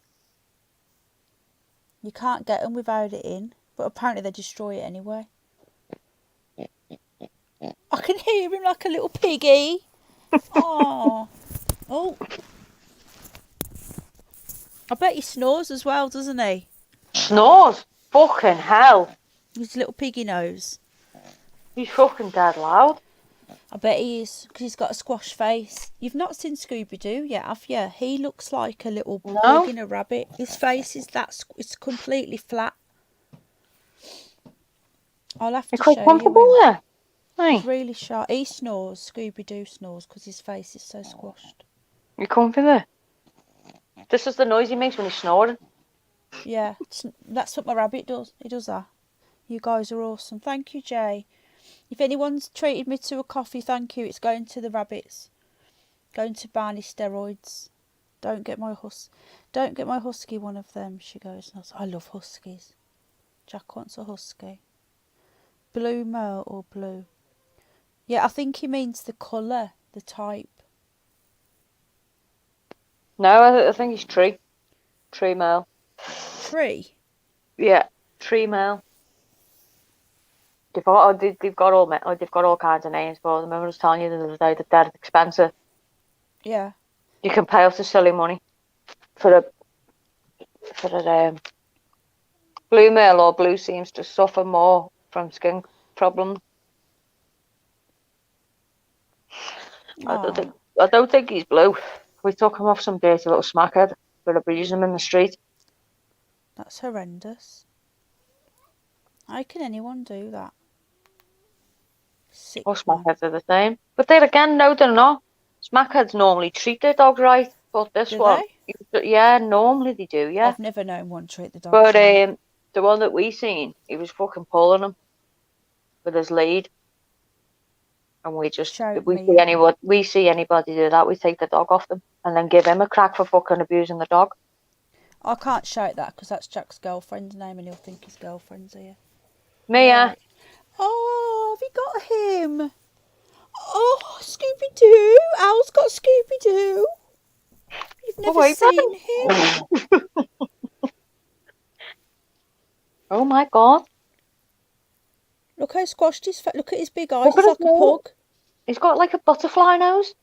You can't get them without it in, but apparently they destroy it anyway. I can hear him like a little piggy. Oh. Oh. I bet he snores as well, doesn't he? Snores? Fucking hell. His little piggy nose. He's fucking dead loud. I bet he is, because he's got a squash face. You've not seen Scooby-Doo yet, have you? He looks like a little pig in a rabbit. His face is it's completely flat. I'll have to You're quite show comfortable you him. there. He's really sharp. He snores. Scooby-Doo snores because his face is so squashed. You comfy there? This is the noise he makes when he's snoring. Yeah, that's what my rabbit does. He does that. You guys are awesome. Thank you, Jay. If anyone's treated me to a coffee, thank you. It's going to the rabbits. Going to Barney steroids. Don't get my husky one of them, she goes. I love huskies. Jack wants a husky. Blue male or blue? Yeah, I think he means the colour, the type. No, I think he's tree. Tree male. Tree? Yeah, tree male. They've got all kinds of names for them. I was telling you the other day that they're expensive. Yeah. You can pay up to silly money for a blue male, or blue seems to suffer more from skin problems. I don't think he's blue. We took him off some dirty little smackhead for abusing him in the street. That's horrendous. How can anyone do that? Sick All smackheads are the same. But then again, no, they're not. Smackheads normally treat their dogs right, but this one, yeah, normally they do, yeah. I've never known one treat the dog. But the one that we seen, he was fucking pulling him with his lead, and we just we see anybody do that, we take the dog off them and then give him a crack for fucking abusing the dog. I can't shout that because that's Jack's girlfriend's name, and he'll think his girlfriend's here. Mia. Right. Oh, have you got him? Oh, Scooby-Doo. Al's got Scooby-Doo. You've never seen him. Oh my god. Look how squashed his face. Look at his big eyes. He's like a pug. He's got like a butterfly nose.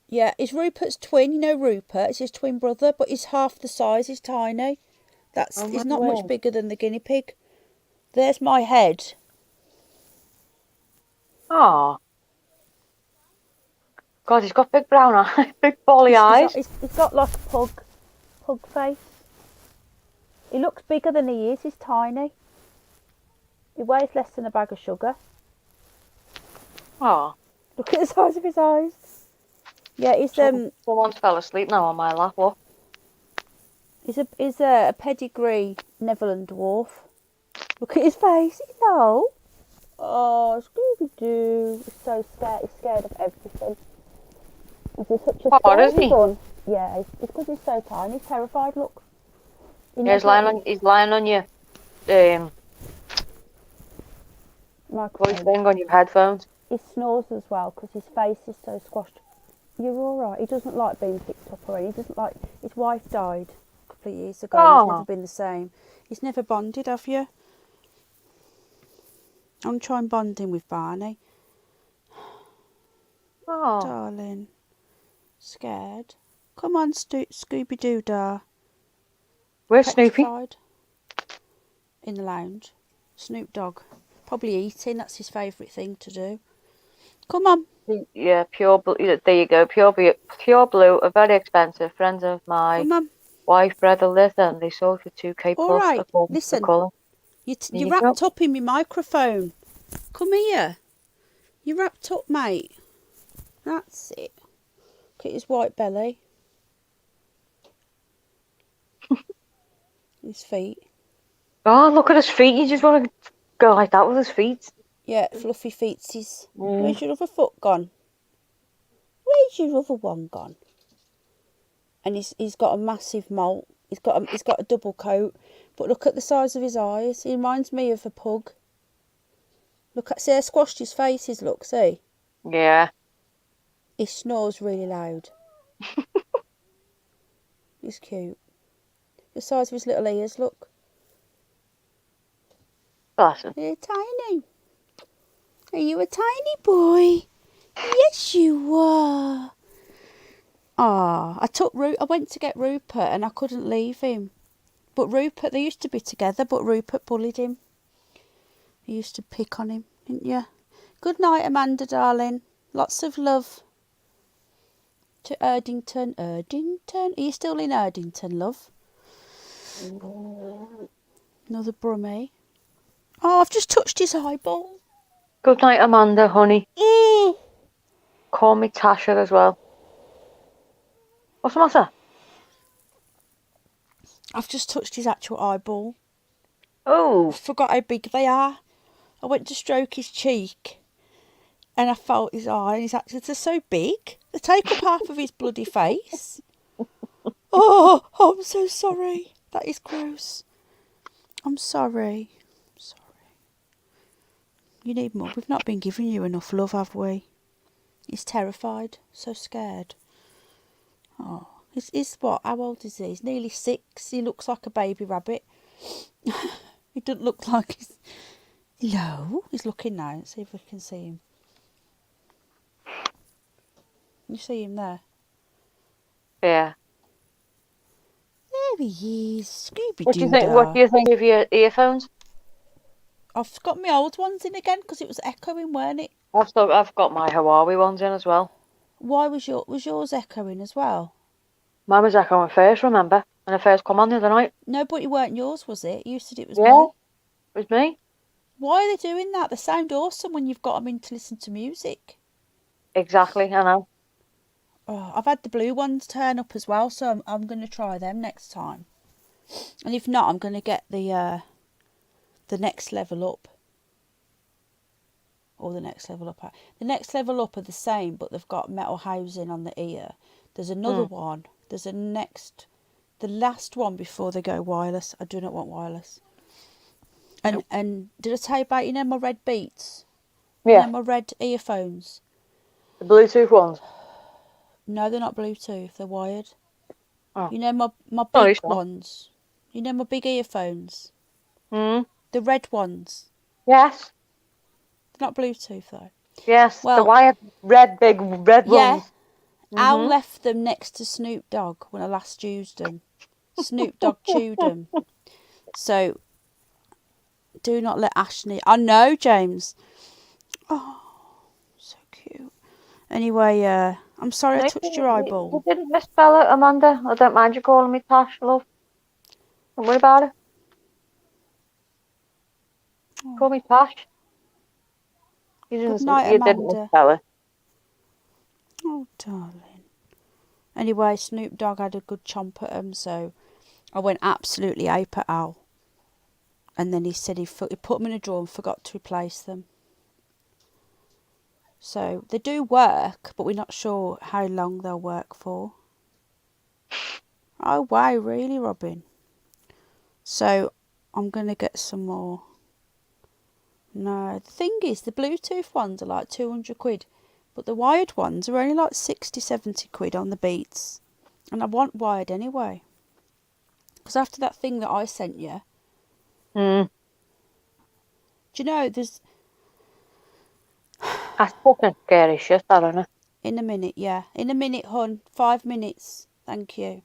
Yeah, it's Rupert's twin. You know Rupert. It's his twin brother, but he's half the size. He's tiny. He's not much bigger than the guinea pig. There's my head. Oh. God, he's got big brown eyes, big bally eyes. He's got like a pug face. He looks bigger than he is. He's tiny. He weighs less than a bag of sugar. Oh, Look at the size of his eyes. Yeah, someone's fell asleep now on my lap. Look. he's a pedigree Netherland dwarf. Look at his face. No. Oh, Scooby Doo. He's so scared. He's scared of everything. He's such a Oh, isn't he? son. Yeah, it's because he's so tiny. He's terrified. Look. Yeah, he's lying on your voice thing on your headphones. He snores as well because his face is so squashed. You're all right. He doesn't like being picked up or anything. He doesn't like. His wife died a couple of years ago. Oh. He's never been the same. He's never bonded, have you? I'm trying bonding with Barney. Oh, Darling. Scared. Come on, Scooby Doo Dah. where's Snoopy? Petrified. In the lounge. Snoop Dogg. Probably eating. That's his favourite thing to do. Come on. Yeah, pure blue. There you go. Pure blue. Are very expensive. Friends of my Come on. wife, brother, live and they sold for 2K plus. All right. according to the Listen. colour. You're you wrapped up in my microphone. Come here. You're wrapped up, mate. That's it. Look at his white belly. His feet. Oh, look at his feet. You just want to go like that with his feet. Yeah, fluffy feetsies. Where's your other foot gone? Where's your other one gone? And he's got a massive molt. He's got a double coat. But look at the size of his eyes. He reminds me of a pug. See how squashed his face is, look, see? Yeah. He snores really loud. He's cute. The size of his little ears, look. Bless him. You're tiny. Are you a tiny boy? Yes, you are. Ah, I went to get Rupert and I couldn't leave him. But Rupert, they used to be together, but Rupert bullied him. He used to pick on him, didn't you? Good night, Amanda, darling. Lots of love. To Erdington. Erdington? Are you still in Erdington, love? Another Brummie. Oh, I've just touched his eyeball. Good night, Amanda, honey. Mm. Call me Tasha as well. What's the matter? I've just touched his actual eyeball. Oh. I forgot how big they are. I went to stroke his cheek and I felt his eye and they're so big. They take up half of his bloody face. Oh, I'm so sorry. That is gross. I'm sorry. You need more. We've not been giving you enough love, have we? He's terrified. So scared. Oh. He's what? How old is he? He's nearly 6. He looks like a baby rabbit. He doesn't look like he's... Hello? He's looking now. Let's see if we can see him. You see him there? Yeah. There he is. Scooby-Doo. What do you think of your earphones? I've got my old ones in again because it was echoing, weren't it? I've got my Huawei ones in as well. Why was yours echoing as well? Mine was echoing first, remember? When I first come on the other night. No, but it weren't yours, was it? You said it was Yeah, me. it was me. Why are they doing that? They sound awesome when you've got them in to listen to music. Exactly, I know. Oh, I've had the blue ones turn up as well, so I'm going to try them next time. And if not, I'm going to get the next level up. Or the next level up. The next level up are the same, but they've got metal housing on the ear. There's another one. There's the last one before they go wireless. I do not want wireless. And did I tell you about, my red Beats? Yeah. My red earphones? The Bluetooth ones? No, they're not Bluetooth. They're wired. Oh. My big ones? My big earphones? Hmm? The red ones? Yes. They're not Bluetooth, though. Yes, well, the wired big red ones. Al left them next to Snoop Dogg when I last used them. Snoop Dogg chewed them. So, do not let Ashley... I know, James. Oh, so cute. Anyway, I'm sorry I touched your eyeball. You didn't misspell it, Amanda. I don't mind you calling me Tash, love. Don't worry about it. Call me Tash. You Good didn't. night, You didn't Amanda. tell her. Oh, darling. Anyway, Snoop Dogg had a good chomp at him, so I went absolutely ape at Al. And then he said he put them in a drawer and forgot to replace them. So they do work, but we're not sure how long they'll work for. Oh, wow, really, Robin? So I'm going to get some more. No, the thing is, the Bluetooth ones are like 200 quid, but the wired ones are only like 60, 70 quid on the Beats. And I want wired anyway. Because after that thing that I sent you, Mm. do you know, there's... That's fucking scary shit, that, isn't it? In a minute, yeah. In a minute, hun. 5 minutes. Thank you.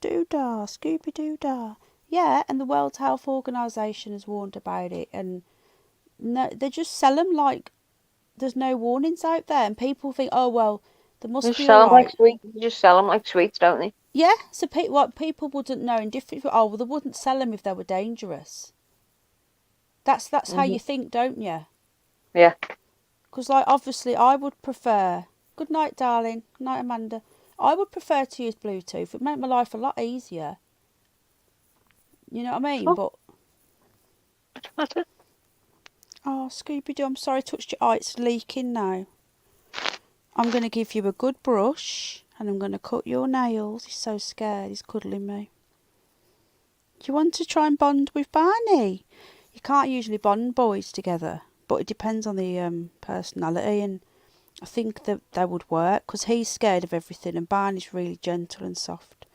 Doodah, Scooby Doodah. Yeah, and the World Health Organization has warned about it. And no, they just sell them like there's no warnings out there. And people think, oh, well, there must Just be sell all them like right. sweets. You just sell them like sweets, don't they? Yeah, so what people wouldn't know in different... Oh, well, they wouldn't sell them if they were dangerous. That's how you think, don't you? Yeah. Because, like, obviously, I would prefer... Good night, darling. Good night, Amanda. I would prefer to use Bluetooth. It'd make my life a lot easier. You know what I mean? Oh. But... That's it. Oh, Scooby-Doo, I'm sorry I touched your eye. It's leaking now. I'm going to give you a good brush and I'm going to cut your nails. He's so scared. He's cuddling me. Do you want to try and bond with Barney? You can't usually bond boys together, but it depends on the personality, and I think that they would work because he's scared of everything and Barney's really gentle and soft.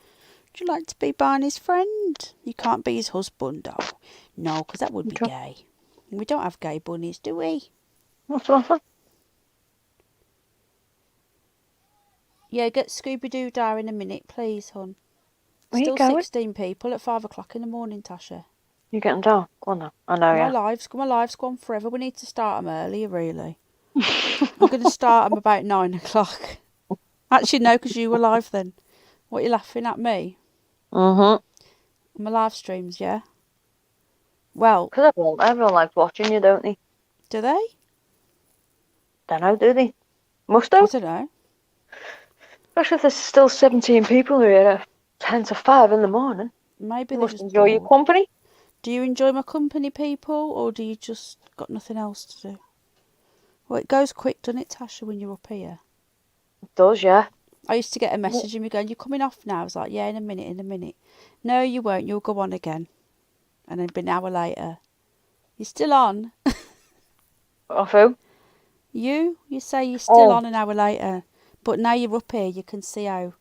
Would you like to be Barney's friend? You can't be his husband, though. No, because that would be gay. We don't have gay bunnies, do we? What's wrong? Yeah, get Scooby-Doo down in a minute, please, hon. Where Still you going? 16 people at 5 o'clock in the morning, Tasha. You getting down? Go on now. I know, yeah. My live's gone forever. We need to start them earlier, really. I'm going to start them about 9 o'clock. Actually, no, because you were live then. What, you laughing at me? Mm-hmm. My live streams, yeah? Well... Because everyone likes watching you, don't they? Do they? Don't know, do they? Must do. I don't know. Especially if there's still 17 people here at 10 to 5 in the morning. Maybe You they must just enjoy your bored. company. Do you enjoy my company, people, or do you just got nothing else to do? Well, it goes quick, doesn't it, Tasha, when you're up here? It does, yeah. I used to get a message and me going, "You're coming off now?" I was like, "Yeah, in a minute. No, you won't. You'll go on again." And then an hour later, "You're still on." Off who? You say you're still on an hour later. But now you're up here, you can see how...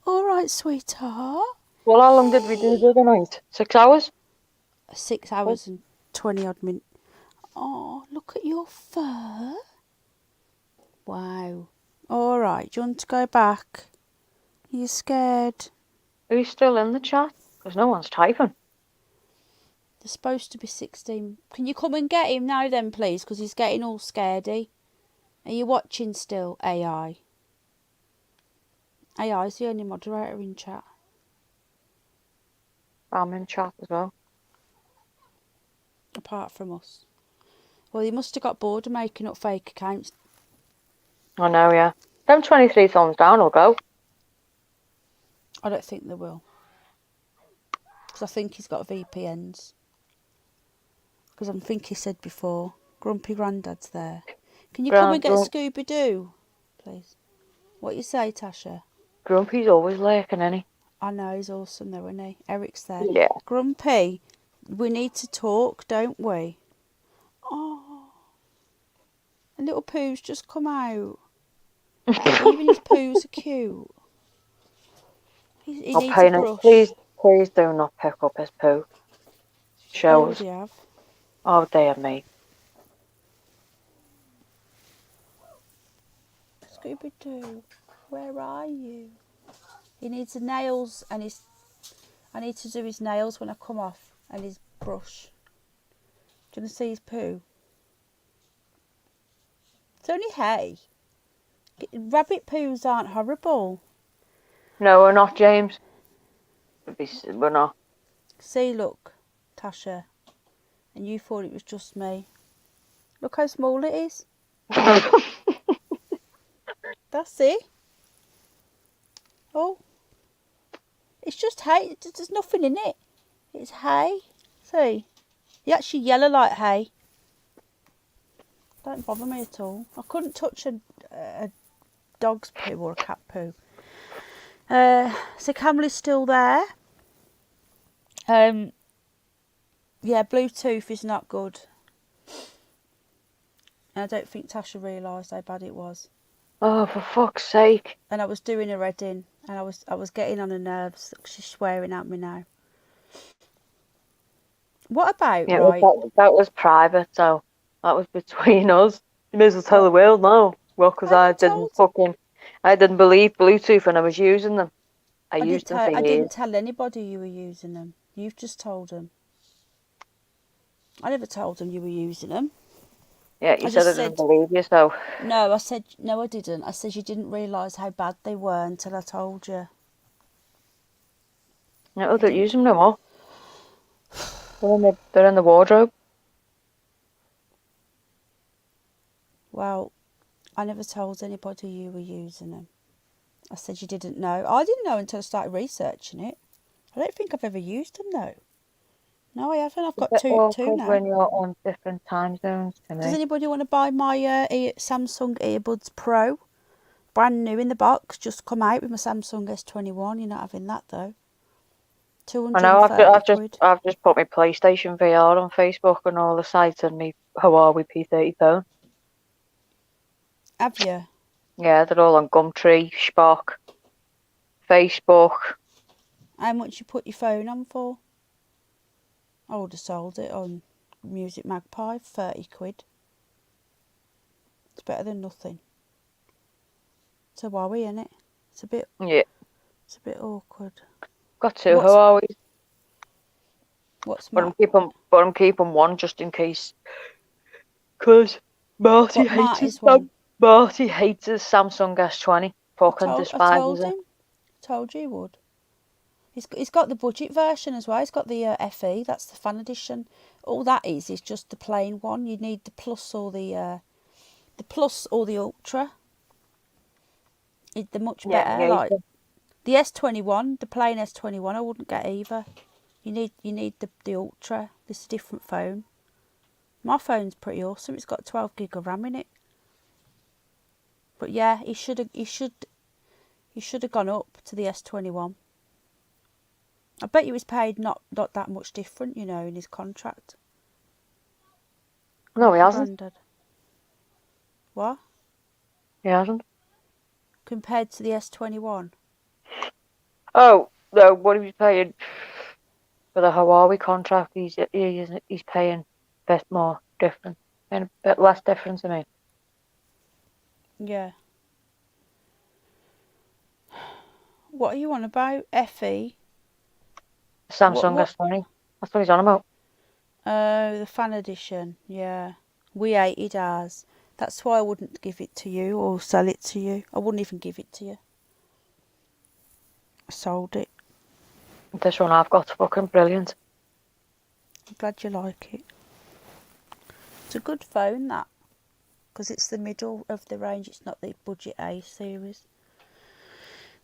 All right, sweetheart. Well, how long did we do the other night? 6 hours? 6 hours and 20 odd minutes. Oh, look at your fur. Wow. All right, do you want to go back? Are you scared? Are you still in the chat? Because no one's typing. There's supposed to be 16. Can you come and get him now then, please? Because he's getting all scaredy. Are you watching still, AI? AI is the only moderator in chat. I'm in chat as well. Apart from us. Well, he must have got bored of making up fake accounts. I know, yeah. Them 23 thumbs down will go. I don't think they will. Because I think he's got VPNs. Because I think he said before, Grumpy Grandad's there. Can you come and get Scooby-Doo, please? What you say, Tasha? Grumpy's always lurking, isn't he? I know, he's awesome though, isn't he? Eric's there. Yeah. Grumpy, we need to talk, don't we? Oh, a little poo's just come out. Even his poos are cute. He needs a brush. Please do not pick up his poo. Show us. Have. Oh, dear me. Scooby-Doo, where are you? He needs the nails and his... I need to do his nails when I come off and his brush. Do you want to see his poo? It's only hay. Rabbit poos aren't horrible. No, we're not, James. We're not. See, look, Tasha. And you thought it was just me. Look how small it is. That's it. Oh. It's just hay. There's nothing in it. It's hay. See? You actually yellow like hay. Don't bother me at all. I couldn't touch a dog's poo or a cat poo. So Camely's still there. Yeah, Bluetooth is not good. And I don't think Tasha realised how bad it was. Oh, for fuck's sake. And I was doing her head in, and I was getting on her nerves. She's swearing at me now. What about, Yeah, right? that was private, so that was between us. You may as well tell the world now. Well, because I didn't believe Bluetooth when I was using them. I used them for years. I didn't tell anybody you were using them. You've just told them. I never told them you were using them. Yeah, you said I didn't believe you, so... No, I said, no, I didn't. I said you didn't realise how bad they were until I told you. No, I don't use them no more. They're in the wardrobe. Well, I never told anybody you were using them. I said you didn't know. I didn't know until I started researching it. I don't think I've ever used them, though. No, I haven't. I've got two now. When you're on different time zones to me. Does anybody want to buy my Samsung Earbuds Pro? Brand new in the box. Just come out with my Samsung S21. You're not having that, though. I know. I've just put my PlayStation VR on Facebook and all the sites and my Huawei P30 phone. Have you? Yeah, they're all on Gumtree, Spock, Facebook. How much you put your phone on for? I would have sold it on Music Magpie, 30 quid. It's better than nothing. It's a Huawei, isn't it? It's a bit. Yeah. It's a bit awkward. Got two Huawei. What's but I'm keeping one just in case. Because Marty hates his Samsung S20. Fucking despises it. Told you he would. He's got the budget version as well. He's got the FE. That's the fan edition. All that is just the plain one. You need the plus or the ultra. They're much better. Yeah, like the S21, the plain S21, I wouldn't get either. You need the ultra. This is a different phone. My phone's pretty awesome. It's got 12 gig of RAM in it. But yeah, he should have gone up to the S21. I bet he was paid not that much different, in his contract. No, he hasn't. What? He hasn't. Compared to the S21? Oh, no, what he was paying for the Huawei contract, he's paying a bit more different. And a bit less different to me. Yeah. What are you on about? FE? Samsung S20. That's what he's on about. Oh, the fan edition. Yeah. We hated ours. That's why I wouldn't give it to you or sell it to you. I wouldn't even give it to you. I sold it. This one I've got's fucking brilliant. I'm glad you like it. It's a good phone, that. Because it's the middle of the range. It's not the budget A series.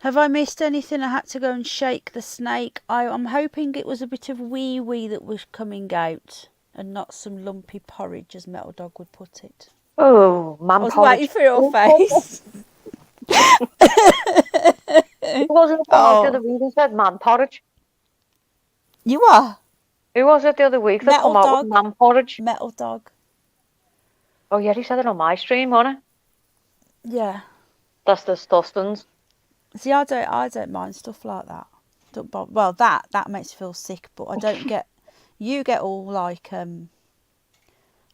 Have I missed anything? I had to go and shake the snake. I'm hoping it was a bit of wee that was coming out and not some lumpy porridge, as Metal Dog would put it. Oh, man porridge. I was waiting for your face. Who was it the other week that said man porridge? You are? Who was it the other week that come out with man porridge? Metal Dog. Oh yeah, he said it on my stream, wasn't it? Yeah. That's disgusting. See, I don't mind stuff like that. Well, that makes me feel sick, but I don't get. You get all like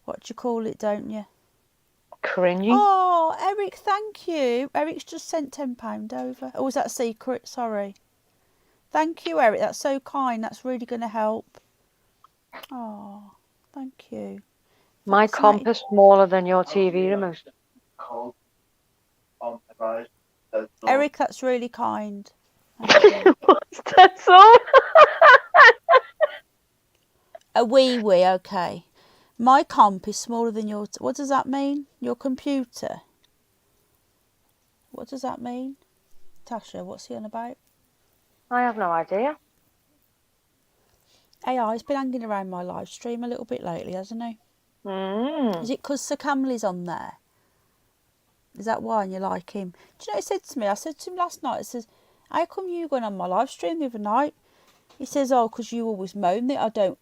what do you call it, don't you? Cringy. Oh, Eric, thank you. Eric's just sent £10 over. Oh, was that a secret? Sorry. Thank you, Eric. That's so kind. That's really going to help. Oh, thank you. My comp is smaller than your TV remote. Eric, that's really kind. What's that song? A wee, okay. My comp is smaller than your... What does that mean? Your computer? What does that mean? Tasha, what's he on about? I have no idea. AI's been hanging around my live stream a little bit lately, hasn't he? Mm. Is it because Sir Camley's on there? Is that why and you like him? Do you know what he said to me? I said to him last night, I says, how come you went on my live stream the other night? He says, oh, because you always moan that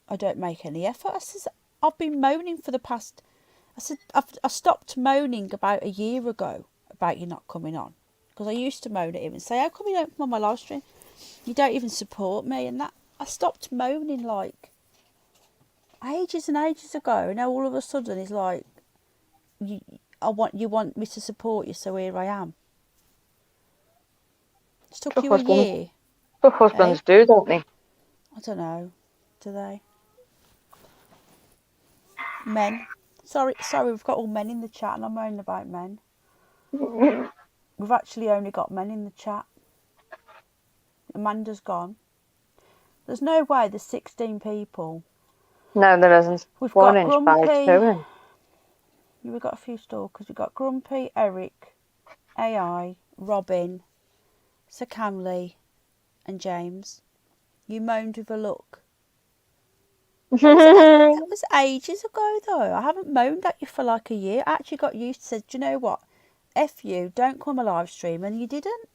I don't make any effort. I says, I've been moaning for the past... I said, I stopped moaning about a year ago about you not coming on. Because I used to moan at him and say, how come you don't come on my live stream? You don't even support me. And that I stopped moaning like ages and ages ago. And now all of a sudden he's like, you want me to support you, so here I am. It took you a year. Good husbands do, don't they? I don't know. Do they? Men. Sorry, we've got all men in the chat and I'm moaning about men. We've actually only got men in the chat. Amanda's gone. There's no way there's 16 people. No, there isn't. We've 1 got inch by Grumpy. 2 inch. We've got a few stalkers. We've got Grumpy, Eric, AI, Robin, Sir Camley and James. You moaned with a look. That was ages ago though. I haven't moaned at you for like a year. I actually got used to said, do you know what? F you, don't come a live stream, and you didn't.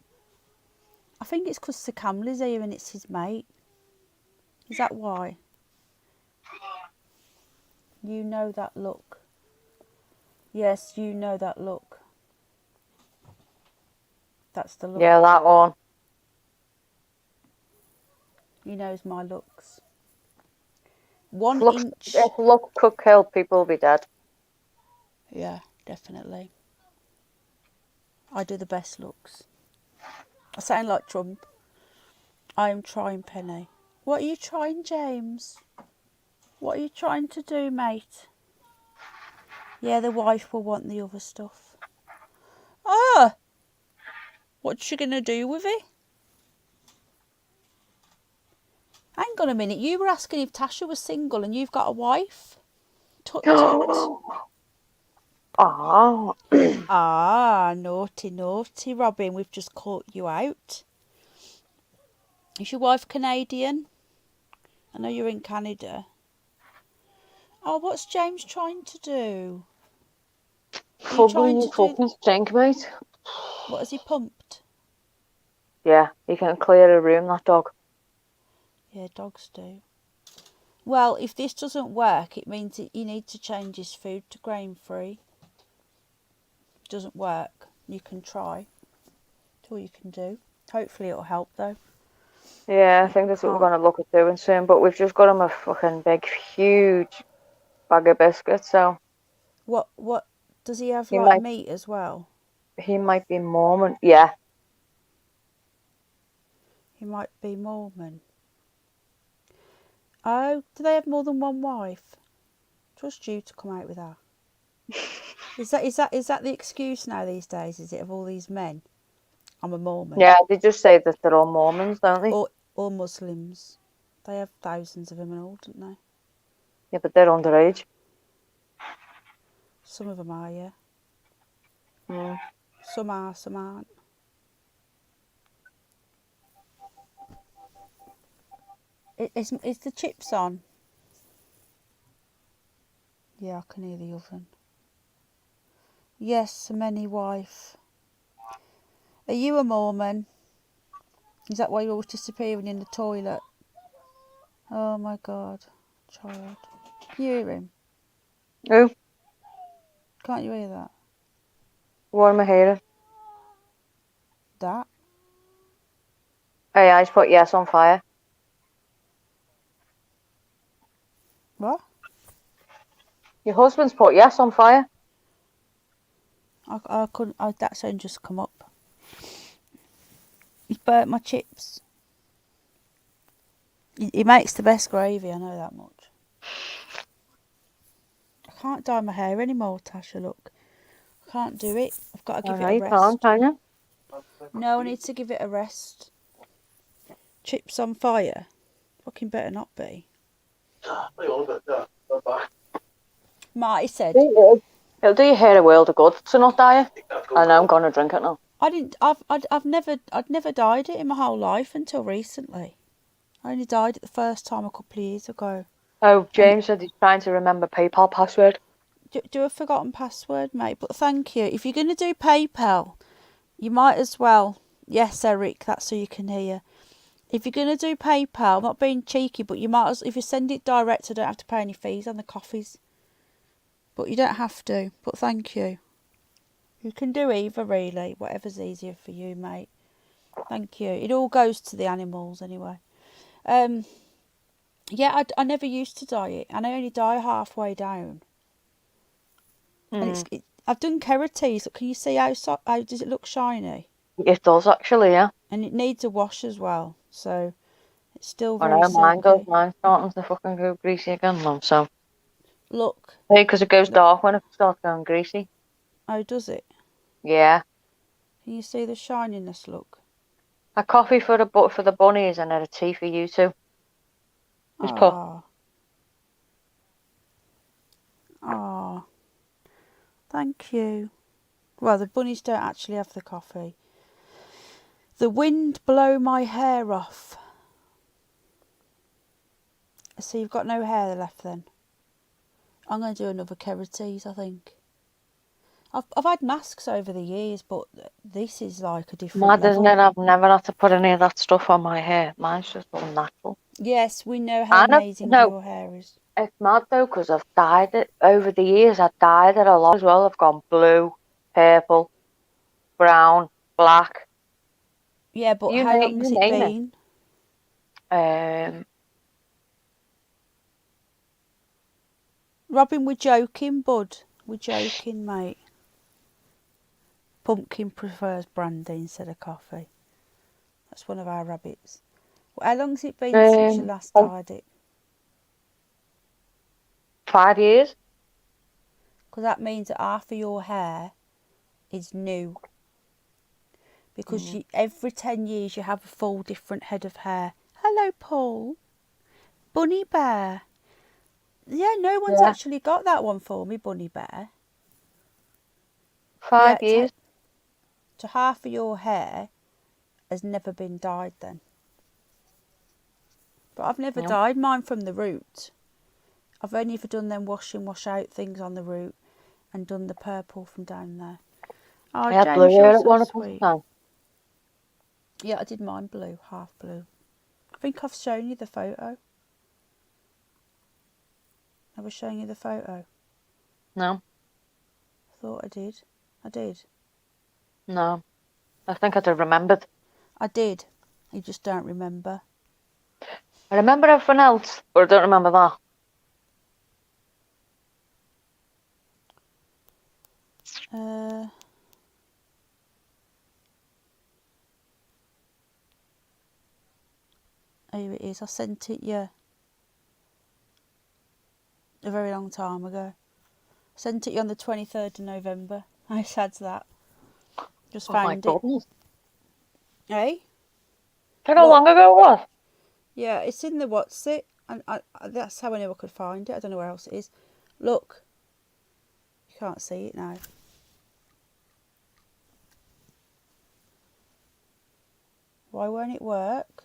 I think it's because Sir Camley's here and it's his mate. Is that why? You know that look. Yes, you know that look. That's the look. Yeah, that one. He knows my looks. 1 Look, inch. if look could kill, people will be dead. Yeah, definitely. I do the best looks. I sound like Trump. I am trying, Penny. What are you trying, James? What are you trying to do, mate? Yeah, the wife will want the other stuff. Ah! What's she going to do with it? Hang on a minute. You were asking if Tasha was single and you've got a wife? Tut tut. Oh. Ah, naughty, naughty, Robin. We've just caught you out. Is your wife Canadian? I know you're in Canada. Oh, what's James trying to do? Are you trying to Fucking stink, mate. What has he pumped? Yeah, he can clear a room, that dog. Yeah, dogs do. Well, if this doesn't work, it means that you need to change his food to grain-free. Doesn't work. You can try. That's all you can do. Hopefully it'll help, though. Yeah, I think that's what we're going to look at doing soon. But we've just got him a fucking big, huge bag of biscuits, so... What does he have, meat as well? He might be Mormon. Yeah. He might be Mormon. Oh, do they have more than one wife? Trust you to come out with that. Is that the excuse now these days? Is it of all these men? I'm a Mormon. Yeah, they just say that they're all Mormons, don't they? Or Muslims. They have thousands of them and all, don't they? Yeah, but they're underage. Some of them are, yeah. Mm. Some are, some aren't. Is the chips on? Yeah, I can hear the oven. Yes, a many wife. Are you a Mormon? Is that why you're always disappearing in the toilet? Oh my God, child. Can you hear him? Who? Can't you hear that? What am I hearing? That? Hey, I just put yes on fire. What? Your husband's put yes on fire. I couldn't. That sound just come up. He's burnt my chips. He makes the best gravy. I know that much. I can't dye my hair anymore, Tasha. Look, I can't do it. I've got to give it a rest. You can't, can you? No, I need to give it a rest. Chips on fire. Fucking better not be. Marty said. It'll do your hair a world of good to not dye it. I know I'm gonna drink it now. I'd never dyed it in my whole life until recently. I only dyed it the first time a couple of years ago. Oh, James said he's trying to remember PayPal password. Do a forgotten password, mate. But thank you. If you're going to do PayPal, you might as well. Yes, Eric, that's so you can hear. If you're going to do PayPal, I'm not being cheeky, but you might as if you send it direct, I don't have to pay any fees on the coffees. But you don't have to. But thank you. You can do either, really. Whatever's easier for you, mate. Thank you. It all goes to the animals anyway. Yeah, I never used to dye it, and I only dye halfway down. And I've done keratin. Can you see how does it look shiny? It does actually, yeah. And it needs a wash as well, so it's still I very know mine does. silky. Mine's starting to fucking go greasy again now. So Look. hey, because it goes dark when it starts going greasy. Oh, does it? Yeah. Can you see the shininess? Look. A coffee for the bunnies and then a tea for you two. Just put. Ah. Thank you. Well, the bunnies don't actually have the coffee. The wind blow my hair off. So you've got no hair left then? I'm going to do another keratin, I think. I've had masks over the years, but this is like a different Mad, level. isn't it? I've never had to put any of that stuff on my hair. Mine's just all natural. Yes, we know how amazing your hair is. It's mad though, because I've dyed it over the years. I've dyed it a lot as well. I've gone blue, purple, brown, black. Yeah, but how long has it been? Robin, we're joking, bud. We're joking, mate. Pumpkin prefers brandy instead of coffee. That's one of our rabbits. Well, how long's it been since you last dyed it? 5 years. Because that means that half of your hair is new. Because every 10 years you have a full different head of hair. Hello, Paul. Bunny Bear. Yeah, no one's actually got that one for me, Bunny Bear. 5 years. So half of your hair has never been dyed then. But I've never dyed mine from the root. I've only ever done them wash out things on the root and done the purple from down there. Oh, I had James, blue hair you're at one so sweet. time. Yeah, I did mine blue, half blue. I think I've shown you the photo. I was showing you the photo. No. I thought I did. I did. No. I think I'd have remembered. I did. You just don't remember. I remember everything else, but I don't remember that. Here it is. I sent it you a very long time ago. I sent it you on the 23rd of November. How sad's that? Just found it. Hey? Look how long ago it was. Yeah, it's in the what's it, and that's how I knew I could find it. I don't know where else it is. Look. You can't see it now. Why won't it work?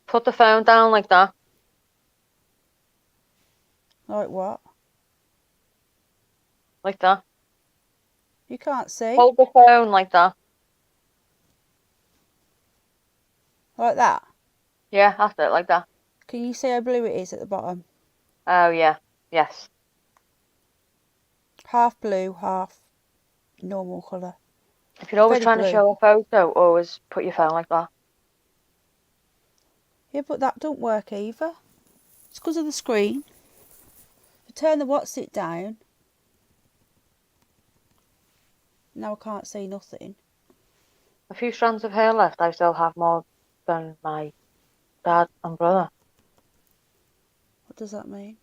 Put the phone down like that. Like what? Like that. You can't see. Hold the phone like that. Like that? Yeah, that's it, like that. Can you see how blue it is at the bottom? Oh, yeah. Yes. Half blue, half normal colour. If you're always Very trying blue. to show a photo, always put your phone like that. Yeah, but that don't work either. It's because of the screen. If I turn the what's it down, now I can't see nothing. A few strands of hair left. I still have more than my dad and brother. What does that mean?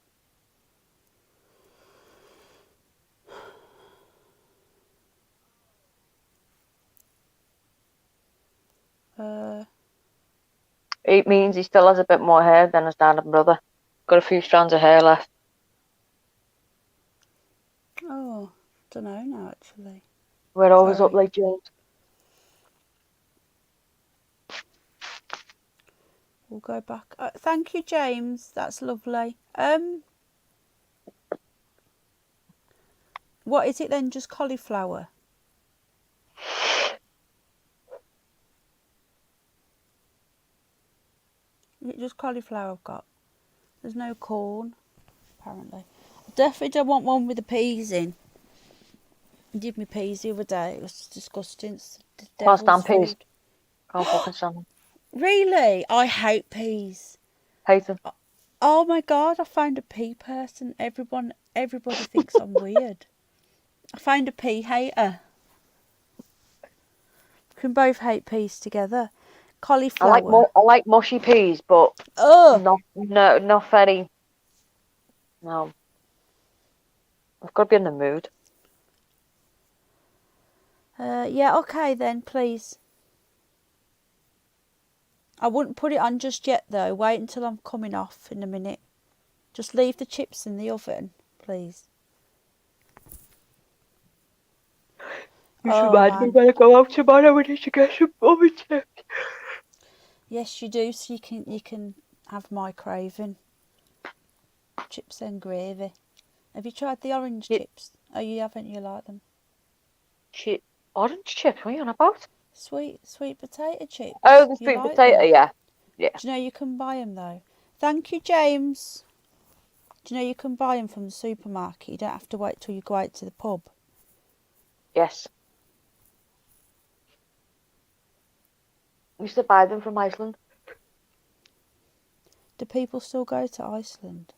It means he still has a bit more hair than his dad and brother. Got a few strands of hair left. don't know now, actually. We're always up Sorry. late, James. We'll go back. Thank you, James. That's lovely. What is it then? Just cauliflower? Is it just cauliflower I've got? There's no corn, apparently. I definitely don't want one with the peas in. You did me peas the other day. It was disgusting. It's the Can't devil's stand peas. food. Can't fucking stand them. Really? I hate peas. Hate them. Oh my god, I found a pea person. Everybody thinks I'm weird. I found a pea hater. We can both hate peas together. Cauliflower. I like mushy peas, but Oh, not very. No. I've got to be in the mood. yeah, okay then, please. I wouldn't put it on just yet though. Wait until I'm coming off in a minute. Just leave the chips in the oven, please. You should remind me when I go out tomorrow. We need to get some bubble chips. Yes, you do. So you can have my craving. Chips and gravy. Have you tried the orange chips? Oh, you haven't. You like them? Orange chips? What are you on about? Sweet potato chips. Oh, the You sweet like potato. them? Yeah. Yeah. Do you know you can buy them though? Thank you, James. Do you know you can buy them from the supermarket? You don't have to wait till you go out to the pub. Yes. We used to buy them from Iceland. Do people still go to Iceland?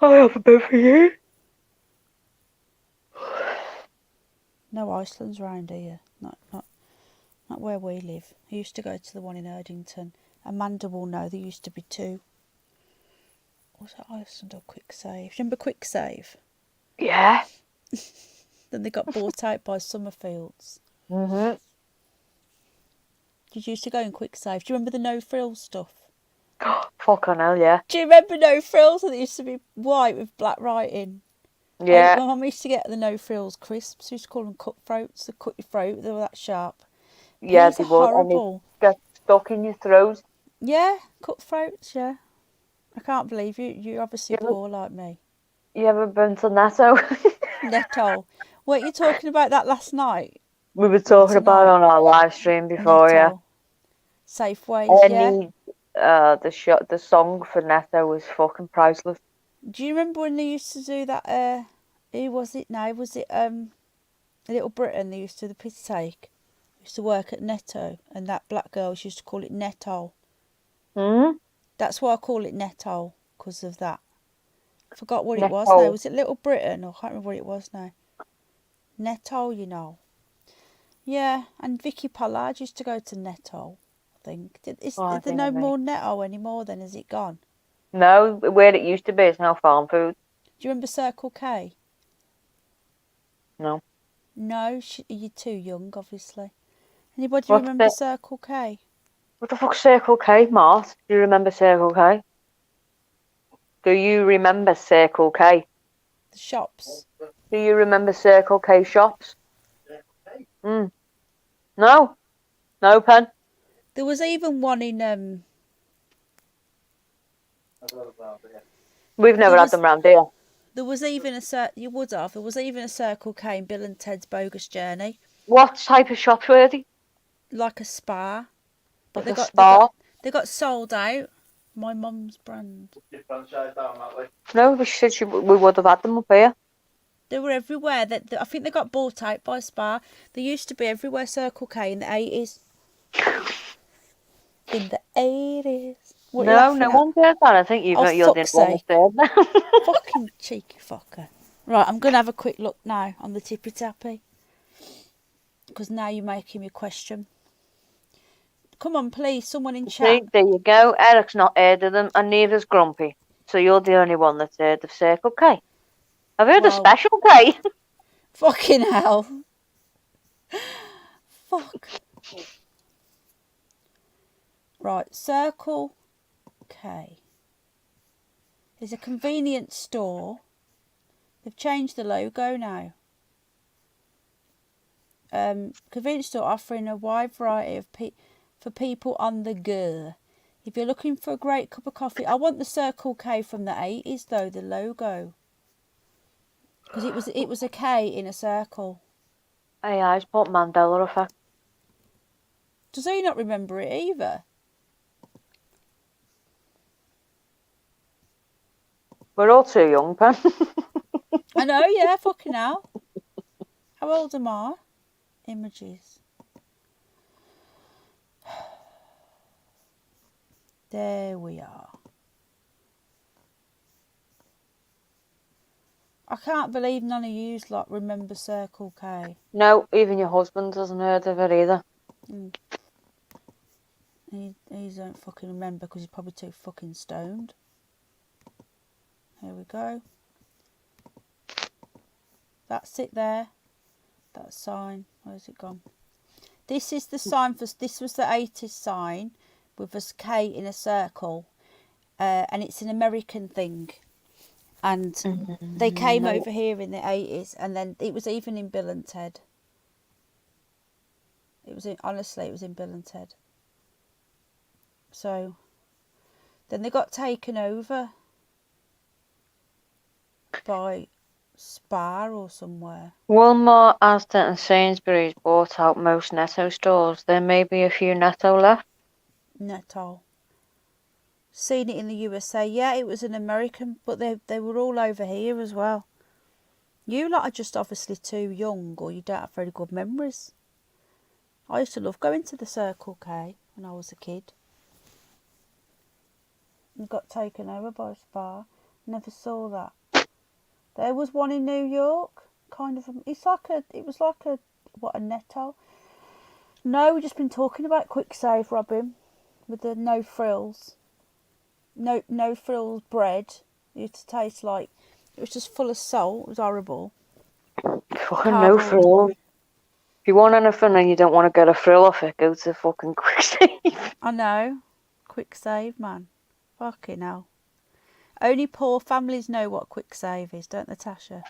I haven't been for years. No, Iceland's round here. Not where we live. I used to go to the one in Erdington. Amanda will know there used to be two. Was it Iceland or Quick Save? Remember Quick Save? Yeah. Then they got bought out by Summerfields. Mm-hmm. Did you used to go in Quick Save? Do you remember the no frills stuff? Fucking hell, yeah. Do you remember no frills? And they used to be white with black writing. Yeah. My mum used to get the no frills crisps. We used to call them cutthroats. They cut your throat. They were that sharp. Yeah, Peas they are would. horrible. And they get stuck in your throat. Yeah, cutthroats. Yeah. I can't believe you. You're obviously poor like me. You ever been to Netto? Netto. Weren't you talking about that last night? We were talking about it on our live stream before, Netto. Safeways, yeah. The song for Netto was fucking priceless. Do you remember when they used to do that? Who was it now? Was it Little Britain? They used to do the piss take. Used to work at Netto, and that black girl used to call it Netto. Hmm. That's why I call it Netto, because of that. I forgot what it was Netto. now. Was it Little Britain? I can't remember what it was now. Netto, you know. Yeah, and Vicky Pollard used to go to Netto, I think. Is there no more Netto anymore then? Has it gone? No, where it used to be is now Farm Food. Do you remember Circle K? No. No, you're too young, obviously. Anybody remember Circle K? What the fuck's Circle K, Mart? Do you remember Circle K? Do you remember Circle K? The shops. Do you remember Circle K shops? No. No, Pen. There was even one in We've never had them round here. There was even you would have. There was even a Circle K in Bill and Ted's Bogus Journey. What type of shops were they? Like a Spar. But Like a Spar? They got sold out. My mum's brand. No, we said we would have had them up here. They were everywhere. I think they got bought out by Spar. They used to be everywhere, Circle K, in the 80s. In the 80s. What no one said that. I think you're the only one that said. Fucking cheeky fucker. Right, I'm going to have a quick look now on the Tippy Tappy. Because now you're making me question. Come on, please, someone in chat. See, there you go. Eric's not heard of them, and neither's Grumpy. So you're the only one that's heard of Circle K. I've heard of Special K. Fucking hell. Fuck. Right, Circle K is a convenience store. They've changed the logo now. Convenience store offering a wide variety of for people on the go. If you're looking for a great cup of coffee, I want the Circle K from the 80s though, the logo, because it was a K in a circle. Hey, I spot Mandela effect. Does he not remember it either? We're all too young, Pen. I know, yeah, fucking hell. How old am I? Images. There we are. I can't believe none of yous like remember Circle K. No, even your husband hasn't heard of it either. He don't fucking remember because he's probably too fucking stoned. Here we go. That's it there. That sign. Where's it gone? This is the sign for. This was the 80s sign with a K in a circle, and it's an American thing. And they came over here in the 80s, and then it was even in Bill and Ted. Honestly, it was in Bill and Ted. So then they got taken over by Spar or somewhere. Walmart, Asda and Sainsbury's bought out most Netto stores. There may be a few Netto left. Netto. Seen it in the USA. Yeah, it was an American, but they were all over here as well. You lot are just obviously too young, or you don't have very good memories. I used to love going to the Circle K when I was a kid. And got taken over by Spar. Never saw that. There was one in New York, kind of. It was like a Netto. No, we've just been talking about Quick Save, Robin, with the no frills. No frills bread. It used to taste like it was just full of salt. It was horrible. Fucking no frill. If you want anything and you don't want to get a frill off it, go to fucking Quick Save. I know. Quick Save, man. Fucking hell. Only poor families know what Quick Save is, don't they, Tasha?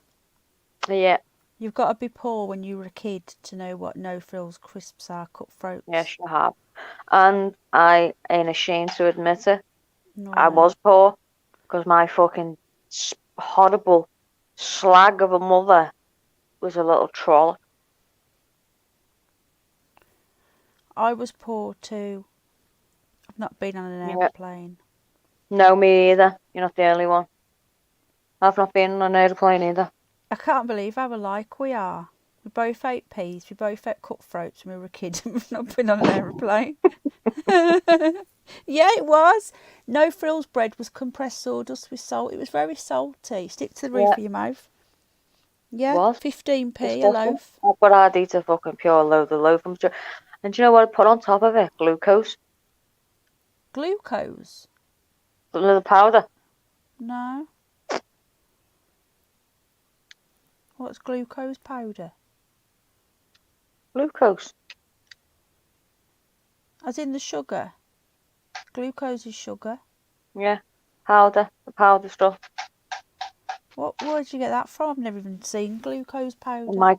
Yeah. You've got to be poor when you were a kid to know what no frills crisps are, cutthroats. Yes, you have. And I ain't ashamed to admit it. No, I was poor because my fucking horrible slag of a mother was a little troll. I was poor too. I've not been on an aeroplane. No, me either. You're not the only one. I've not been on an aeroplane either. I can't believe how alike we are. We both ate peas, we both ate cutthroats when we were a kid, and we've not been on an aeroplane. Yeah, it was. No frills bread was compressed sawdust with salt. It was very salty. Stick to the roof of your mouth. Yeah, What? 15p a loaf. But I'd eat a fucking pure load of loaf. And do you know what I put on top of it? Glucose. Glucose? A little powder. No. What's glucose powder? Glucose. As in the sugar? Glucose is sugar. Yeah. Powder. The powder stuff. Where'd you get that from? I've never even seen glucose powder. In my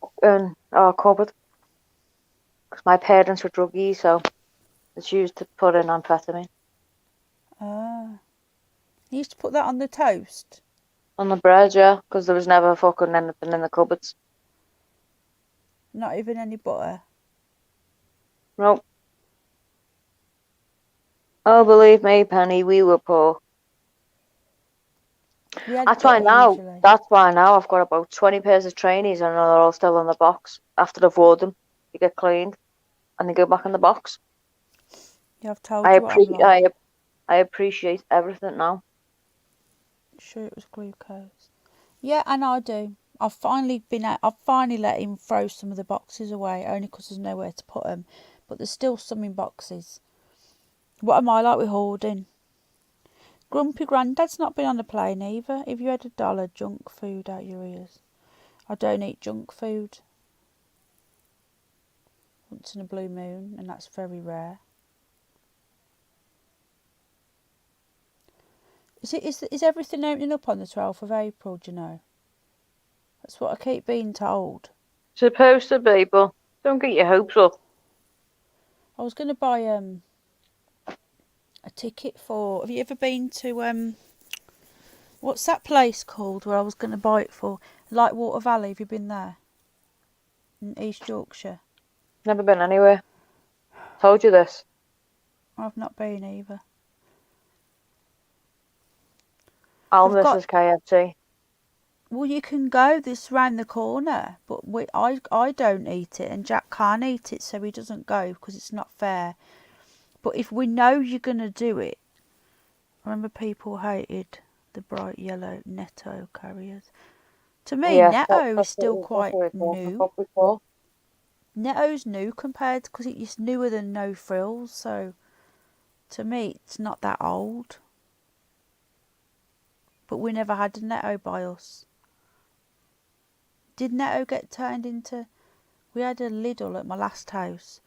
cupboard. Because my parents were druggies, so it's used to put in amphetamine. Ah. You used to put that on the toast? On the bread, yeah. Because there was never fucking anything in the cupboards. Not even any butter? Nope. Oh, believe me, Penny, we were poor. That's why now I've got about 20 pairs of trainees and they're all still in the box. After I've wore them, they get cleaned and they go back in the box. Yeah, I've told you what I'm like. I appreciate everything now. Sure, it was glucose. Yeah, and I do. I've finally let him throw some of the boxes away, only because there's nowhere to put them. But there's still some in boxes. What am I like with hoarding? Grumpy Grandad's not been on the plane either. If you had $1, junk food out your ears. I don't eat junk food. Once in a blue moon, and that's very rare. Is everything opening up on the 12th of April, do you know? That's what I keep being told. Supposed to be, but Don't get your hopes up. I was going to buy a ticket for. Have you ever been to what's that place called where I was going to buy it for? Lightwater Valley. Have you been there? In East Yorkshire. Never been anywhere. Told you this. I've not been either. Almus's KFC. Well, you can go this round the corner, but I don't eat it, and Jack can't eat it, so he doesn't go because it's not fair. But if we know you're going to do it, I remember people hated the bright yellow Netto carriers. To me, Netto is still quite new. Netto's new compared because it's newer than No Frills, so to me it's not that old. But we never had a Netto by us. Did Netto get turned into... We had a Lidl at my last house.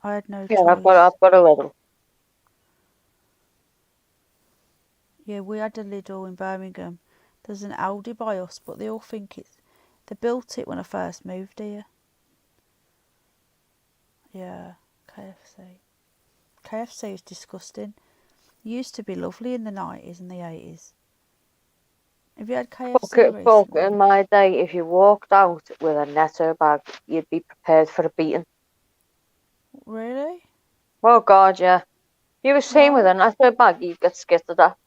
I had no choice. Yeah, I've got a Lidl. Yeah, we had a Lidl in Birmingham. There's an Aldi by us, but they all think it's... They built it when I first moved here. Yeah, KFC. KFC is disgusting. It used to be lovely in the 90s and the 80s. Have you had KFC recently? In my day, if you walked out with a Netto bag, you'd be prepared for a beating. Really? Oh, God, yeah. You were seen with a Netto bag, you'd get scared to death.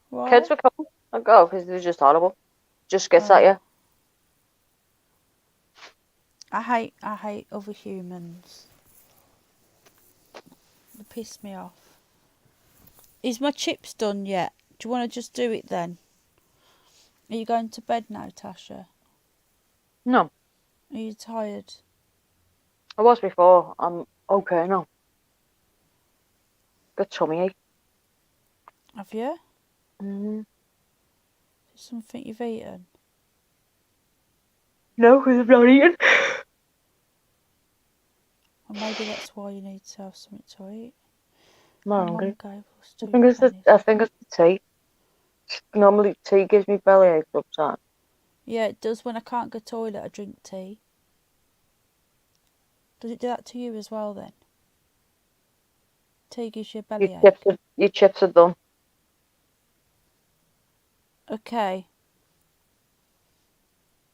Why? Kids would come and go because they were just horrible. Just gets at you. I hate other humans. They piss me off. Is my chips done yet? Do you want to just do it then? Are you going to bed now, Tasha? No. Are you tired? I was before. I'm okay now. Got tummy ache. Have you? Mm-hmm. Something you've eaten? No, because I'm not eating. Or maybe that's why you need to have something to eat. I'm My hungry. mum gave us I 2 think it's pennies. the tea. Normally tea gives me bellyache sometimes. Yeah, it does. When I can't go to the toilet, I drink tea. Does it do that to you as well then? Tea gives you a bellyache. Your chips are done. Okay.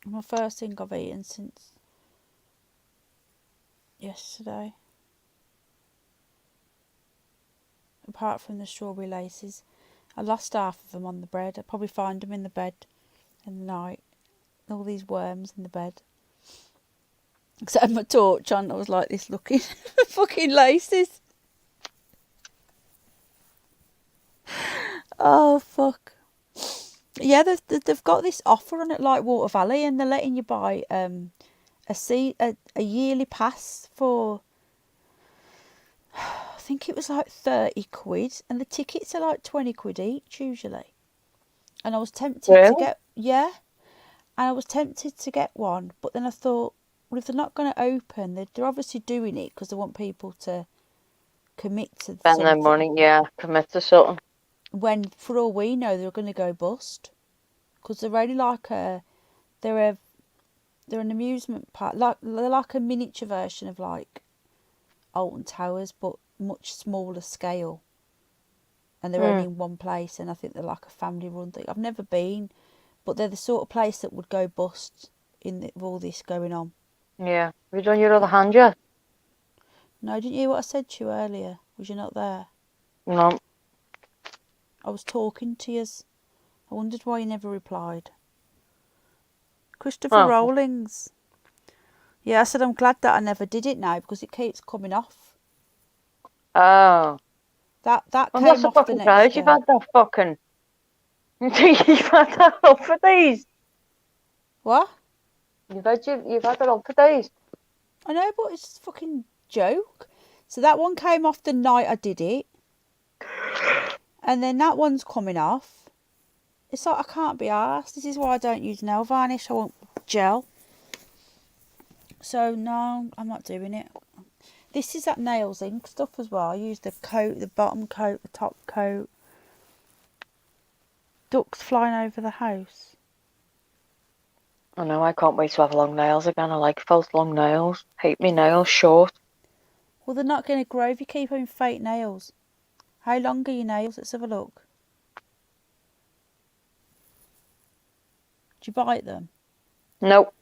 My first thing I've eaten since yesterday. Apart from the strawberry laces. I lost half of them on the bread. I'll probably find them in the bed in the night. All these worms in the bed. Except I had my torch on, I was like this looking. Fucking laces. Oh, fuck. Yeah, they've got this offer on at Lightwater Valley, and they're letting you buy a yearly pass for, I think it was like 30 quid, and the tickets are like 20 quid each usually. And I was tempted to get, and I was tempted to get one, but then I thought, well, if they're not going to open, they're obviously doing it because they want people to commit to Spend their money, commit to something. When, for all we know, they're going to go bust. Because they're only like they're an amusement park. They're like a miniature version of like Alton Towers, but much smaller scale. And they're only in one place, and I think they're like a family-run thing. I've never been, but they're the sort of place that would go bust with all this going on. Yeah. Have you done your other hand yet? No, didn't you hear what I said to you earlier? Was you not there? No. I was talking to you. I wondered why you never replied. Christopher Rawlings. Yeah, I said I'm glad that I never did it now because it keeps coming off. Oh. That I'm came not off the next surprised day. you've had that fucking... You've had that up for days. What? You've had that up for days. I know, but it's a fucking joke. So that one came off the night I did it. And then that one's coming off. It's like I can't be arsed. This is why I don't use nail varnish. I want gel. So no, I'm not doing it. This is that nails ink stuff as well. I use the coat, the bottom coat, the top coat. Ducks flying over the house. I know, I can't wait to have long nails again. I like false long nails. Hate me nails short. Well, they're not going to grow if you keep having fake nails. How long are your nails? Let's have a look. Do you bite them? Nope.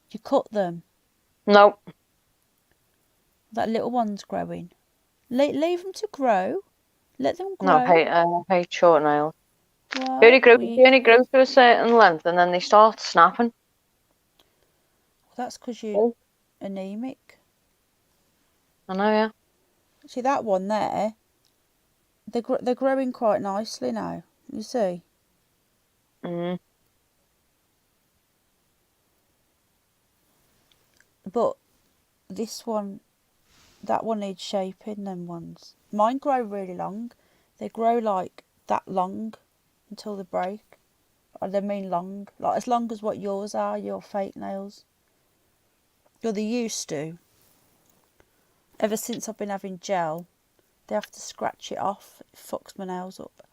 Do you cut them? Nope. That little one's growing. Leave them to grow. Let them grow. No, I hate short nails. What? They only grow to a certain length and then they start snapping. That's because you're anemic. I know, yeah. See that one there? They're growing quite nicely now. You see? Mm. But this one, that one needs shaping. Them ones, mine grow really long. They grow like that long until they break. Or they mean long, like as long as what yours are. Your fake nails. Or they used to. Ever since I've been having gel, they have to scratch it off. It fucks my nails up.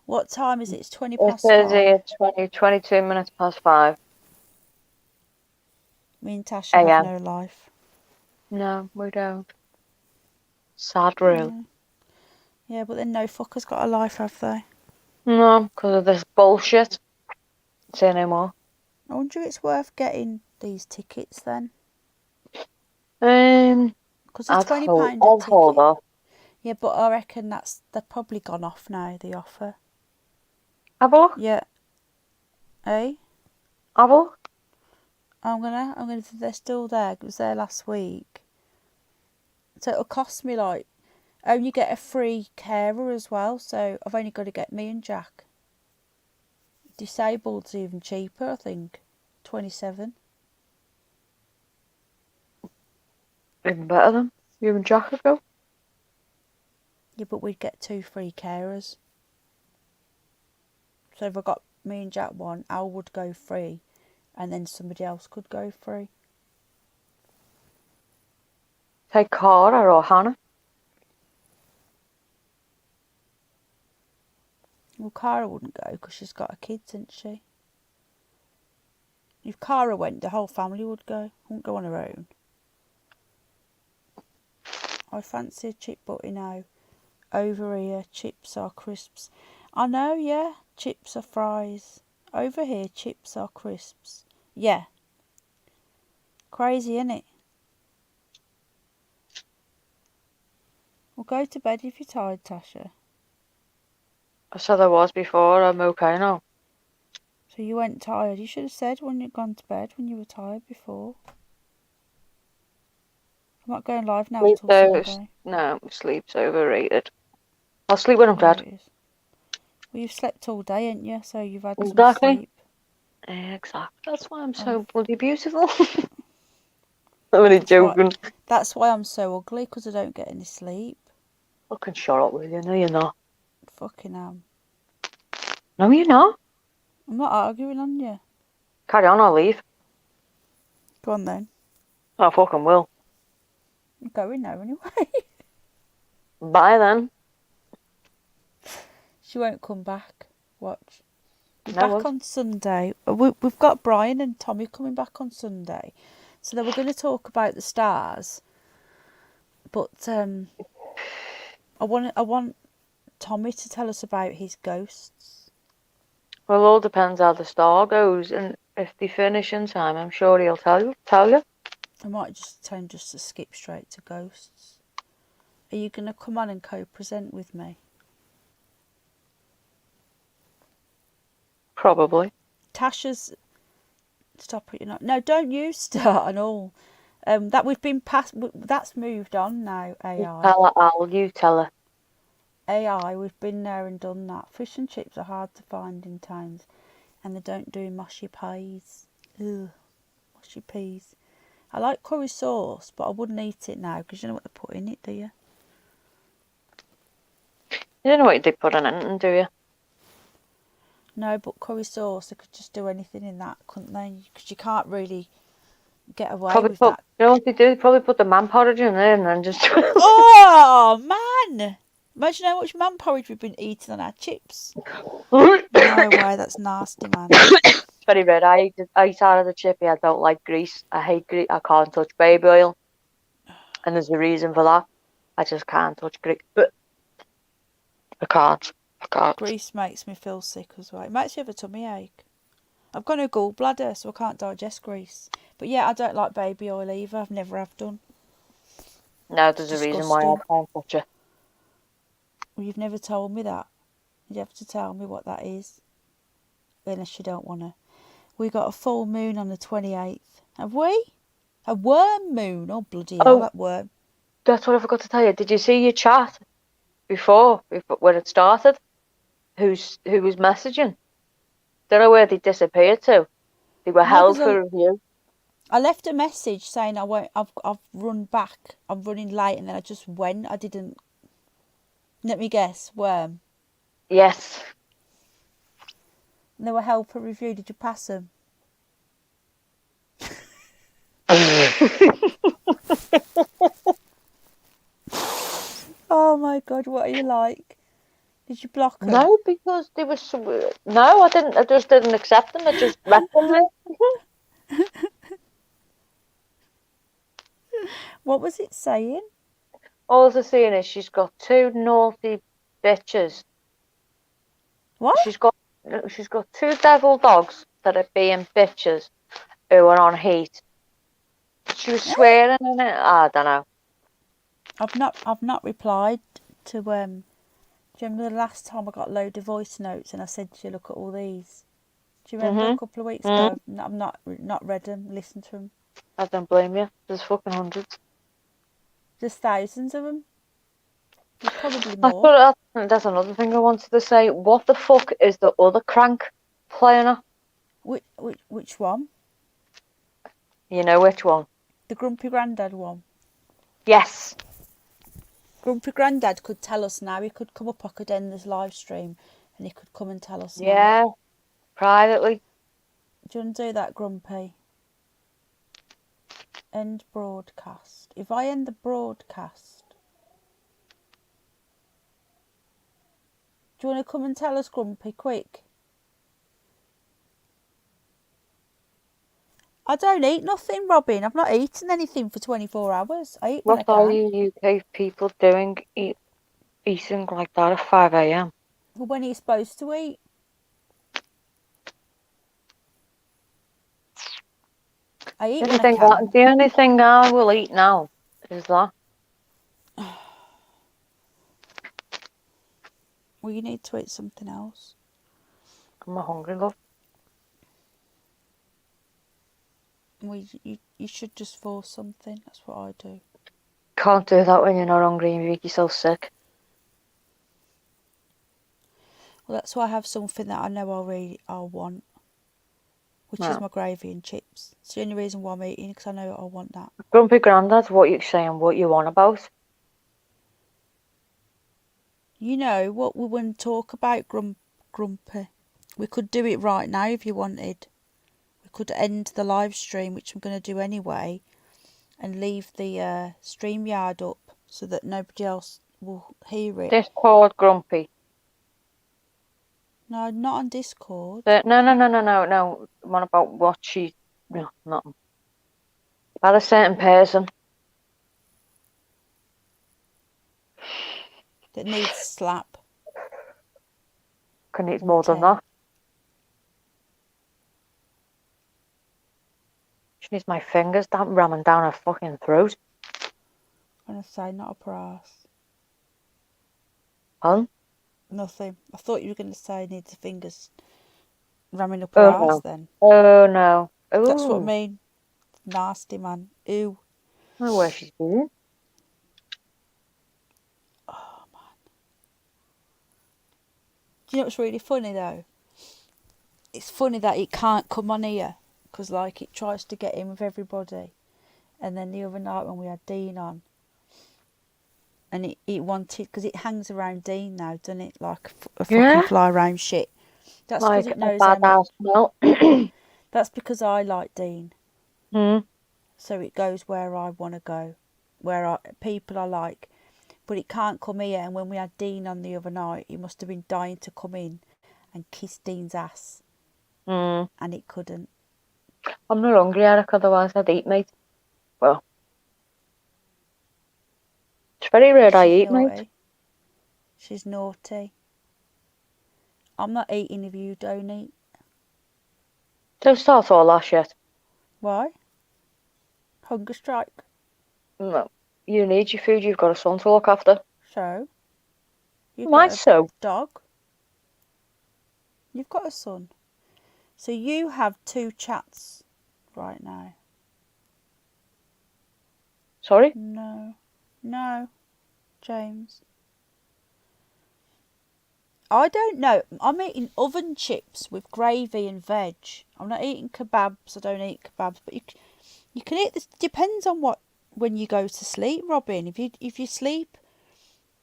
What time is it? It's 20 past 5. It says 22 minutes past 5. Me and Tasha have no life. No, we don't. Sad, really. Yeah, but then no fuckers got a life, have they? No, because of this bullshit. Say no more. I wonder if it's worth getting these tickets then. Because it's £20 a ticket. Hold off. Yeah, but I reckon they're probably gone off now, the offer. Have a look. Yeah. Eh? Have a look. I'm gonna. They're still there. It was there last week. So it'll cost me like. I only get a free carer as well. So I've only got to get me and Jack. Disabled's even cheaper, I think. 27. Even better than you and Jack would go. Yeah, but we'd get 2 free carers. So if I got me and Jack one, Al would go free, and then somebody else could go free. Take Cara or Hannah. Well, Cara wouldn't go because she's got a kid, hasn't she? If Cara went, the whole family would go. Wouldn't go on her own. I fancy a chip butty now. Over here, chips are crisps. I know, yeah. Chips are fries. Over here, chips are crisps. Yeah. Crazy, innit? Well, go to bed if you're tired, Tasha. I said I was before. I'm okay now. So you weren't tired. You should have said when you'd gone to bed when you were tired before. I'm not going live now until Sunday. No, sleep's overrated. I'll sleep when I'm dead. Well, you've slept all day, ain't you? So you've had some Exactly. sleep. Exactly. That's why I'm so bloody beautiful. I'm only joking. That's why I'm so ugly, because I don't get any sleep. Fucking shut up with you. No, you're not. Fucking am. No, you're not. I'm not arguing on you. Carry on, I'll leave. Go on then. I fucking will. I'm going now anyway. Bye then. She won't come back. Watch. We're No, back on Sunday. We've got Brian and Tommy coming back on Sunday. So then we're going to talk about the stars. But I want Tommy to tell us about his ghosts. Well, it all depends how the star goes, and if they finish in time, I'm sure he'll tell you. I might just tell him just to skip straight to ghosts. Are you going to come on and co-present with me? Probably. Tasha's... Stop it, No, don't you start and all. That we've been past... That's moved on now, AI. Tell her, Al. You tell her. AI, we've been there and done that. Fish and chips are hard to find in towns, and they don't do mushy peas. Ugh, mushy peas. I like curry sauce, but I wouldn't eat it now because you know what they put in it, do you? You don't know what they put in it, do you? No, but curry sauce, they could just do anything in that, couldn't they? Because you can't really get away with that. You know what they do? They probably put the man porridge in there and then just... Oh, man! Imagine how much man porridge we've been eating on our chips. No way, that's nasty, man. It's very red. I eat out of the chippy. I don't like grease. I hate grease. I can't touch baby oil. And there's a reason for that. I just can't touch grease. But I can't. Grease makes me feel sick as well. It makes me have a tummy ache. I've got no gallbladder, so I can't digest grease. But yeah, I don't like baby oil either. I've never have done. No, there's a reason why I can't touch it. Well, you've never told me that. You have to tell me what that is. Unless you don't want to. We got a full moon on the 28th. Have we? A worm moon? Oh, bloody hell, that worm. That's what I forgot to tell you. Did you see your chat before when it started? Who was messaging? Don't know where they disappeared to. They were held for review. I left a message saying I've run back. I'm running late, and then I just went. I didn't. Let me guess. Worm. Yes. And they were held for review. Did you pass them? Oh my God! What are you like? Did you block them? No, because they were so... No, I didn't. I just didn't accept them. I just left them there. What was it saying? All they're saying is she's got two naughty bitches. What? She's got two devil dogs that are being bitches who are on heat. She was swearing in it. I don't know. I've not replied to Do you remember the last time I got a load of voice notes and I said to you, look at all these? Do you remember a couple of weeks ago? I've not read them, listened to them. I don't blame you. There's fucking hundreds. There's thousands of them. There's probably more. I thought that's another thing I wanted to say. What the fuck is the other crank playing at? Which one? You know which one? The Grumpy Grandad one. Yes. Grumpy Grandad could tell us now. He could come up. I could end this live stream, and he could come and tell us. Yeah, now. Privately. Do you want to do that, Grumpy? End broadcast. If I end the broadcast, do you want to come and tell us, Grumpy, quick? I don't eat nothing, Robin. I've not eaten anything for 24 hours. I eat when I can. What are you UK people doing eating like that at 5 a.m? Well, when are you supposed to eat? I eat when I can. The only thing I will eat now is that. Well, you need to eat something else. I'm hungry, love. Well, you should just force something. That's what I do. Can't do that when you're not hungry and you make yourself sick. Well, that's why I have something that I know I'll want, which is my gravy and chips. It's the only reason why I'm eating, because I know I want that. Grumpy Grandad, what you saying? What you want about? You know what we wouldn't talk about, Grumpy. We could do it right now if you wanted. We could end the live stream, which I'm going to do anyway, and leave the StreamYard up so that nobody else will hear it. Discord, Grumpy. No, not on Discord. No. What about what she... No, nothing. About a certain person. That needs a slap. Can eat more than that. She needs my fingers ramming down her fucking throat. I'm going to say not a brass. Huh? Nothing. I thought you were going to say needs the fingers ramming up her ass then. Oh no. Ooh. That's what I mean. Nasty, man. Ooh. I know where she's been. Oh, man. Do you know what's really funny, though? It's funny that it can't come on here, because, like, it tries to get in with everybody. And then the other night when we had Dean on, and it wanted, because it hangs around Dean now, doesn't it? Like a fucking fly around shit. That's because it knows how much. That's because I like Dean. So it goes where I want to go, people I like. But it can't come here. And when we had Dean on the other night, he must have been dying to come in and kiss Dean's ass. Mm. and it couldn't. I'm not hungry, Eric, otherwise I'd eat, mate. Well, it's very rare I She's eat, mate. naughty. She's naughty. I'm not eating if you don't eat. Don't start all that shit. Why? Hunger strike. No. You need your food, you've got a son to look after. So? You've Why got a so? dog. You've got a son. So you have 2 chats right now. Sorry? No. No, James. I don't know. I'm eating oven chips with gravy and veg. I'm not eating kebabs. I don't eat kebabs. But you can eat this. Depends on when you go to sleep, Robin. If you sleep,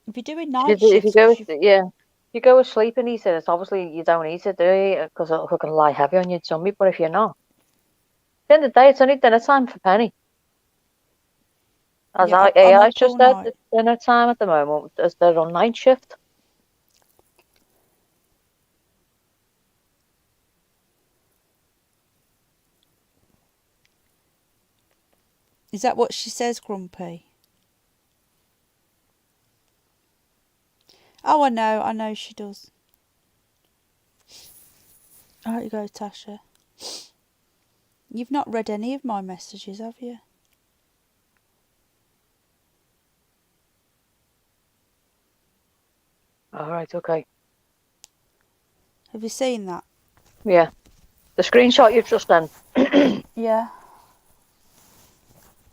if you're doing night If you shifts, go, 'cause yeah. If you go to sleep and eat it, it's obviously you don't eat it, do you? Because it'll fucking lie heavy on your tummy. But if you're not, at the end of the day, it's only dinner time for Penny. As yeah, I'm AI up just all said, night. it's dinner time at the moment as they're on night shift. Is that what she says, Grumpy? Oh, I know she does. Out you go, Tasha. You've not read any of my messages, have you? All right, okay. Have you seen that? Yeah. The screenshot you've just done. Yeah.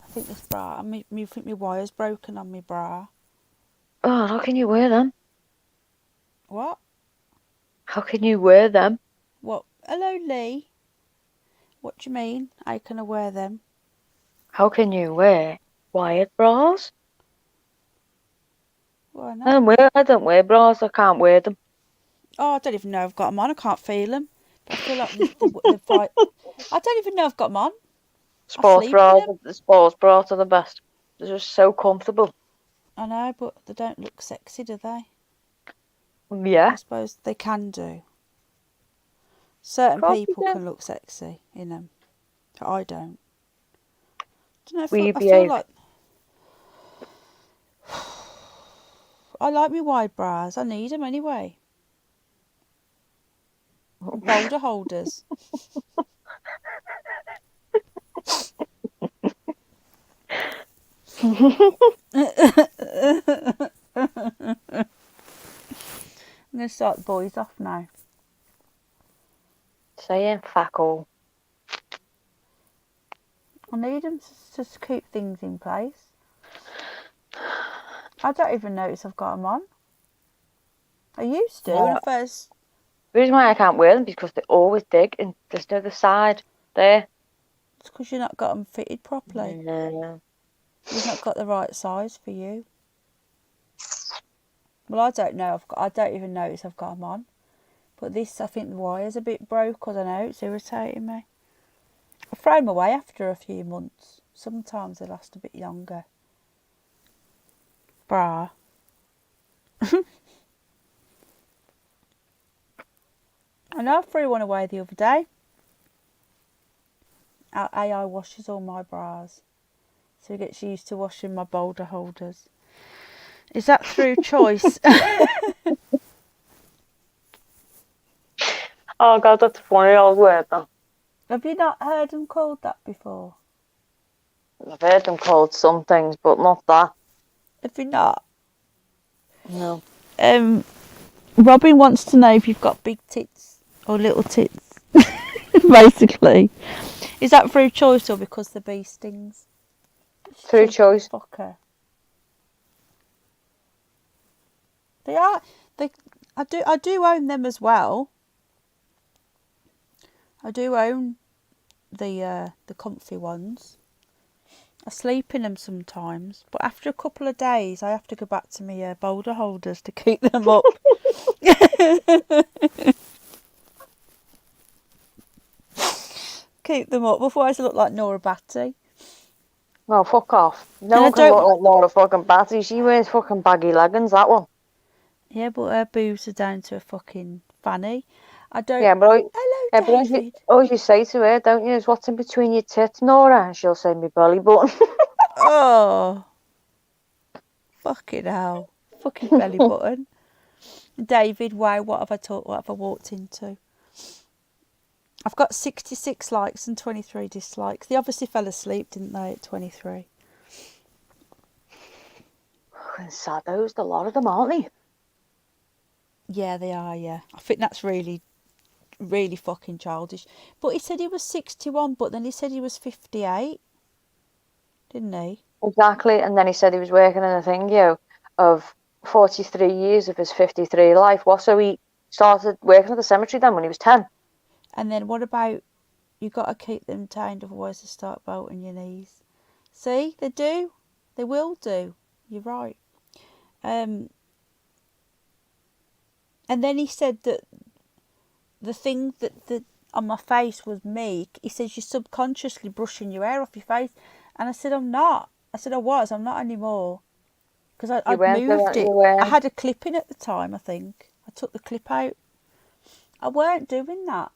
I think this bra. I think my wire's broken on my bra. Oh, how can you wear them? What? How can you wear them? What? Hello, Lee. What do you mean? How can I wear them? How can you wear wired bras? Why not? I don't wear bras. I can't wear them. Oh, I don't even know I've got them on. I can't feel them. But I feel like the fight. I don't even know I've got them on. Sports sleep in bras, them. the sports bras are the best. They're just so comfortable. I know, but they don't look sexy, do they? Yeah. I suppose they can do. Certain Course you people can. can look sexy in them. But I don't. I don't know. We I feel behave. like I like my wide bras. I need them anyway. Boulder holders. I'm going to start the boys off now. Saying fuck all. I need them to keep things in place. I don't even notice I've got them on. I used to when I first. The reason why I can't wear them is because they always dig and there's no other side there. It's because you've not got them fitted properly. No. You've not got the right size for you. Well, I don't know. I don't even notice I've got them on. But this, I think the wire's a bit broke. I don't know. It's irritating me. I throw them away after a few months. Sometimes they last a bit longer. Bra. I know I threw one away the other day. Our AI washes all my bras. So he gets used to washing my boulder holders. Is that through choice? Oh god, that's funny. I'll wear them. Have you not heard them called that before? I've heard them called some things, but not that. Have you not? No. Robin wants to know if you've got big tits or little tits. Basically. Is that through choice or because the bee stings? Through choice. Fucker. They are. I do own them as well. I do own the comfy ones. I sleep in them sometimes, but after a couple of days, I have to go back to my boulder holders to keep them up. Keep them up, otherwise I look like Nora Batty. No, fuck off. No one can look like Laura fucking Batty. She wears fucking baggy leggings, that one. Yeah, but her boobs are down to a fucking fanny. I don't. Yeah, but Hello, Yeah, but David. all you say to her, don't you, is what's in between your tits, Nora? And she'll say, my belly button. Oh, fucking hell. Fucking belly button. David, wow, what have I walked into? I've got 66 likes and 23 dislikes. They obviously fell asleep, didn't they, at 23? Fucking saddos, a lot of them, aren't they? Yeah, they are, yeah. I think that's really, really fucking childish. But he said he was 61, but then he said he was 58. Didn't he? Exactly. And then he said he was working in a thing, of 43 years of his 53 life. What? So he started working at the cemetery then when he was 10. And then what about, you got to keep them tamed, otherwise they start bolting your knees. See, they do. They will do. You're right. And then he said that the thing that on my face was me. He says you're subconsciously brushing your hair off your face, and I said I'm not. I said I was. I'm not anymore because I'd moved it. I had a clip in at the time. I think I took the clip out. I weren't doing that.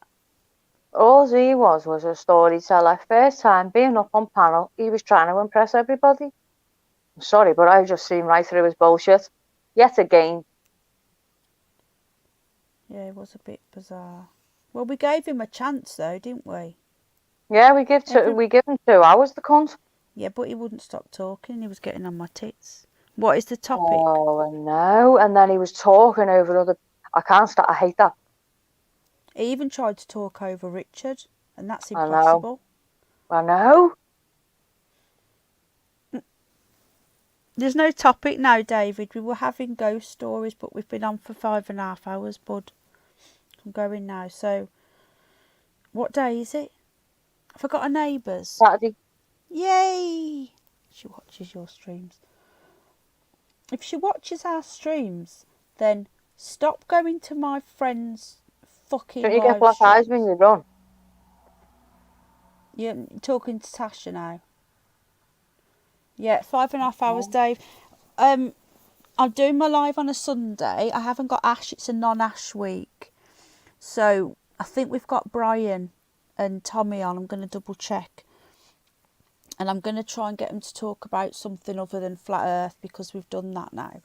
All he was a storyteller. First time being up on panel, he was trying to impress everybody. I'm sorry, but I just seen right through his bullshit. Yet again. Yeah, it was a bit bizarre. Well, we gave him a chance though, didn't we? Yeah, we give him 2 hours, the cunt. Yeah, but he wouldn't stop talking. He was getting on my tits. What is the topic? Oh, no. And then he was talking over other... I can't stop. I hate that. He even tried to talk over Richard, and that's impossible. I know. There's no topic now, David. We were having ghost stories, but we've been on for 5.5 hours, bud. I'm going now. So, what day is it? I forgot our neighbours. Saturday. Yay! She watches your streams. If she watches our streams, then stop going to my friend's fucking Don't you get black eyes when you run? You're talking to Tasha now. Yeah, 5.5 hours, Dave. I'm doing my live on a Sunday. I haven't got Ash. It's a non-Ash week. So I think we've got Brian and Tommy on. I'm going to double check. And I'm going to try and get them to talk about something other than Flat Earth because we've done that now.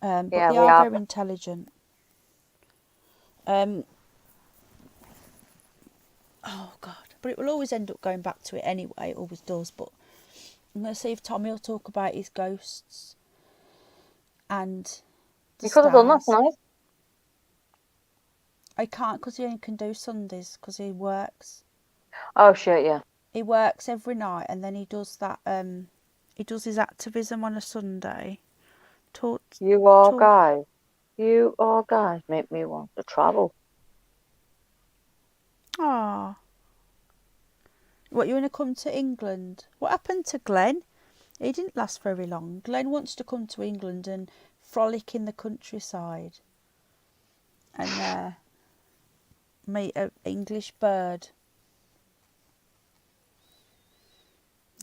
But yeah, they are very intelligent. Oh, God. But it will always end up going back to it anyway. It always does. But I'm going to see if Tommy will talk about his ghosts. And you could have done that tonight. I can't because he only can do Sundays because he works. Oh, shit, yeah. He works every night and then he does that, he does his activism on a Sunday. You all guys make me want to travel. Ah. What, you want to come to England? What happened to Glenn? He didn't last very long. Glenn wants to come to England and frolic in the countryside. And meet an English bird.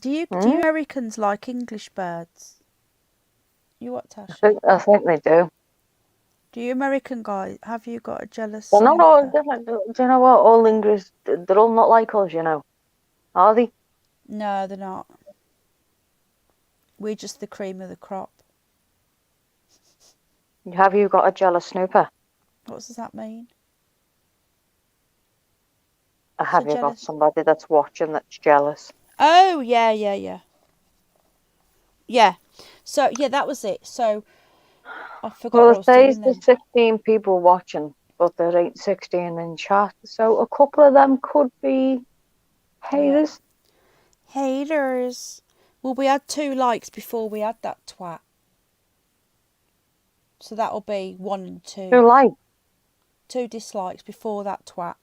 Do you Americans like English birds? You what, Tasha? I think they do. Do you American guys, have you got a jealous... Well, not all, do you know what? All English, they're all not like us, Are they? No, they're not. We're just the cream of the crop. Have you got a jealous snooper? What does that mean? Have you got somebody that's watching that's jealous? Oh, yeah. Yeah. So, yeah, that was it. So, I forgot what I was doing then. There's 16 people watching, but there ain't 16 in chat. So, a couple of them could be haters. Yeah. Haters. Well, we had 2 likes before we had that twat. So, that'll be 1 and 2. 2 likes? 2 dislikes before that twat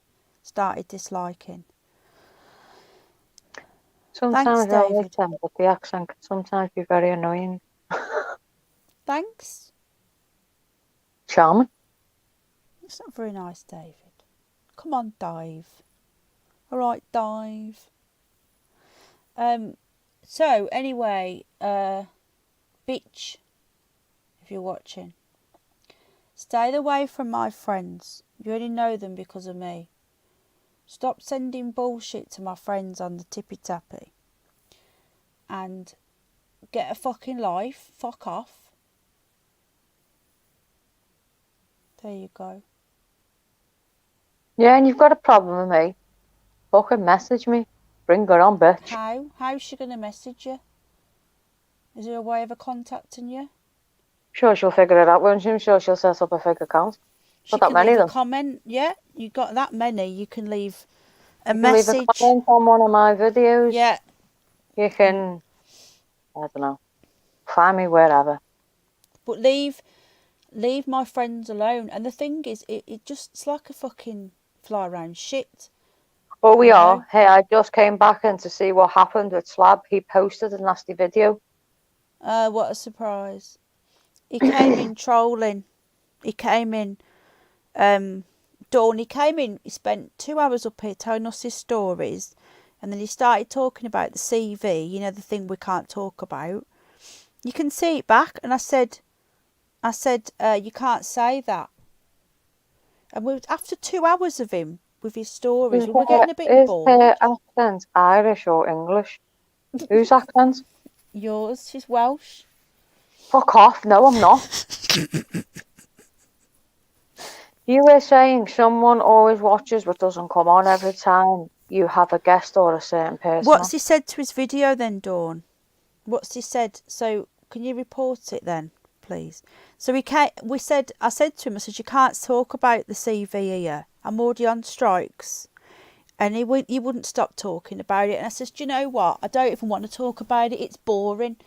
started disliking. Sometimes Thanks, I David. understand, but the accent can sometimes be very annoying. Thanks. Charming. It's not very nice, David. Come on, Dave. All right, Dave. So, anyway, bitch, if you're watching, stay away from my friends. You only know them because of me. Stop sending bullshit to my friends on the Tippy Tappy. And get a fucking life. Fuck off. There you go. Yeah, and you've got a problem with me. Fucking message me. Bring her on, bitch. How? How's she going to message you? Is there a way of her contacting you? Sure, she'll figure it out, won't she? I'm sure she'll set up a fake account. She Got that can many leave of a them. comment. Yeah, you got that many. You can leave a You can leave message. a comment on one of my videos. Yeah. You can, I don't know, find me wherever. But leave my friends alone. And the thing is, it's like a fucking fly around shit. But we You are. know? Hey, I just came back in to see what happened with Slab. He posted a nasty video. What a surprise. He came in trolling. He came in, Dawn, he came in, he spent 2 hours up here telling us his stories, and then he started talking about the CV, you know, the thing we can't talk about. You can see it back, and I said, you can't say that. And after 2 hours of him with his stories, we were getting a bit bored. Is her accent Irish or English? Whose accent? Yours, she's Welsh. Fuck off, no I'm not. You were saying someone always watches but doesn't come on every time you have a guest or a certain person. What's he said to his video then, Dawn? What's he said? So can you report it then, please? So I said to him, I said, you can't talk about the CV here. I'm already on strikes. And he wouldn't stop talking about it. And I says, do you know what? I don't even want to talk about it. It's boring.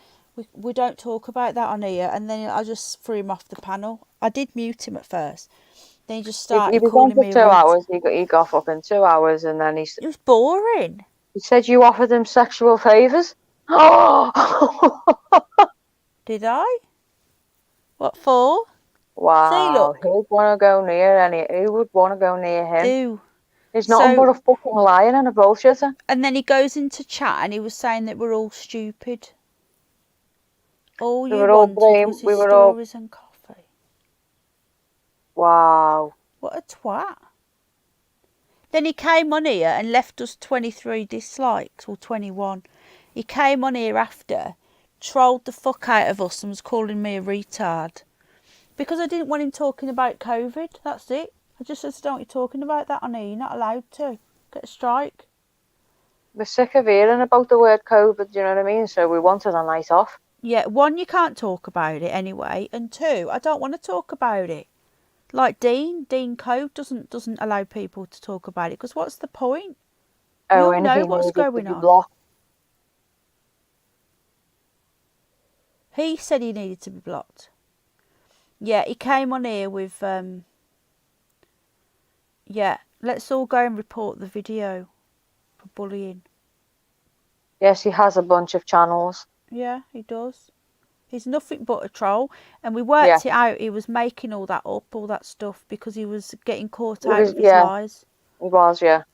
We don't talk about that on here. And then I just threw him off the panel. I did mute him at first. Then he just started calling me. He was on for 2 hours. He got fucking 2 hours, and then it was boring. He said you offered him sexual favours. Oh, did I? What for? Wow. See, look. Who'd want to go near who would want to go near him? Who? He's nothing but a fucking liar and a bullshitter. And then he goes into chat and he was saying that we're all stupid. All you wanted was his stories and coffee. Wow. What a twat. Then he came on here and left us 23 dislikes, or 21. He came on here after, trolled the fuck out of us and was calling me a retard. Because I didn't want him talking about COVID, that's it. I just said, don't want you talking about that on here, you're not allowed to. Get a strike. We're sick of hearing about the word COVID, you know what I mean? So we wanted a night off. Yeah, one, you can't talk about it anyway, and two, I don't want to talk about it. Like Dean Code doesn't allow people to talk about it, because what's the point? We all know what's going on. He said he needed to be blocked. Yeah, he came on here with, yeah, let's all go and report the video for bullying. Yes, he has a bunch of channels. Yeah, he does. He's nothing but a troll. And we worked it out. He was making all that up, all that stuff, because he was getting caught out with his lies. He was, yeah.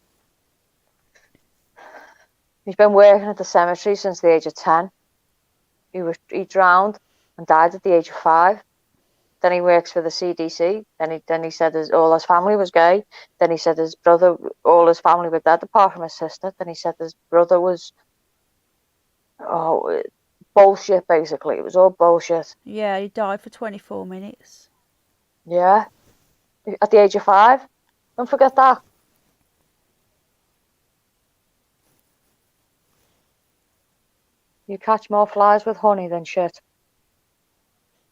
He's been working at the cemetery since the age of 10. He drowned and died at the age of 5. Then he works for the CDC. Then he said all his family was gay. Then he said his brother, all his family were dead apart from his sister. Then he said his brother was, bullshit, basically. It was all bullshit. Yeah, he died for 24 minutes. Yeah. At the age of 5. Don't forget that. You catch more flies with honey than shit.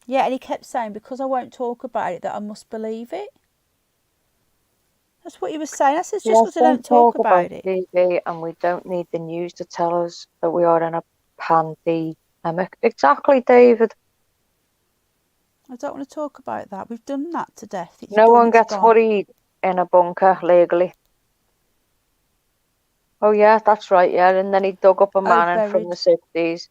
Yeah, and he kept saying, because I won't talk about it, that I must believe it. That's what he was saying. I said, just because I don't talk about it. TV, and we don't need the news to tell us that we are in a pandemic. Exactly, David. I don't want to talk about that. We've done that to death. No one gets hurried in a bunker legally. Oh, yeah, that's right, yeah. And then he dug up a man from the 60s.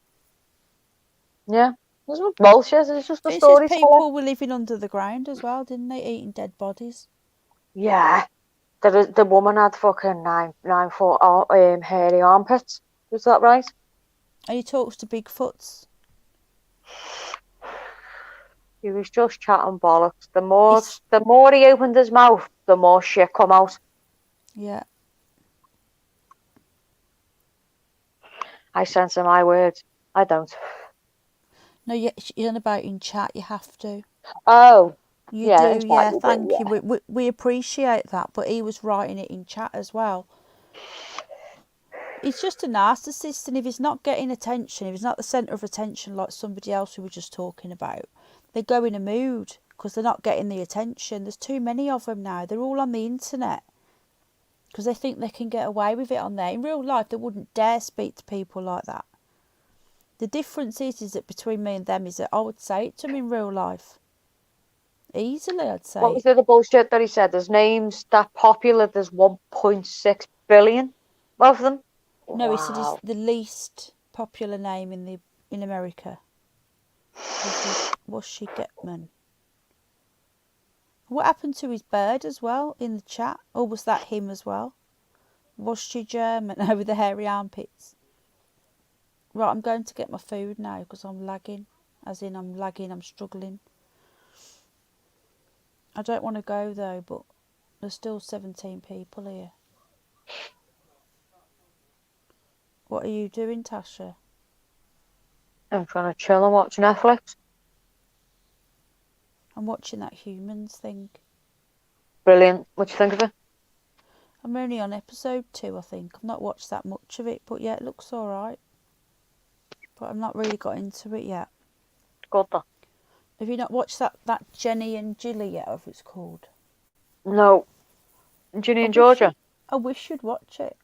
Yeah. It's not bullshit. It's just a story. It says people were living under the ground as well, didn't they? Eating dead bodies. Yeah. The woman had fucking 9 foot hairy armpits. Is that right? And he talks to Bigfoots. He was just chatting bollocks. The more he opened his mouth, the more shit come out. Yeah. I censor my words. I don't. No, you're on about in chat. You have to. Oh, You yeah, in do, chat yeah. you do, Thank yeah. you. We appreciate that, but he was writing it in chat as well. He's just a narcissist, and if he's not getting attention, if he's not the centre of attention like somebody else we were just talking about, they go in a mood because they're not getting the attention. There's too many of them now. They're all on the internet because they think they can get away with it on there. In real life, they wouldn't dare speak to people like that. The difference is that between me and them is that I would say it to them in real life. Easily, I'd say. What was the other bullshit that he said? There's names that popular. There's 1.6 billion of them. No, he said Wow. it's the least popular name in America. Washi Getman. What happened to his bird as well in the chat? Or was that him as well? Washi German with the hairy armpits. Right, I'm going to get my food now because I'm lagging. As in, I'm lagging, I'm struggling. I don't want to go though, but there's still 17 people here. What are you doing, Tasha? I'm trying to chill and watch Netflix. I'm watching that Humans thing. Brilliant. What do you think of it? I'm only on episode 2, I think. I've not watched that much of it, but yeah, it looks alright. But I've not really got into it yet. Good though. Have you not watched that Jenny and Jilly yet, whatever it's called? No. Ginny and Georgia. I wish you'd watch it.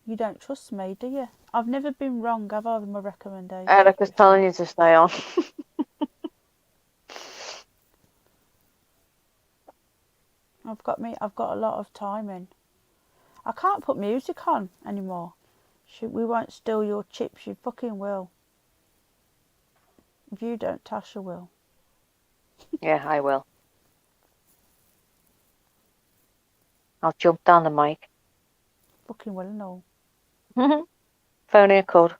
You don't trust me, do you? I've never been wrong, have I, with my recommendation? Erica's telling you to stay on. I've got a lot of time in. I can't put music on anymore. We won't steal your chips, you fucking will. If you don't, Tasha will. Yeah, I will. I'll jump down the mic. Fucking will and all. Phone in a code.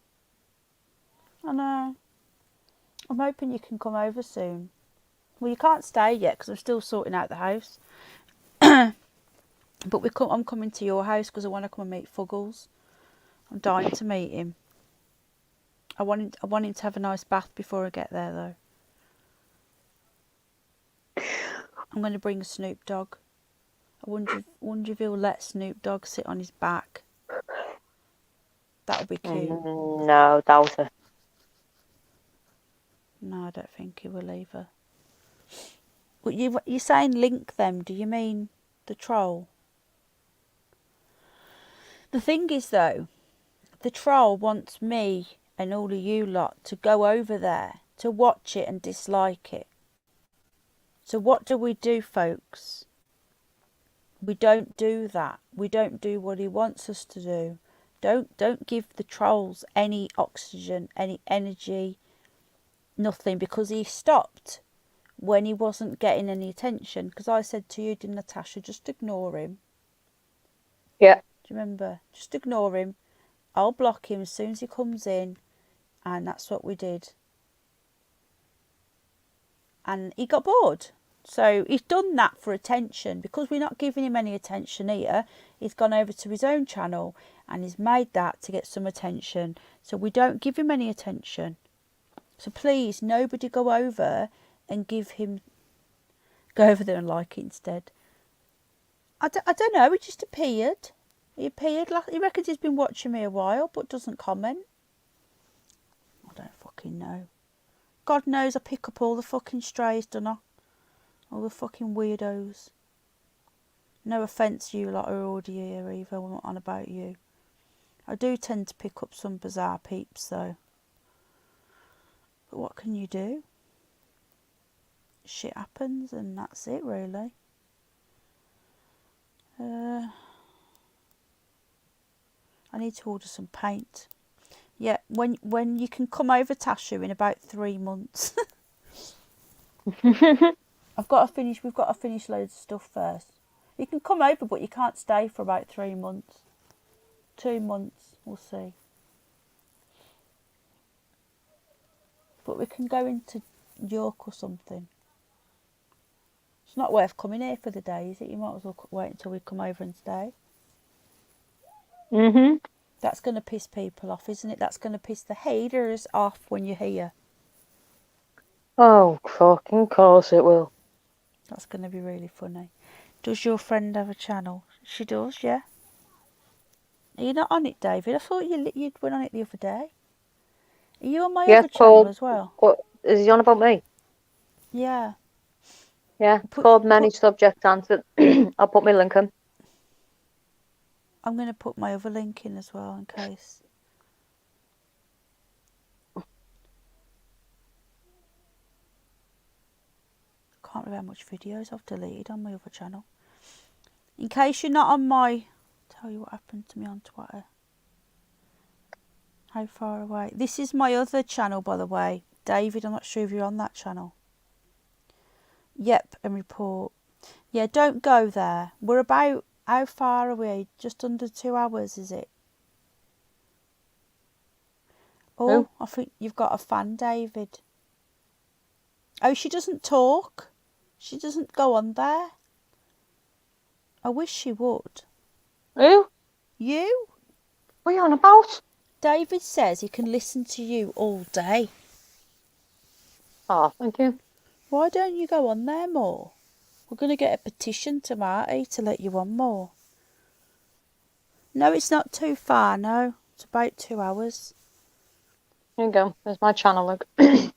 I know. I'm hoping you can come over soon. Well, you can't stay yet because I'm still sorting out the house. But I'm coming to your house because I want to come and meet Fuggles. I'm dying to meet him. I want him to have a nice bath before I get there, though. I'm going to bring Snoop Dogg. I wonder if he'll let Snoop Dogg sit on his back. That would be cute. No, doubt it. No, I don't think he will either. But you're saying link them, do you mean the troll? The thing is, though, the troll wants me and all of you lot to go over there to watch it and dislike it. So what do we do, folks? We don't do that. We don't do what he wants us to do. Don't give the trolls any oxygen, any energy, nothing, because he stopped when he wasn't getting any attention. Because I said to you, didn't Natasha, just ignore him. Yeah. Do you remember? Just ignore him. I'll block him as soon as he comes in. And that's what we did. And he got bored. So he's done that for attention. Because we're not giving him any attention here, he's gone over to his own channel and he's made that to get some attention. So we don't give him any attention. So please, nobody go over and go over there and like it instead. I don't know, he just appeared. He reckons he's been watching me a while, but doesn't comment. I don't fucking know. God knows I pick up all the fucking strays, don't I? All the fucking weirdos. No offence, you lot are already here either, I'm not on about you. I do tend to pick up some bizarre peeps though. But what can you do? Shit happens and that's it really. I need to order some paint. Yeah, when you can come over, Tasha, in about 3 months. We've got to finish loads of stuff first. You can come over, but you can't stay for about 3 months. 2 months, we'll see. But we can go into York or something. It's not worth coming here for the day, is it? You might as well wait until we come over and stay. That's going to piss people off, isn't it? That's going to piss the haters off when you're here. Oh, fucking course it will. That's going to be really funny. Does your friend have a channel? She does, yeah. Are you not on it, David? I thought you went on it the other day. Are you on my Yeah, other channel called. as well? What is he on about me? Yeah. Yeah, called Many Subject Answered. I'll put my link in. I'm going to put my other link in as well in case. Can't remember how much videos I've deleted on my other channel. In case you're not on my... Tell you what happened to me on Twitter. How far away? This is my other channel, by the way. David, I'm not sure if you're on that channel. Yep, and report. Yeah, don't go there. We're about... How far are we? Just under 2 hours, is it? Oh, I think you've got a fan, David. Oh, she doesn't talk. She doesn't go on there. I wish she would. Who? You? What are you on about? David says he can listen to you all day. Oh, thank you. Why don't you go on there more? We're going to get a petition to Marty to let you on more. No, it's not too far, no. It's about 2 hours. Here you go. There's my channel link.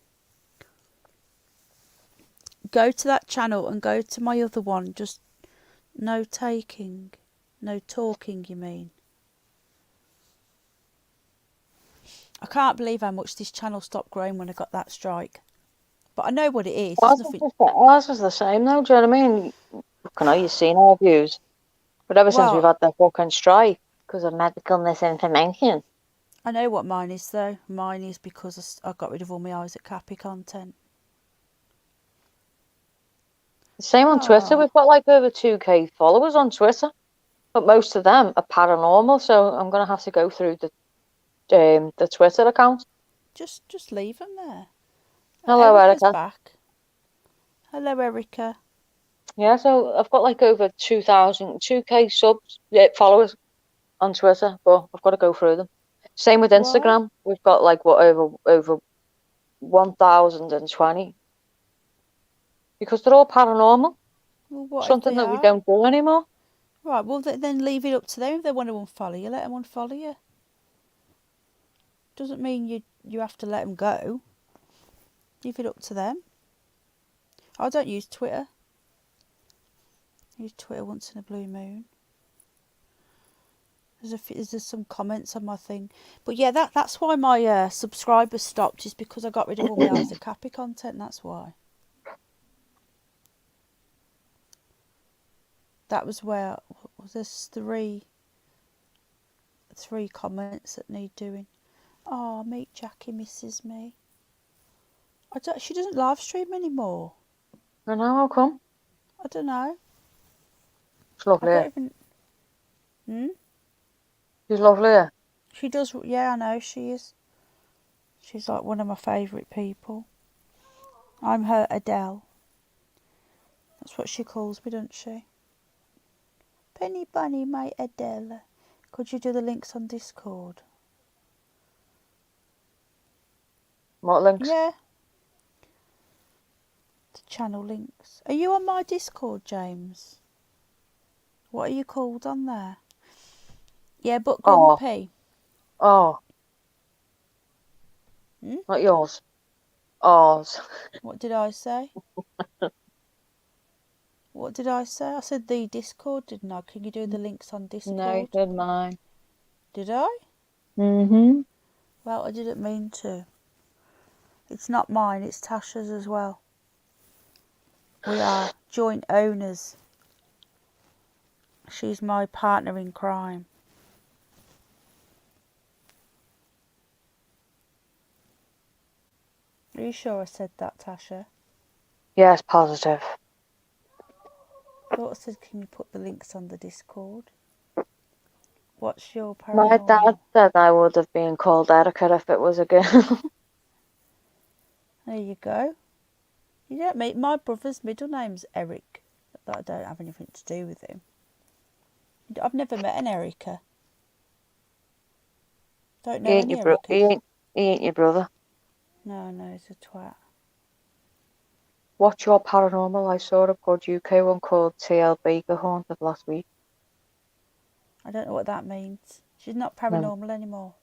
Go to that channel and go to my other one. Just no taking. No talking, you mean. I can't believe how much this channel stopped growing when I got that strike. But I know what it is. Ours was the same though, do you know what I mean? I know you've seen our views. But ever since we've had that fucking strike, because of medical misinformation. I know what mine is though. Mine is because I got rid of all my Isaac Cappy content. Same on Twitter. We've got like over 2k followers on Twitter. But most of them are paranormal, so I'm going to have to go through the Twitter account. Just leave them there. Hello, Erica's Erica. back. Hello, Erica. Yeah, so I've got like over 2k subs, followers on Twitter, but I've got to go through them. Same with Instagram. We've got like over 1,020. Because they're all paranormal. Well, something that we don't do anymore. Right, well then leave it up to them. If they want to unfollow you, let them unfollow you. Doesn't mean you have to let them go. Leave it up to them. I don't use Twitter. I use Twitter once in a blue moon. There's some comments on my thing. But yeah, that's why my subscribers stopped, is because I got rid of all my Isaac Cappy content, that's why. That was where there's three comments that need doing. Oh, Meet Jackie misses me. She doesn't live stream anymore. I know, how come? I don't know. It's lovely. I don't even... She's lovely. She does, yeah, I know she is. She's like one of my favourite people. I'm her Adele. That's what she calls me, doesn't she? Penny Bunny, my Adele. Could you do the links on Discord? What links? Yeah. The channel links. Are you on my Discord, James? What are you called on there? Yeah, but Grumpy. Oh. Not yours. Ours. What did I say? What did I say? I said the Discord, didn't I? Can you do the links on Discord? No, you did mine. Did I? Mm-hmm. Well, I didn't mean to. It's not mine, it's Tasha's as well. We are joint owners. She's my partner in crime. Are you sure I said that, Tasha? Yes, positive. I thought I said, can you put the links on the Discord? What's your My paranormal? dad said I would have been called Erica if it was a girl. There you go. You don't meet my brother's middle name's Eric. But I don't have anything to do with him. I've never met an Erica. Don't He know ain't any your bro. Ericas. He ain't your brother. No, he's a twat. What's your paranormal? I saw a good UK one called TL Baker Haunted last week. I don't know what that means. She's not paranormal anymore.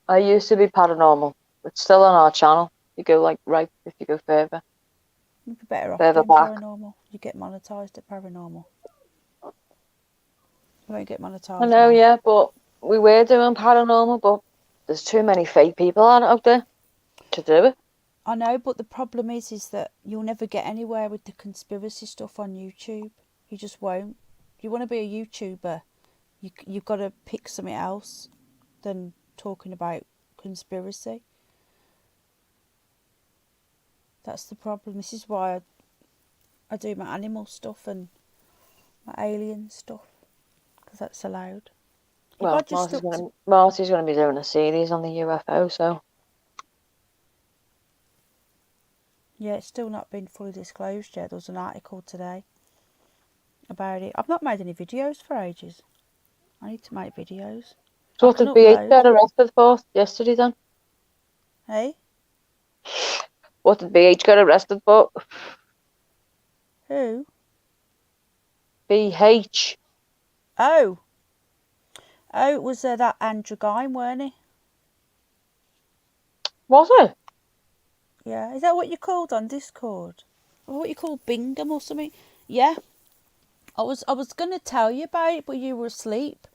I used to be paranormal. It's still on our channel. You go like right if you go further. You'd be better off Further doing back. paranormal. You get monetised at paranormal. You won't get monetised I know, now. yeah, but we were doing paranormal, but there's too many fake people out there to do it. I know, but the problem is that you'll never get anywhere with the conspiracy stuff on YouTube. You just won't. If you want to be a YouTuber, you've got to pick something else than talking about conspiracy. That's the problem. This is why I do my animal stuff and my alien stuff, because that's allowed. Well, Marty's going to be doing a series on the UFO, so. Yeah, it's still not been fully disclosed yet. There was an article today about it. I've not made any videos for ages. I need to make videos. So what did BH get arrested for yesterday then? Hey? What did BH get arrested for? Who? BH. Oh, it was that Andrew guy, weren't he? Was it? Yeah, is that what you called on Discord? Or what you call Bingham or something? Yeah. I was going to tell you about it, but you were asleep.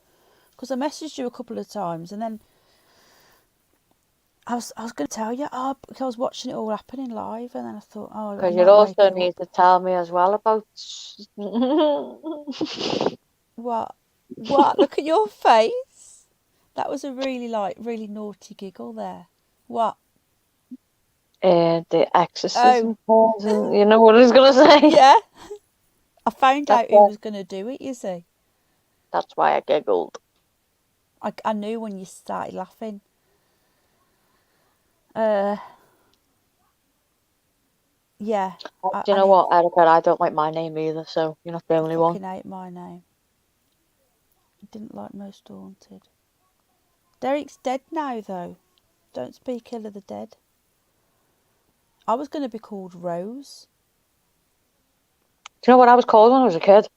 Because I messaged you a couple of times, and then I was going to tell you, because I was watching it all happening live, and then I thought, because you also need to tell me as well about. What? Look at your face. That was a really naughty giggle there. What? The exorcism. Oh. You know what I was going to say? Yeah. I found out who was going to do it, you see. That's why I giggled. I knew when you started laughing. Yeah. Do you know what, Erica? I don't like my name either, so you're not the only one. I fucking hate my name. I didn't like Most Haunted. Derek's dead now, though. Don't speak ill of the dead. I was going to be called Rose. Do you know what I was called when I was a kid?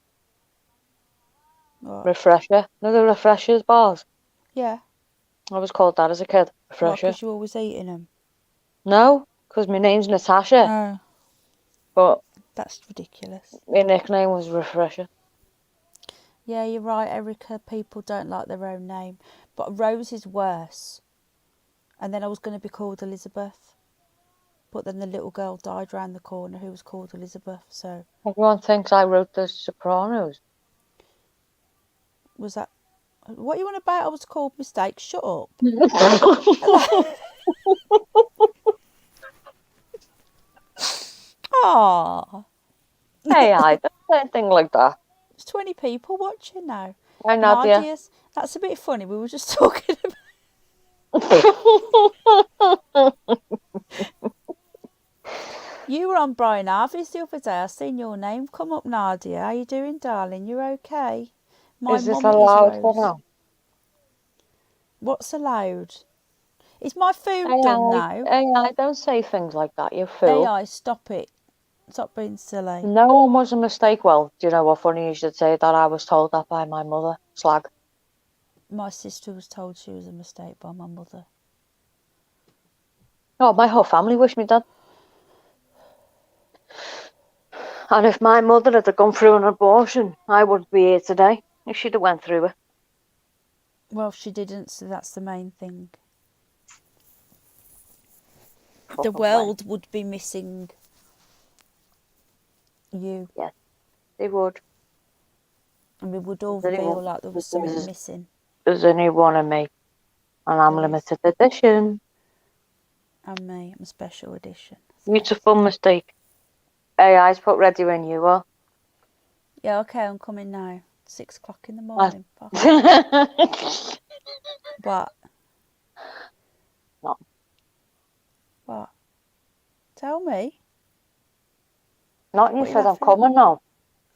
What? Refresher. No, the Refreshers bars. Yeah. I was called that as a kid. Refresher. Because you always eating them? No, because my name's Natasha. Oh. But that's ridiculous. My nickname was Refresher. Yeah, you're right, Erica. People don't like their own name. But Rose is worse. And then I was going to be called Elizabeth. But then the little girl died round the corner who was called Elizabeth, so... Everyone thinks I wrote The Sopranos. Was that... What you want about? I was called Mistake. Shut up. Aww. Hey, I don't say anything like that. There's 20 people watching now. I know, dear. That's a bit funny. We were just talking about... You were on Brian Harvey's the other day. I seen your name come up, Nadia. How you doing, darling? You're okay? Is this allowed for now? What's allowed? Is my food done now? AI, don't say things like that, you fool. AI, stop it. Stop being silly. No one was a mistake. Well, do you know what funny you should say that? I was told that by my mother. Slag. My sister was told she was a mistake by my mother. Oh, my whole family wished me dead. And if my mother had gone through an abortion, I wouldn't be here today. If she'd have went through it. Well, she didn't, so that's the main thing. Fucking the world would be missing you. Yes, they would. And we would all feel like there was something missing. There's only one of me. And I'm limited edition. And me, I'm a special edition. Beautiful mistake. AI's put ready when you are. Yeah, okay, I'm coming now. 6 o'clock in the morning. What? No. What? Tell me. Not you said I'm coming now.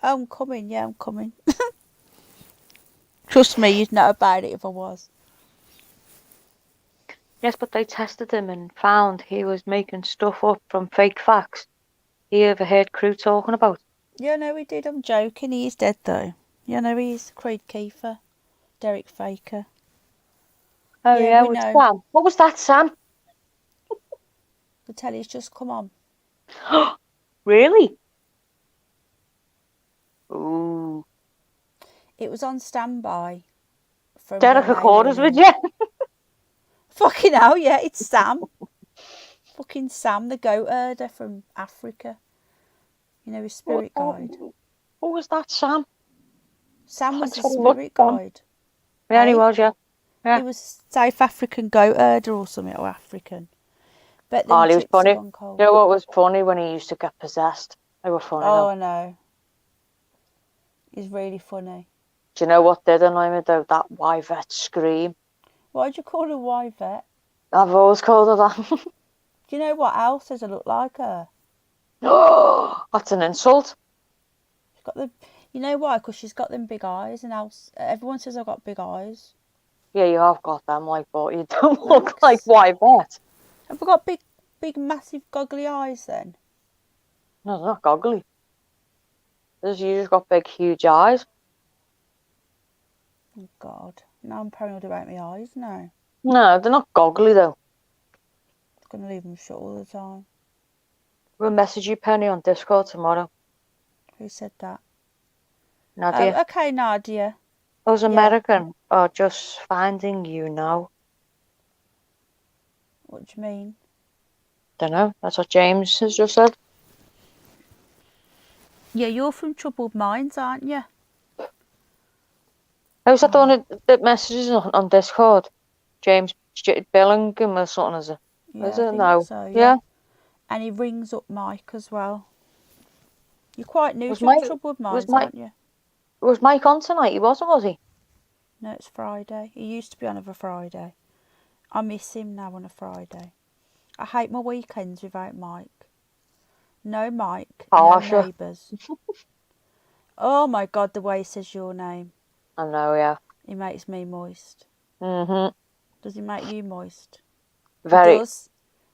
Oh, I'm coming, yeah, I'm coming. Trust me, you'd know about it if I was. Yes, but they tested him and found he was making stuff up from fake facts he overheard crew talking about. Yeah, no, he did. I'm joking. He is dead, though. Yeah, no, he is. Creed Kiefer. Derek Faker. Oh, Yeah, yeah, we with know. Sam. What was that, Sam? The telly's just come on. Really? Ooh. It was on standby. From Derek when they Recorders, were would in. you? Fucking hell, yeah, it's Sam. Fucking Sam, the goat herder from Africa. You know, his spirit guide. What was that, Sam? Sam was Thanks the very much, spirit Sam. guide. Yeah, he Eh? was, yeah. Yeah. He was South African goat herder or something, or African. Bet them Oh, he was chips funny. have gone cold. You know what was funny? When he used to get possessed. They were funny, Oh, though. I know. He's really funny. Do you know what did annoy me, though? That Yvette scream. Why'd you call her Yvette? I've always called her that. Do you know what else does look like her? Oh, that's an insult. She's got the. You know why? Because she's got them big eyes, and else everyone says I've got big eyes. Yeah, you have got them, like, but you don't look like Yvette. Have I got big, massive, goggly eyes then? No, they're not goggly. You just got big, huge eyes. Oh, God. Now I'm paranoid about my eyes now. No, they're not goggly, though. I'm going to leave them shut all the time. We'll message you, Penny, on Discord tomorrow. Who said that? Nadia. Okay, Nadia. Those Yeah. American are just finding you now. What do you mean? Don't know. That's what James has just said. Yeah, you're from Troubled Minds, aren't you? Who's that the one that messages on Discord? James Billingham or something, is it? Yeah, Is I it? think No. so, Yeah. And he rings up Mike as well. You're quite new Was to Mike- Troubled was Minds, Mike- aren't you? Was Mike on tonight? He wasn't, was he? No, it's Friday. He used to be on a Friday. I miss him now on a Friday. I hate my weekends without Mike. No Mike, no Tasha. neighbours. Oh my God, the way he says your name. I know, yeah. He makes me moist. Mm-hmm. Does he make you moist? Very. He does.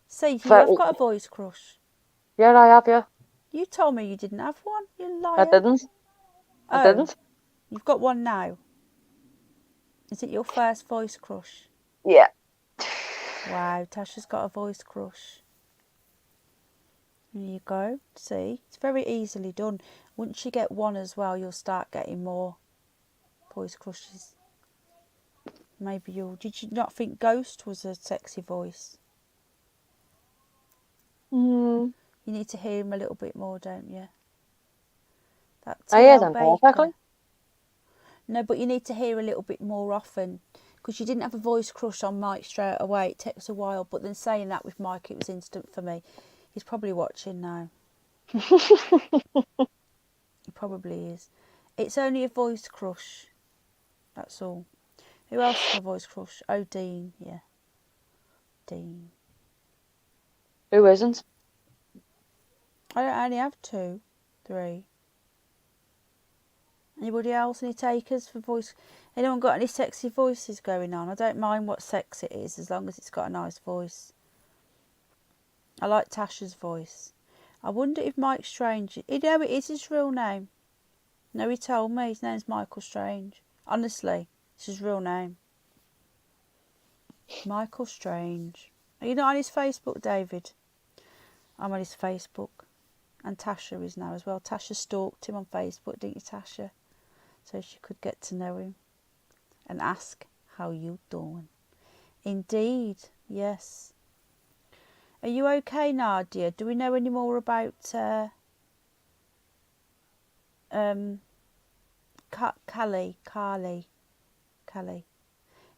See, you Very- have got a voice crush. Yeah, I have, yeah. You told me you didn't have one, you liar. I didn't. I Oh, didn't. You've got one now. Is it your first voice crush? Yeah. Wow, Tasha's got a voice crush. There you go. See, it's very easily done. Once you get one as well, you'll start getting more voice crushes. Maybe you'll. Did you not think Ghost was a sexy voice? Mm. You need to hear him a little bit more, don't you? That I hear TL them Baker. perfectly. No, but you need to hear a little bit more often. Because you didn't have a voice crush on Mike straight away. It takes a while. But then saying that with Mike, it was instant for me. He's probably watching now. He probably is. It's only a voice crush. That's all. Who else is a voice crush? Oh, Dean. Yeah. Dean. Who isn't? I only have 2, 3. Anybody else? Any takers for voice? Anyone got any sexy voices going on? I don't mind what sex it is as long as it's got a nice voice. I like Tasha's voice. I wonder if Mike Strange... You know it is his real name. No, he told me his name's Michael Strange. Honestly, it's his real name. Michael Strange. Are you not on his Facebook, David? I'm on his Facebook. And Tasha is now as well. Tasha stalked him on Facebook, didn't you, Tasha? So she could get to know him and ask how you doing. Indeed, yes. Are you okay, Nadia? Do we know any more about Callie?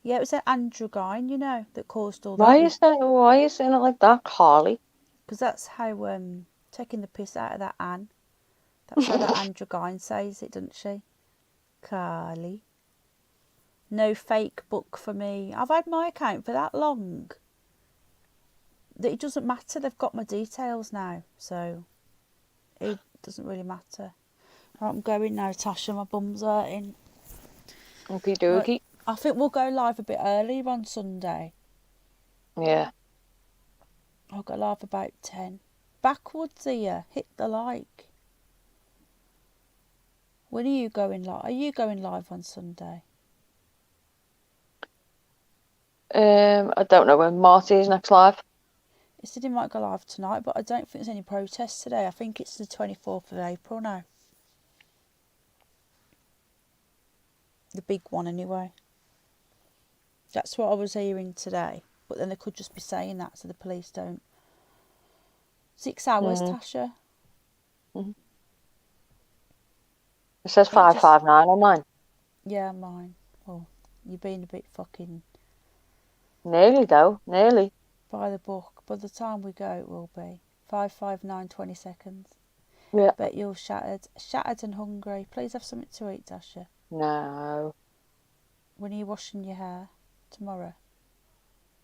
Yeah, it was that androgyne, you know, that caused all that. Why are you saying it like that, Carly? Because that's how taking the piss out of that Anne. That's how that androgyne says it, doesn't she? Carly. No fake book for me. I've had my account for that long that it doesn't matter. They've got my details now, so it doesn't really matter. Right, I'm going now, Tasha. My bum's hurting. Okie dokie. I think we'll go live a bit earlier on Sunday. Yeah. I'll go live about 10. Backwards here. Hit the like. When are you going live? Are you going live on Sunday? I don't know when Marty's next live. He said he might go live tonight, but I don't think there's any protests today. I think it's the 24th of April now. The big one, anyway. That's what I was hearing today. But then they could just be saying that so the police don't. 6 hours, Tasha. It says 559 on mine. Yeah, mine. Well, you're being a bit fucking Nearly, though. Nearly. by the book. By the time we go, it will be 559, 20 seconds. Yeah. Bet you're shattered. Shattered and hungry. Please have something to eat, Tasha. No. When are you washing your hair? Tomorrow.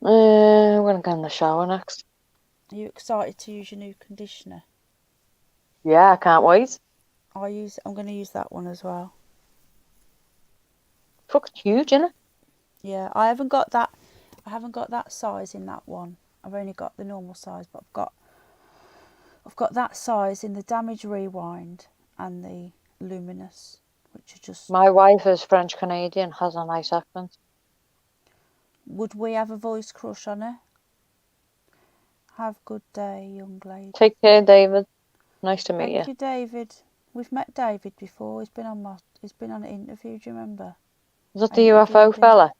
I'm going to go in the shower next. Are you excited to use your new conditioner? Yeah, I can't wait. I'm going to use that one as well. Fucking huge, isn't it? Yeah, I haven't got that size in that one. I've only got the normal size, but I've got that size in the Damage Rewind and the Luminous, which are just. My wife is French Canadian, has a nice accent. Would we have a voice crush on her? Have a good day, young lady. Take care, David. Nice to meet Thank you, David. We've met David before. He's been on an interview. Do you remember? Is that the UFO fella?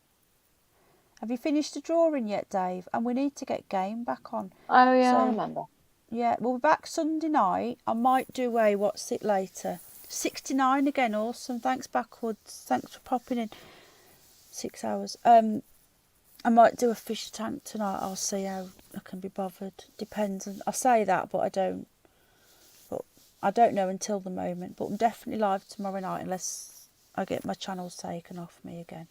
Have you finished the drawing yet, Dave? And we need to get Game back on. Oh yeah, I remember. Yeah, we'll be back Sunday night. I might do a what's it later. 69 again, awesome. Thanks backwards. Thanks for popping in. 6 hours. I might do a fish tank tonight. I'll see how I can be bothered. Depends. I say that, but I don't. But I don't know until the moment. But I'm definitely live tomorrow night unless I get my channels taken off me again.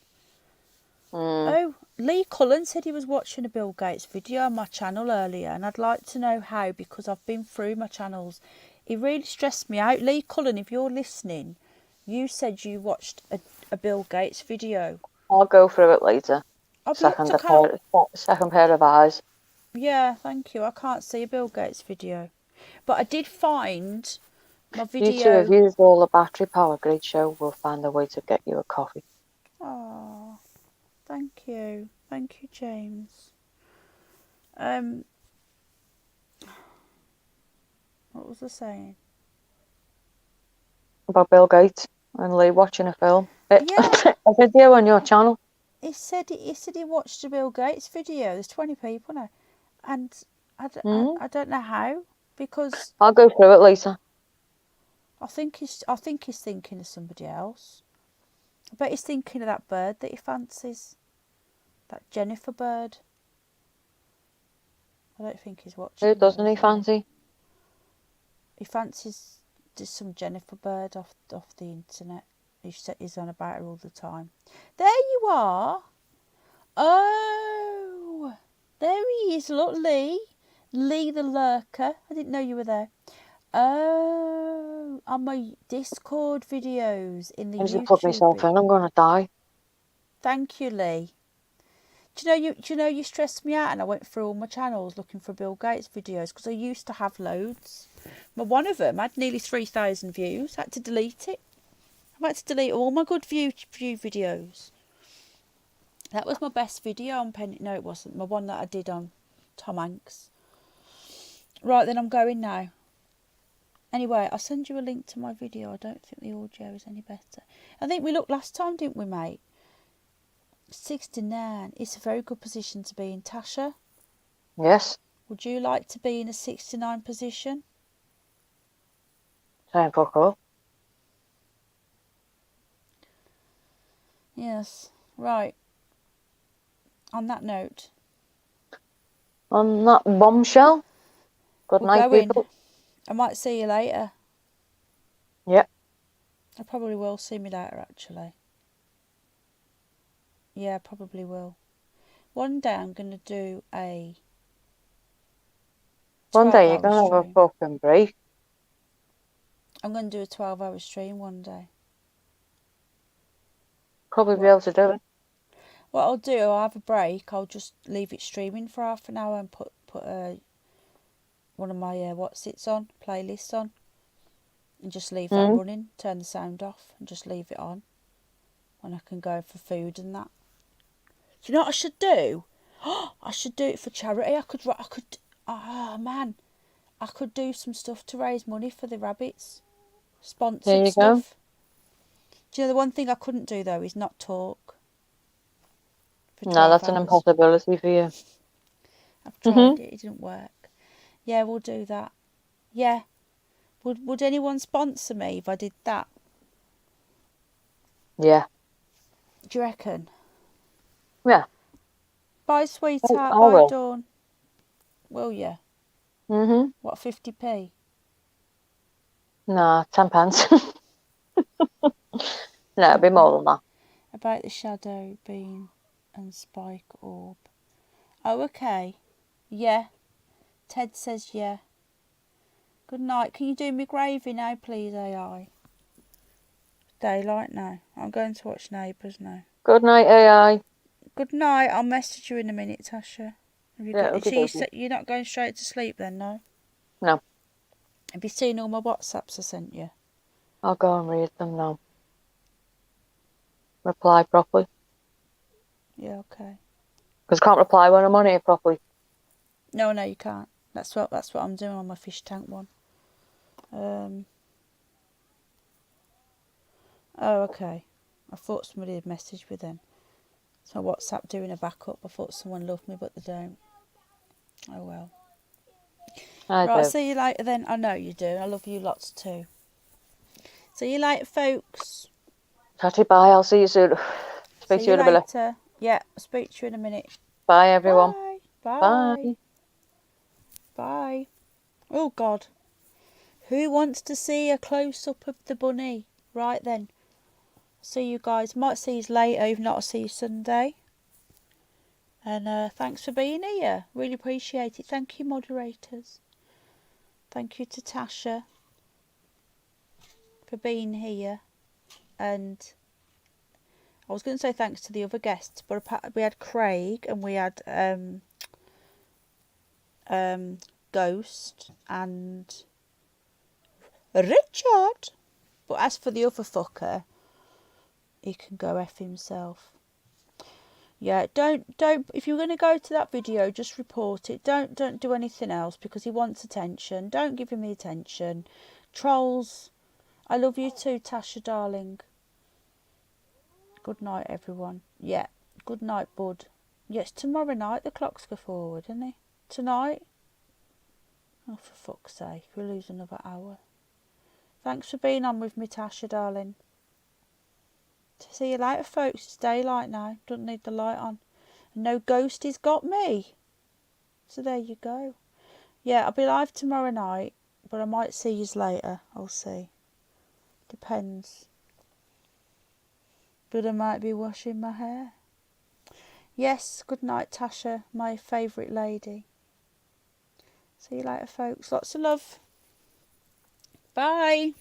Oh, Lee Cullen said he was watching a Bill Gates video on my channel earlier, and I'd like to know how because I've been through my channels. It really stressed me out. Lee Cullen, if you're listening, you said you watched a Bill Gates video. I'll go through it later. Second pair of eyes. Yeah, thank you. I can't see a Bill Gates video. But I did find my video. You two have used all the battery power. Great show. We'll find a way to get you a coffee. Oh, thank you. Thank you, James. What was I saying? About Bill Gates and Lee watching a film. Yeah. A video on your channel. He said he watched a Bill Gates video. There's 20 people now. And I don't know how because I'll go through it later. I think he's thinking of somebody else. I bet he's thinking of that bird that he fancies. That Jennifer bird. I don't think he's watching. Who doesn't he fancy? He fancies just some Jennifer bird off the internet. He's on about her all the time. There you are. Oh, there he is. Look, Lee. Lee the lurker. I didn't know you were there. Oh, on my Discord videos in the I need to YouTube. plug myself in. I'm gonna die. Thank you, Lee. Do you know you stressed me out, and I went through all my channels looking for Bill Gates videos because I used to have loads. But one of them had nearly 3,000 views. I had to delete it. I had to delete all my good view videos. That was my best video on Penny. No, it wasn't. My one that I did on Tom Hanks. Right, then I'm going now. Anyway, I'll send you a link to my video. I don't think the audio is any better. I think we looked last time, didn't we, mate? 69. It's a very good position to be in. Tasha? Yes. Would you like to be in a 69 position? Saying fuck all. Yes. Right. On that note. On that bombshell. Good night, people. I might see you later. Yep. I probably will see me later, actually. Yeah, probably will. One day I'm going to do a... One day you're going to have a fucking break. I'm going to do a 12-hour stream one day. Probably be able to do it. What I'll do, I'll have a break. I'll just leave it streaming for half an hour and put one of my what's it's on playlists on, and just leave that running. Turn the sound off and just leave it on when I can go for food and that. Do you know what I should do? I should do it for charity. I could. Oh man, I could do some stuff to raise money for the rabbits. Sponsored There you stuff. Do you know the one thing I couldn't do though is not talk. For No, 12 that's an hours. impossibility for you. I've tried it. It didn't work. Yeah, we'll do that. Yeah. Would anyone sponsor me if I did that? Yeah. Do you reckon? Yeah. Bye, sweetheart. I Bye, will. Dawn. Will you? Mhm. What, 50p? Nah, 10 pence. No, it'd be more than that. About the shadow bean and spike orb. Oh, okay. Yeah. Ted says yeah. Good night. Can you do me gravy now, please, AI? Daylight now. I'm going to watch Neighbours now. Good night, AI. Good night. I'll message you in a minute, Tasha. Have you Yeah, got? okay, So okay. you're not going straight to sleep then, no? No. Have you seen all my WhatsApps I sent you? I'll go and read them now. Reply properly. Yeah, okay. Because I can't reply when I'm on here properly. No, you can't. That's what I'm doing on my fish tank one. Oh, okay. I thought somebody had messaged me then. So WhatsApp doing a backup. I thought someone loved me, but they don't. Oh well. I Right, I'll do. see you later then. I know you do. I love you lots too. See you later, folks. Tatty, bye. I'll see you soon. Speak See to you you in a minute. later. Yeah, I'll speak to you in a minute. Bye, everyone. Bye. Bye. Bye. Oh, God. Who wants to see a close-up of the bunny? Right then. See you guys. Might see you later. If not, I'll see you Sunday. And thanks for being here. Really appreciate it. Thank you, moderators. Thank you to Tasha for being here. And I was going to say thanks to the other guests, but we had Craig and we had Ghost and Richard. But as for the other fucker, he can go F himself. Yeah, don't if you're going to go to that video, just report it. Don't do anything else because he wants attention. Don't give him the attention. Trolls, I love you too, Tasha darling. Good night, everyone. Yeah, good night, bud. Yes, tomorrow night the clocks go forward, isn't it? Tonight? Oh, for fuck's sake, we'll lose another hour. Thanks for being on with me, Tasha, darling. See you later, folks. It's daylight now. Don't need the light on. And no ghosties got me. So there you go. Yeah, I'll be live tomorrow night, but I might see yous later. I'll see. Depends. But I might be washing my hair. Yes, good night, Tasha, my favourite lady. See you later, folks. Lots of love. Bye.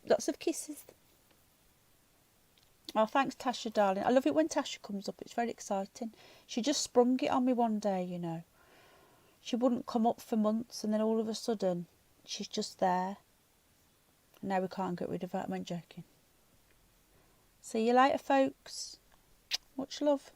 Lots of kisses. Oh, thanks, Tasha, darling. I love it when Tasha comes up. It's very exciting. She just sprung it on me one day, you know. She wouldn't come up for months, and then all of a sudden, she's just there. And now we can't get rid of her. I'm joking. See you later, folks. Much love.